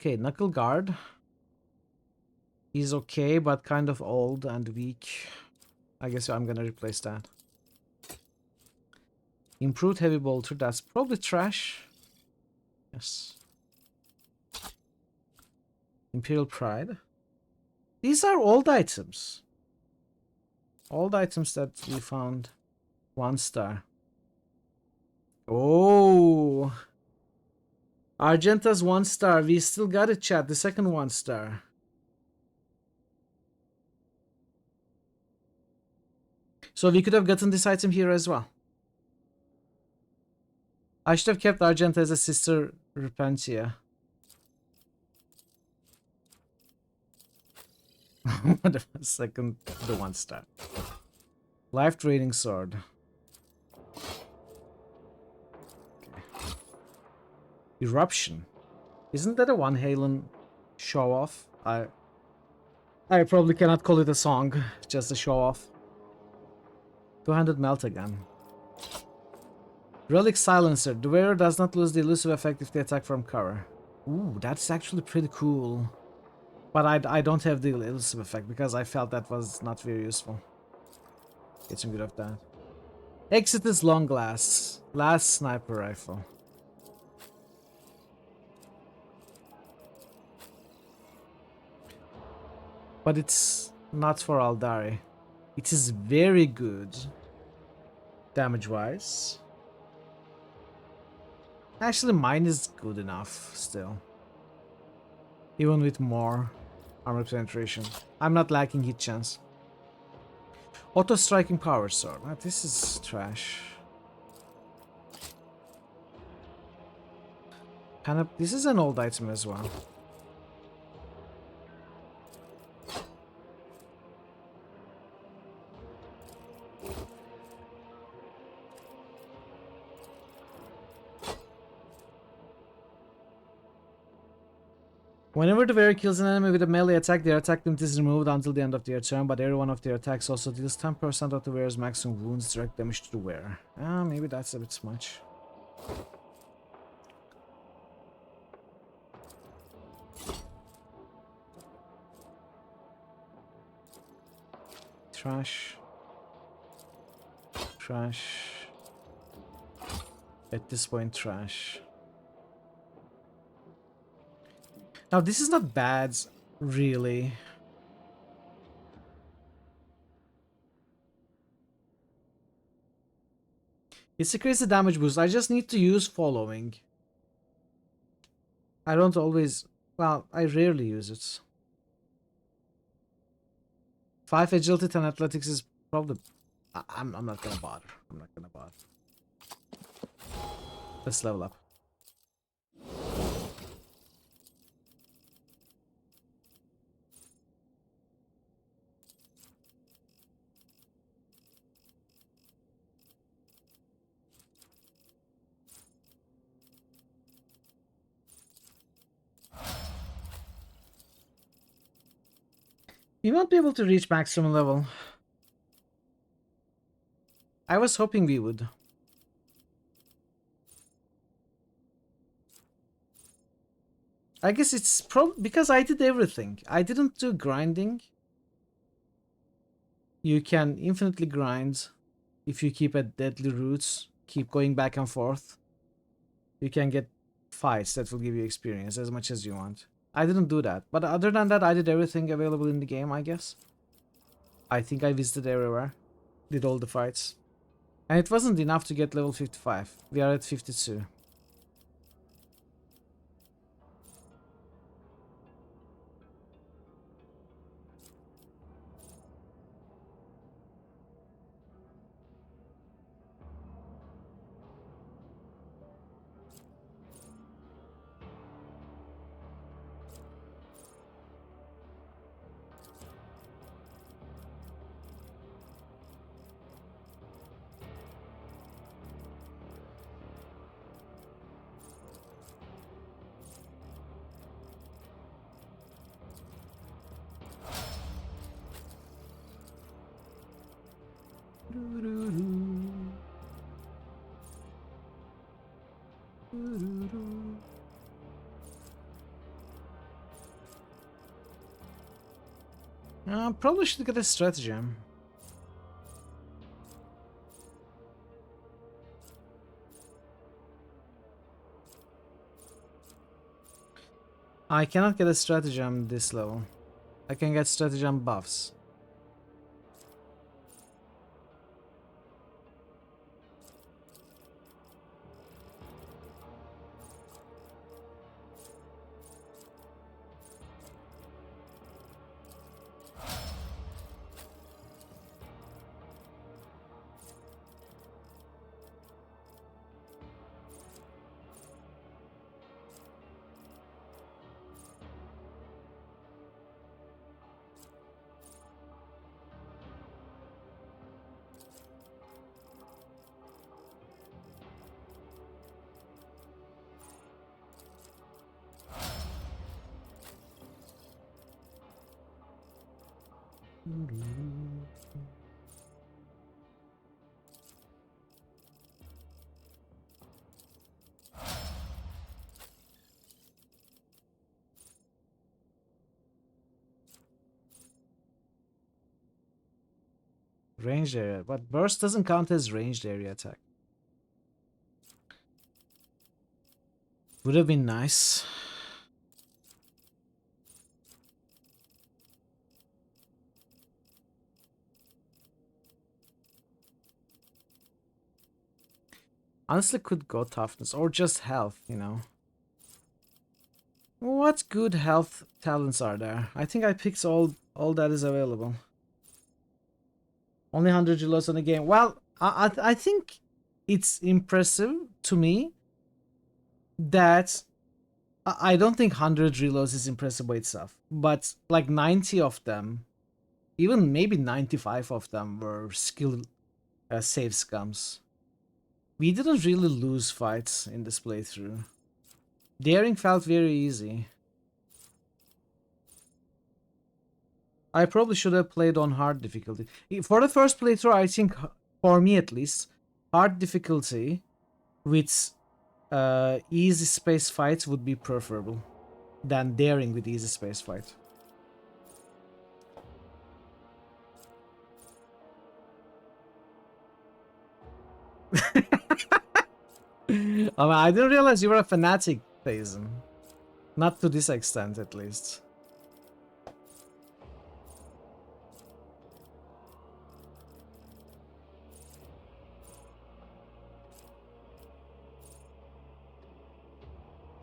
Okay, knuckle guard. He's okay, but kind of old and weak. I guess I'm gonna replace that. Improved heavy bolter, that's probably trash. Yes. Imperial Pride. These are old items. Old items that we found. 1 star. Oh! Argenta's 1 star. We still got it, chat. The second 1 star. So we could have gotten this item here as well. I should have kept Argenta as a sister Repentia. The second, the 1 star. Life draining sword. Okay. Eruption. Isn't that a Van Halen show off? I probably cannot call it a song, just a show off. 200 melt again. Relic silencer. The wearer does not lose the elusive effect if they attack from cover. Ooh, that's actually pretty cool. But I don't have the elusive effect because I felt that was not very useful. Getting rid of that. Exit is long glass. Last sniper rifle. But it's not for Aldari. It is very good. Damage-wise. Actually, mine is good enough still. Even with more armor penetration. I'm not lacking hit chance. Auto striking power sword. This is trash. This is an old item as well. Whenever the wearer kills an enemy with a melee attack, their attack limit is removed until the end of their turn, but every one of their attacks also deals 10% of the wearer's maximum wounds direct damage to the wearer. Maybe that's a bit much. Trash. Trash. At this point, trash. Now, this is not bad, really. It's a crazy damage boost. I just need to use following. I don't always... Well, I rarely use it. 5 agility, 10 athletics is probably... I'm not gonna bother. I'm not gonna bother. Let's level up. We won't be able to reach maximum level. I was hoping we would. I guess it's probably because I did everything. I didn't do grinding. You can infinitely grind if you keep at deadly roots, keep going back and forth. You can get fights that will give you experience as much as you want. I didn't do that, but other than that, I did everything available in the game, I guess. I think I visited everywhere, did all the fights. And it wasn't enough to get level 55. We are at 52. Probably should get a stratagem. I cannot get a stratagem this level. I can get stratagem buffs. Ranged area, but burst doesn't count as ranged area attack. Would have been nice. Honestly, could go toughness or just health, you know. What good health talents are there? I think I picked all that is available. Only 100 reloads on the game. Well, I think it's impressive to me that I don't think 100 reloads is impressive by itself, but like 90 of them, even maybe 95 of them were skill save scums. We didn't really lose fights in this playthrough. Daring felt very easy. I probably should have played on hard difficulty. For the first playthrough, I think, for me at least, hard difficulty with easy space fights would be preferable than daring with easy space fight. I didn't realize you were a fanatic, Phasen. Not to this extent, at least.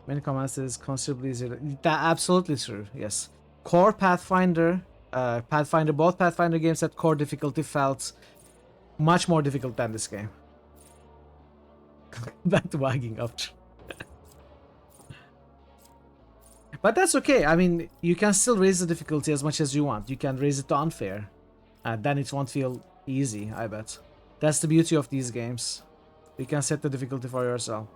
Many commands is considerably easier. That absolutely true. Yes, core Pathfinder, both Pathfinder games at core difficulty felt much more difficult than this game. Back to wagging up. But that's okay. I mean, you can still raise the difficulty as much as you want. You can raise it to unfair, and then it won't feel easy, I bet. That's the beauty of these games. You can set the difficulty for yourself.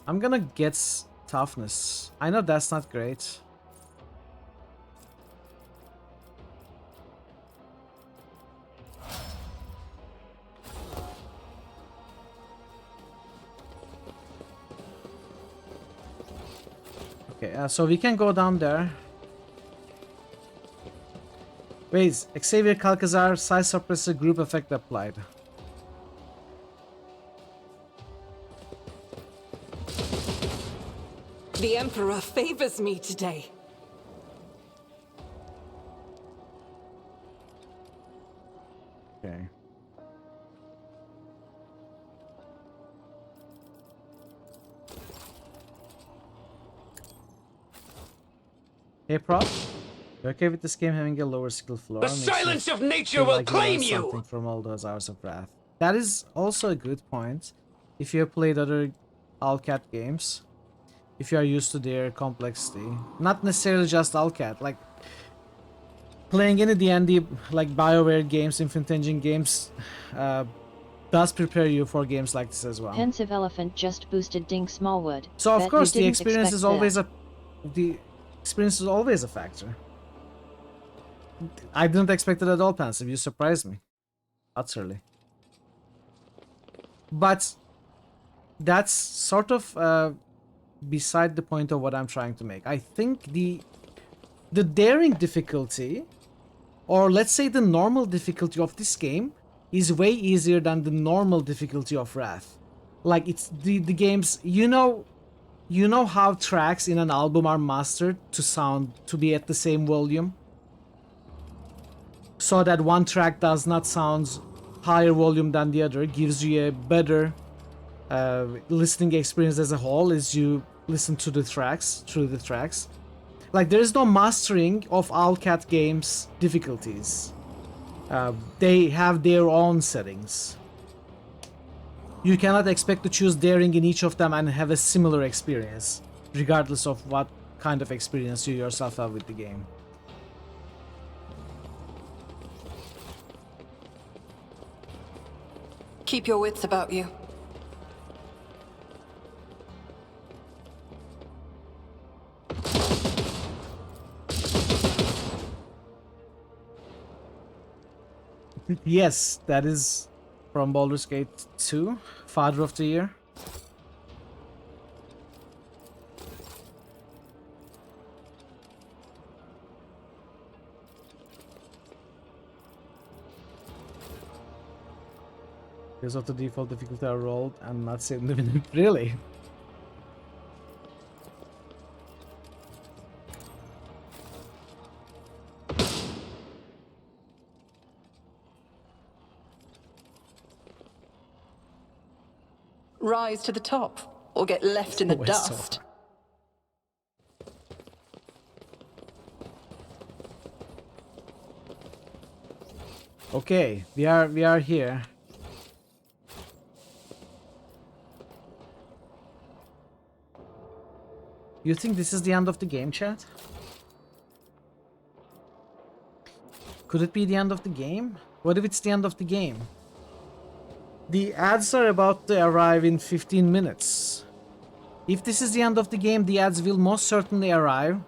I'm gonna get toughness. I know that's not great. Okay, so we can go down there. Wait, Xavier Calcazar, size suppressor group effect applied. The Emperor favors me today. Okay. Hey, Prop. You okay with this game having a lower skill floor? The Makes silence you of nature feel will like claim learned you! something from all those hours of wrath. That is also a good point. If you have played other Allcat games, if you are used to their complexity, not necessarily just Allcat, like playing any D&D, like BioWare games, Infinite Engine games, does prepare you for games like this as well. Pensive Elephant just boosted Dink Smallwood. So of Bet course you the didn't experience expect is always that. a factor. I didn't expect it at all, Pensive. You surprised me. Utterly. But that's sort of beside the point of what I'm trying to make. I think the daring difficulty, or let's say the normal difficulty of this game, is way easier than the normal difficulty of Wrath. Like, it's the games, you know how tracks in an album are mastered to be at the same volume, so that one track does not sound higher volume than the other, gives you a better listening experience as a whole as you listen to the tracks, through the tracks. Like, there is no mastering of Allcat games difficulties. They have their own settings. You cannot expect to choose daring in each of them and have a similar experience, regardless of what kind of experience you yourself have with the game. Keep your wits about you. Yes, that is from Baldur's Gate 2, Father of the Year. Because of the default difficulty I rolled and not saving the minute. Really? Rise to the top, or get left in the Always so. dust. Okay, we are here. You think this is the end of the game, chat? Could it be the end of the game? What if it's the end of the game? The ads are about to arrive in 15 minutes. If this is the end of the game, the ads will most certainly arrive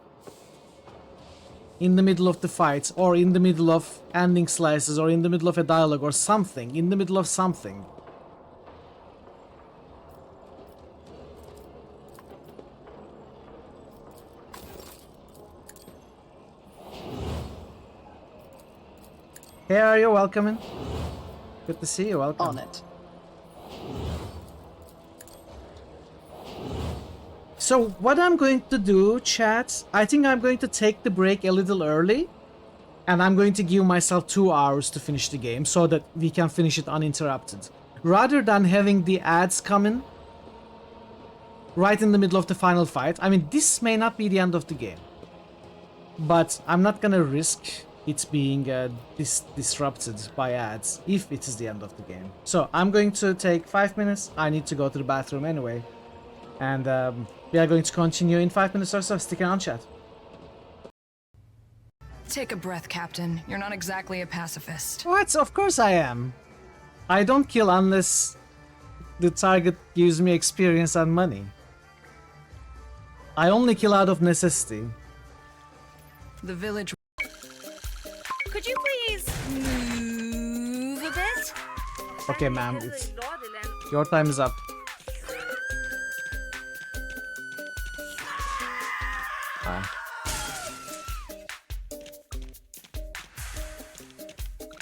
in the middle of the fight, or in the middle of ending slices, or in the middle of a dialogue, or something. In the middle of something. Hey, are you welcome in? Good to see you, welcome. On it. So what I'm going to do, chat, I think I'm going to take the break a little early, and I'm going to give myself 2 hours to finish the game so that we can finish it uninterrupted. Rather than having the ads come in right in the middle of the final fight. I mean, this may not be the end of the game, but I'm not gonna risk it being disrupted by ads if it is the end of the game. So I'm going to take 5 minutes. I need to go to the bathroom anyway. And we are going to continue in 5 minutes or so. Stick around, chat. Take a breath, Captain. You're not exactly a pacifist. What? Of course I am. I don't kill unless the target gives me experience and money. I only kill out of necessity. The village... Could you please move a bit? Okay, ma'am. Your time is up.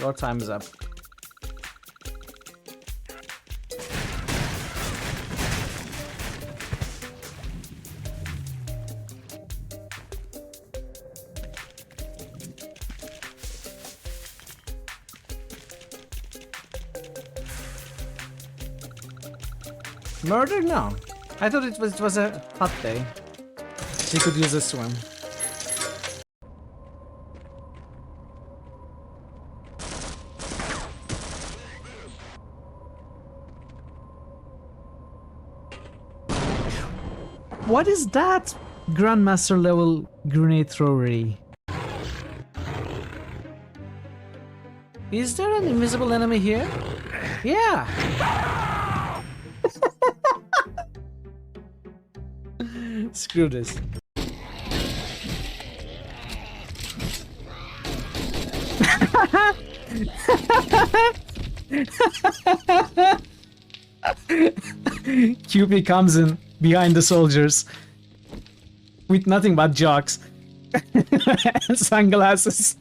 Your time is up. Murder? No. I thought it was a hot day. He could use a swim. What is that? Grandmaster level grenade throwery. Is there an invisible enemy here? Yeah! Screw this. QP comes in behind the soldiers with nothing but jocks and sunglasses.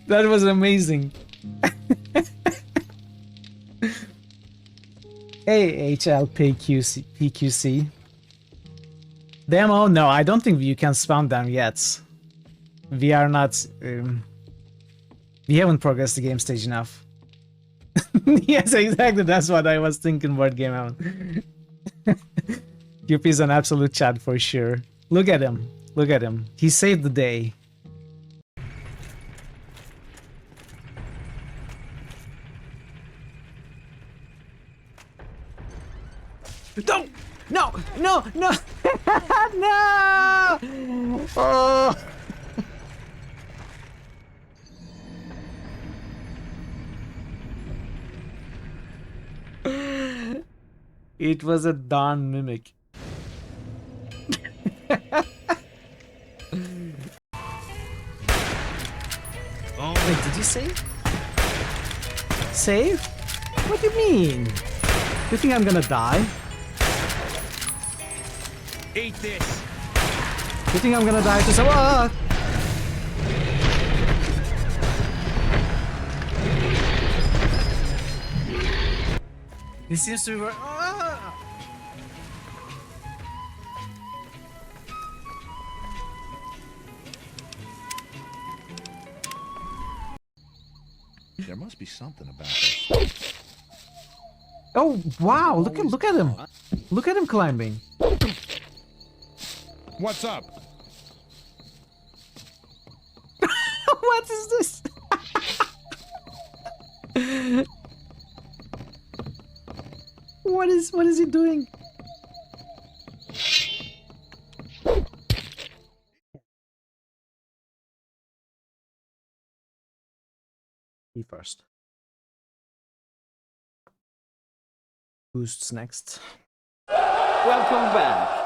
That was amazing. Hey, PQC. Demo? No, I don't think you can spawn them yet. We are not... we haven't progressed the game stage enough. Yes, exactly, that's what I was thinking about Game On. QP is an absolute Chad for sure. Look at him. Look at him. He saved the day. No! No! No! No! No! Oh! It was a darn mimic. Wait, did you save? Save? What do you mean? You think I'm gonna die? Eat this. You think I'm gonna die to some? Ah! This seems to be. Ah! There must be something about this. Oh wow! Look at him! Look at him climbing. What's up? What is this? What is he doing? He first. Boosts next. Welcome back.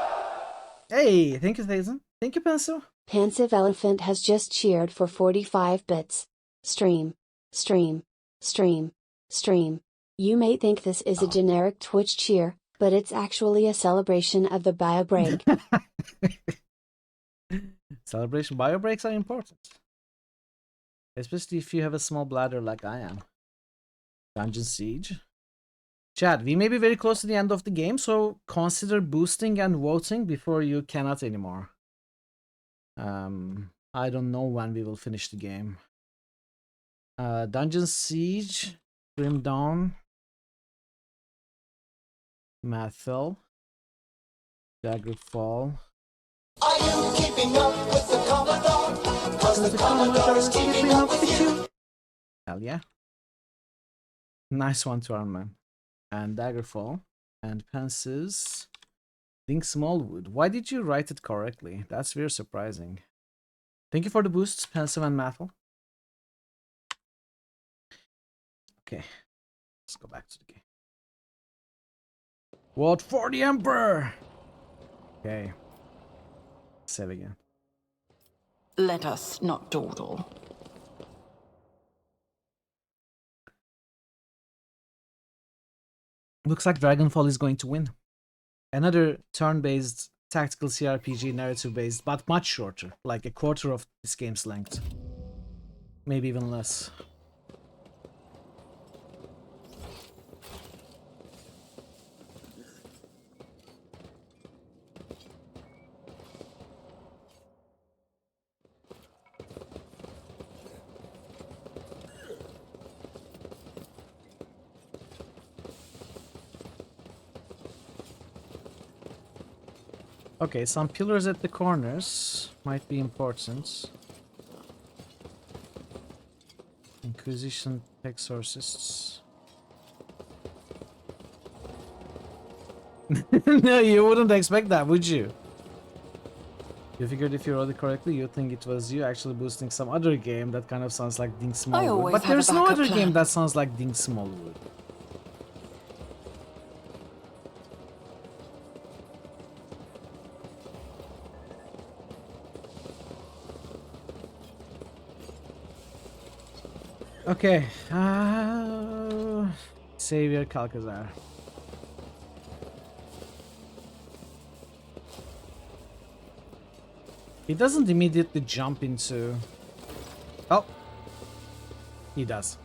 Hey, thank you, Thazen. Thank you, Pencil. Pensive Elephant has just cheered for 45 bits. Stream. Stream. Stream. Stream. You may think this is a generic Twitch cheer, but it's actually a celebration of the bio break. Celebration bio breaks are important. Especially if you have a small bladder like I am. Dungeon Siege. Chat, we may be very close to the end of the game, so consider boosting and voting before you cannot anymore. I don't know when we will finish the game. Dungeon Siege, Grim Dawn, Mathel, Daggerfall. Are you keeping up with the Commodore? Cause the Commodore's keeping up with you. Hell yeah. Nice one to Arm Man. And Daggerfall. And Pence's Think Smallwood. Why did you write it correctly? That's very surprising. Thank you for the boosts, Pensive and Mathel. Okay. Let's go back to the game. What for the Emperor? Okay. Save again. Let us not dawdle. Looks like Dragonfall is going to win. Another turn-based tactical CRPG, narrative-based, but much shorter, like a quarter of this game's length. Maybe even less. Okay, some pillars at the corners might be important. Inquisition exorcists. No, you wouldn't expect that, would you? You figured if you wrote it correctly, you'd think it was you actually boosting some other game that kind of sounds like Ding Smallwood. But there's no other game that sounds like Ding Smallwood. Okay, Savior Calcazar. He doesn't immediately jump into... Oh, he does.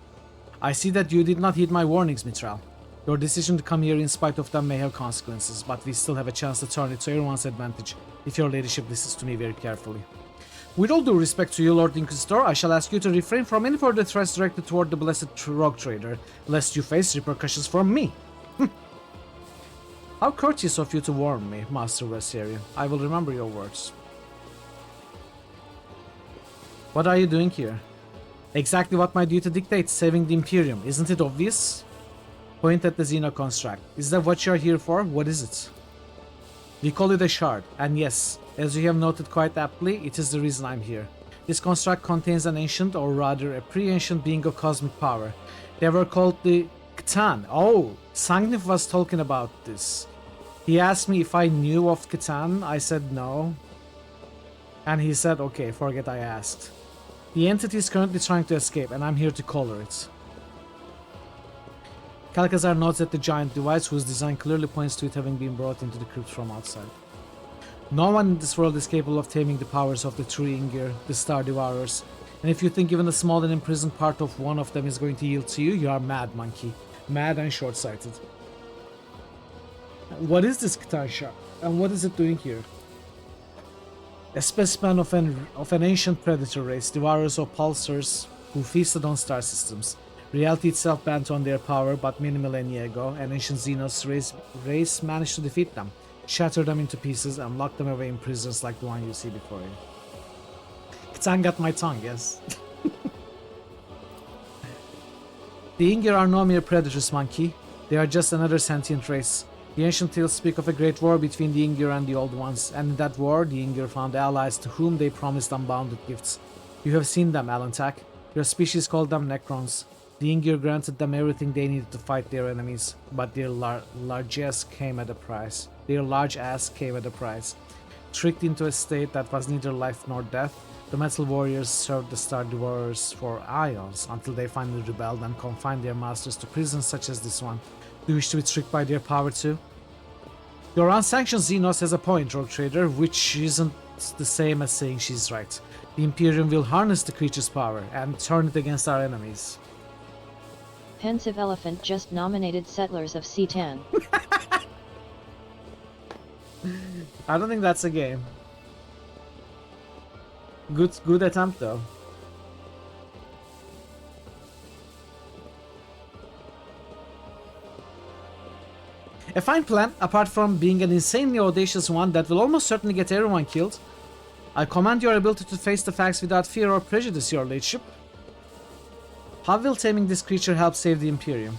I see that you did not heed my warnings, Mitral. Your decision to come here in spite of them may have consequences, but we still have a chance to turn it to everyone's advantage if your ladyship listens to me very carefully. With all due respect to you, Lord Inquisitor, I shall ask you to refrain from any further threats directed toward the blessed rogue trader, lest you face repercussions from me. How courteous of you to warn me, Master Veserian. I will remember your words. What are you doing here? Exactly what my duty dictates, saving the Imperium. Isn't it obvious? Point at the Xeno construct. Is that what you're here for? What is it? We call it a shard, and yes, as you have noted quite aptly, it is the reason I'm here. This construct contains an ancient, or rather a pre-ancient being of cosmic power. They were called the Catan. Oh, Sangnif was talking about this. He asked me if I knew of Catan. I said no. And he said, okay, forget I asked. The entity is currently trying to escape, and I'm here to collar it. Calcazar nods at the giant device, whose design clearly points to it having been brought into the crypt from outside. No one in this world is capable of taming the powers of the three Ingir, the Star Devourers, and if you think even a small and imprisoned part of one of them is going to yield to you, you are mad, monkey. Mad and short-sighted. What is this Catan shard, and what is it doing here? A specimen of an ancient predator race, devourers of pulsars, who feasted on star systems. Reality itself bent on their power, but many millennia ago, an ancient Xenos race managed to defeat them, shatter them into pieces, and lock them away in prisons like the one you see before you. Catan got my tongue, yes. The Ingir are no mere predators, monkey. They are just another sentient race. The ancient tales speak of a great war between the Ingir and the Old Ones, and in that war, the Ingir found allies to whom they promised unbounded gifts. You have seen them, Alantak. Your species called them Necrons. The Ingir granted them everything they needed to fight their enemies, but their large ass came at a price. Tricked into a state that was neither life nor death, the Metal Warriors served the Star Devourers for aeons until they finally rebelled and confined their masters to prisons such as this one. Do you wish to be tricked by their power too? Your unsanctioned Xenos has a point, Rogue Trader, which isn't the same as saying she's right. The Imperium will harness the creature's power and turn it against our enemies. Pensive Elephant just nominated Settlers of C10. I don't think that's a game. Good attempt though. A fine plan, apart from being an insanely audacious one that will almost certainly get everyone killed. I commend your ability to face the facts without fear or prejudice, your lordship. How will taming this creature help save the Imperium?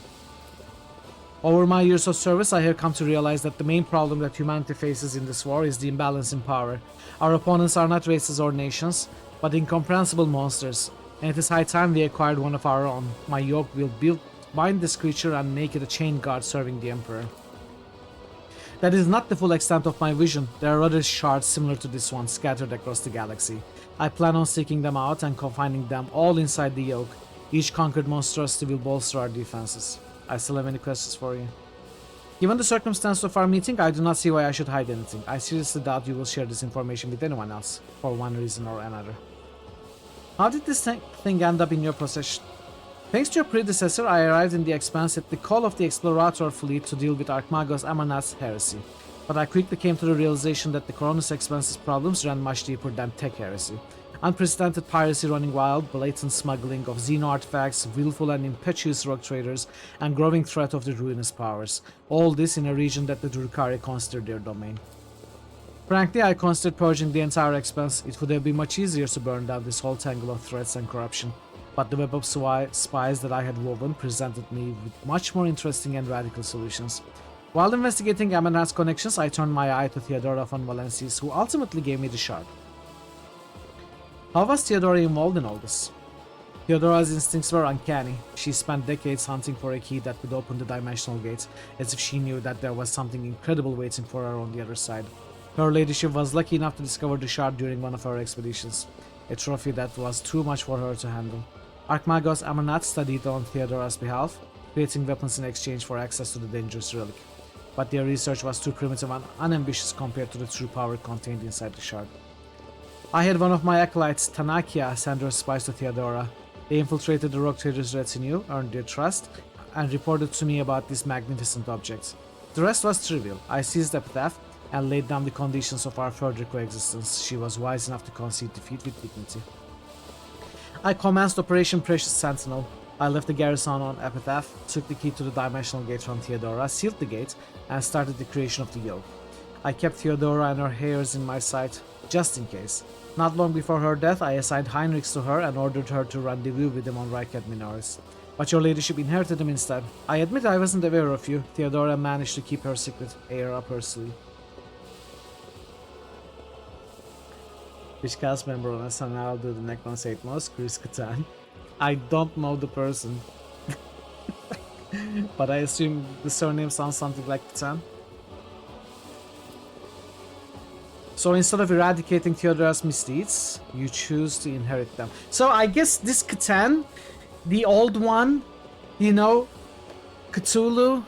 Over my years of service, I have come to realize that the main problem that humanity faces in this war is the imbalance in power. Our opponents are not races or nations, but incomprehensible monsters, and it is high time we acquired one of our own. My yoke will bind this creature and make it a chain guard serving the Emperor. That is not the full extent of my vision. There are other shards similar to this one scattered across the galaxy. I plan on seeking them out and confining them all inside the yoke. Each conquered monstrosity will bolster our defenses. I still have many questions for you. Given the circumstance of our meeting, I do not see why I should hide anything. I seriously doubt you will share this information with anyone else, for one reason or another. How did this thing end up in your possession? Thanks to your predecessor, I arrived in the Expanse at the call of the Explorator fleet to deal with Archmagos Amarnath's heresy. But I quickly came to the realization that the Cronus Expanse's problems ran much deeper than tech heresy. Unprecedented piracy running wild, blatant smuggling of Xeno artifacts, willful and impetuous rogue traders, and growing threat of the ruinous powers. All this in a region that the Drukhari considered their domain. Frankly, I considered purging the entire Expanse. It would have been much easier to burn down this whole tangle of threats and corruption. But the web of spies that I had woven presented me with much more interesting and radical solutions. While investigating Amarnath's connections, I turned my eye to Theodora von Valencius, who ultimately gave me the shard. How was Theodora involved in all this? Theodora's instincts were uncanny. She spent decades hunting for a key that could open the dimensional gates, as if she knew that there was something incredible waiting for her on the other side. Her ladyship was lucky enough to discover the shard during one of her expeditions, a trophy that was too much for her to handle. Archmagos Amarnath studied on Theodora's behalf, creating weapons in exchange for access to the dangerous relic. But their research was too primitive and unambitious compared to the true power contained inside the shard. I had one of my acolytes, Tanakia, send her spies to Theodora. They infiltrated the rogue traders' retinue, earned their trust, and reported to me about these magnificent objects. The rest was trivial. I seized Epitaph and laid down the conditions of our further coexistence. She was wise enough to concede defeat with dignity. I commenced Operation Precious Sentinel. I left the garrison on Epitaph, took the key to the dimensional gate from Theodora, sealed the gate, and started the creation of the yoke. I kept Theodora and her heirs in my sight, just in case. Not long before her death, I assigned Heinrichs to her and ordered her to rendezvous with him on Reichert Minoris. But your ladyship inherited him instead. I admit I wasn't aware of you. Theodora managed to keep her secret heir up her sleeve. Which cast member on SNL do the Necron say it most? Chris Kattan. I don't know the person. But I assume the surname sounds something like Kattan. So instead of eradicating Theodora's misdeeds, you choose to inherit them. So I guess this Catan, the old one, you know, Cthulhu,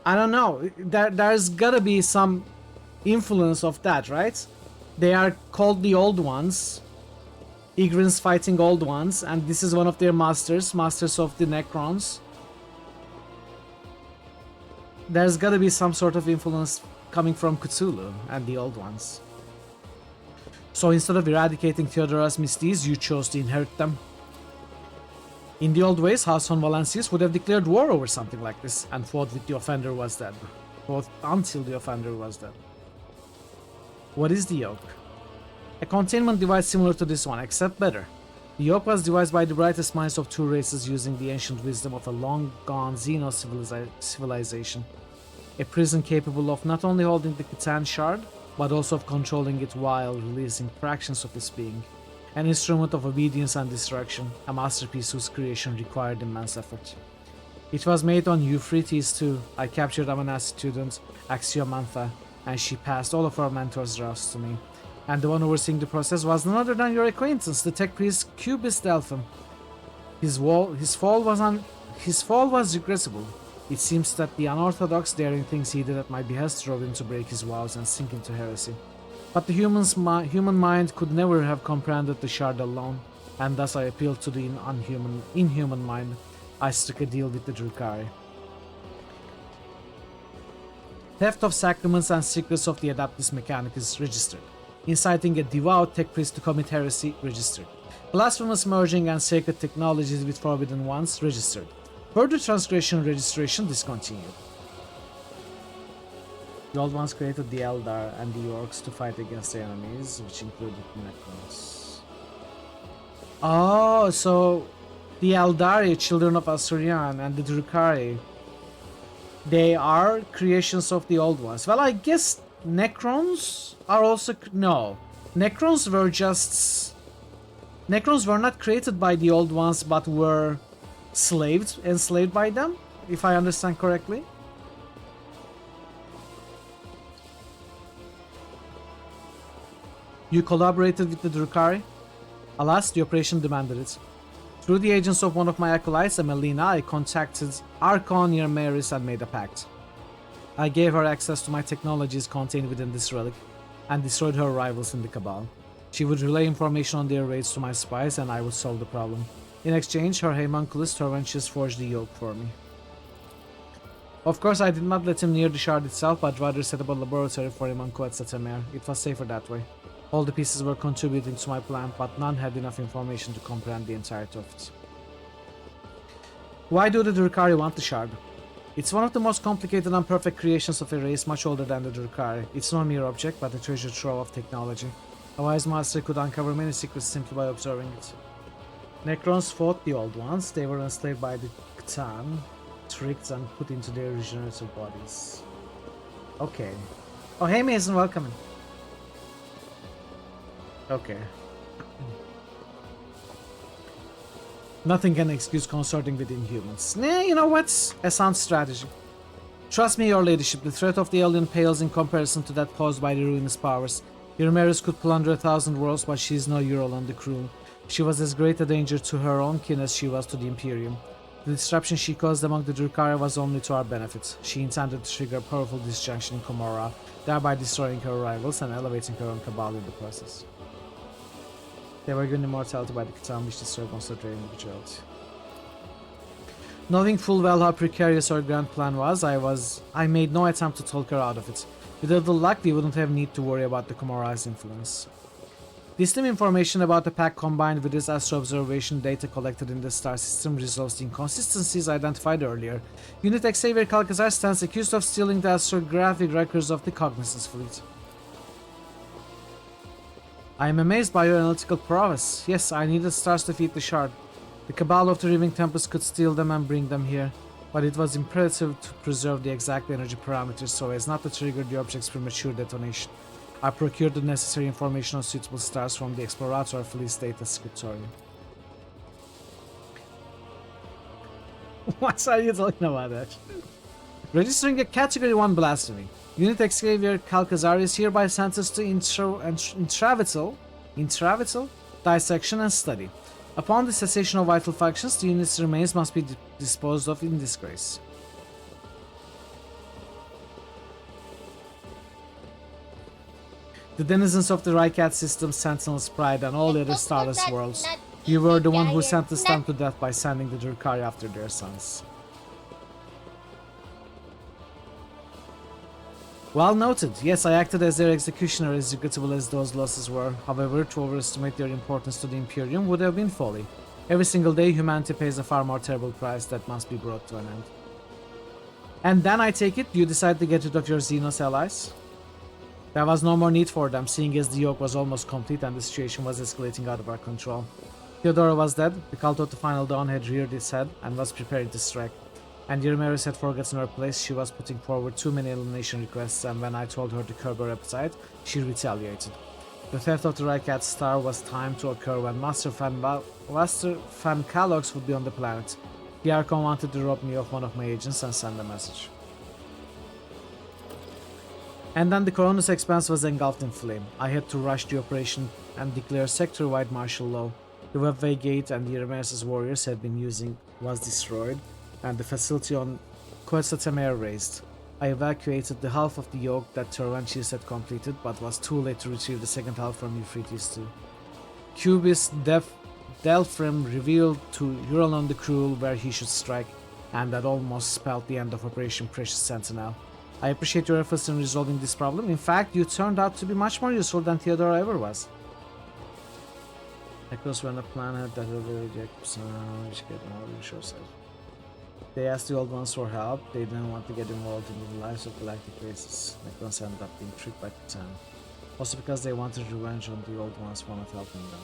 I don't know, there's gotta be some influence of that, right? They are called the Old Ones, Igrins fighting Old Ones, and this is one of their masters of the Necrons. There's gotta be some sort of influence coming from Cthulhu and the Old Ones. So instead of eradicating Theodora's misdeeds, you chose to inherit them. In the old ways, House von Valencius would have declared war over something like this and fought with the offender was dead. Fought until the offender was dead. What is the yoke? A containment device similar to this one, except better. The yoke was devised by the brightest minds of two races using the ancient wisdom of a long-gone Xeno civilization. A prison capable of not only holding the Catan shard, but also of controlling it while releasing fractions of its being. An instrument of obedience and destruction, a masterpiece whose creation required immense effort. It was made on Euphrates II. I captured Amarnath's student, Axiomantha, and she passed all of her mentor's drafts to me. And the one overseeing the process was none other than your acquaintance, the tech priest Cubist Delphim. His fall was regrettable. It seems that the unorthodox, daring things he did at my behest drove him to break his vows and sink into heresy. But the human mind could never have comprehended the shard alone, and thus I appealed to the inhuman mind. I struck a deal with the Drukhari. Theft of sacraments and secrets of the Adeptus Mechanicus registered. Inciting a devout tech priest to commit heresy registered. Blasphemous merging and sacred technologies with forbidden ones registered. Further transgression registration discontinued. The Old Ones created the Eldar and the Orcs to fight against their enemies, which included Necrons. Oh, so the Eldari, children of Asurian, and the Drukhari, they are creations of the Old Ones. Well, I guess Necrons are also... No. Necrons were not created by the Old Ones, but were enslaved by them, if I understand correctly. You collaborated with the Drukhari? Alas, the operation demanded it. Through the agents of one of my acolytes, Emelina, I contacted Archon near Maris and made a pact. I gave her access to my technologies contained within this relic and destroyed her rivals in the Cabal. She would relay information on their raids to my spies and I would solve the problem. In exchange, her homunculus Torventius forged the yoke for me. Of course, I did not let him near the shard itself, but rather set up a laboratory for him on Quetzalcoatl. It was safer that way. All the pieces were contributing to my plan, but none had enough information to comprehend the entirety of it. Why do the Drukhari want the shard? It's one of the most complicated and perfect creations of a race much older than the Drukhari. It's no mere object, but a treasure trove of technology. A wise master could uncover many secrets simply by observing it. Necrons fought the Old Ones. They were enslaved by the Cthulhu, tricked and put into their regenerative bodies. Okay. Oh, hey Mason, welcome. Okay. Nothing can excuse consorting with inhumans. Nah, you know what? A sound strategy. Trust me, your ladyship, the threat of the alien pales in comparison to that posed by the ruinous powers. Your Maris could plunder 1,000 worlds, but she is no Ural on the crew. She was as great a danger to her own kin as she was to the Imperium. The disruption she caused among the Drukhari was only to our benefit. She intended to trigger a powerful disjunction in Komorra, thereby destroying her rivals and elevating her own Cabal in the process. They were given immortality by the Cthulhu, which destroyed most of their individuality. Knowing full well how precarious our grand plan was, I made no attempt to talk her out of it. With a little luck, we wouldn't have need to worry about the Komorra's influence. The slim information about the pack combined with its astro-observation data collected in the star system resolves the inconsistencies identified earlier. Unit Xavier Calcazar stands accused of stealing the astrographic records of the Cognizance fleet. I am amazed by your analytical prowess. Yes, I needed stars to feed the shard. The Cabal of the Riving Tempest could steal them and bring them here, but it was imperative to preserve the exact energy parameters so as not to trigger the object's premature detonation. I procured the necessary information on suitable stars from the Explorator Fleet's data scriptorium. What are you talking about, actually? Registering a Category 1 blasphemy. Unit Xavier Calcazar is hereby sentenced to intravital dissection and study. Upon the cessation of vital functions, the unit's remains must be disposed of in disgrace. The denizens of the Rycat system, Sentinel's Pride, and all the other starless worlds, you were the one who sentenced them to death by sending the Drukhari after their sons. Well noted. Yes, I acted as their executioner, as regrettable as those losses were. However, to overestimate their importance to the Imperium would have been folly. Every single day, humanity pays a far more terrible price that must be brought to an end. And then, I take it, you decide to get rid of your Xenos allies? There was no more need for them, seeing as the yoke was almost complete and the situation was escalating out of our control. Theodora was dead, the cult of the Final Dawn had reared its head and was preparing to strike. And Yermeris had forgotten her place. She was putting forward too many elimination requests, and when I told her to curb her appetite, she retaliated. The theft of the Rycat star was timed to occur when Master Fan Kalox would be on the planet. The Archon wanted to rob me of one of my agents and send a message. And then the Coronus Expanse was engulfed in flame. I had to rush the operation and declare sector-wide martial law. The Webway Gate and the Yermeris' warriors had been using was destroyed, and the facility on Quetzalcoatl razed. I evacuated the half of the yoke that Torventius had completed, but was too late to retrieve the second half from Euphrates II. Cubis Delphrim revealed to Euralon the Cruel where he should strike, and that almost spelled the end of Operation Precious Sentinel. I appreciate your efforts in resolving this problem. In fact, you turned out to be much more useful than Theodora ever was. Necros were on a planet that they asked the Old Ones for help. They didn't want to get involved in the lives of galactic races. Necrons ended up being tricked by Cthulhu. Also because they wanted revenge on the Old Ones for not helping them.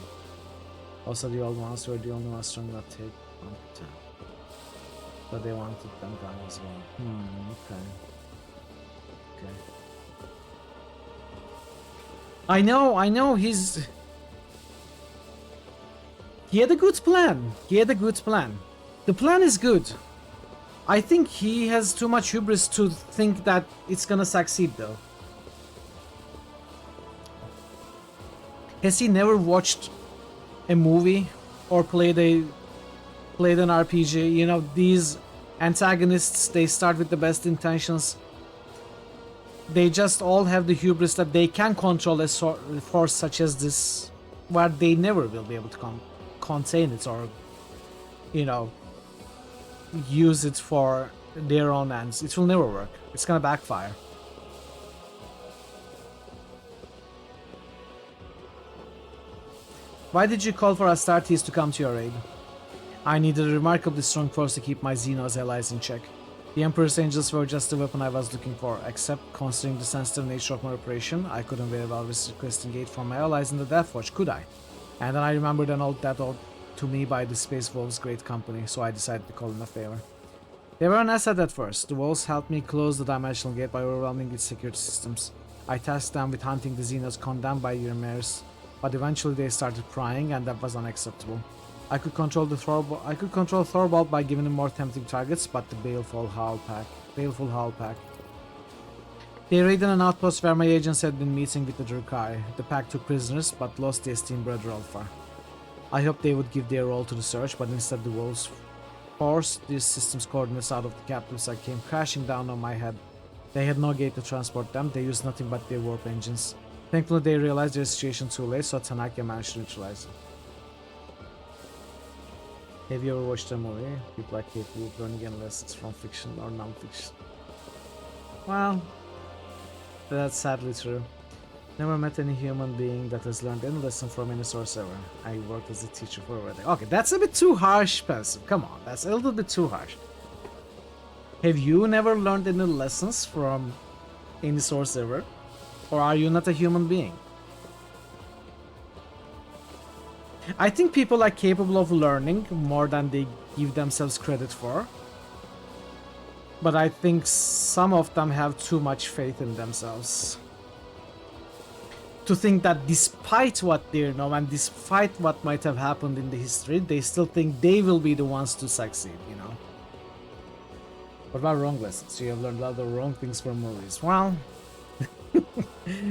Also the Old Ones were the only ones strong enough to take on Cthulhu. But they wanted them down as well. Okay. I know, he had a good plan. The plan is good. I think he has too much hubris to think that it's gonna succeed though. Has he never watched a movie or played a played an RPG, you know, these antagonists, they start with the best intentions. They just all have the hubris that they can control a force such as this, where they never will be able to contain it or, you know, use it for their own ends. It will never work. It's gonna backfire. Why did you call for Astartes to come to your aid? I needed a remarkably strong force to keep my Xenos allies in check. The Emperor's Angels were just the weapon I was looking for, except considering the sensitive nature of my operation, I couldn't very well risk requesting aid from my allies in the Death Watch, could I? And then I remembered an old that owed to me by the Space Wolves' great company, so I decided to call in a favor. They were an asset at first. The Wolves helped me close the Dimensional Gate by overwhelming its security systems. I tasked them with hunting the Xenos condemned by your mares, but eventually they started prying, and that was unacceptable. I could control Thorvald by giving him more tempting targets, but the baleful Howl Pack. They raided an outpost where my agents had been meeting with the Drukhari. The pack took prisoners, but lost the esteemed brother Alpha. I hoped they would give their all to the search, but instead the wolves forced these systems coordinates out of the captives that came crashing down on my head. They had no gate to transport them, they used nothing but their warp engines. Thankfully they realized their situation too late, so Tanaka managed to neutralize them. Have you ever watched a movie? People are capable of learning any lessons from fiction or non-fiction. Well, that's sadly true. Never met any human being that has learned any lesson from any source ever. I worked as a teacher for a day. Okay, that's a bit too harsh, Pensive. Come on, that's a little bit too harsh. Have you never learned any lessons from any source ever? Or are you not a human being? I think people are capable of learning more than they give themselves credit for. But I think some of them have too much faith in themselves. To think that despite what they know and despite what might have happened in the history, they still think they will be the ones to succeed, you know. What about wrong lessons? You have learned a lot of wrong things from movies. Well,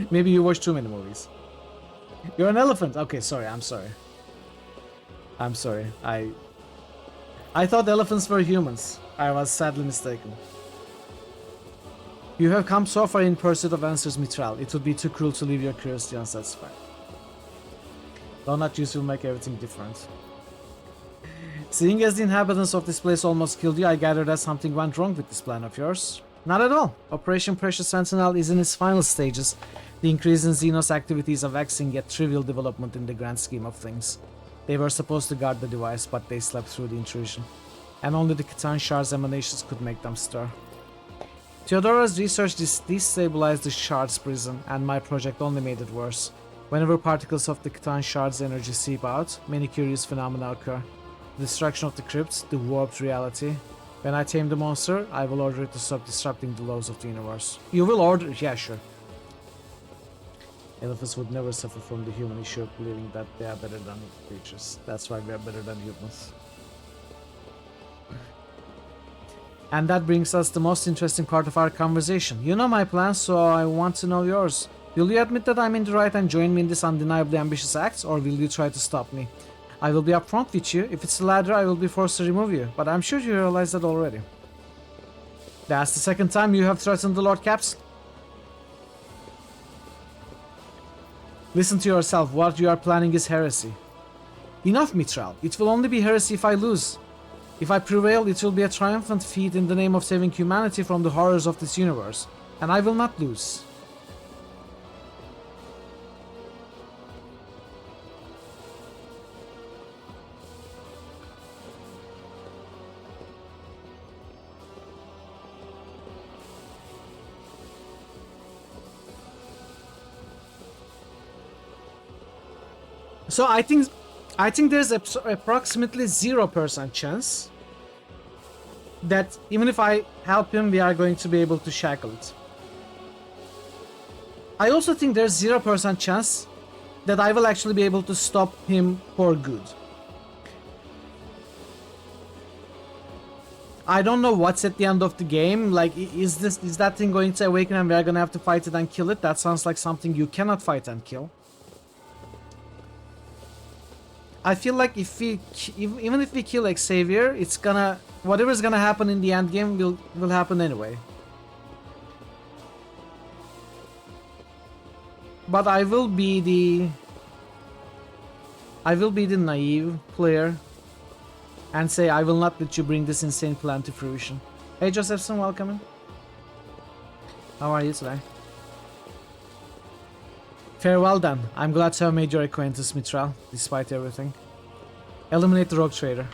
maybe you watch too many movies. You're an elephant. Okay, sorry, I'm sorry. I'm sorry. I thought elephants were humans. I was sadly mistaken. You have come so far in pursuit of answers, Mitral. It would be too cruel to leave your curiosity unsatisfied. Donut juice will make everything different. Seeing as the inhabitants of this place almost killed you, I gather that something went wrong with this plan of yours. Not at all. Operation Precious Sentinel is in its final stages. The increase in Xenos activity is a vexing yet trivial development in the grand scheme of things. They were supposed to guard the device, but they slept through the intrusion. And only the Khitan Shard's emanations could make them stir. Theodora's research destabilized the Shard's prison, and my project only made it worse. Whenever particles of the Khitan Shard's energy seep out, many curious phenomena occur. The destruction of the crypt, the warped reality. When I tame the monster, I will order it to stop disrupting the laws of the universe. You will order? Yeah, sure. Elephants would never suffer from the human issue of believing that they are better than creatures. That's why we are better than humans. And that brings us to the most interesting part of our conversation. You know my plans, so I want to know yours. Will you admit that I'm in the right and join me in this undeniably ambitious act, or will you try to stop me? I will be upfront with you. If it's the latter, I will be forced to remove you, but I'm sure you realize that already. That's the second time you have threatened the Lord Caps. Listen to yourself, what you are planning is heresy. Enough, Mitral. It will only be heresy if I lose. If I prevail, it will be a triumphant feat in the name of saving humanity from the horrors of this universe. And I will not lose. So I think there's approximately 0% chance that even if I help him, we are going to be able to shackle it. I also think there's 0% chance that I will actually be able to stop him for good. I don't know what's at the end of the game. Like, is that thing going to awaken and we're gonna have to fight it and kill it? That sounds like something you cannot fight and kill. I feel like if we, even if we kill Xavier, it's gonna, whatever's gonna happen in the end game will happen anyway. But I will be the naive player and say I will not let you bring this insane plan to fruition. Hey Josephson, welcome in. How are you today? Farewell then. I'm glad to have made your acquaintance, Mitral, despite everything. Eliminate the rogue trader.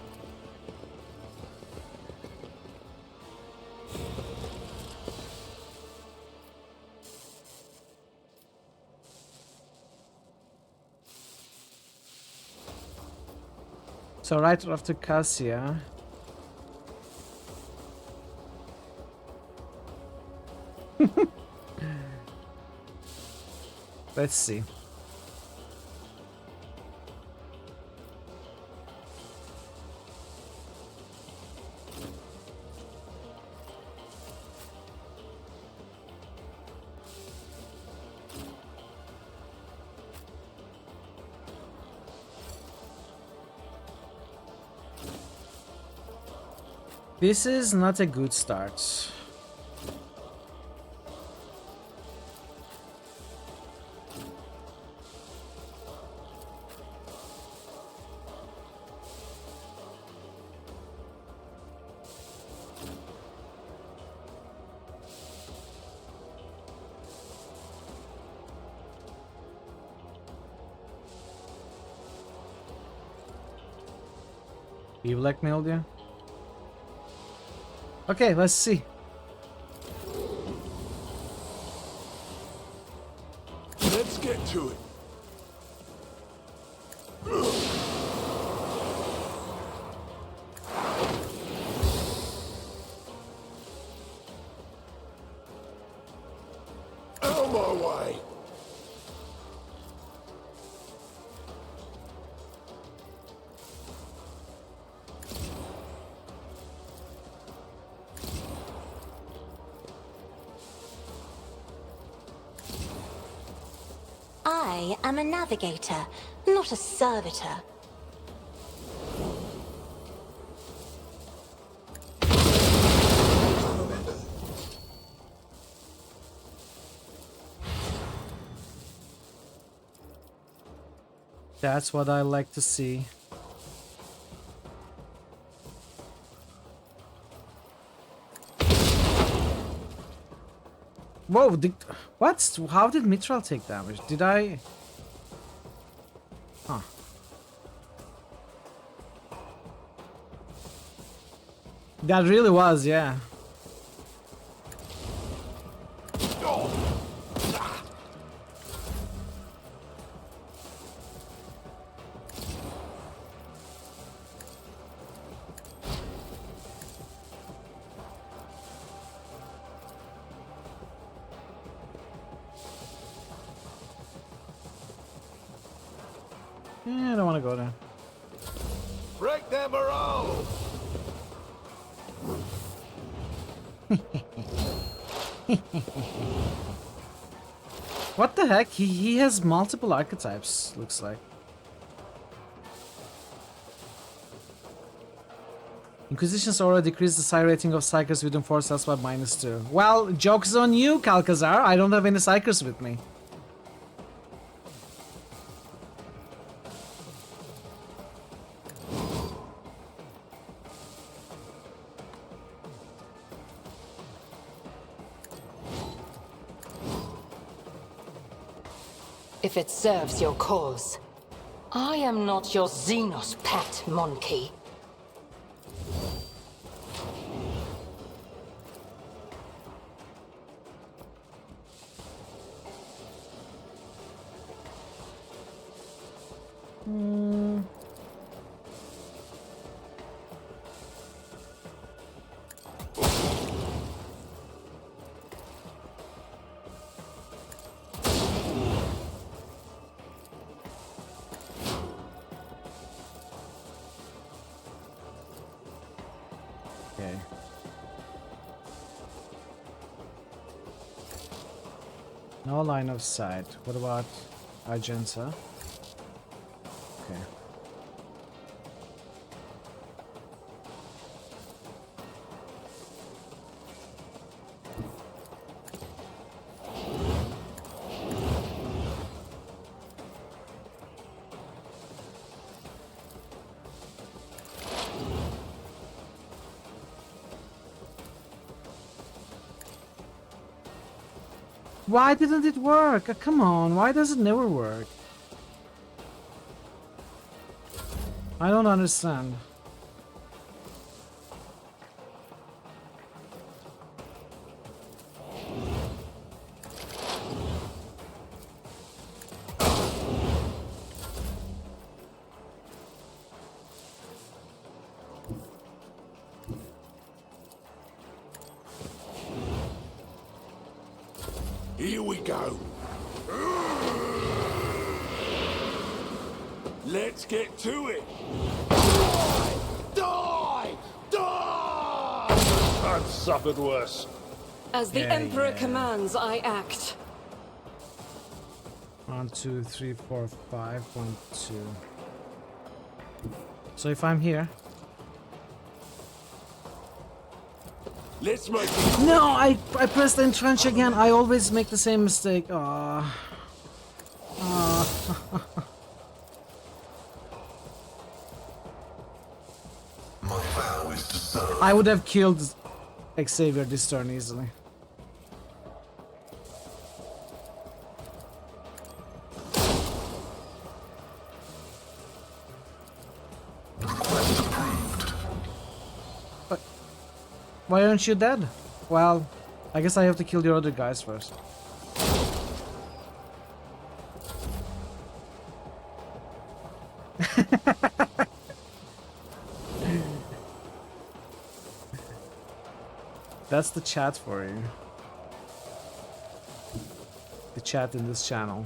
So right after Cassia. Let's see. This is not a good start. You blackmailed you? Okay, let's see. Let's get to it. Out of my way. I am a navigator, not a servitor. That's what I like to see. Whoa, what? How did Mitral take damage? Did I? Huh. That really was, yeah. I don't want to go there. Break them morale. What the heck? He has multiple archetypes, looks like. Inquisition's aura decreased the psi rating of psychers within 4 cells by -2. Well, joke's on you, Calcazar. I don't have any psychers with me. If it serves your cause. I am not your Xenos pet, monkey. Okay. No line of sight. What about Argenta? Okay. Why didn't it work? Come on, why does it never work? I don't understand. Here we go. Let's get to it. Die! Die! I've suffered worse. As the Emperor commands, I act. 1, 2, 3, 4, 5, 1, 2. So if I'm here. Let's make it. No, I pressed entrench again. I always make the same mistake. My vow is to serve. I would have killed Xavier this turn easily. Request approved. But why aren't you dead? Well, I guess I have to kill the other guys first. That's the chat for you. The chat in this channel.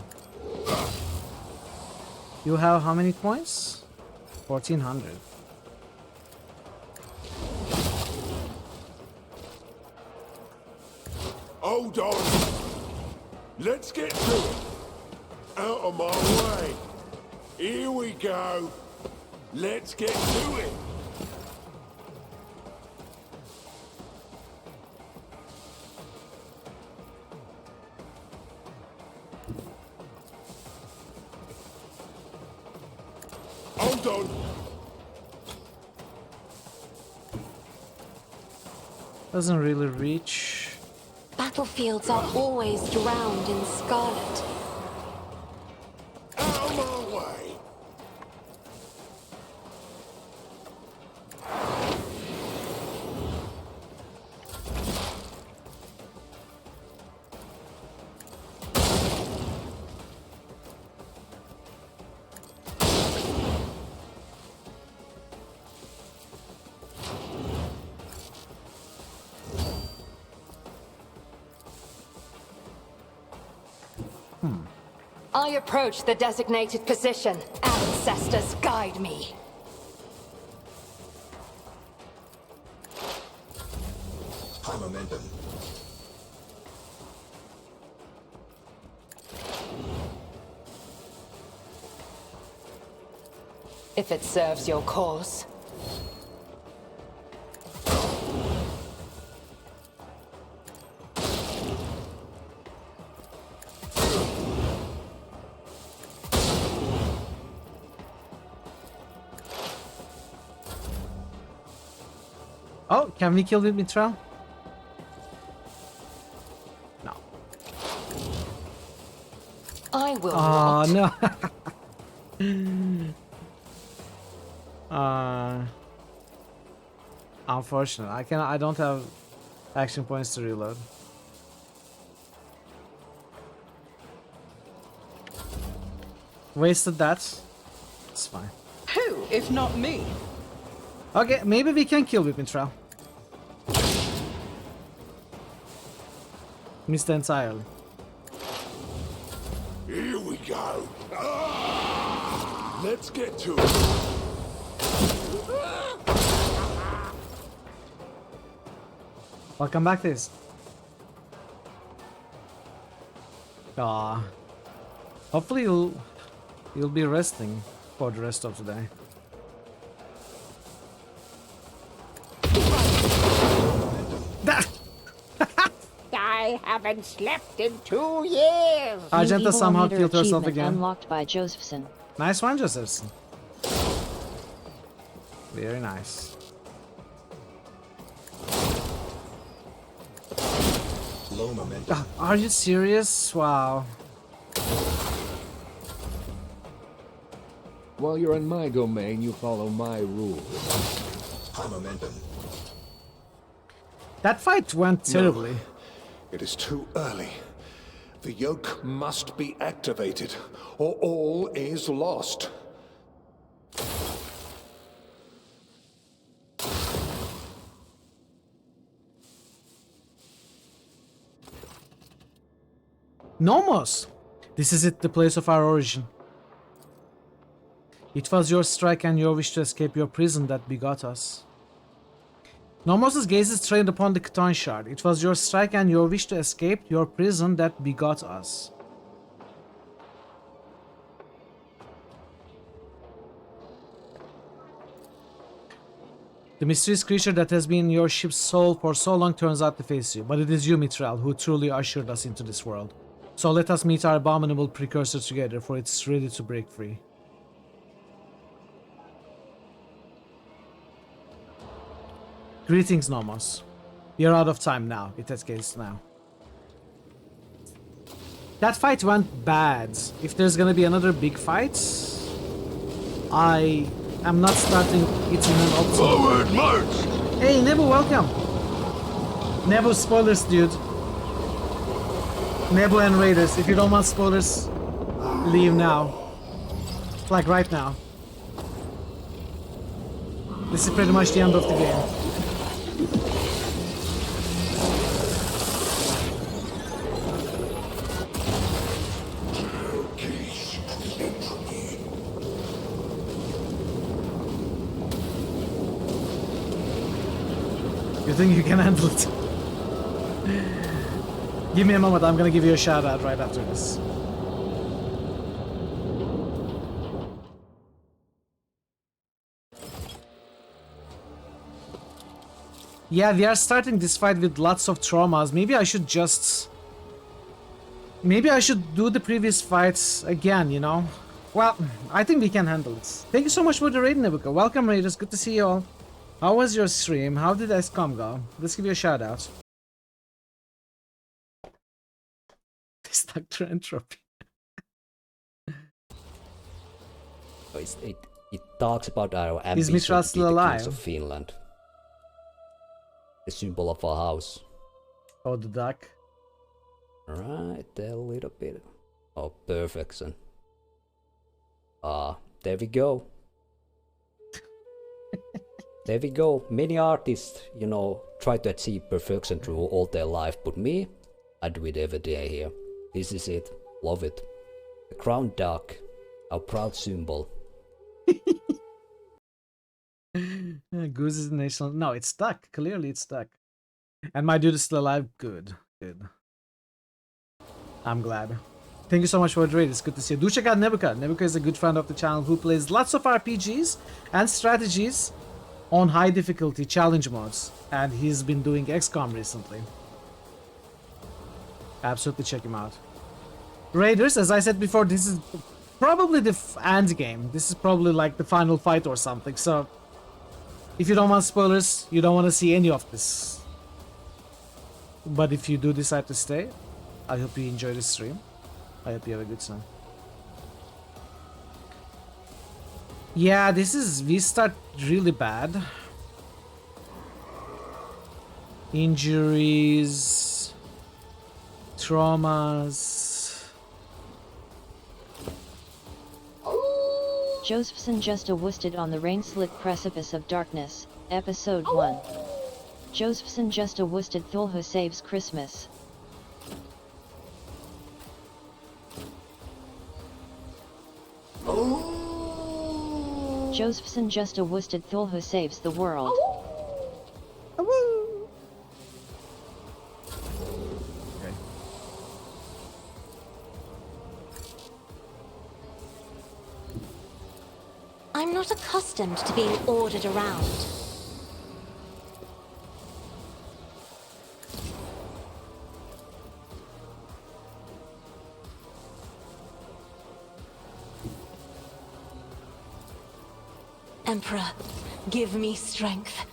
You have how many points? 1400. Hold on. Let's get to it. Out of my way. Here we go. Let's get to it. Hold on. Doesn't really reach. Battlefields are always drowned in scarlet. Out of my way. I approach the designated position. Ancestors guide me. High momentum. If it serves your cause. Oh, can we kill the Mitra? No. I will Oh not. no. Unfortunate. I don't have action points to reload. Wasted that. It's fine. Who, if not me? Okay, maybe we can kill Whipping Trail. Missed entirely. Here we go. Let's get to it. Welcome back, this. Hopefully you'll be resting for the rest of the day. I haven't slept in 2 years. Argenta somehow killed herself again. Unlocked by Josephson. Nice one, Josephson. Very nice. Low momentum. Are you serious? Wow. While you're in my domain, you follow my rules. High momentum. That fight went terribly. No, it is too early. The yoke must be activated, or all is lost. Nomos! This is it, the place of our origin. It was your strike and your wish to escape your prison that begot us. Nomos' gaze is trained upon the Khtan shard. It was your strike and your wish to escape your prison that begot us. The mysterious creature that has been your ship's soul for so long turns out to face you, but it is you, Mithril, who truly ushered us into this world. So let us meet our abominable precursor together, for it's ready to break free. Greetings, Nomos. You're out of time now. It escapes now. That fight went bad. If there's gonna be another big fight, I am not starting it in an optimal. Forward march! Hey, Nebu, welcome. Nebu, spoilers, dude. Nebu and Raiders, if you don't want spoilers, leave now. Like right now. This is pretty much the end of the game. You think you can handle it? Give me a moment, I'm gonna give you a shout out right after this. Yeah, we are starting this fight with lots of traumas. Maybe I should just... Maybe I should do the previous fights again, you know? Well, I think we can handle it. Thank you so much for the raid, Nebuka. Welcome, Raiders. Good to see you all. How was your stream? How did XCOM go? Let's give you a shout out. This Dr. Entropy. It talks about our Is ambition Mitra to still be the alive? kings of Finland. The symbol of our house. Oh, the duck. Right, there a little bit. Oh, perfection. There we go. There we go. Many artists, you know, try to achieve perfection through all their life, but me, I do it every day here. This is it. Love it. The crown duck, our proud symbol. Goose is the national... No, it's stuck. Clearly it's stuck. And my dude is still alive. Good. Good. I'm glad. Thank you so much for the raid. It's good to see you. Do check out Nebuka. Nebuka is a good friend of the channel who plays lots of RPGs and strategies on high difficulty challenge modes. And he's been doing XCOM recently. Absolutely check him out. Raiders, as I said before, this is probably the end game. This is probably like the final fight or something. So, if you don't want spoilers, you don't want to see any of this. But if you do decide to stay, I hope you enjoy the stream. I hope you have a good time. Yeah, we start really bad. Injuries, traumas. Josephson just a-woosted on the rain-slit precipice of darkness, Episode 1. Josephson just a-woosted Thulhu saves Christmas. Josephson just a-woosted Thulhu saves the world. Okay. I'm not accustomed to being ordered around. Emperor, give me strength.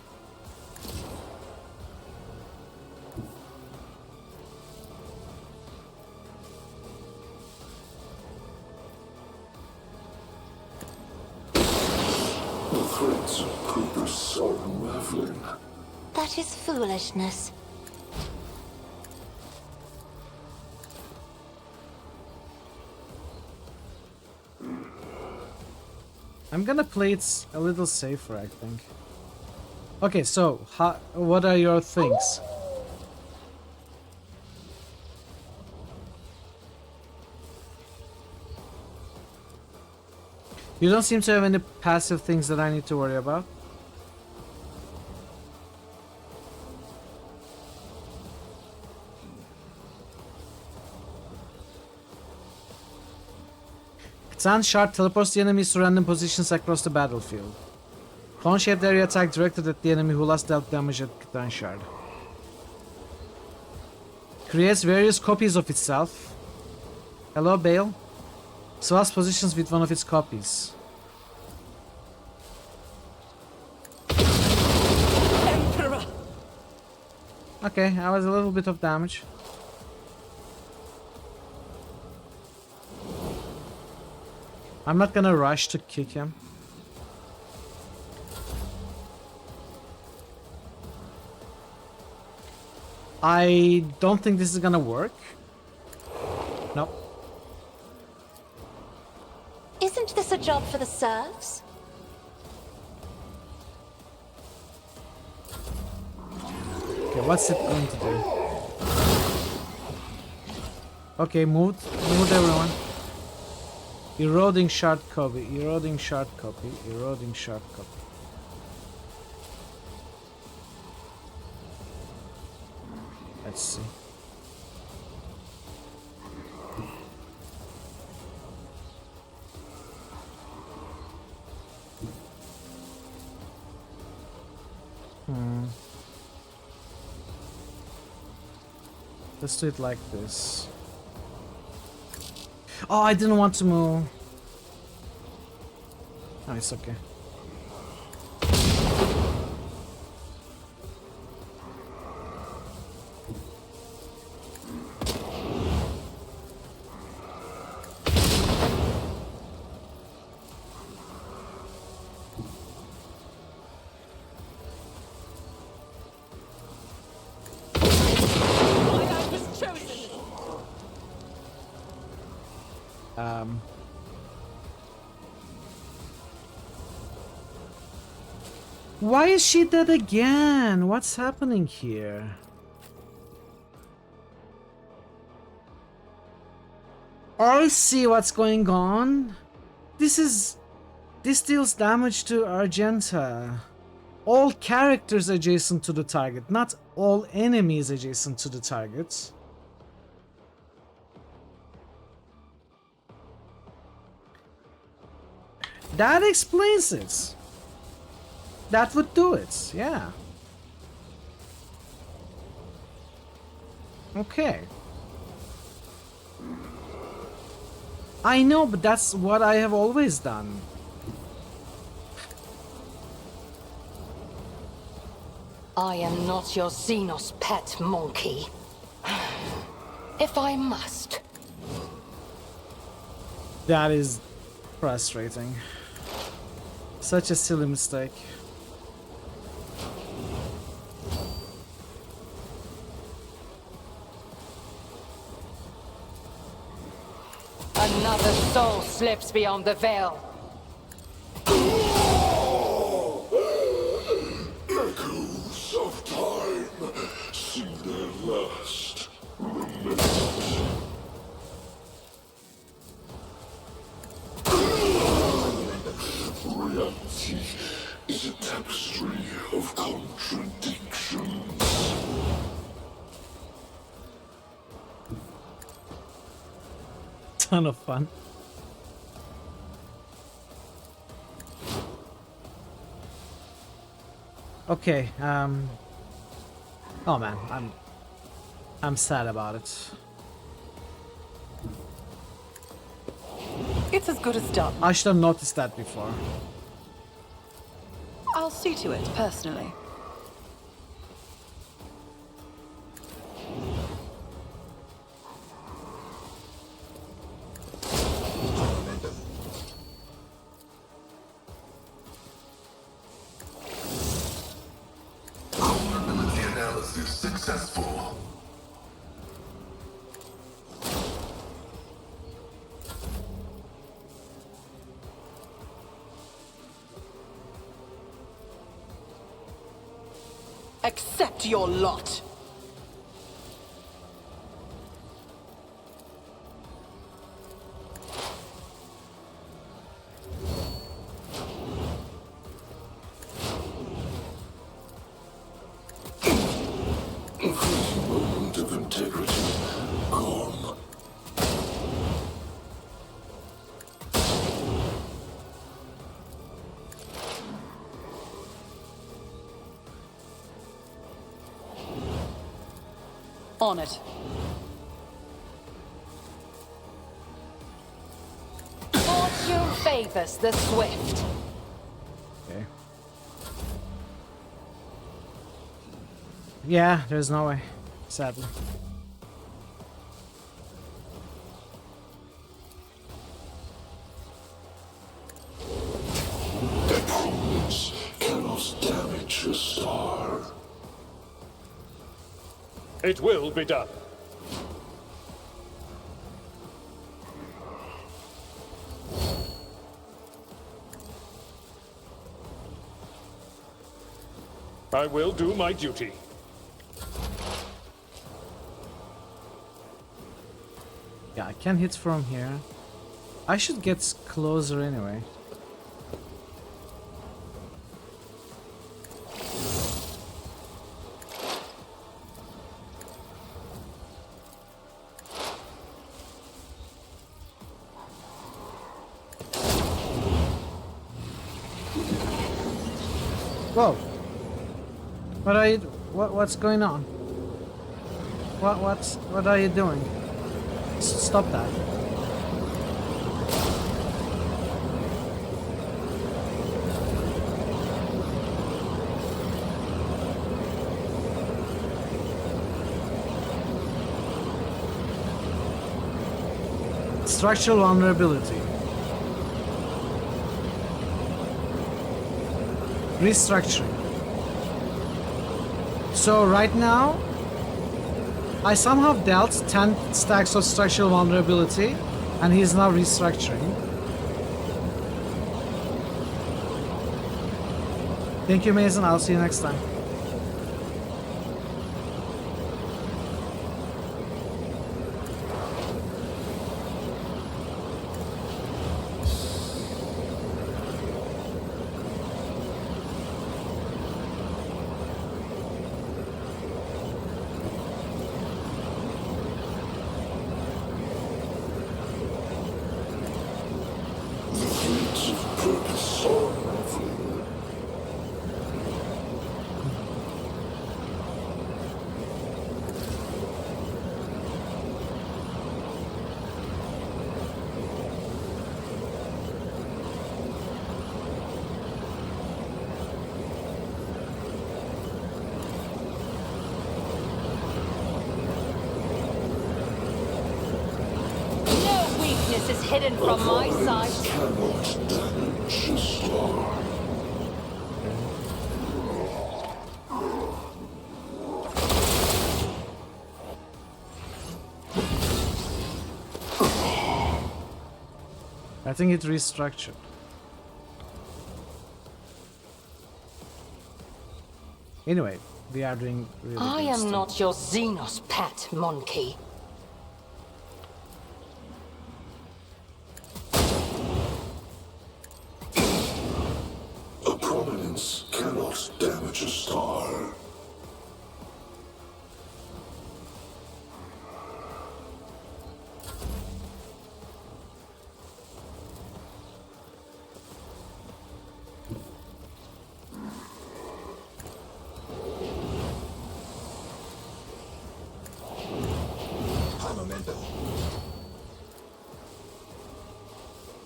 threats of purpose are unraveling. That is foolishness. I'm gonna play it a little safer, I think. Okay, so what are your things? You don't seem to have any passive things that I need to worry about. Catan Shard teleports the enemies to random positions across the battlefield. Cone-shaped area attack directed at the enemy who last dealt damage at Catan Shard. Creates various copies of itself. Hello, Bale. Swaps positions with one of its copies. Emperor! Okay, that was a little bit of damage. I'm not gonna rush to kick him. I don't think this is gonna work. Nope. Isn't this a job for the serfs? Okay, what's it going to do? Okay, move everyone. Eroding shard copy, eroding shard copy, eroding shard copy. Let's see. Let's do it like this. Oh, I didn't want to move. Oh, it's okay. Why is she dead again? What's happening here? I see what's going on. This deals damage to Argenta. All characters adjacent to the target, not all enemies adjacent to the target. That explains it. That would do it, yeah. Okay. I know, but that's what I have always done. I am not your Xenos pet monkey. If I must. That is frustrating. Such a silly mistake. Another soul slips beyond the veil. Echoes of time see their last. Reality is a tapestry of contradictions. Ton of fun. Okay, oh man, I'm sad about it. It's as good as done. I should have noticed that before. I'll see to it personally. successful. Accept your lot. Moment of integrity gone. On it. Fortune favors the swift. Okay. Yeah, there's no way, sadly. Their prudence cannot damage a star. It will be done. I will do my duty. Yeah, I can hit from here. I should get closer anyway. Whoa! What are you? What's going on? What are you doing? Stop that! Structural vulnerability. Restructuring. So right now, I somehow dealt 10 stacks of structural vulnerability, and he's now restructuring. Thank you, Mason. I'll see you next time. Is hidden from my sight. Cannot damage a star. I think it restructured. Anyway, we are doing really I good am stuff. not your Xenos pet, monkey. A prominence cannot damage a star.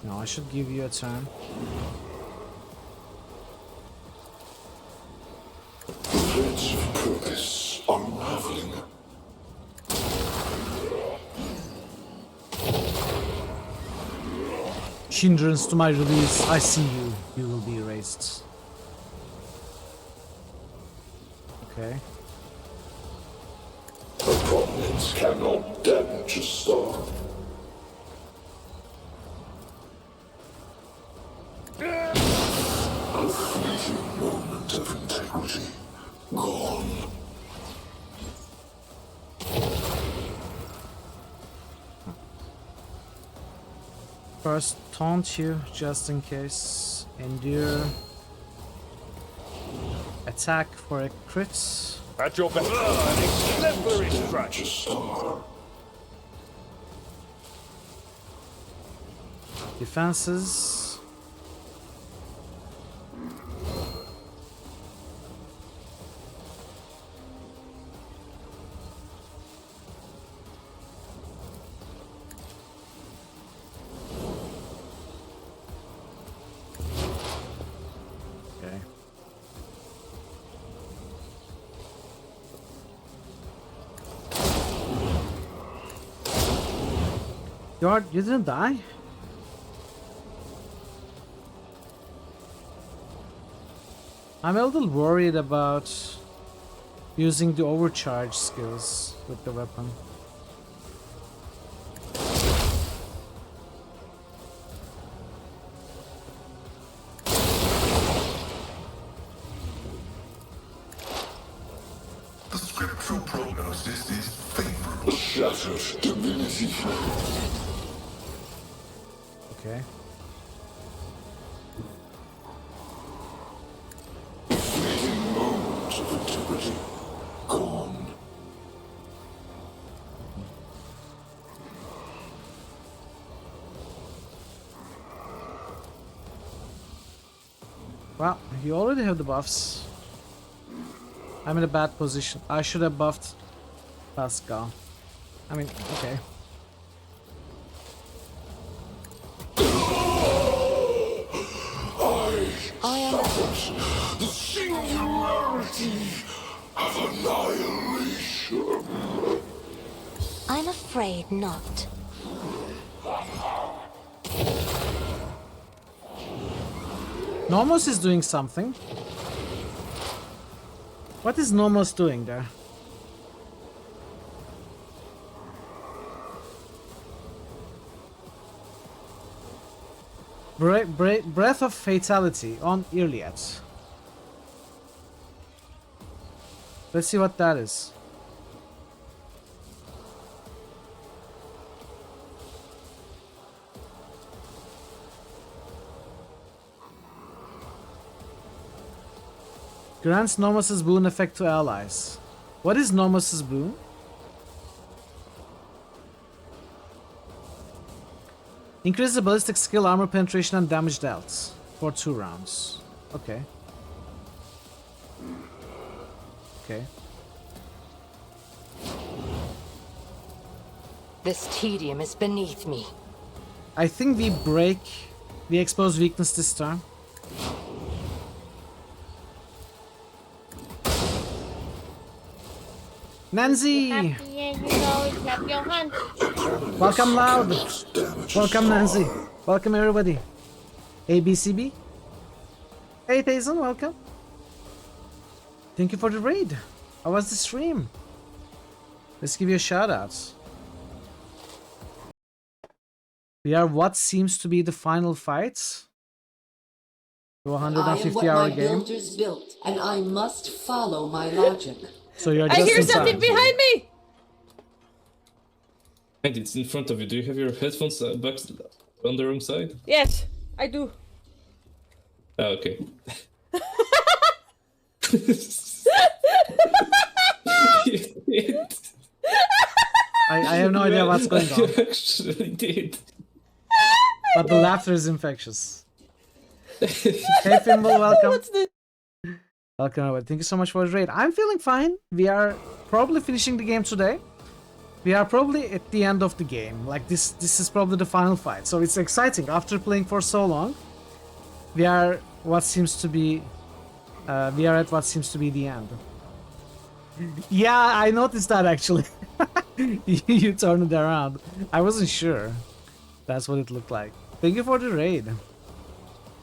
No, I should give you a turn. Threads of purpose unraveling. Hindrance to my release. I see you. You will be erased. Okay. Words cannot damage a star. A fleeting moment of integrity. Gone. First, taunt you, just in case. Endure. Attack for a crit. At your best. An exemplary strike. Defenses. You didn't die? I'm a little worried about using the overcharge skills with the weapon. The scriptural prognosis is favorable. Shattered divinity. Okay. Fleeting moments of integrity. Gone. Well, you already have the buffs. I'm in a bad position. I should have buffed Pascal. I mean, okay. I am the singularity of annihilation. I'm afraid not. Nomos is doing something. What is Nomos doing there? Breath of Fatality on Iliad. Let's see what that is. Grants Nomos' boon effect to allies. What is Nomos' boon? Increase the ballistic skill, armor penetration, and damage dealt for 2 rounds. Okay. Okay. This tedium is beneath me. I think we expose weakness this turn. Nancy! Welcome, Loud! Welcome, Nancy! Welcome, everybody! ABCB? Hey, Tayson, welcome! Thank you for the raid! How was the stream? Let's give you a shout out. We are what seems to be the final fight. To a 150-hour game. Builders built, and I must follow my logic. So you're just I hear in something time. behind me! And it's in front of you. Do you have your headphones back on the wrong side? Yes, I do. Ah, okay. I have no idea what's going on. You actually did. But the laughter is infectious. Hey Fimble, welcome. Welcome, everybody. Thank you so much for the raid. I'm feeling fine. We are probably finishing the game today. We are probably at the end of the game. Like this is probably the final fight. So it's exciting. After playing for so long, we are what seems to be we are at what seems to be the end. Yeah, I noticed that actually. You turned it around. I wasn't sure. That's what it looked like. Thank you for the raid.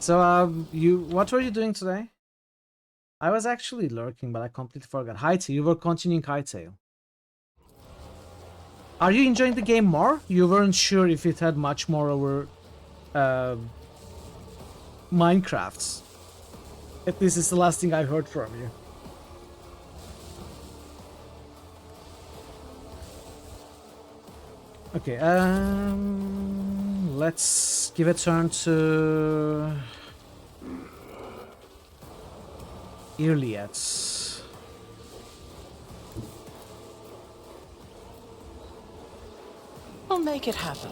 So what were you doing today? I was actually lurking, but I completely forgot. Hightail, you were continuing Hightail. Are you enjoying the game more? You weren't sure if it had much more over Minecraft. At least it's the last thing I heard from you. Okay, let's give a turn to Iliad. I'll make it happen.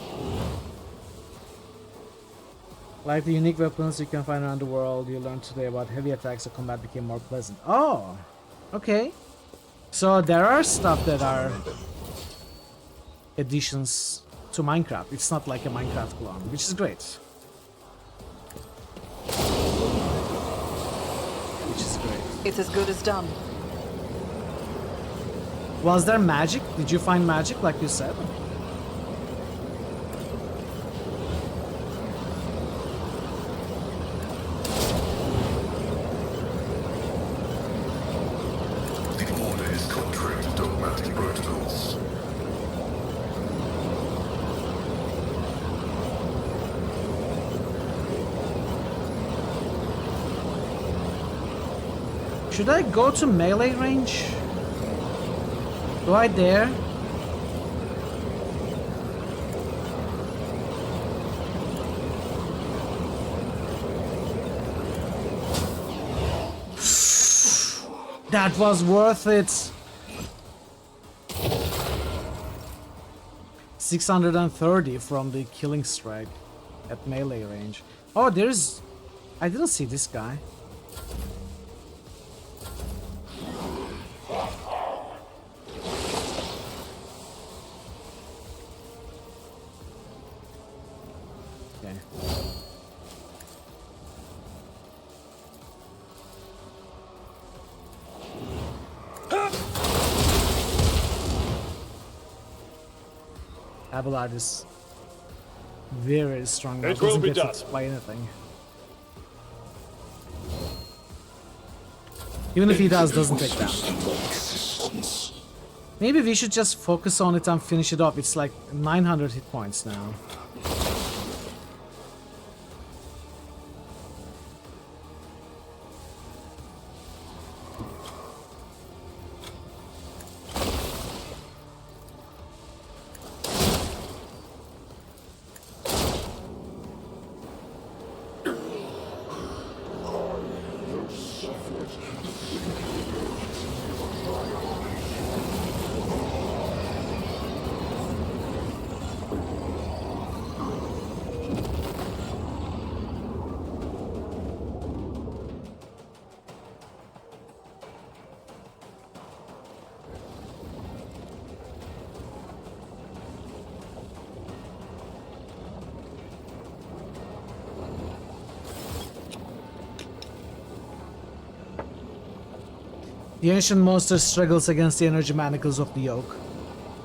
Like the unique weapons you can find around the world, you learned today about heavy attacks, so combat became more pleasant. Oh, okay. So there are stuff that are additions to Minecraft. It's not like a Minecraft clone, which is great. Which is great. It's as good as done. Was there magic? Did you find magic like you said? Should I go to melee range? Do I dare? That was worth it. 630 from the killing strike at melee range. Oh, there's... I didn't see this guy. Abelard is very strong. It will be done by anything. Even if he doesn't take down. Maybe we should just focus on it and finish it off. It's like 900 hit points now. The ancient monster struggles against the energy manacles of the yoke.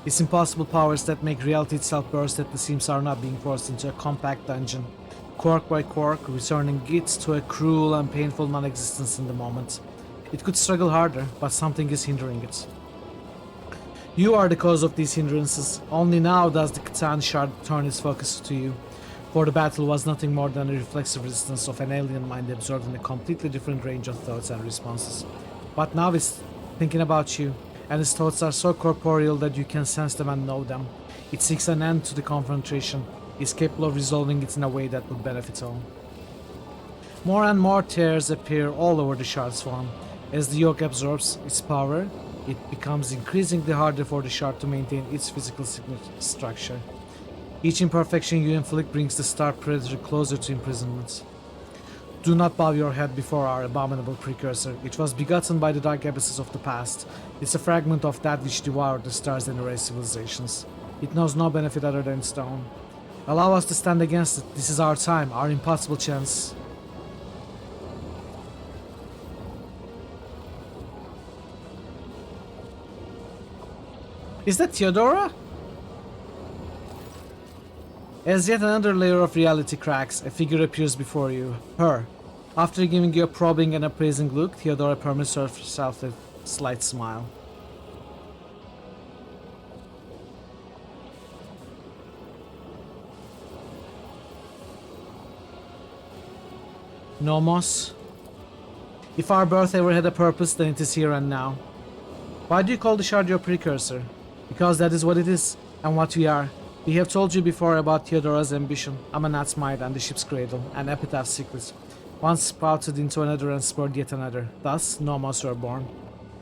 Its impossible powers that make reality itself burst at the seams are now being forced into a compact dungeon, quirk by quirk, returning it to a cruel and painful non-existence in the moment. It could struggle harder, but something is hindering it. You are the cause of these hindrances. Only now does the Catan shard turn its focus to you, for the battle was nothing more than a reflexive resistance of an alien mind absorbed in a completely different range of thoughts and responses. But now it's thinking about you, and its thoughts are so corporeal that you can sense them and know them. It seeks an end to the confrontation, is capable of resolving it in a way that would benefit all. More and more tears appear all over the shard's form. As the yoke absorbs its power, it becomes increasingly harder for the shard to maintain its physical structure. Each imperfection you inflict brings the star predator closer to imprisonment. Do not bow your head before our abominable precursor. It was begotten by the dark abysses of the past. It's a fragment of that which devoured the stars and erased civilizations. It knows no benefit other than stone. Allow us to stand against it. This is our time, our impossible chance. Is that Theodora? As yet another layer of reality cracks, a figure appears before you. Her. After giving you a probing and appraising look, Theodora permits herself a slight smile. Nomos. If our birth ever had a purpose, then it is here and now. Why do you call the shard your precursor? Because that is what it is, and what we are. We have told you before about Theodora's ambition, Amanat's might, and the ship's cradle, and Epitaph's secrets. One sprouted into another and spurred yet another. Thus, Nomos were born.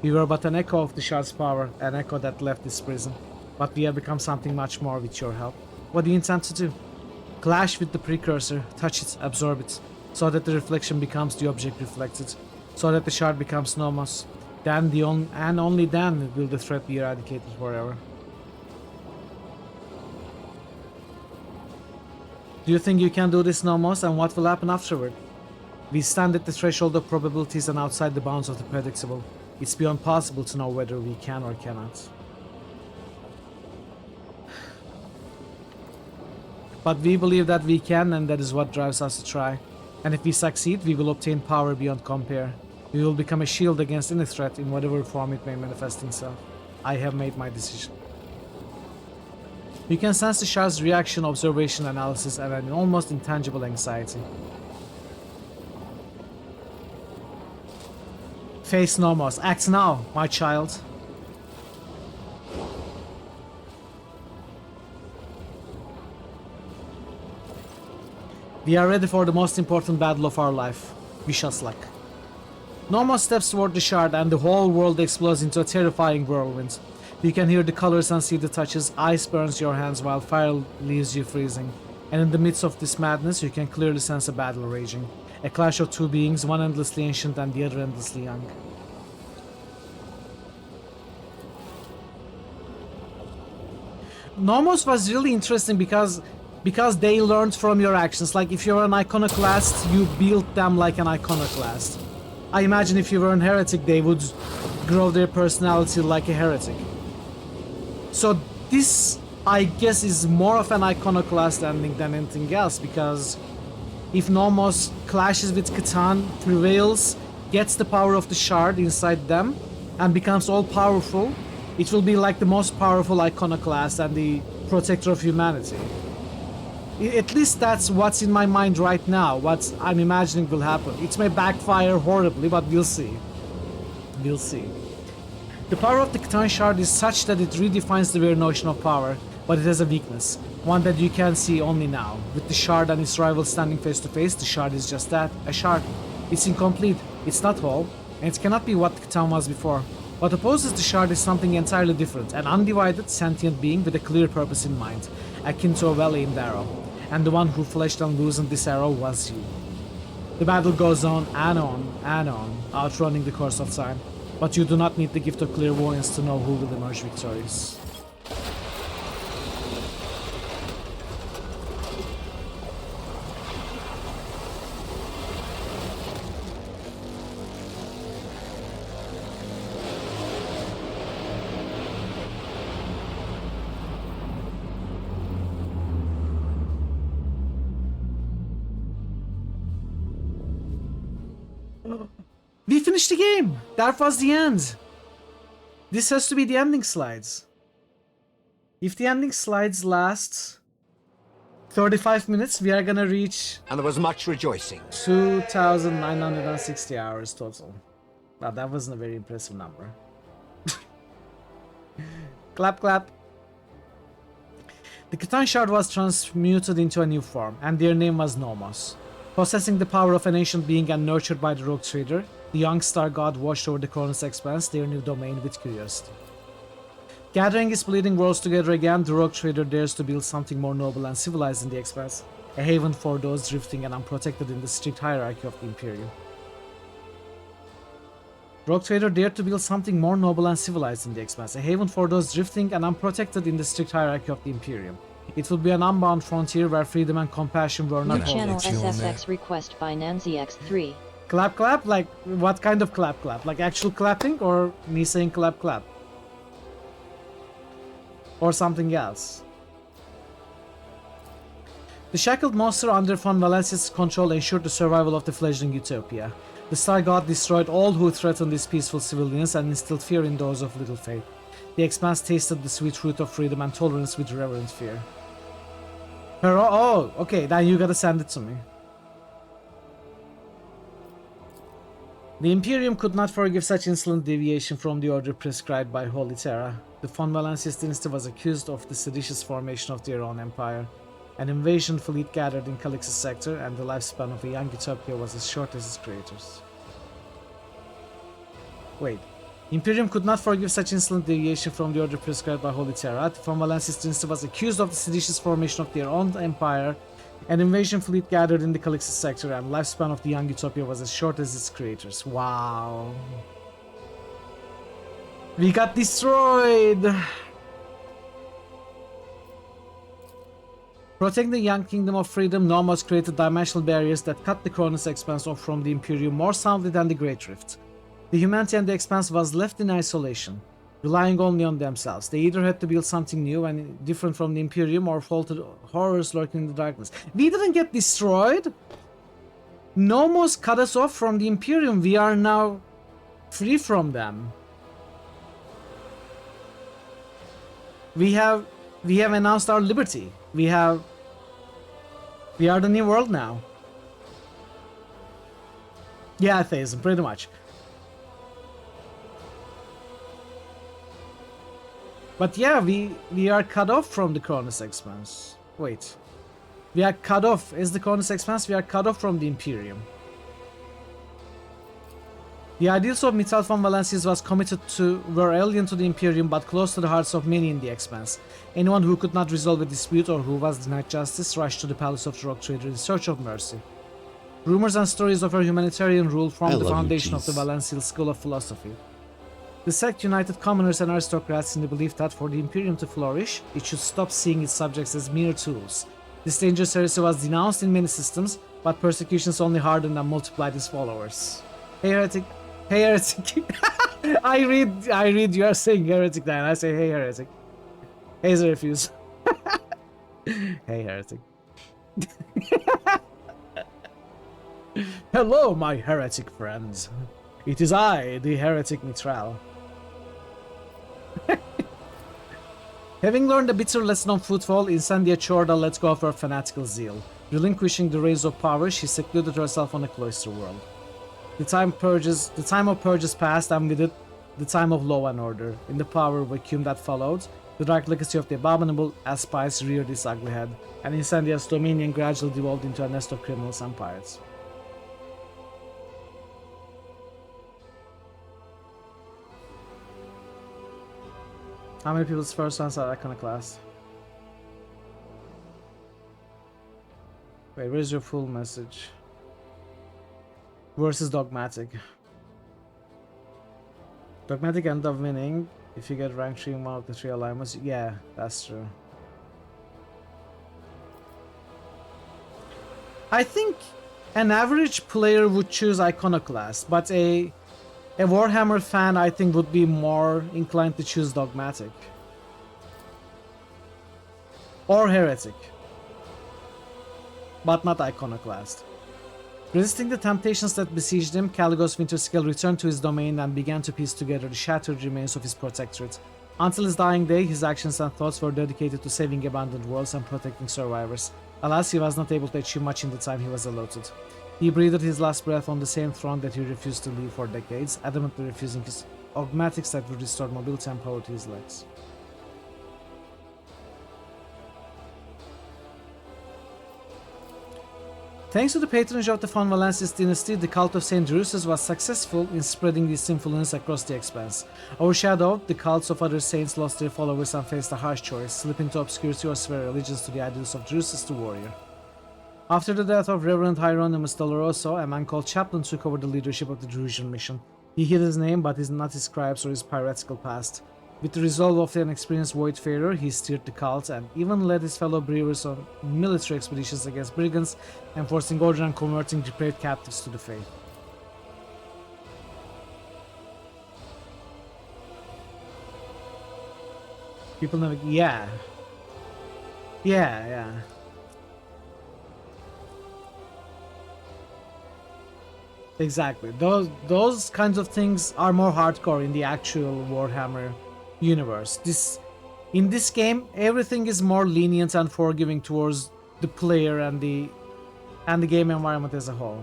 We were but an echo of the shard's power, an echo that left this prison. But we have become something much more with your help. What do you intend to do? Clash with the precursor, touch it, absorb it, so that the reflection becomes the object reflected, so that the shard becomes Nomos. Then and only then will the threat be eradicated forever. Do you think you can do this, Nomos, and what will happen afterward? We stand at the threshold of probabilities and outside the bounds of the predictable. It's beyond possible to know whether we can or cannot. But we believe that we can, and that is what drives us to try. And if we succeed, we will obtain power beyond compare. We will become a shield against any threat in whatever form it may manifest itself. I have made my decision. You can sense the shard's reaction, observation, analysis, and an almost intangible anxiety. Face Nomos. Act now, my child. We are ready for the most important battle of our life. Wish us luck. Nomos steps toward the shard and the whole world explodes into a terrifying whirlwind. You can hear the colors and see the touches. Ice burns your hands while fire leaves you freezing. And in the midst of this madness, you can clearly sense a battle raging. A clash of two beings, one endlessly ancient and the other endlessly young. Nomos was really interesting because they learned from your actions. Like if you're an iconoclast, you build them like an iconoclast. I imagine if you were an heretic, they would grow their personality like a heretic. So this, I guess, is more of an iconoclast ending than anything else, because if Nomos clashes with Catan, prevails, gets the power of the shard inside them, and becomes all-powerful, it will be like the most powerful iconoclast and the protector of humanity. At least that's what's in my mind right now, what I'm imagining will happen. It may backfire horribly, but we'll see. We'll see. The power of the Catan shard is such that it redefines the very notion of power, but it has a weakness, one that you can see only now. With the shard and its rival standing face to face, the shard is just that, a shard. It's incomplete, it's not whole, and it cannot be what the Catan was before. What opposes the shard is something entirely different, an undivided, sentient being with a clear purpose in mind, akin to a well-aimed arrow. And the one who fleshed and loosened this arrow was you. The battle goes on and on and on, outrunning the course of time. But you do not need the gift of clairvoyance to know who will emerge victorious. We finished the game! That was the end! This has to be the ending slides. If the ending slides last 35 minutes, we are gonna reach... And there was much rejoicing. 2,960 hours total. Wow, that wasn't a very impressive number. Clap, clap. The Catan shard was transmuted into a new form, and their name was Nomos. Possessing the power of an ancient being and nurtured by the rogue trader, the young star god watched over the Cronus expanse, their new domain, with curiosity. Gathering his bleeding worlds together again, the rogue trader dares to build something more noble and civilized in the expanse, a haven for those drifting and unprotected in the strict hierarchy of the Imperium. Rogue trader dared to build something more noble and civilized in the expanse, a haven for those drifting and unprotected in the strict hierarchy of the Imperium. It will be an unbound frontier where freedom and compassion were not New channel SFX request by NancyX3. Clap clap? Like, what kind of clap clap? Like actual clapping, or me saying clap clap? Or something else? The shackled monster under Von Valencia's control ensured the survival of the fledgling utopia. The Star God destroyed all who threatened these peaceful civilians and instilled fear in those of little faith. The expanse tasted the sweet fruit of freedom and tolerance with reverent fear. Oh, okay, then you gotta send it to me. The Imperium could not forgive such insolent deviation from the order prescribed by Holy Terra. The von Valancius dynasty was accused of the seditious formation of their own empire. An invasion fleet gathered in Calix's sector, and the lifespan of a young utopia was as short as its creators. Wait. Imperium could not forgive such insolent deviation from the order prescribed by Holy Terra. The von Valancius dynasty was accused of the seditious formation of their own empire. An invasion fleet gathered in the Calix's sector, and the lifespan of the young utopia was as short as its creators. Wow. We got destroyed! Protecting the young kingdom of freedom, Nomos created dimensional barriers that cut the Cronus Expanse off from the Imperium more soundly than the Great Rift. The humanity and the Expanse was left in isolation, relying only on themselves. They either had to build something new and different from the Imperium, or fall to the horrors lurking in the darkness. We didn't get destroyed! Nomos cut us off from the Imperium. We are now free from them. We have announced our liberty. We are the new world now. Yeah, atheism, pretty much. But yeah, we are cut off from the Cronus Expanse. Wait. We are cut off. Is the Cronus Expanse? We are cut off from the Imperium. The ideals of Mithral von Valancius were alien to the Imperium, but close to the hearts of many in the Expanse. Anyone who could not resolve a dispute or who was denied justice rushed to the Palace of the Rock Trader in search of mercy. Rumors and stories of her humanitarian rule formed the foundation of the Valancial School of Philosophy. The sect united commoners and aristocrats in the belief that for the Imperium to flourish, it should stop seeing its subjects as mere tools. This dangerous heresy was denounced in many systems, but persecutions only hardened and multiplied its followers. Hey heretic. Hey heretic. I read you are saying heretic then. I say hey heretic. Hey's a refuse. Hey heretic. Hello, my heretic friends. It is I, the heretic Mithral. Having learned a bitter lesson on footfall, Incendia Chorda let go of her fanatical zeal. Relinquishing the rays of power, she secluded herself on a cloister world. The time of purges passed, and with it, the time of law and order. In the power vacuum that followed, the dark legacy of the abominable Aspice reared its ugly head, and Incendia's dominion gradually devolved into a nest of criminals and pirates. How many people's first ones are iconoclast? Wait, where's your full message? Versus dogmatic. Dogmatic end up winning if you get rank 3 in one of the 3 alignments. Yeah, that's true. I think an average player would choose iconoclast, but a Warhammer fan, I think, would be more inclined to choose dogmatic. Or heretic. But not iconoclast. Resisting the temptations that besieged him, Caligos Winterscale returned to his domain and began to piece together the shattered remains of his protectorate. Until his dying day, his actions and thoughts were dedicated to saving abandoned worlds and protecting survivors. Alas, he was not able to achieve much in the time he was allotted. He breathed his last breath on the same throne that he refused to leave for decades, adamantly refusing his dogmatics that would restore mobility and power to his legs. Thanks to the patronage of the von Valancius dynasty, the cult of St. Drusus was successful in spreading its influence across the Expanse. Overshadowed, the cults of other saints lost their followers and faced a harsh choice: slip into obscurity or swear allegiance to the ideals of Drusus the warrior. After the death of Reverend Hieronymus Doloroso, a man called Chaplain took over the leadership of the Drusian mission. He hid his name, but not his scribes or his piratical past. With the resolve of an experienced voidfarer, he steered the cult and even led his fellow brewers on military expeditions against brigands, enforcing order and converting prepared captives to the faith. People never... Yeah. Yeah. Exactly. Those kinds of things are more hardcore in the actual Warhammer universe. In this game, everything is more lenient and forgiving towards the player and the game environment as a whole.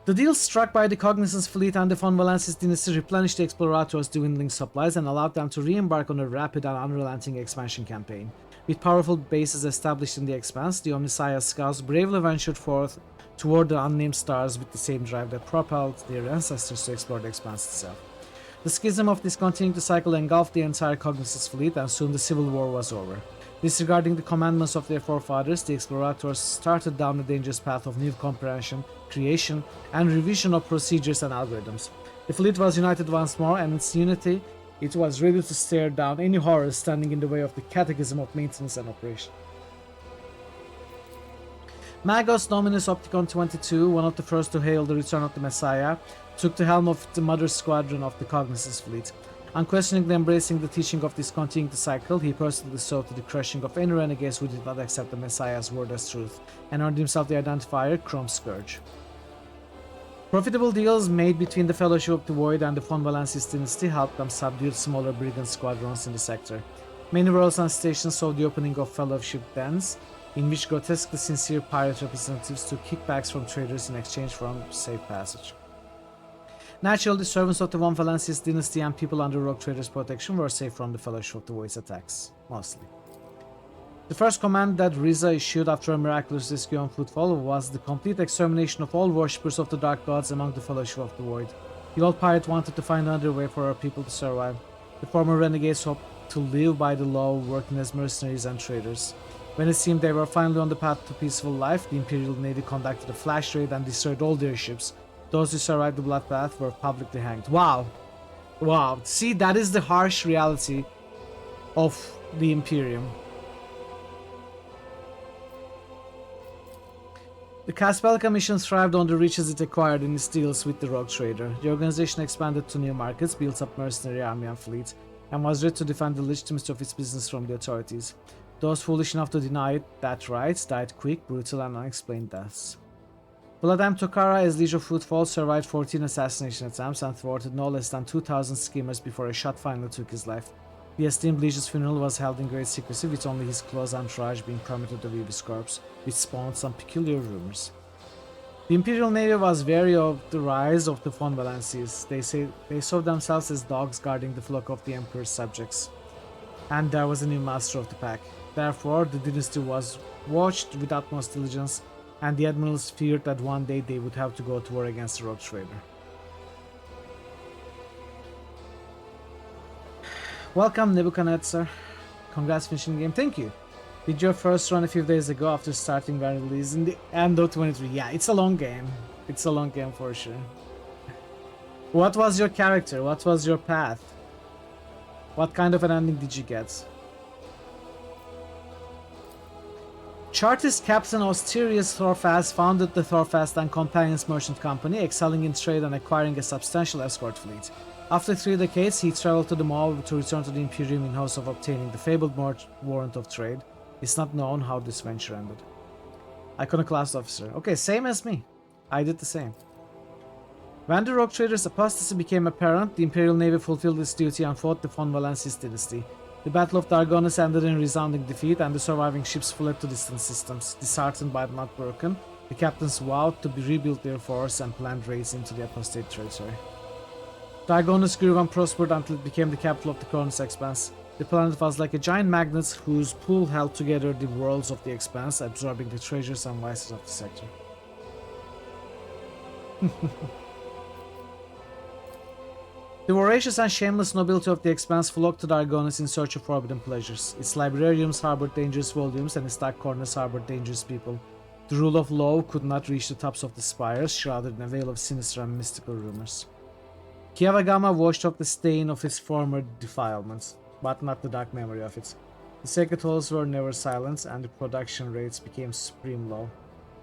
The deal struck by the Cognizance fleet and the von Valensis dynasty replenished the Explorator's dwindling supplies and allowed them to re-embark on a rapid and unrelenting expansion campaign. With powerful bases established in the Expanse, the Omnissiah scouts bravely ventured forth toward the unnamed stars with the same drive that propelled their ancestors to explore the Expanse itself. The schism of discontinuing the cycle engulfed the entire Cognizance fleet, and soon the Civil War was over. Disregarding the commandments of their forefathers, the Explorators started down the dangerous path of new comprehension, creation, and revision of procedures and algorithms. The fleet was united once more, and in its unity, it was ready to stare down any horrors standing in the way of the catechism of maintenance and operation. Magos Dominus Opticon 22, one of the first to hail the return of the Messiah, took the helm of the Mother Squadron of the Cognizance fleet. Unquestioningly embracing the teaching of discontinuing the cycle, he personally saw to the crushing of any renegades who did not accept the Messiah's word as truth, and earned himself the identifier Chrome Scourge. Profitable deals made between the Fellowship of the Void and the von Valensis dynasty helped them subdue smaller brigand squadrons in the sector. Many worlds and stations saw the opening of Fellowship dens, in which grotesquely sincere pirate representatives took kickbacks from traders in exchange for safe passage. Naturally, the servants of the von Valensis dynasty and people under Rogue Traders' protection were safe from the Fellowship of the Void's attacks, mostly. The first command that Riza issued after a miraculous rescue on Footfall was the complete extermination of all worshippers of the Dark Gods among the Fellowship of the Void. The old pirate wanted to find another way for our people to survive. The former renegades hoped to live by the law, working as mercenaries and traders. When it seemed they were finally on the path to peaceful life, the Imperial Navy conducted a flash raid and destroyed all their ships. Those who survived the bloodbath were publicly hanged. Wow! Wow. See, that is the harsh reality of the Imperium. The Caspelica mission thrived on the riches it acquired in its deals with the Rogue Trader. The organization expanded to new markets, built up mercenary army and fleet, and was ready to defend the legitimacy of its business from the authorities. Those foolish enough to deny that right died quick, brutal, and unexplained deaths. Vladimir Tokarra, as Liege of Footfall, survived 14 assassination attempts and thwarted no less than 2,000 schemers before a shot finally took his life. The esteemed Liege's funeral was held in great secrecy, with only his close entourage being permitted to view his corpse, which spawned some peculiar rumors. The Imperial Navy was wary of the rise of the von Valensis. They saw themselves as dogs guarding the flock of the Emperor's subjects. And there was a new master of the pack. Therefore, the dynasty was watched with utmost diligence, and the admirals feared that one day they would have to go to war against the Rogue Trader. Welcome, Nebuchadnezzar. Congrats finishing the game. Thank you. Did your first run a few days ago after starting when release in the end of 23. Yeah, it's a long game. It's a long game for sure. What was your character? What was your path? What kind of an ending did you get? Chartist Captain Austerius Thorfast founded the Thorfast and Companions Merchant Company, excelling in trade and acquiring a substantial escort fleet. After 3 decades, he traveled to the Maw to return to the Imperium in hopes of obtaining the fabled warrant of trade. It's not known how this venture ended. Iconoclast Officer. Okay, same as me. I did the same. When the Rogue Trader's apostasy became apparent, the Imperial Navy fulfilled its duty and fought the von Valensis dynasty. The Battle of Dargonus ended in resounding defeat, and the surviving ships fled to distant systems. Disheartened but not broken, the captains vowed to rebuild their force and planned raids into the apostate territory. Dargonus grew and prospered until it became the capital of the Cronus Expanse. The planet was like a giant magnet whose pull held together the worlds of the Expanse, absorbing the treasures and vices of the sector. The voracious and shameless nobility of the Expanse flocked to Dargonus in search of forbidden pleasures. Its librariums harbored dangerous volumes, and its dark corners harbored dangerous people. The rule of law could not reach the tops of the spires, shrouded in a veil of sinister and mystical rumors. Kiavagama washed off the stain of its former defilements, but not the dark memory of it. The sacred halls were never silenced, and the production rates became supreme law.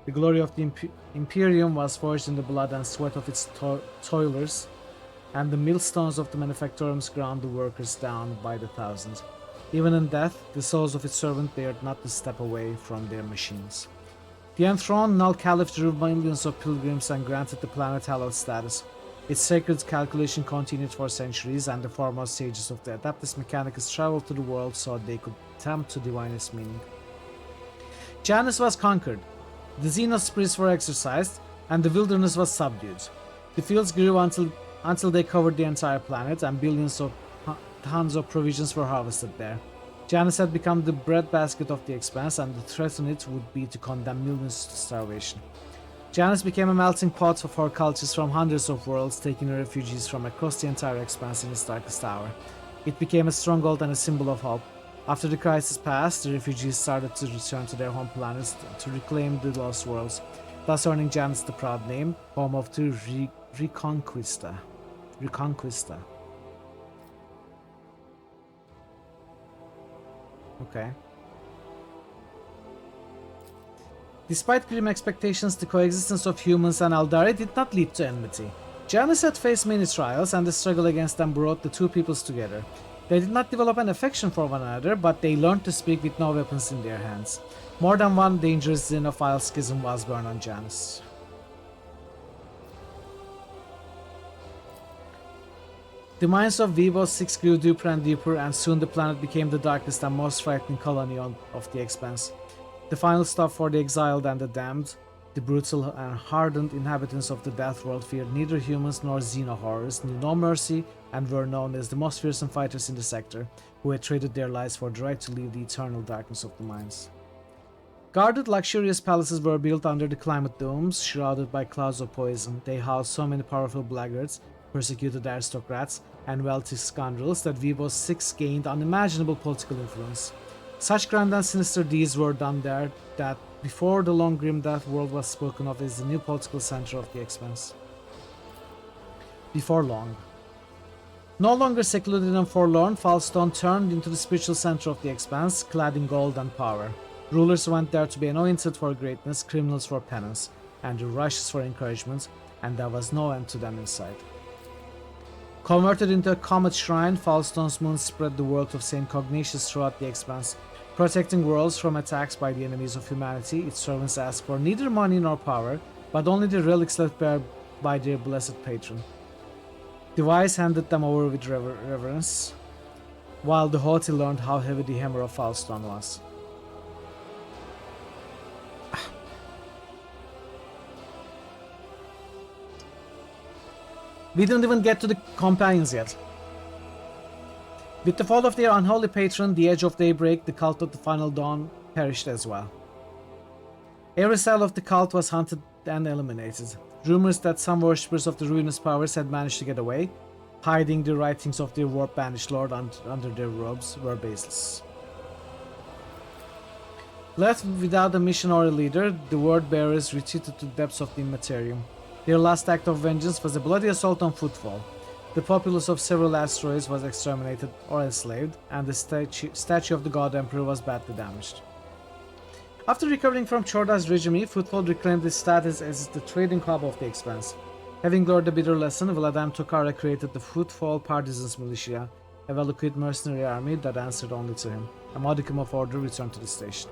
The glory of the Imperium was forged in the blood and sweat of its toilers, and the millstones of the manufactorums ground the workers down by the thousands. Even in death, the souls of its servants dared not to step away from their machines. The enthroned Null Caliph drew millions of pilgrims and granted the planet hallowed status. Its sacred calculation continued for centuries, and the foremost sages of the Adeptus Mechanicus traveled to the world so they could attempt to divine its meaning. Janus was conquered. The Xenos spirits were exorcised. and the wilderness was subdued. The fields grew until they covered the entire planet, and billions of tons of provisions were harvested there. Janus had become the breadbasket of the expanse, and to threaten it would be to condemn millions to starvation. Janus became a melting pot for cultures from hundreds of worlds, taking refugees from across the entire expanse in its darkest hour. It became a stronghold and a symbol of hope. After the crisis passed, the refugees started to return to their home planets to reclaim the lost worlds, thus earning Janus the proud name, home of the Reconquista. Okay. Despite grim expectations, the coexistence of humans and Aldari did not lead to enmity. Janus had faced many trials, and the struggle against them brought the two peoples together. They did not develop an affection for one another, but they learned to speak with no weapons in their hands. More than one dangerous xenophile schism was born on Janus. The minds of Vivos 6 grew deeper and deeper, and soon the planet became the darkest and most frightening colony of the expanse. The final stop for the exiled and the damned, the brutal and hardened inhabitants of the Death World feared neither humans nor xeno-horrors, knew no mercy, and were known as the most fearsome fighters in the sector, who had traded their lives for the right to leave the eternal darkness of the mines. Guarded, luxurious palaces were built under the climate domes, shrouded by clouds of poison. They housed so many powerful blackguards, persecuted aristocrats, and wealthy scoundrels that Vivos 6 gained unimaginable political influence. Such grand and sinister deeds were done there that before the long grim Death World was spoken of as the new political center of the expanse. Before long. No longer secluded and forlorn, Falstone turned into the spiritual center of the expanse, clad in gold and power. Rulers went there to be anointed for greatness, criminals for penance, and the righteous for encouragement, and there was no end to them inside. Converted into a comet shrine, Falstone's moon spread the world of St. Cognatius throughout the expanse. Protecting worlds from attacks by the enemies of humanity, its servants asked for neither money nor power, but only the relics left by their blessed patron. The wise handed them over with reverence, while the haughty learned how heavy the hammer of Falstone was. We didn't even get to the companions yet. With the fall of their unholy patron, the edge of daybreak, the cult of the final dawn perished as well. Every cell of the cult was hunted and eliminated. Rumors that some worshippers of the ruinous powers had managed to get away, hiding the writings of their warp-banished lord under their robes, were baseless. Left without a mission or a leader, the word-bearers retreated to the depths of the Immaterium. Their last act of vengeance was a bloody assault on Footfall. The populace of several asteroids was exterminated or enslaved, and the statue of the God Emperor was badly damaged. After recovering from Chorda's regime, Footfall reclaimed its status as the trading hub of the expanse. Having learned a bitter lesson, Vladam Tokara created the Footfall Partisans Militia, a well-equipped mercenary army that answered only to him. A modicum of order returned to the station.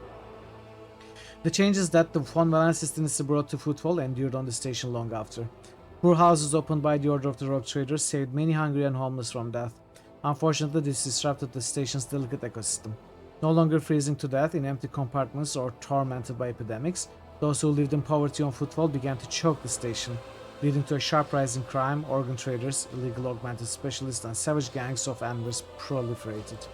The changes that the von Valensis dynasty brought to Footfall endured on the station long after. Poor houses opened by the order of the rogue traders saved many hungry and homeless from death. Unfortunately, this disrupted the station's delicate ecosystem. No longer freezing to death in empty compartments or tormented by epidemics, those who lived in poverty on Footfall began to choke the station, leading to a sharp rise in crime. Organ traders, illegal augmented specialists, and savage gangs of animals proliferated.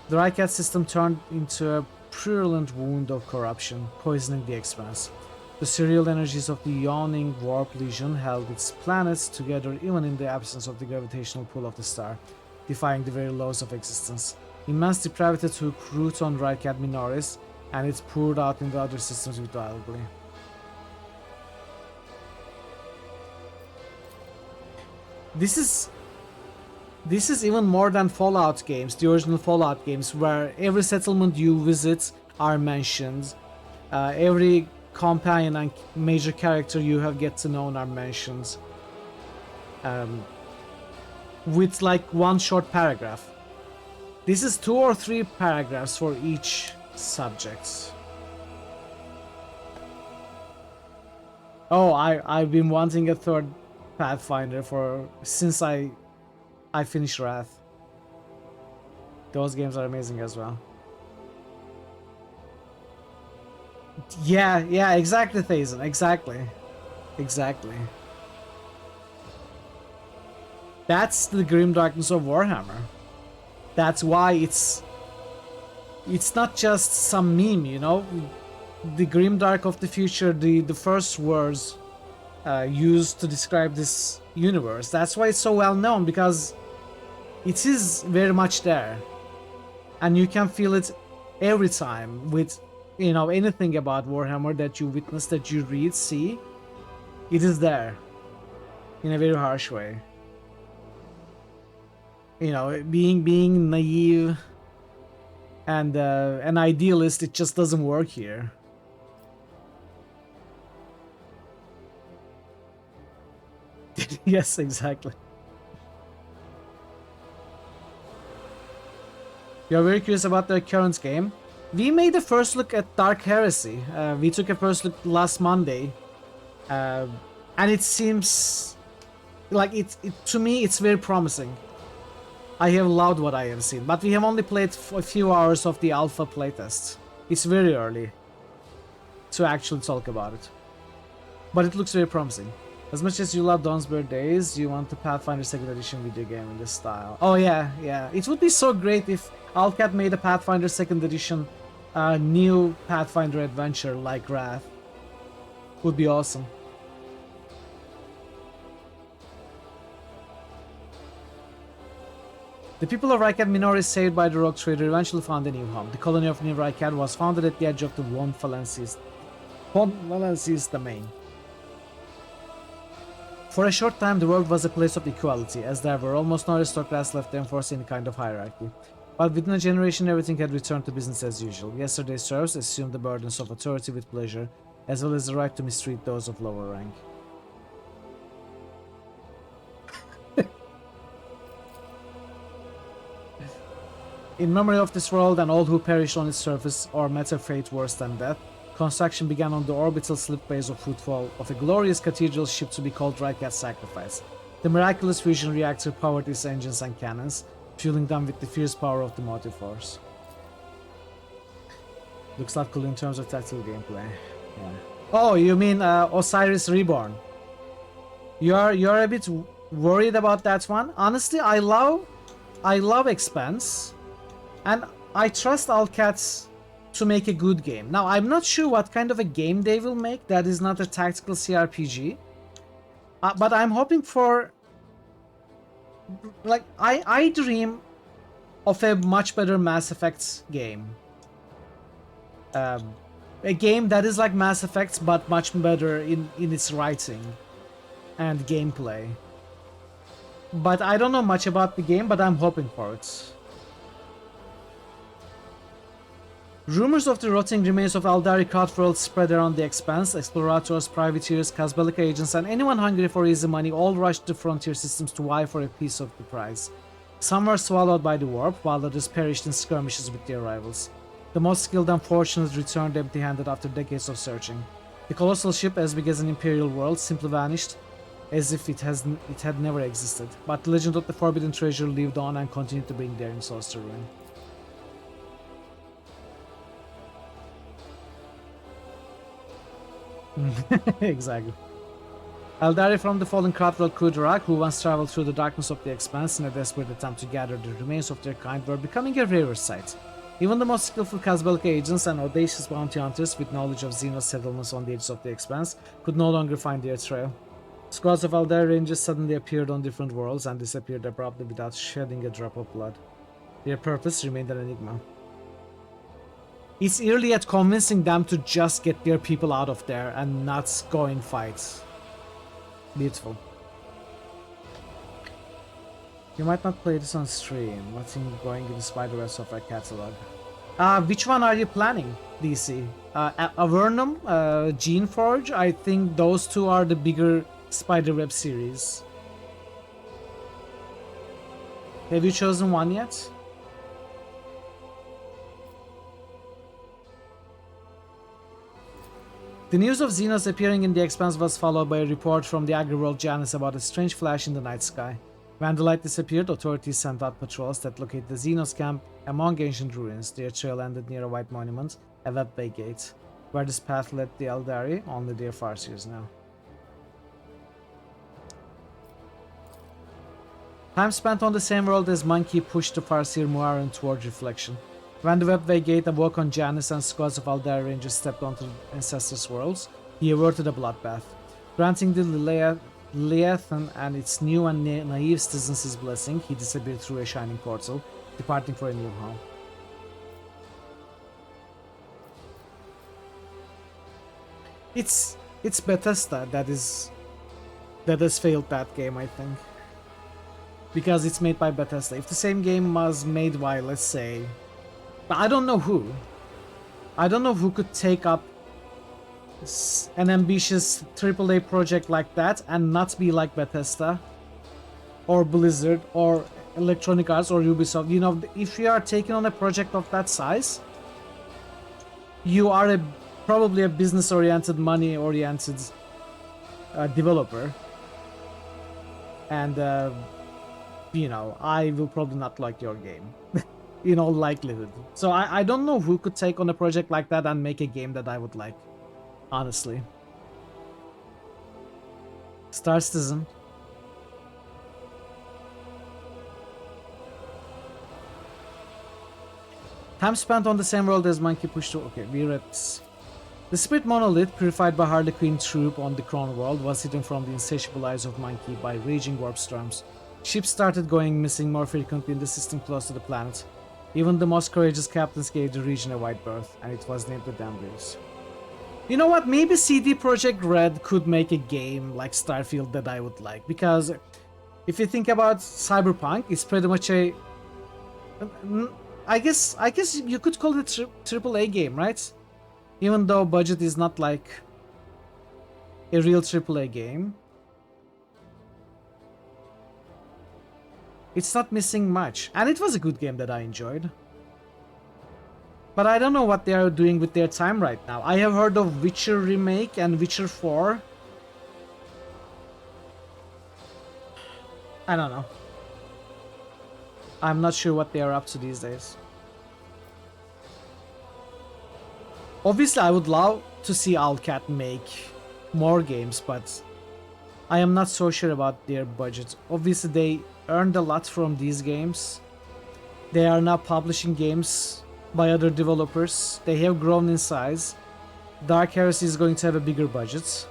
The Rycat system turned into a purulent wound of corruption, poisoning the expanse. The serial energies of the yawning warp legion held its planets together even in the absence of the gravitational pull of the star, defying the very laws of existence. Immense depravity took root on Rycat Minoris, and it poured out in the other systems wildly. This is even more than Fallout games, the original Fallout games, where every settlement you visit are mentioned. Every companion and major character you have get to know are mentioned. With like one short paragraph. This is 2 or 3 paragraphs for each subject. Oh, I've been wanting a third Pathfinder since I finished Wrath. Those games are amazing as well. Yeah, exactly, Thazen. Exactly. That's the grim darkness of Warhammer. That's why it's not just some meme, you know? The grim dark of the future, the first words used to describe this universe. That's why it's so well known, because it is very much there. And you can feel it every time with, you know, anything about Warhammer that you witness, that you read, see. It is there. In a very harsh way. You know, being naive and an idealist, it just doesn't work here. Yes, exactly. You're very curious about the current game. We made a first look at Dark Heresy. We took a first look last Monday. And it seems like to me, it's very promising. I have loved what I have seen, but we have only played a few hours of the alpha playtest. It's very early to actually talk about it. But it looks very promising. As much as you love Dawn's Birthdays, you want the Pathfinder 2nd Edition video game in this style. Oh yeah. It would be so great if Alcat made a Pathfinder 2nd Edition new Pathfinder adventure like Wrath. Would be awesome. The people of Rycat Minori, saved by the Rogue Trader, eventually found a new home. The colony of New Rycat was founded at the edge of the Von Valensis domain. For a short time, the world was a place of equality, as there were almost no aristocrats left to enforce any kind of hierarchy. But within a generation, everything had returned to business as usual. Yesterday's serfs assumed the burdens of authority with pleasure, as well as the right to mistreat those of lower rank. In memory of this world and all who perished on its surface or met a fate worse than death, construction began on the orbital slipways of footfall of a glorious cathedral ship to be called Rycat Sacrifice. The miraculous fusion reactor powered its engines and cannons, fueling them with the fierce power of the motive force. Looks like cool in terms of tactical gameplay. Yeah. Oh, you mean Osiris Reborn? You're a bit worried about that one? Honestly, I love Expanse. And I trust Alcats to make a good game. Now, I'm not sure what kind of a game they will make that is not a tactical CRPG. But I'm hoping for... Like, I dream of a much better Mass Effect game. A game that is like Mass Effect, but much better in its writing and gameplay. But I don't know much about the game, but I'm hoping for it. Rumors of the rotting remains of Aldari Craftworld spread around the Expanse. Explorators, privateers, Kazbalica agents, and anyone hungry for easy money all rushed to frontier systems to vie for a piece of the prize. Some were swallowed by the warp, while others perished in skirmishes with their rivals. The most skilled and fortunate returned empty-handed after decades of searching. The colossal ship, as big as an imperial world, simply vanished, as if it had never existed. But the legend of the forbidden treasure lived on and continued to bring their souls to ruin. Exactly. Eldari from the fallen Craftworld Kudarak, who once traveled through the darkness of the Expanse in a desperate attempt to gather the remains of their kind, were becoming a rarer sight. Even the most skillful Kazbalica agents and audacious bounty hunters with knowledge of Xenos settlements on the edges of the Expanse could no longer find their trail. Squads of Eldari Rangers suddenly appeared on different worlds and disappeared abruptly without shedding a drop of blood. Their purpose remained an enigma. It's eerily at convincing them to just get their people out of there and not go in fights. Beautiful. You might not play this on stream. What's going in the Spider-Web software catalog? Which one are you planning, DC? Avernum, Geneforge? I think those two are the bigger Spider-Web series. Have you chosen one yet? The news of Xenos appearing in the Expanse was followed by a report from the Agriworld Janus about a strange flash in the night sky. When the light disappeared, authorities sent out patrols that located the Xenos camp among ancient ruins. Their trail ended near a white monument, a webway gate. Where this path led the Eldari, only their Farseers now. Time spent on the same world as Monkey pushed the Farseer Muaran toward reflection. When the Webway Gate awoke on Janus and squads of Aldari Rangers stepped onto the Ancestors' worlds, he averted a bloodbath. Granting the Leviathan and its new and naive citizens his blessing, he disappeared through a shining portal, departing for a new home. It's Bethesda that has failed that game, I think. Because it's made by Bethesda. If the same game was made by, let's say, but I don't know who. I don't know who could take up an ambitious AAA project like that and not be like Bethesda or Blizzard or Electronic Arts or Ubisoft. You know, if you are taking on a project of that size, you are probably a business-oriented, money-oriented developer. And, you know, I will probably not like your game. In all likelihood. So I don't know who could take on a project like that and make a game that I would like. Honestly. Star Citizen. Time spent on the same world as Monkey pushed to... Okay, we read this. The Spirit Monolith, purified by Harley Quinn troop on the Crown World, was hidden from the insatiable eyes of Monkey by raging warp storms. Ships started going missing more frequently in the system close to the planet. Even the most courageous captains gave the region a wide berth, and it was named the Damners. You know what? Maybe CD Projekt Red could make a game like Starfield that I would like, because if you think about Cyberpunk, it's pretty much a... I guess you could call it a AAA game, right? Even though budget is not like a real AAA game. It's not missing much, and it was a good game that I enjoyed. But I don't know what they are doing with their time right now. I have heard of Witcher Remake and Witcher 4. I don't know. I'm not sure what they are up to these days. Obviously, I would love to see Owlcat make more games, but I am not so sure about their budget. Obviously, they earned a lot from these games. They are now publishing games by other developers. They have grown in size. Dark Heresy is going to have a bigger budget.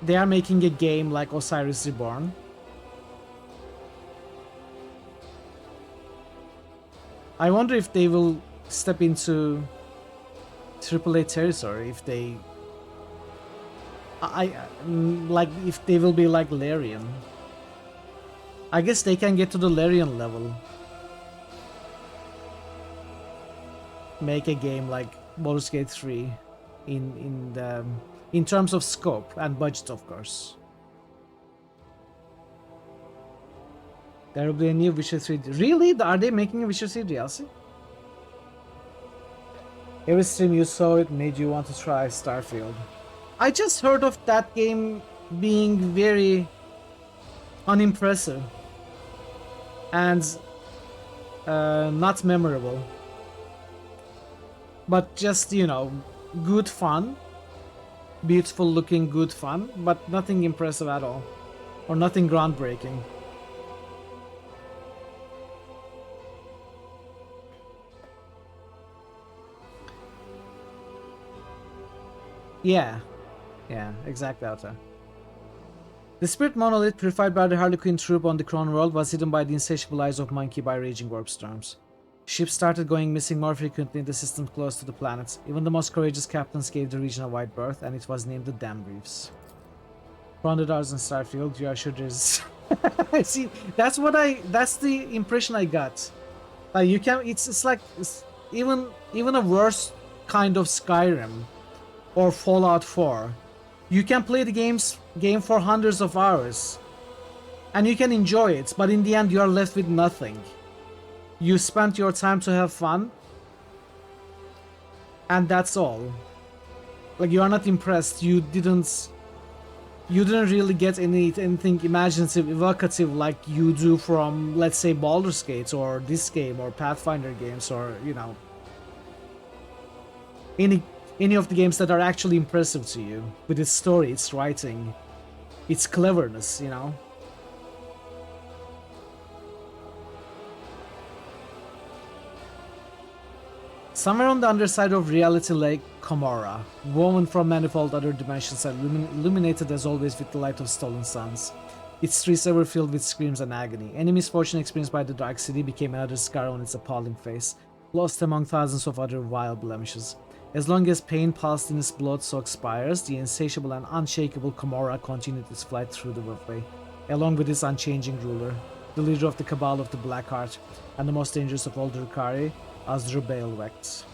They are making a game like Osiris Reborn. I wonder if they will step into AAA territory, if they... like, if they will be like Larian. I guess they can get to the Larian level. Make a game like Baldur's Gate 3 in terms of scope and budget, of course. There will be a new Witcher 3. Really? Are they making a Witcher 3 DLC? Every stream you saw it made you want to try Starfield. I just heard of that game being very unimpressive and not memorable, but just, you know, good fun, beautiful looking good fun, but nothing impressive at all, or nothing groundbreaking. Yeah, exactly, Outer. The Spirit Monolith, purified by the Harley Quinn troop on the Crown World, was hidden by the insatiable eyes of Monkey by raging warp storms. Ships started going missing more frequently in the system close to the planet. Even the most courageous captains gave the region a wide berth, and it was named the Dam Reefs. $400 in Starfield, you are sure there's... See, that's the impression I got. Like, you can... It's like... even a worse kind of Skyrim or Fallout 4. You can play the game for hundreds of hours and you can enjoy it, but in the end you are left with nothing. You spent your time to have fun and that's all. Like, you are not impressed. You didn't really get anything imaginative, evocative like you do from, let's say, Baldur's Gate or this game or Pathfinder games, or, you know. any of the games that are actually impressive to you with its story, its writing, its cleverness, you know. Somewhere on the underside of reality lay Komorra, woven from manifold other dimensions and illuminated as always with the light of stolen suns. Its streets ever filled with screams and agony. Any misfortune experienced by the Dark City became another scar on its appalling face, lost among thousands of other vile blemishes. As long as pain pulsed in its blood-soaked spires, the insatiable and unshakable Komorra continued its flight through the Wolfway, along with its unchanging ruler, the leader of the Cabal of the Black Heart, and the most dangerous of all the Rukari, Azra Baelwecht.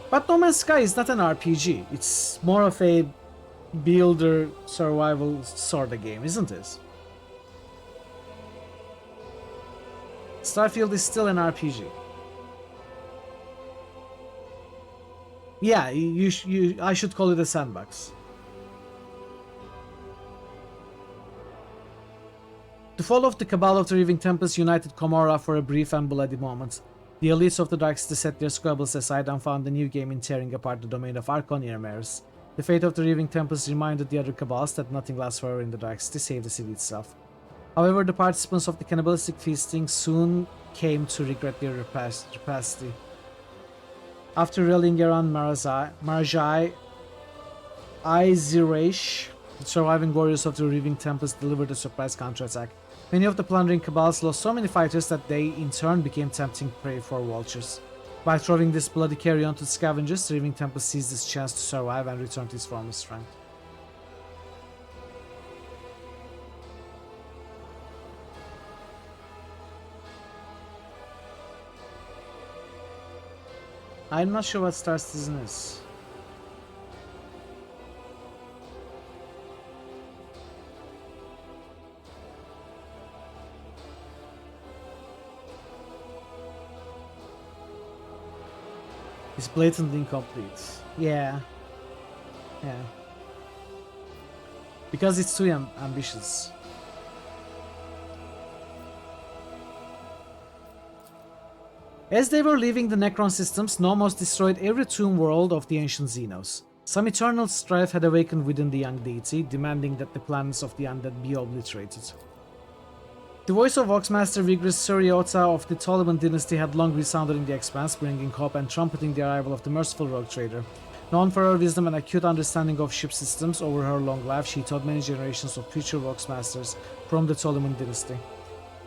But No Man's Sky is not an RPG, it's more of a builder survival sort of game, isn't it? Starfield is still an RPG. Yeah, I should call it a sandbox. The fall of the Cabal of the Reaving Tempest united Komorra for a brief and bloody moment. The elites of the Dark City set their squabbles aside and found a new game in tearing apart the domain of Archon Irmeris. The fate of the Reaving Tempest reminded the other Cabals that nothing lasts forever in the Dark City save the city itself. However, the participants of the cannibalistic feasting soon came to regret their rapacity. After rallying around Marajai Izirash, the surviving warriors of the Reaving Tempest delivered a surprise counterattack. Many of the plundering Cabals lost so many fighters that they in turn became tempting prey for vultures. By throwing this bloody carrion to the scavengers, the Reaving Tempest seized this chance to survive and return to its former strength. I'm not sure what Star Citizen is. It's blatantly incomplete. Yeah. Yeah. Because it's too ambitious. As they were leaving the Necron systems, Nomos destroyed every tomb world of the ancient Xenos. Some eternal strife had awakened within the young deity, demanding that the planets of the undead be obliterated. The voice of Voxmaster Vigris Suriota of the Ptolemon dynasty had long resounded in the expanse, bringing hope and trumpeting the arrival of the merciful rogue trader. Known for her wisdom and acute understanding of ship systems over her long life, she taught many generations of future Voxmasters from the Ptolemon dynasty.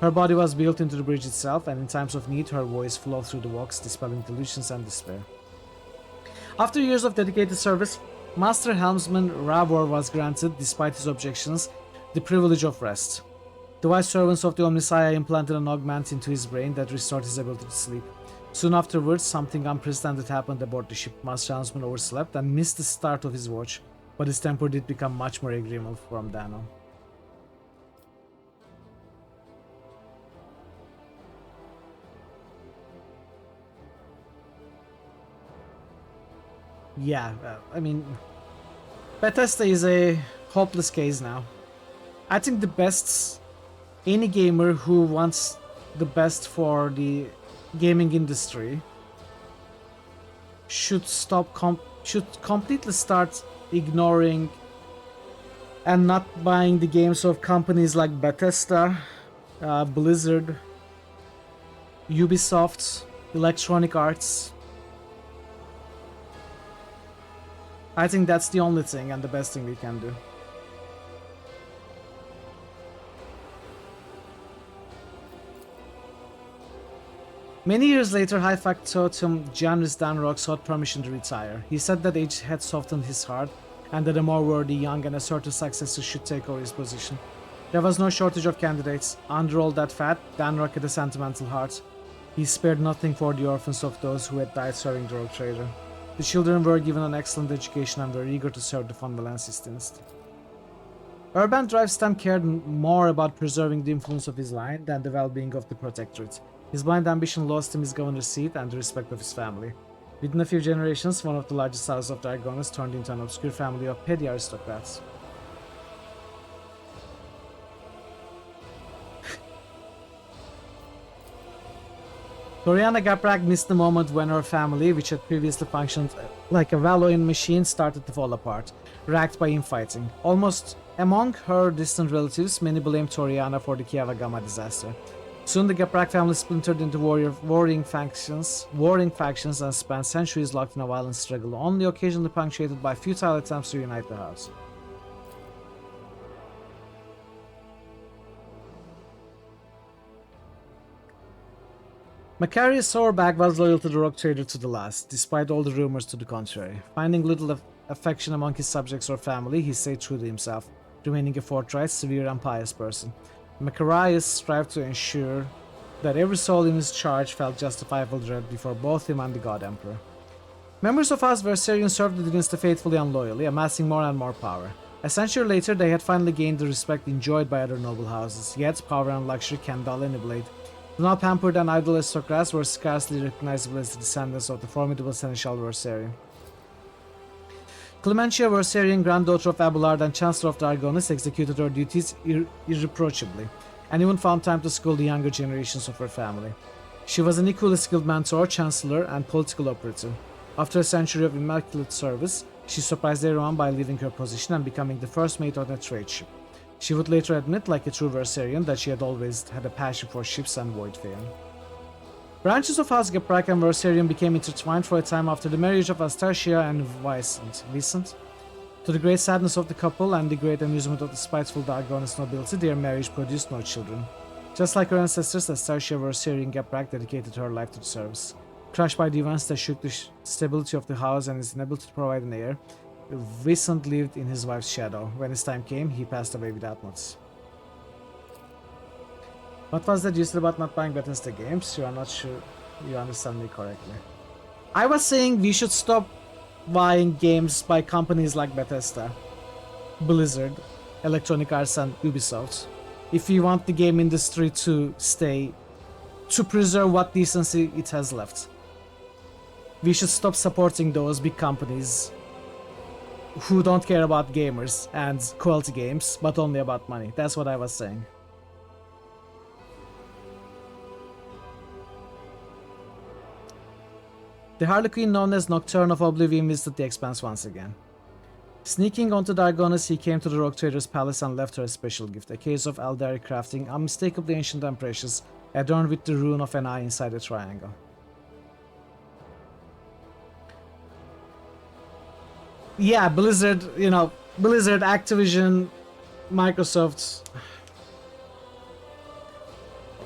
Her body was built into the bridge itself, and in times of need, her voice flowed through the Vox, dispelling delusions and despair. After years of dedicated service, Master Helmsman Ravor was granted, despite his objections, the privilege of rest. The wise servants of the Omnissiah implanted an augment into his brain that restored his ability to sleep. Soon afterwards, something unprecedented happened aboard the ship. Master Helmsman overslept and missed the start of his watch, but his temper did become much more agreeable from then on. Yeah, I mean, Bethesda is a hopeless case now. I think the best, any gamer who wants the best for the gaming industry should completely start ignoring and not buying the games of companies like Bethesda, Blizzard, Ubisoft, Electronic Arts. I think that's the only thing and the best thing we can do. Many years later, High Factotum Janus Danrock sought permission to retire. He said that age had softened his heart and that a more worthy, young and assertive successor should take over his position. There was no shortage of candidates. Under all that fat, Danrock had a sentimental heart. He spared nothing for the orphans of those who had died serving the rogue trader. The children were given an excellent education and were eager to serve the Fondalensis dynasty. Urban Drivestamp cared more about preserving the influence of his line than the well-being of the Protectorate. His blind ambition lost him his governor's seat and the respect of his family. Within a few generations, one of the largest houses of Dragonis turned into an obscure family of petty aristocrats. Toriana Gaprak missed the moment when her family, which had previously functioned like a well-oiled machine, started to fall apart, racked by infighting. Almost among her distant relatives, many blamed Toriana for the Kiavagama disaster. Soon the Gaprak family splintered into warring factions and spent centuries locked in a violent struggle, only occasionally punctuated by futile attempts to unite the house. Macarius Sourback was loyal to the Rock Trader to the last, despite all the rumors to the contrary. Finding little affection among his subjects or family, he stayed true to himself, remaining a forthright, severe and pious person. Macarius strived to ensure that every soul in his charge felt justifiable dread before both him and the God Emperor. Members of House Versarion served the dynasty faithfully and loyally, amassing more and more power. A century later, they had finally gained the respect enjoyed by other noble houses, yet power and luxury can dull any blade. The now pampered and idle aristocrats were scarcely recognizable as the descendants of the formidable Seneschal Versarion. Clementia Versarion, granddaughter of Abelard and Chancellor of the Argonis, executed her duties irreproachably, and even found time to school the younger generations of her family. She was an equally skilled mentor, chancellor, and political operator. After a century of immaculate service, she surprised everyone by leaving her position and becoming the first mate on a trade ship. She would later admit, like a true Versarion, that she had always had a passion for ships and voidfaring. Branches of House Gaprak and Versarion became intertwined for a time after the marriage of Astartia and Vicent. To the great sadness of the couple and the great amusement of the spiteful Argonis nobility, their marriage produced no children. Just like her ancestors, Astartia Versarion Gaprak dedicated her life to the service. Crushed by the events that shook the stability of the house and his inability to provide an heir, Vicent lived in his wife's shadow. When his time came, he passed away without notice. What was that you said about not buying Bethesda games? You are not sure you understand me correctly. I was saying we should stop buying games by companies like Bethesda, Blizzard, Electronic Arts and Ubisoft. If we want the game industry to stay, to preserve what decency it has left. We should stop supporting those big companies who don't care about gamers and quality games, but only about money. That's what I was saying. The Harlequin known as Nocturne of Oblivion visited the Expanse once again. Sneaking onto Dargonis, he came to the Rock Trader's palace and left her a special gift, a case of Eldari crafting, unmistakably ancient and precious, adorned with the rune of an eye inside a triangle. Yeah, Blizzard, Blizzard, Activision, Microsoft,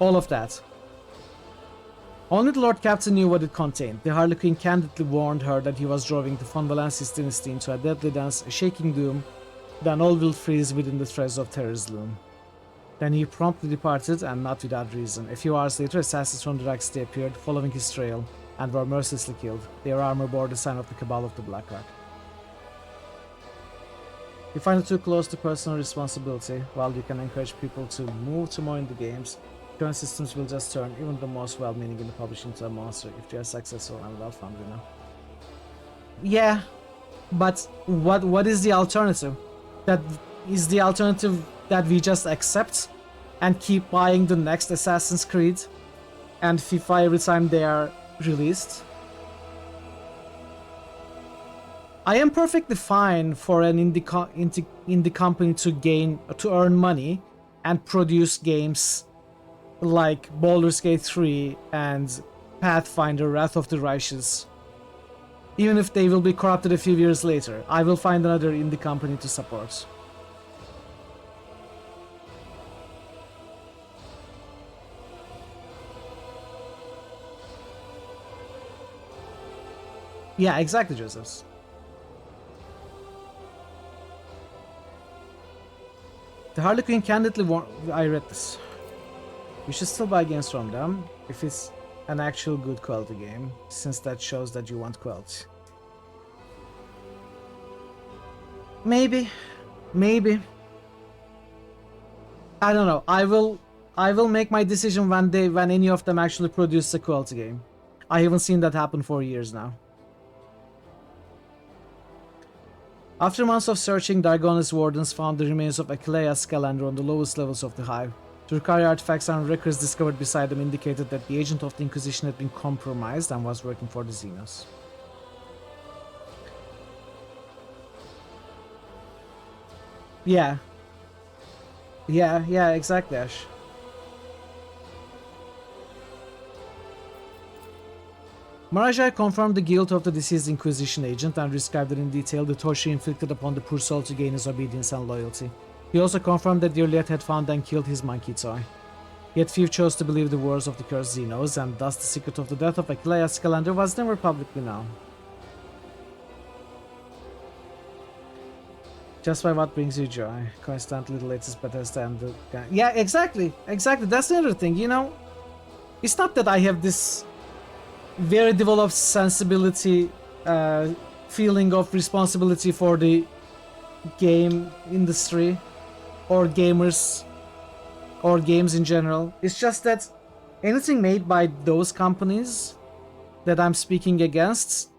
all of that. Only the Lord Captain knew what it contained. The Harlequin candidly warned her that he was drawing the Von Valensis dynasty into a deadly dance, a shaking doom, then all will freeze within the threads of terror's loom. Then he promptly departed, and not without reason. A few hours later, assassins from the Dark City appeared, following his trail, and were mercilessly killed. Their armor bore the sign of the Cabal of the Black Ark. You find it too close to personal responsibility. While you can encourage people to move to more in the games, current systems will just turn even the most well-meaning in the publishing into a monster if they are successful and well-funded, Yeah, but what is the alternative? That is the alternative that we just accept and keep buying the next Assassin's Creed and FIFA every time they are released? I am perfectly fine for an indie company to earn money and produce games like Baldur's Gate 3 and Pathfinder Wrath of the Righteous. Even if they will be corrupted a few years later, I will find another indie company to support. Yeah, exactly, Joseph. The Harlequin candidly warned... I read this. You should still buy games from them if it's an actual good quality game, since that shows that you want quality. Maybe. I don't know. I will make my decision when any of them actually produce a quality game. I haven't seen that happen for years now. After months of searching, Dargonis wardens found the remains of Achilleus Scalander on the lowest levels of the Hive. Drukari artifacts and records discovered beside them indicated that the agent of the Inquisition had been compromised and was working for the Xenos. Yeah. Yeah, exactly, Ash. Marajai confirmed the guilt of the deceased Inquisition agent and described in detail the torture inflicted upon the poor soul to gain his obedience and loyalty. He also confirmed that the Iliad had found and killed his monkey toy. Yet few chose to believe the words of the cursed Xenos, and thus the secret of the death of Achille Escalander was never publicly known. Just by what brings you joy. Coincidentally, the latest Bethesda and the... Yeah, exactly. That's the other thing, you know? It's not that I have this very developed sensibility, feeling of responsibility for the game industry or gamers or games in general. It's just that anything made by those companies that I'm speaking against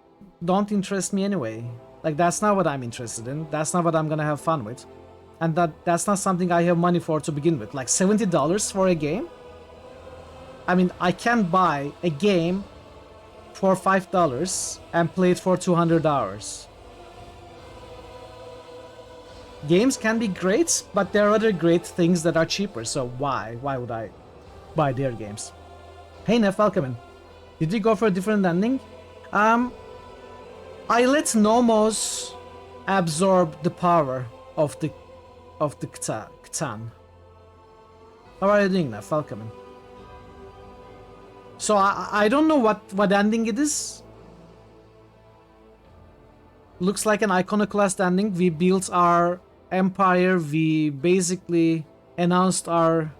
don't interest me anyway. Like, that's not what I'm interested in. That's not what I'm gonna have fun with. And that's not something I have money for to begin with. Like, $70 for a game? I mean, I can buy a game for $5 and play it for 200 hours. Games can be great, but there are other great things that are cheaper, so why? Why would I buy their games? Hey Neff, welcome in. Did we go for a different ending? I let Nomos absorb the power of the Cthulhu. How are you doing, Neff? Welcome in. So I don't know what ending it is. Looks like an iconoclast ending. We built our empire. We basically announced our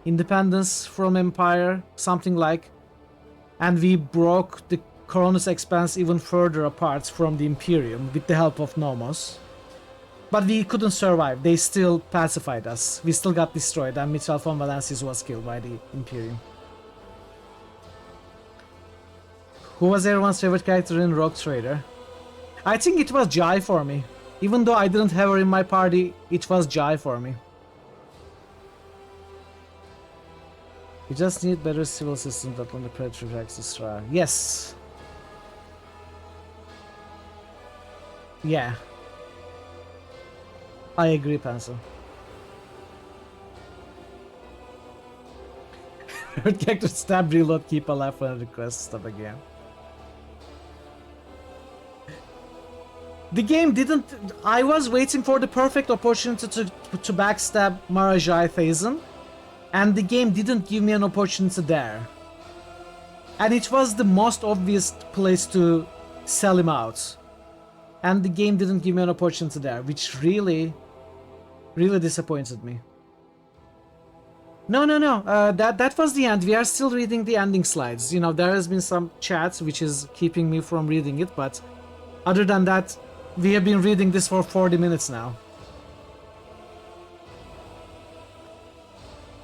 independence from empire, something like. And we broke the Cronus Expanse even further apart from the Imperium with the help of Nomos. But we couldn't survive. They still pacified us. We still got destroyed, and Mitchell von Valancius was killed by the Imperium. Who was everyone's favorite character in Rogue Trader? I think it was Jai for me. Even though I didn't have her in my party, it was Jai for me. We just need better civil systems that when the Predator attacks Isra. Yes. Yeah. I agree, Pencil. Character stab, reload, keep alive, and request stuff again. The game didn't... I was waiting for the perfect opportunity to backstab Marajai Thazen, and the game didn't give me an opportunity there. And it was the most obvious place to sell him out. And the game didn't give me an opportunity there, which really disappointed me. No. That was the end. We are still reading the ending slides. You know, there has been some chat which is keeping me from reading it, but other than that, we have been reading this for 40 minutes now.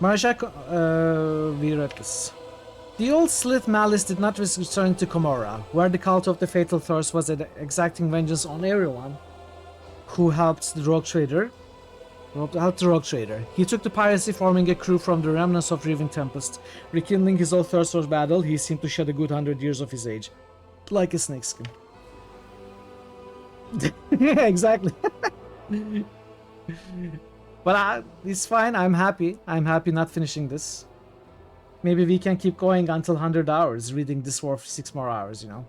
Marajak, we read this. The old Slith Malice did not return to Komorra, where the cult of the Fatal Thirst was exacting vengeance on everyone who helped the Rogue Trader. He took to piracy, forming a crew from the remnants of Reaving Tempest. Rekindling his old thirst for battle, he seemed to shed a good 100 years of his age. Like a snakeskin. Yeah, exactly. But it's fine, I'm happy. I'm happy not finishing this. Maybe we can keep going until 100 hours, reading this for 6 more hours, you know.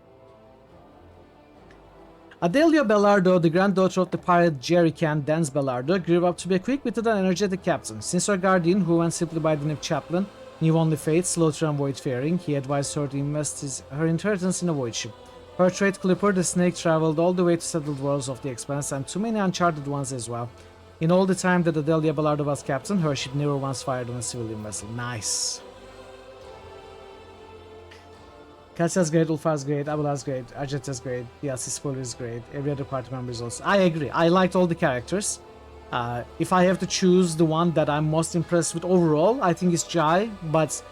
Adelia Bellardo, the granddaughter of the pirate Jerry Can, Dance Bellardo, grew up to be a quick-witted and energetic captain. Since her guardian, who went simply by the name Chaplain, knew only fate, slaughter and void-faring, he advised her to invest her inheritance in a void ship. Her trade Clipper, the snake, traveled all the way to settled worlds of the Expanse, and too many uncharted ones as well. In all the time that Adelia Bellardo was captain, her ship never once fired on a civilian vessel. Nice. Cassia's great, Ulfar's great, Abula's great, Argenta's great, DLC spoiler is great, every other party member is also... I agree, I liked all the characters. If I have to choose the one that I'm most impressed with overall, I think it's Jai, but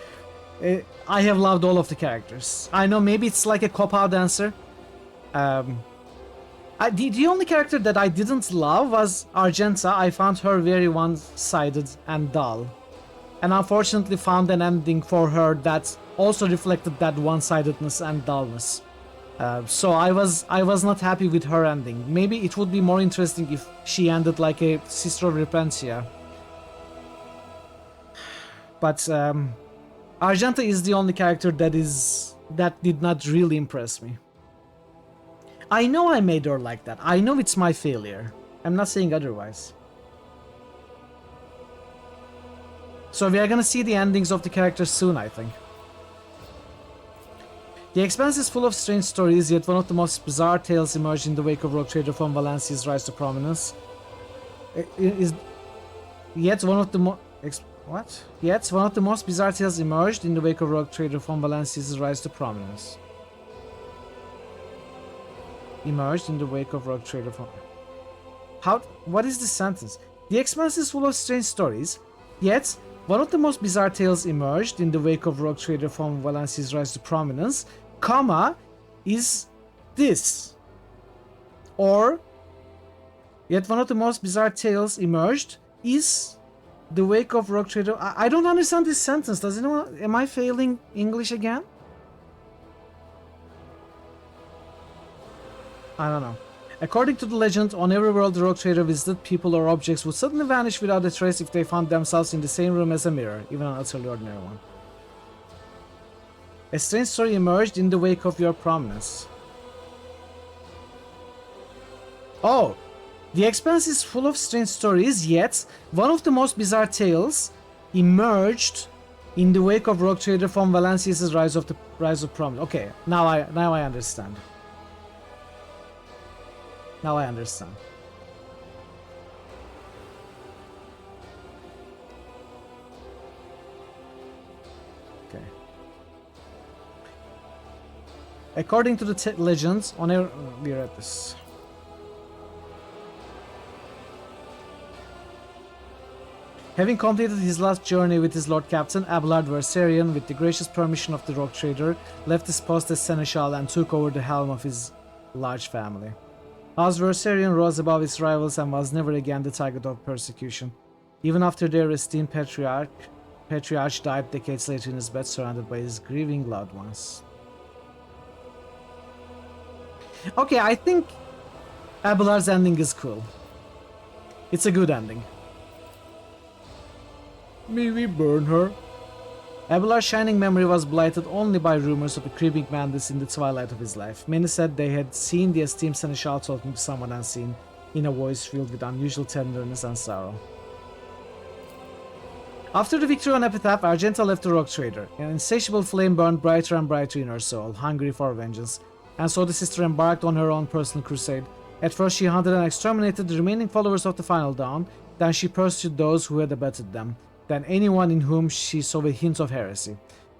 I have loved all of the characters. I know maybe it's like a cop-out answer. The only character that I didn't love was Argenta. I found her very one-sided and dull. and unfortunately found an ending for her that also reflected that one-sidedness and dullness. So I was not happy with her ending. Maybe it would be more interesting if she ended like a Sister of Repentia. But Argenta is the only character that did not really impress me. I know I made her like that. I know it's my failure. I'm not saying otherwise. So we are gonna see the endings of the characters soon, I think. The Expanse is full of strange stories, yet one of the most bizarre tales emerged in the wake of Rogue Trader von Valencia's rise to prominence. Yet one of the most bizarre tales emerged in the wake of Rogue Trader von Valencia's rise to prominence. Emerged in the wake of Rogue Trader von... What is this sentence? The Expanse is full of strange stories, yet one of the most bizarre tales emerged in the wake of Rogue Trader von Valencia's rise to prominence, comma, is this. Or, yet one of the most bizarre tales emerged is the wake of Rogue Trader... I don't understand this sentence. Does anyone... Am I failing English again? I don't know. According to the legend, on every world the Rogue Trader visited, people or objects would suddenly vanish without a trace if they found themselves in the same room as a mirror, even an utterly ordinary one. A strange story emerged in the wake of your prominence. Oh! The Expanse is full of strange stories, yet one of the most bizarre tales emerged in the wake of Rogue Trader von Valencia's rise of prominence. Okay, now I understand. Now I understand. Okay. According to the legends, on air, we read this. Having completed his last journey with his Lord Captain, Abelard Versarion, with the gracious permission of the Rogue Trader, left his post as Seneschal and took over the helm of his large family. House Versarion rose above his rivals and was never again the target of persecution. Even after their esteemed patriarch died decades later in his bed, surrounded by his grieving loved ones. Okay, I think Abelard's ending is cool. It's a good ending. May we burn her? Abelard's shining memory was blighted only by rumors of a creeping madness in the twilight of his life. Many said they had seen the esteemed Seneschal talking to someone unseen, in a voice filled with unusual tenderness and sorrow. After the victory on Epitaph, Argenta left the Rogue Trader. An insatiable flame burned brighter and brighter in her soul, hungry for vengeance, and so the sister embarked on her own personal crusade. At first she hunted and exterminated the remaining followers of the Final Dawn, then she pursued those who had abetted them, than anyone in whom she saw a hint of heresy.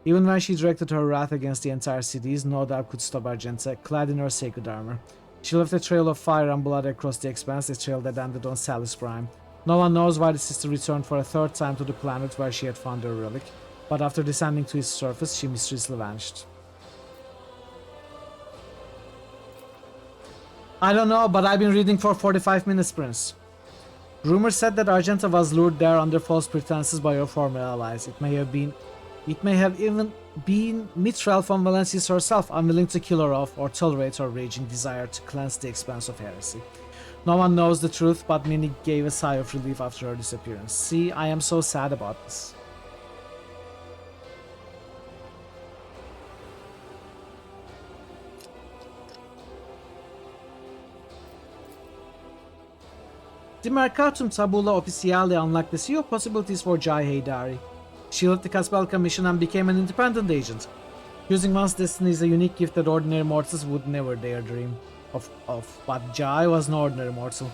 Even when she directed her wrath against the entire cities, no doubt could stop Argenta, clad in her sacred armor. She left a trail of fire and blood across the expanse, a trail that ended on Salus Prime. No one knows why the sister returned for a third time to the planet where she had found her relic, but after descending to its surface, she mysteriously vanished. I don't know, but I've been reading for 45 minutes, Prince. Rumors said that Argenta was lured there under false pretenses by her former allies. It may have even been Mithral von Valencius herself, unwilling to kill her off or tolerate her raging desire to cleanse the expanse of heresy. No one knows the truth, but many gave a sigh of relief after her disappearance. See, I am so sad about this. The Mercatum Tabula Officiale unlocked the sea of possibilities for Jai Haydari. She left the Kaspelka mission and became an independent agent, using one's destiny is a unique gift that ordinary mortals would never dare dream of. But Jai was no ordinary mortal.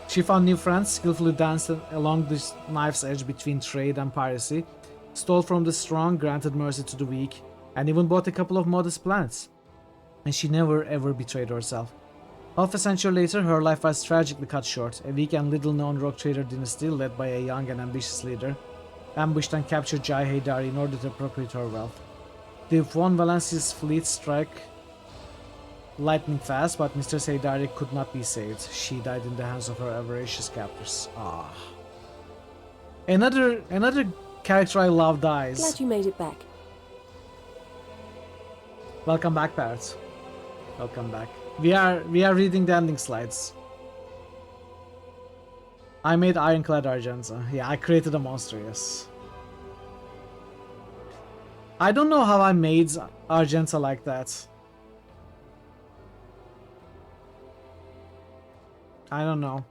She found new friends, skillfully danced along the knife's edge between trade and piracy, stole from the strong, granted mercy to the weak, and even bought a couple of modest planets. And she never ever betrayed herself. Half a century later, her life was tragically cut short. A weak and little-known Rogue Trader dynasty, led by a young and ambitious leader, ambushed and captured Jai Haydari in order to appropriate her wealth. The von Valencia's fleet struck lightning fast, but Mistress Haydari could not be saved. She died in the hands of her avaricious captors. Another character I love dies. Glad you made it back. Welcome back, Parrots. Welcome back. We are reading the ending slides. I made Ironclad Argenta. Yeah, I created a monster, yes. I don't know how I made Argenta like that. I don't know.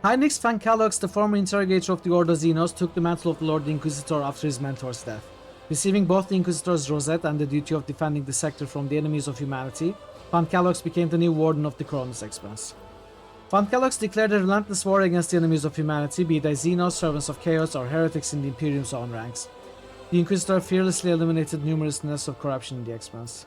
Heinrich van Kellogg's, the former interrogator of the Ordo Xenos, took the mantle of the Lord Inquisitor after his mentor's death. Receiving both the Inquisitor's rosette and the duty of defending the sector from the enemies of humanity, Van Kellogg's became the new warden of the Cronus Expanse. Van Kellogg's declared a relentless war against the enemies of humanity, be they Xenos, servants of chaos, or heretics in the Imperium's own ranks. The Inquisitor fearlessly eliminated numerous nests of corruption in the Expanse.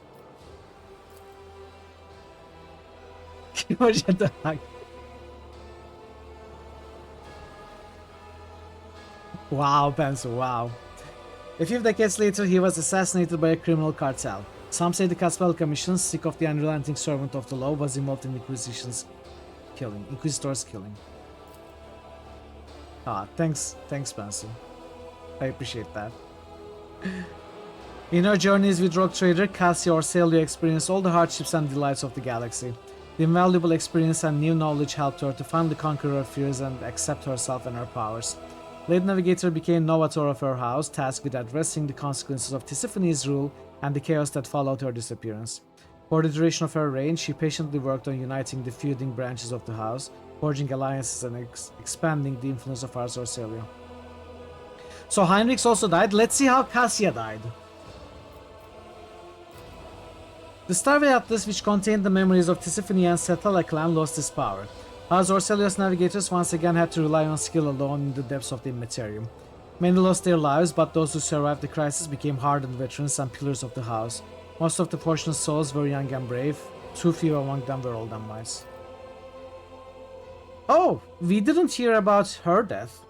Wow, Pencil, wow. A few decades later, he was assassinated by a criminal cartel. Some say the Caspel Commission, sick of the unrelenting servant of the law, was involved in the Inquisitor's killing. Ah, thanks, Pencil. I appreciate that. In her journeys with Rogue Trader, Cassia Orselio experienced all the hardships and delights of the galaxy. The invaluable experience and new knowledge helped her to finally conquer her fears and accept herself and her powers. Late Navigator became Novator of her house, tasked with addressing the consequences of Tisiphone's rule and the chaos that followed her disappearance. For the duration of her reign, she patiently worked on uniting the feuding branches of the house, forging alliances and expanding the influence of Ars Orselio. So Heinrich also died. Let's see how Cassia died. The Starway Atlas, which contained the memories of Tisiphone and Sethala clan, lost its power. Ars Orselio's navigators once again had to rely on skill alone in the depths of the Immaterium. Many lost their lives, but those who survived the crisis became hardened veterans and pillars of the house. Most of the fortunate souls were young and brave, too few among them were old and wise. Oh, we didn't hear about her death.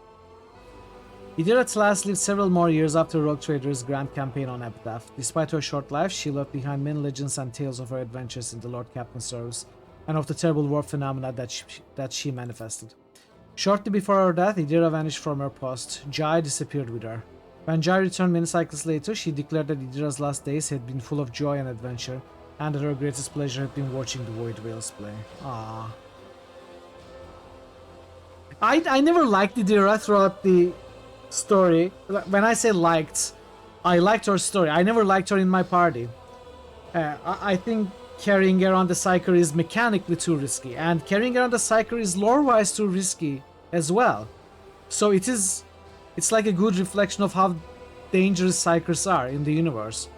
Idira Tlas lived several more years after Rogue Trader's grand campaign on Epitaph. Despite her short life, she left behind many legends and tales of her adventures in the Lord Captain's service, and of the terrible war phenomena that she manifested. Shortly before her death, Idira vanished from her post. Jai disappeared with her. When Jai returned many cycles later, she declared that Idira's last days had been full of joy and adventure, and that her greatest pleasure had been watching the Void Whales play. Ah. I never liked Idira throughout the story. When I say liked, I liked her story. I never liked her in my party. I think carrying around the Psyker is mechanically too risky, and carrying around the Psyker is lore-wise too risky as well. So it's like a good reflection of how dangerous Psykers are in the universe.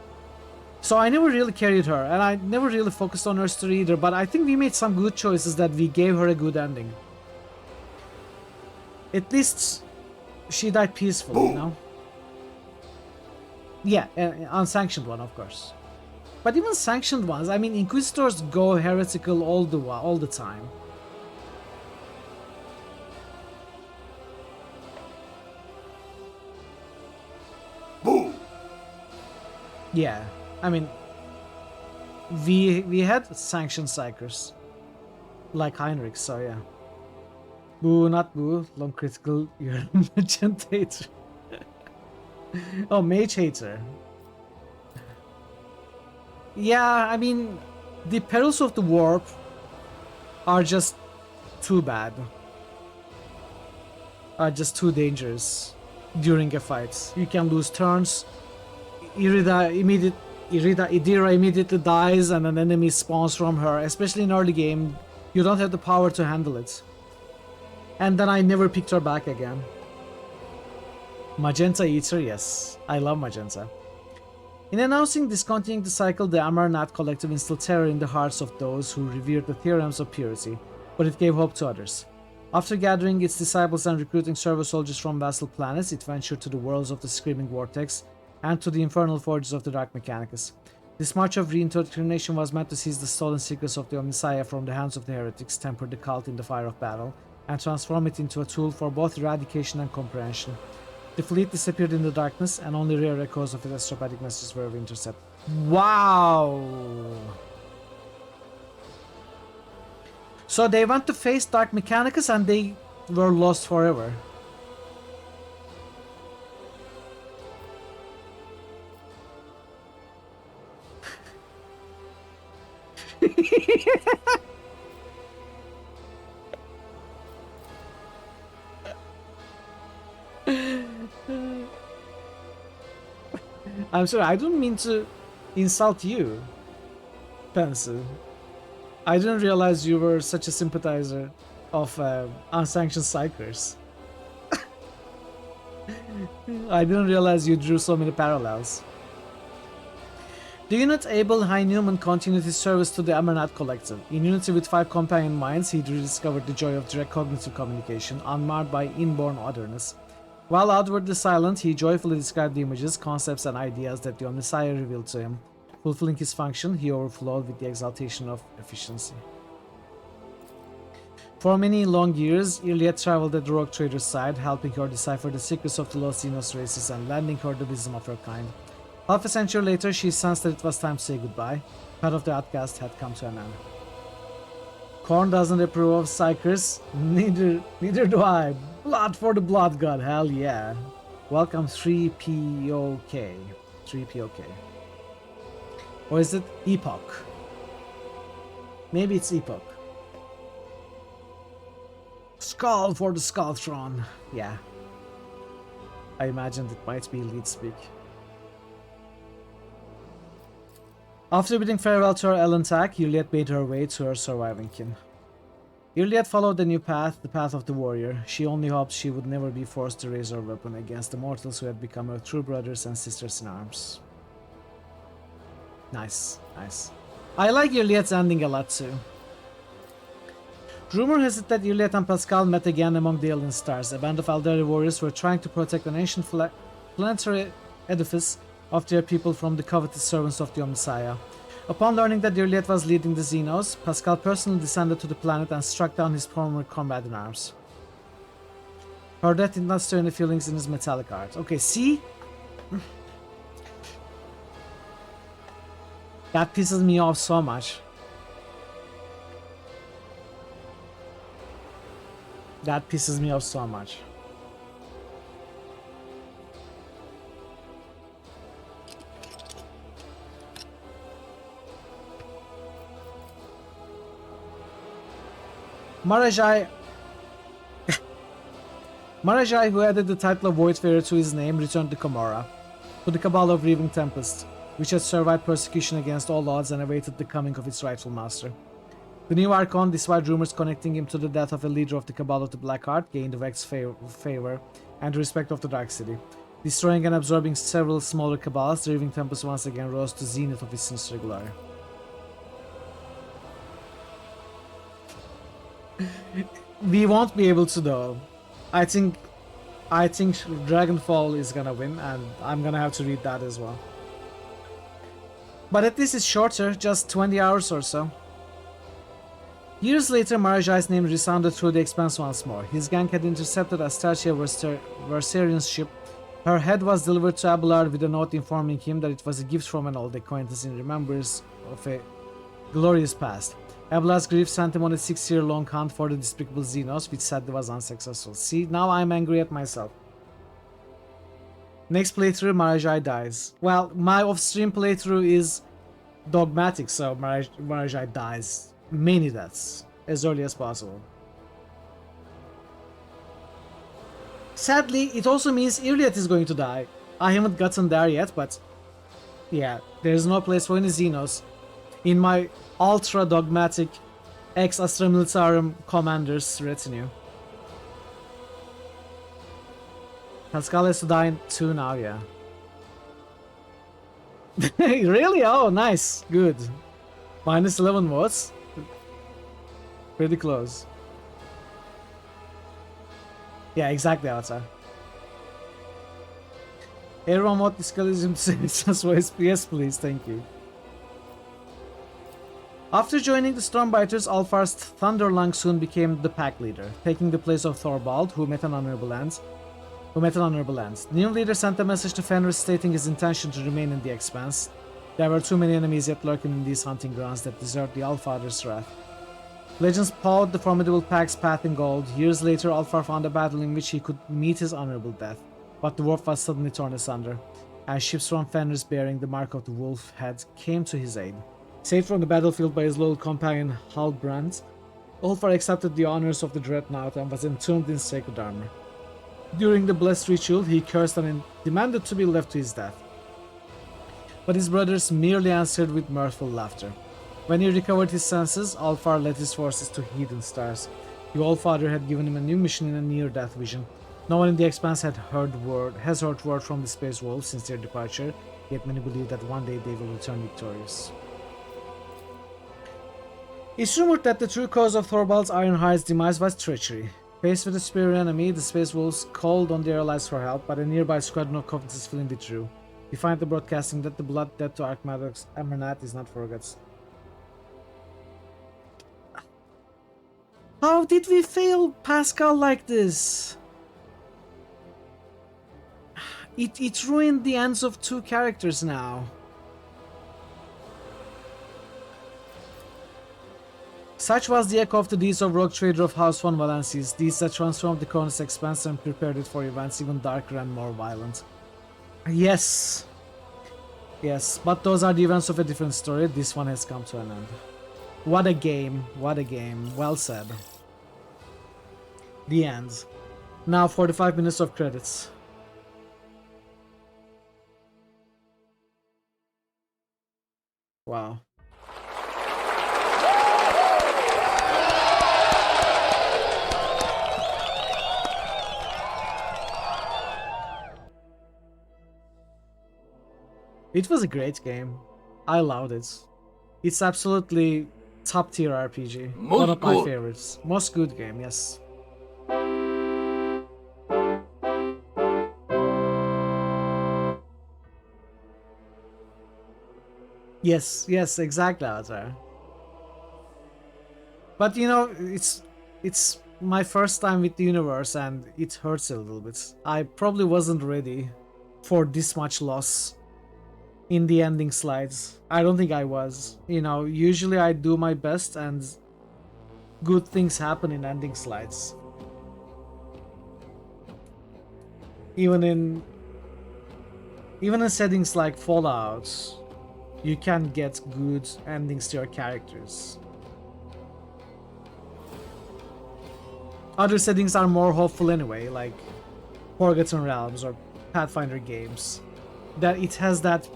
So I never really carried her, and I never really focused on her story either, but I think we made some good choices that we gave her a good ending. At least she died peacefully, you know? Yeah, unsanctioned one, of course. But even sanctioned ones, I mean, Inquisitors go heretical all the time. Boo! Yeah, I mean, we had sanctioned Psykers, like Heinrich, so yeah. Boo, not boo, long critical, you're a Magent hater. Oh, Mage hater. Yeah, I mean, the perils of the warp are just too bad. Are just too dangerous during a fight. You can lose turns. Idira immediately dies and an enemy spawns from her. Especially in early game, you don't have the power to handle it. And then I never picked her back again. Magenta Eater, yes. I love Magenta. In announcing discontinuing the cycle, the Amarnath Collective instilled terror in the hearts of those who revered the theorems of purity, but it gave hope to others. After gathering its disciples and recruiting servo soldiers from vassal planets, it ventured to the worlds of the Screaming Vortex and to the infernal forges of the Dark Mechanicus. This march of reincarnation was meant to seize the stolen secrets of the Omnissiah from the hands of the heretics, temper the cult in the fire of battle, and transform it into a tool for both eradication and comprehension. The fleet disappeared in the darkness, and only rare echoes of its astropathic messages were intercepted. Wow! So they went to face Dark Mechanicus and they were lost forever. I'm sorry, I don't mean to insult you, Pencil. I didn't realize you were such a sympathizer of unsanctioned psychers. I didn't realize you drew so many parallels. The unit able High Newman continued his service to the Amarnath Collective. In unity with 5 companion minds, he rediscovered the joy of direct cognitive communication, unmarred by inborn otherness. While outwardly silent, he joyfully described the images, concepts, and ideas that the Omnissiah revealed to him. Fulfilling his function, he overflowed with the exaltation of efficiency. For many long years, Iliad traveled at the Rogue Trader's side, helping her decipher the secrets of the Lost Xenos races and lending her the wisdom of her kind. Half a century later, she sensed that it was time to say goodbye. Part of the outcast had come to an end. Korn doesn't approve of psychers, neither do I. Blood for the blood god, hell yeah. Welcome 3POK. 3POK. Or is it Epoch? Maybe it's Epoch. Skull for the Skulltron. Yeah. I imagined it might be lead speak. After bidding farewell to her Elentak, Iliad made her way to her surviving kin. Iliad followed the new path, the path of the warrior. She only hoped she would never be forced to raise her weapon against the mortals who had become her true brothers and sisters in arms. Nice, nice. I like Iliad's ending a lot too. Rumor has it that Iliad and Pascal met again among the alien stars. A band of Aldari warriors were trying to protect an ancient planetary edifice of their people from the covetous servants of the Omnissiah. Upon learning that Iliad was leading the Xenos, Pascal personally descended to the planet and struck down his former comrade in arms. Her death did not stir any feelings in his metallic heart. Okay, see? That pisses me off so much. That pisses me off so much. Marajai, who added the title of Voidfarer to his name, returned to Komorra, to the Cabal of Reaving Tempest, which had survived persecution against all odds and awaited the coming of its rightful master. The new Archon, despite rumors connecting him to the death of a leader of the Cabal of the Black Heart, gained Vex's favor and respect of the Dark City. Destroying and absorbing several smaller Cabals, the Reaving Tempest once again rose to zenith of its sinister glory. We won't be able to though. I think Dragonfall is gonna win, and I'm gonna have to read that as well. But at least it's shorter, just 20 hours or so. Years later, Marajai's name resounded through the expanse once more. His gang had intercepted Astartia Versarian's ship. Her head was delivered to Abelard with a note informing him that it was a gift from an old acquaintance in remembrance of a glorious past. Abelard's grief sent him on a 6-year-long hunt for the despicable Xenos, which sadly was unsuccessful. See, now I'm angry at myself. Next playthrough, Marajai dies. Well, my off-stream playthrough is dogmatic, so Marajai dies. Many deaths, as early as possible. Sadly, it also means Iliad is going to die. I haven't gotten there yet, but yeah, there's no place for any Xenos in my ultra-dogmatic ex-Astra Militarum commander's retinue. Pascal has to die in 2 now, yeah. Really? Oh, nice. Good. Minus 11 votes. Pretty close. Yeah, exactly, Avatar. Everyone want this collision to save its voice. Yes, please, thank you. After joining the Stormbiters, Alfar's Thunderlung soon became the pack leader, taking the place of Thorvald, who met an honorable end. The new leader sent a message to Fenris stating his intention to remain in the Expanse. There were too many enemies yet lurking in these hunting grounds that deserved the Allfather's wrath. Legends plowed the formidable pack's path in gold. Years later, Alfar found a battle in which he could meet his honorable death, but the dwarf was suddenly torn asunder, as ships from Fenris bearing the mark of the wolf head came to his aid. Saved from the battlefield by his loyal companion Halbrand, Alfar accepted the honors of the dreadnought and was entombed in sacred armor. During the blessed ritual, he cursed and demanded to be left to his death. But his brothers merely answered with mirthful laughter. When he recovered his senses, Alfar led his forces to heathen stars. The Allfather had given him a new mission in a near-death vision. No one in the Expanse has heard word from the Space Wolves since their departure, yet many believe that one day they will return victorious. It's rumored that the true cause of Thorvald's Ironhide's demise was treachery. Faced with a superior enemy, the Space Wolves called on their allies for help, but a nearby squadron of covetous villains withdrew, defiantly broadcasting that the blood debt to Archmadox Amernat is not forgot. How did we fail Pascal like this? It ruined the ends of two characters now. Such was the echo of the deeds of rogue trader of House von Valensis, deeds that transformed the Conus Expanse and prepared it for events even darker and more violent. Yes, but those are the events of a different story. This one has come to an end. What a game, well said. The end. Now 45 minutes of credits. Wow. It was a great game. I loved it. It's absolutely top tier RPG. One of my favorites. Most good game, yes. Yes, exactly, Avatar. But you know, it's my first time with the universe and it hurts a little bit. I probably wasn't ready for this much loss in the ending slides. I don't think I was. You know, usually I do my best and good things happen in ending slides. Even in settings like Fallout, you can get good endings to your characters. Other settings are more hopeful anyway, like Forgotten Realms or Pathfinder games. That it has that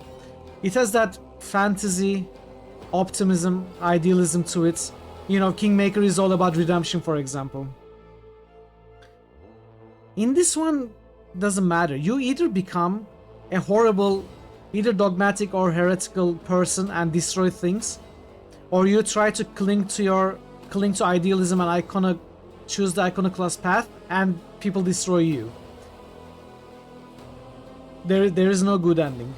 fantasy, optimism, idealism to it. You know, Kingmaker is all about redemption, for example. In this one, doesn't matter. You either become a horrible, either dogmatic or heretical person and destroy things, or you try to cling to idealism and choose the iconoclast path, and people destroy you. There is no good ending.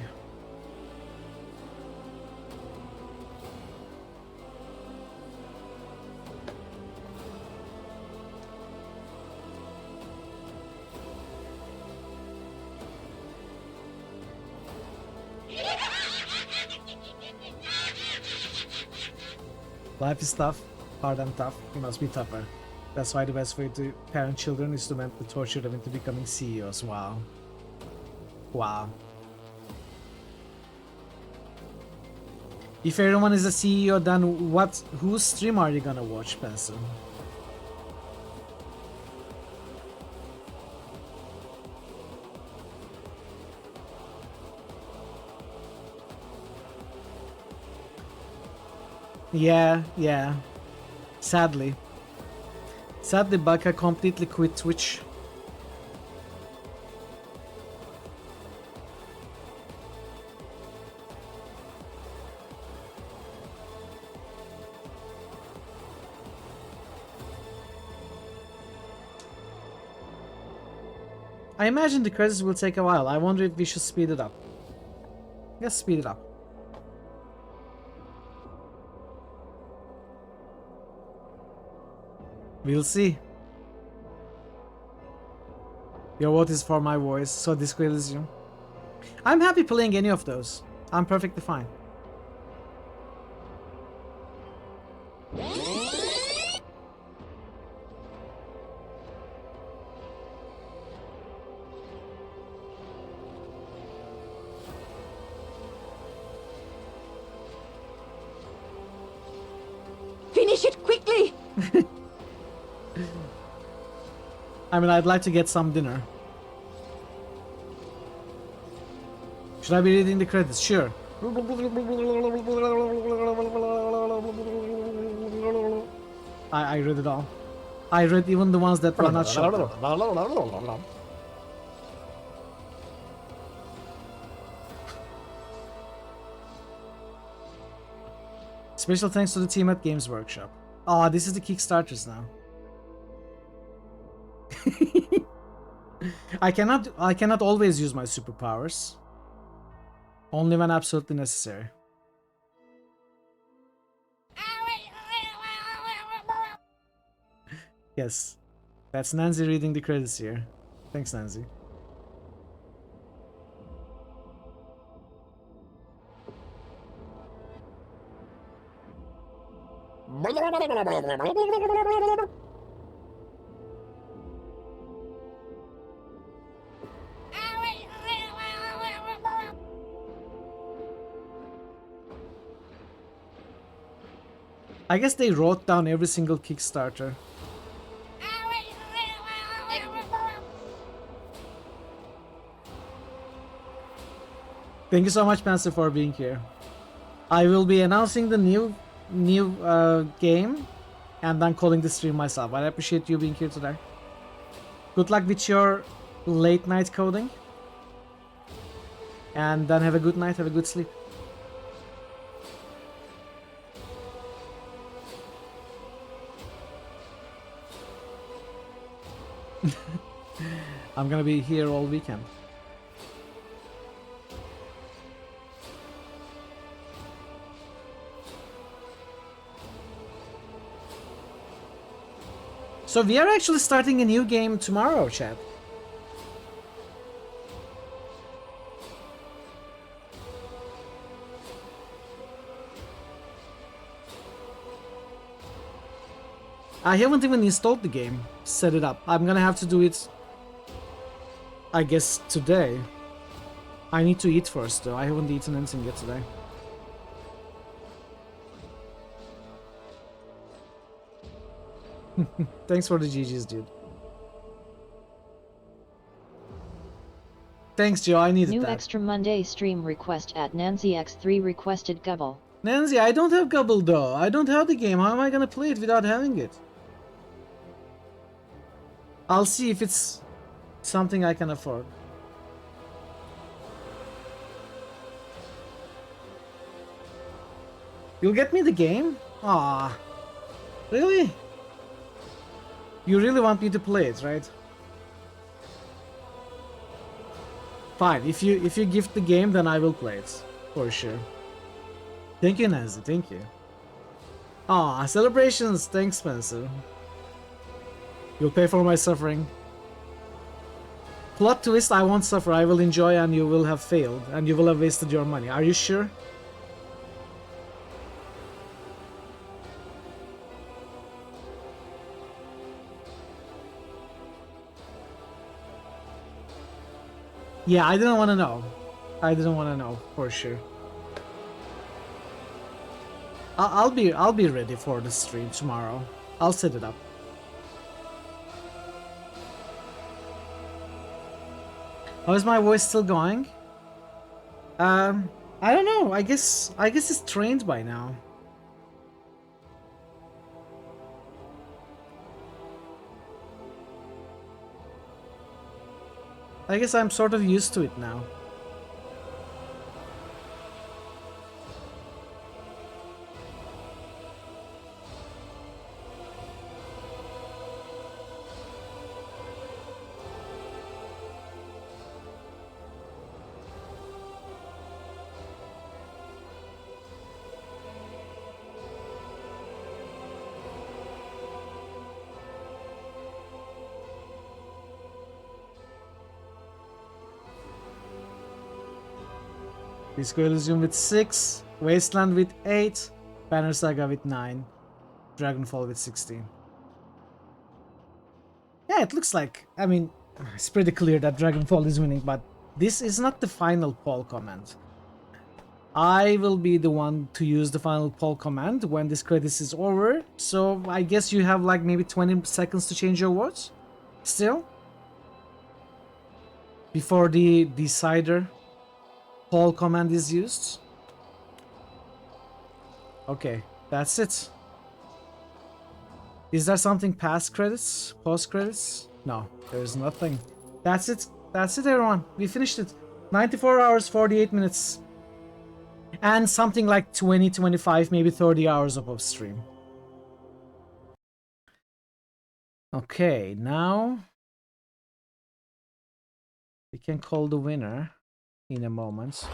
Life is tough, hard and tough. You must be tougher. That's why the best way to parent children is to mentally torture them into becoming CEOs. Wow. Wow. If everyone is a CEO, then whose stream are you gonna watch, Benson? Yeah. Sadly, Baka completely quit Twitch. I imagine the credits will take a while. I wonder if we should speed it up. Let's speed it up. We'll see. Your vote is for my voice, so discredits you. I'm happy playing any of those. I'm perfectly fine. I mean, I'd like to get some dinner. Should I be reading the credits? Sure. I read it all. I read even the ones that were not short. Special thanks to the team at Games Workshop. Ah, this is the Kickstarters now. I cannot always use my superpowers. Only when absolutely necessary. Yes. That's Nancy reading the credits here. Thanks, Nancy. I guess they wrote down every single Kickstarter. Thank you so much, Panzer, for being here. I will be announcing the new game and then calling the stream myself. I appreciate you being here today. Good luck with your late night coding. And then have a good night, have a good sleep. I'm gonna be here all weekend. So we are actually starting a new game tomorrow, chat. I haven't even installed the game, set it up. I'm gonna have to do it, I guess, today. I need to eat first though, I haven't eaten anything yet today. Thanks for the GG's, dude. Thanks, Joe, I needed New that. extra Monday stream request at NancyX3 requested Gubble. Nancy, I don't have Gubble though. I don't have the game. How am I gonna play it without having it? I'll see if it's something I can afford. You'll get me the game? Ah, really? You really want me to play it, right? Fine, if you gift the game, then I will play it. For sure. Thank you, Nancy, thank you. Ah, celebrations! Thanks, Spencer. You'll pay for my suffering. Plot twist, I won't suffer, I will enjoy and you will have failed. And you will have wasted your money. Are you sure? Yeah, I didn't want to know. I didn't want to know for sure. I'll be ready for the stream tomorrow. I'll set it up. How is my voice still going? I don't know. I guess it's trained by now. I guess I'm sort of used to it now. Disco Elysium with 6, Wasteland with 8, Banner Saga with 9, Dragonfall with 16. Yeah, it looks like, I mean, it's pretty clear that Dragonfall is winning, but this is not the final poll command. I will be the one to use the final poll command when this credits is over, so I guess you have like maybe 20 seconds to change your votes? still? Before the decider poll command is used? Okay, that's it. Is there something past credits? Post credits? No, there's nothing. That's it. That's it, everyone. We finished it. 94 hours, 48 minutes. And something like 20, 25, maybe 30 hours of stream. Okay, now we can call the winner in a moment.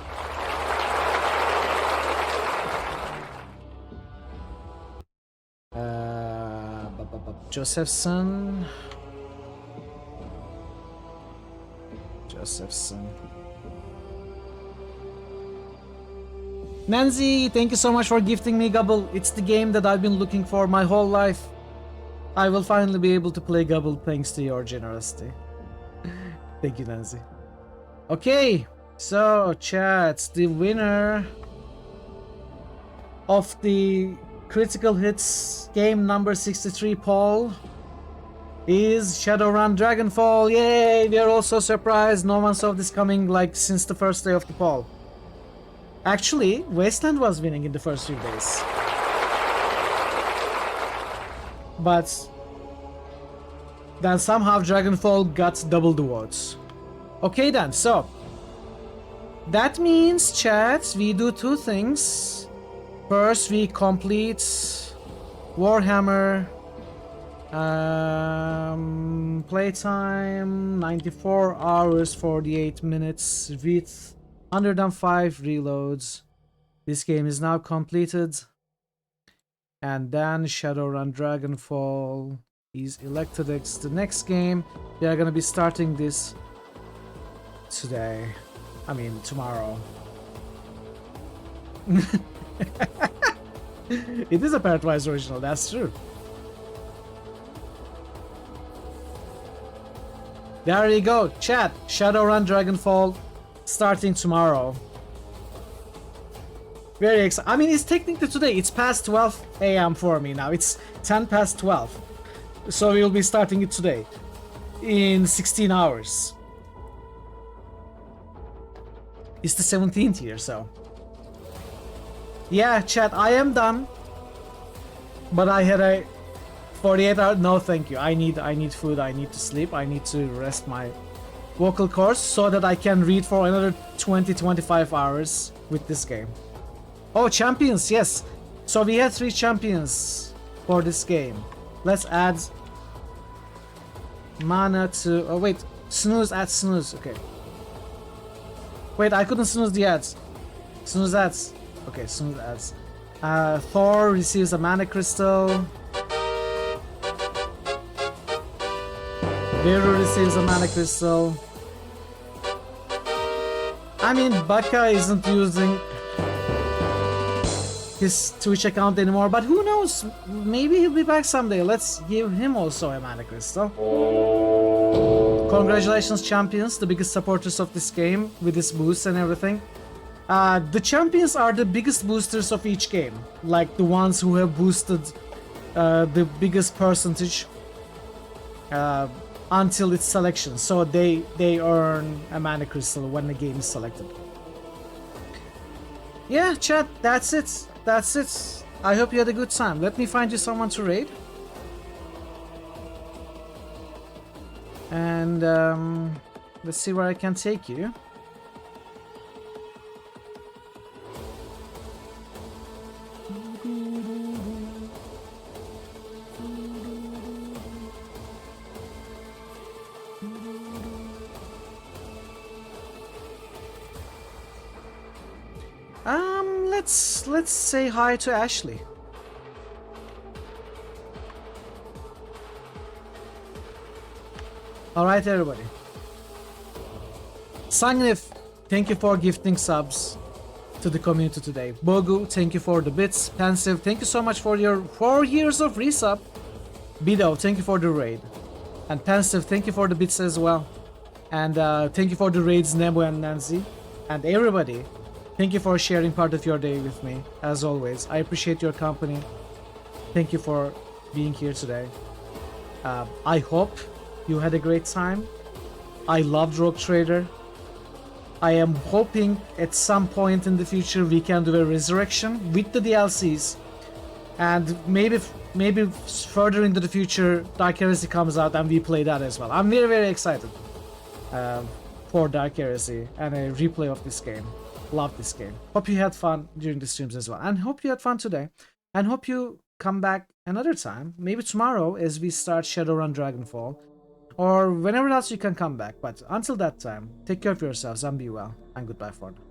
Josephson. Nancy, thank you so much for gifting me Gobble. It's the game that I've been looking for my whole life. I will finally be able to play Gobble thanks to your generosity. Thank you, Nancy. Okay, so chat, the winner of the Critical Hits game number 63 poll is Shadowrun Dragonfall. Yay! We are also surprised. No one saw this coming like since the first day of the poll. Actually, Wasteland was winning in the first few days. But then somehow Dragonfall got double the votes. Okay then, so that means, chat, we do two things. First, we complete Warhammer playtime 94 hours 48 minutes with 105 reloads. This game is now completed. And then Shadowrun Dragonfall is elected as the next game. We are gonna be starting this today. I mean, tomorrow. It is a Pairwise original, that's true. There you go, chat. Shadowrun Dragonfall starting tomorrow. Very excited. I mean, it's technically today. It's past 12 a.m. for me now. It's 10 past 12. So we'll be starting it today. In 16 hours. It's the 17th here, so. Yeah, chat, I am done. But I had a 48 hour. No, thank you. I need food. I need to sleep. I need to rest my vocal cords so that I can read for another 20-25 hours with this game. Oh, champions, yes. So we had 3 champions for this game. Let's add mana to... Oh, wait. Snooze, add snooze. Okay. Wait, I couldn't snooze the ads. Snooze ads. Okay, snooze ads. Thor receives a mana crystal. Veru receives a mana crystal. I mean, Baka isn't using his Twitch account anymore, but who knows? Maybe he'll be back someday. Let's give him also a mana crystal. Congratulations, champions, the biggest supporters of this game with this boost and everything. The champions are the biggest boosters of each game, like the ones who have boosted the biggest percentage until its selection. So they earn a mana crystal when the game is selected. Yeah, chat, that's it. That's it. I hope you had a good time. Let me find you someone to raid. And let's see where I can take you. Let's say hi to Ashley. Alright, everybody. Sangnif, thank you for gifting subs to the community today. Bogu, thank you for the bits. Pensive, thank you so much for your 4 years of resub. Bido, thank you for the raid. And Pensive, thank you for the bits as well. And thank you for the raids, Nemo and Nancy. And everybody, thank you for sharing part of your day with me, as always. I appreciate your company. Thank you for being here today. I hope you had a great time. I loved Rogue Trader. I am hoping at some point in the future we can do a resurrection with the DLCs, and maybe further into the future Dark Heresy comes out and we play that as well. I'm very excited for Dark Heresy and a replay of this game. Love this game. Hope you had fun during the streams as well, and hope you had fun today, and hope you come back another time, maybe tomorrow as we start Shadowrun Dragonfall, or whenever else you can come back. But until that time, take care of yourselves and be well, and goodbye for now.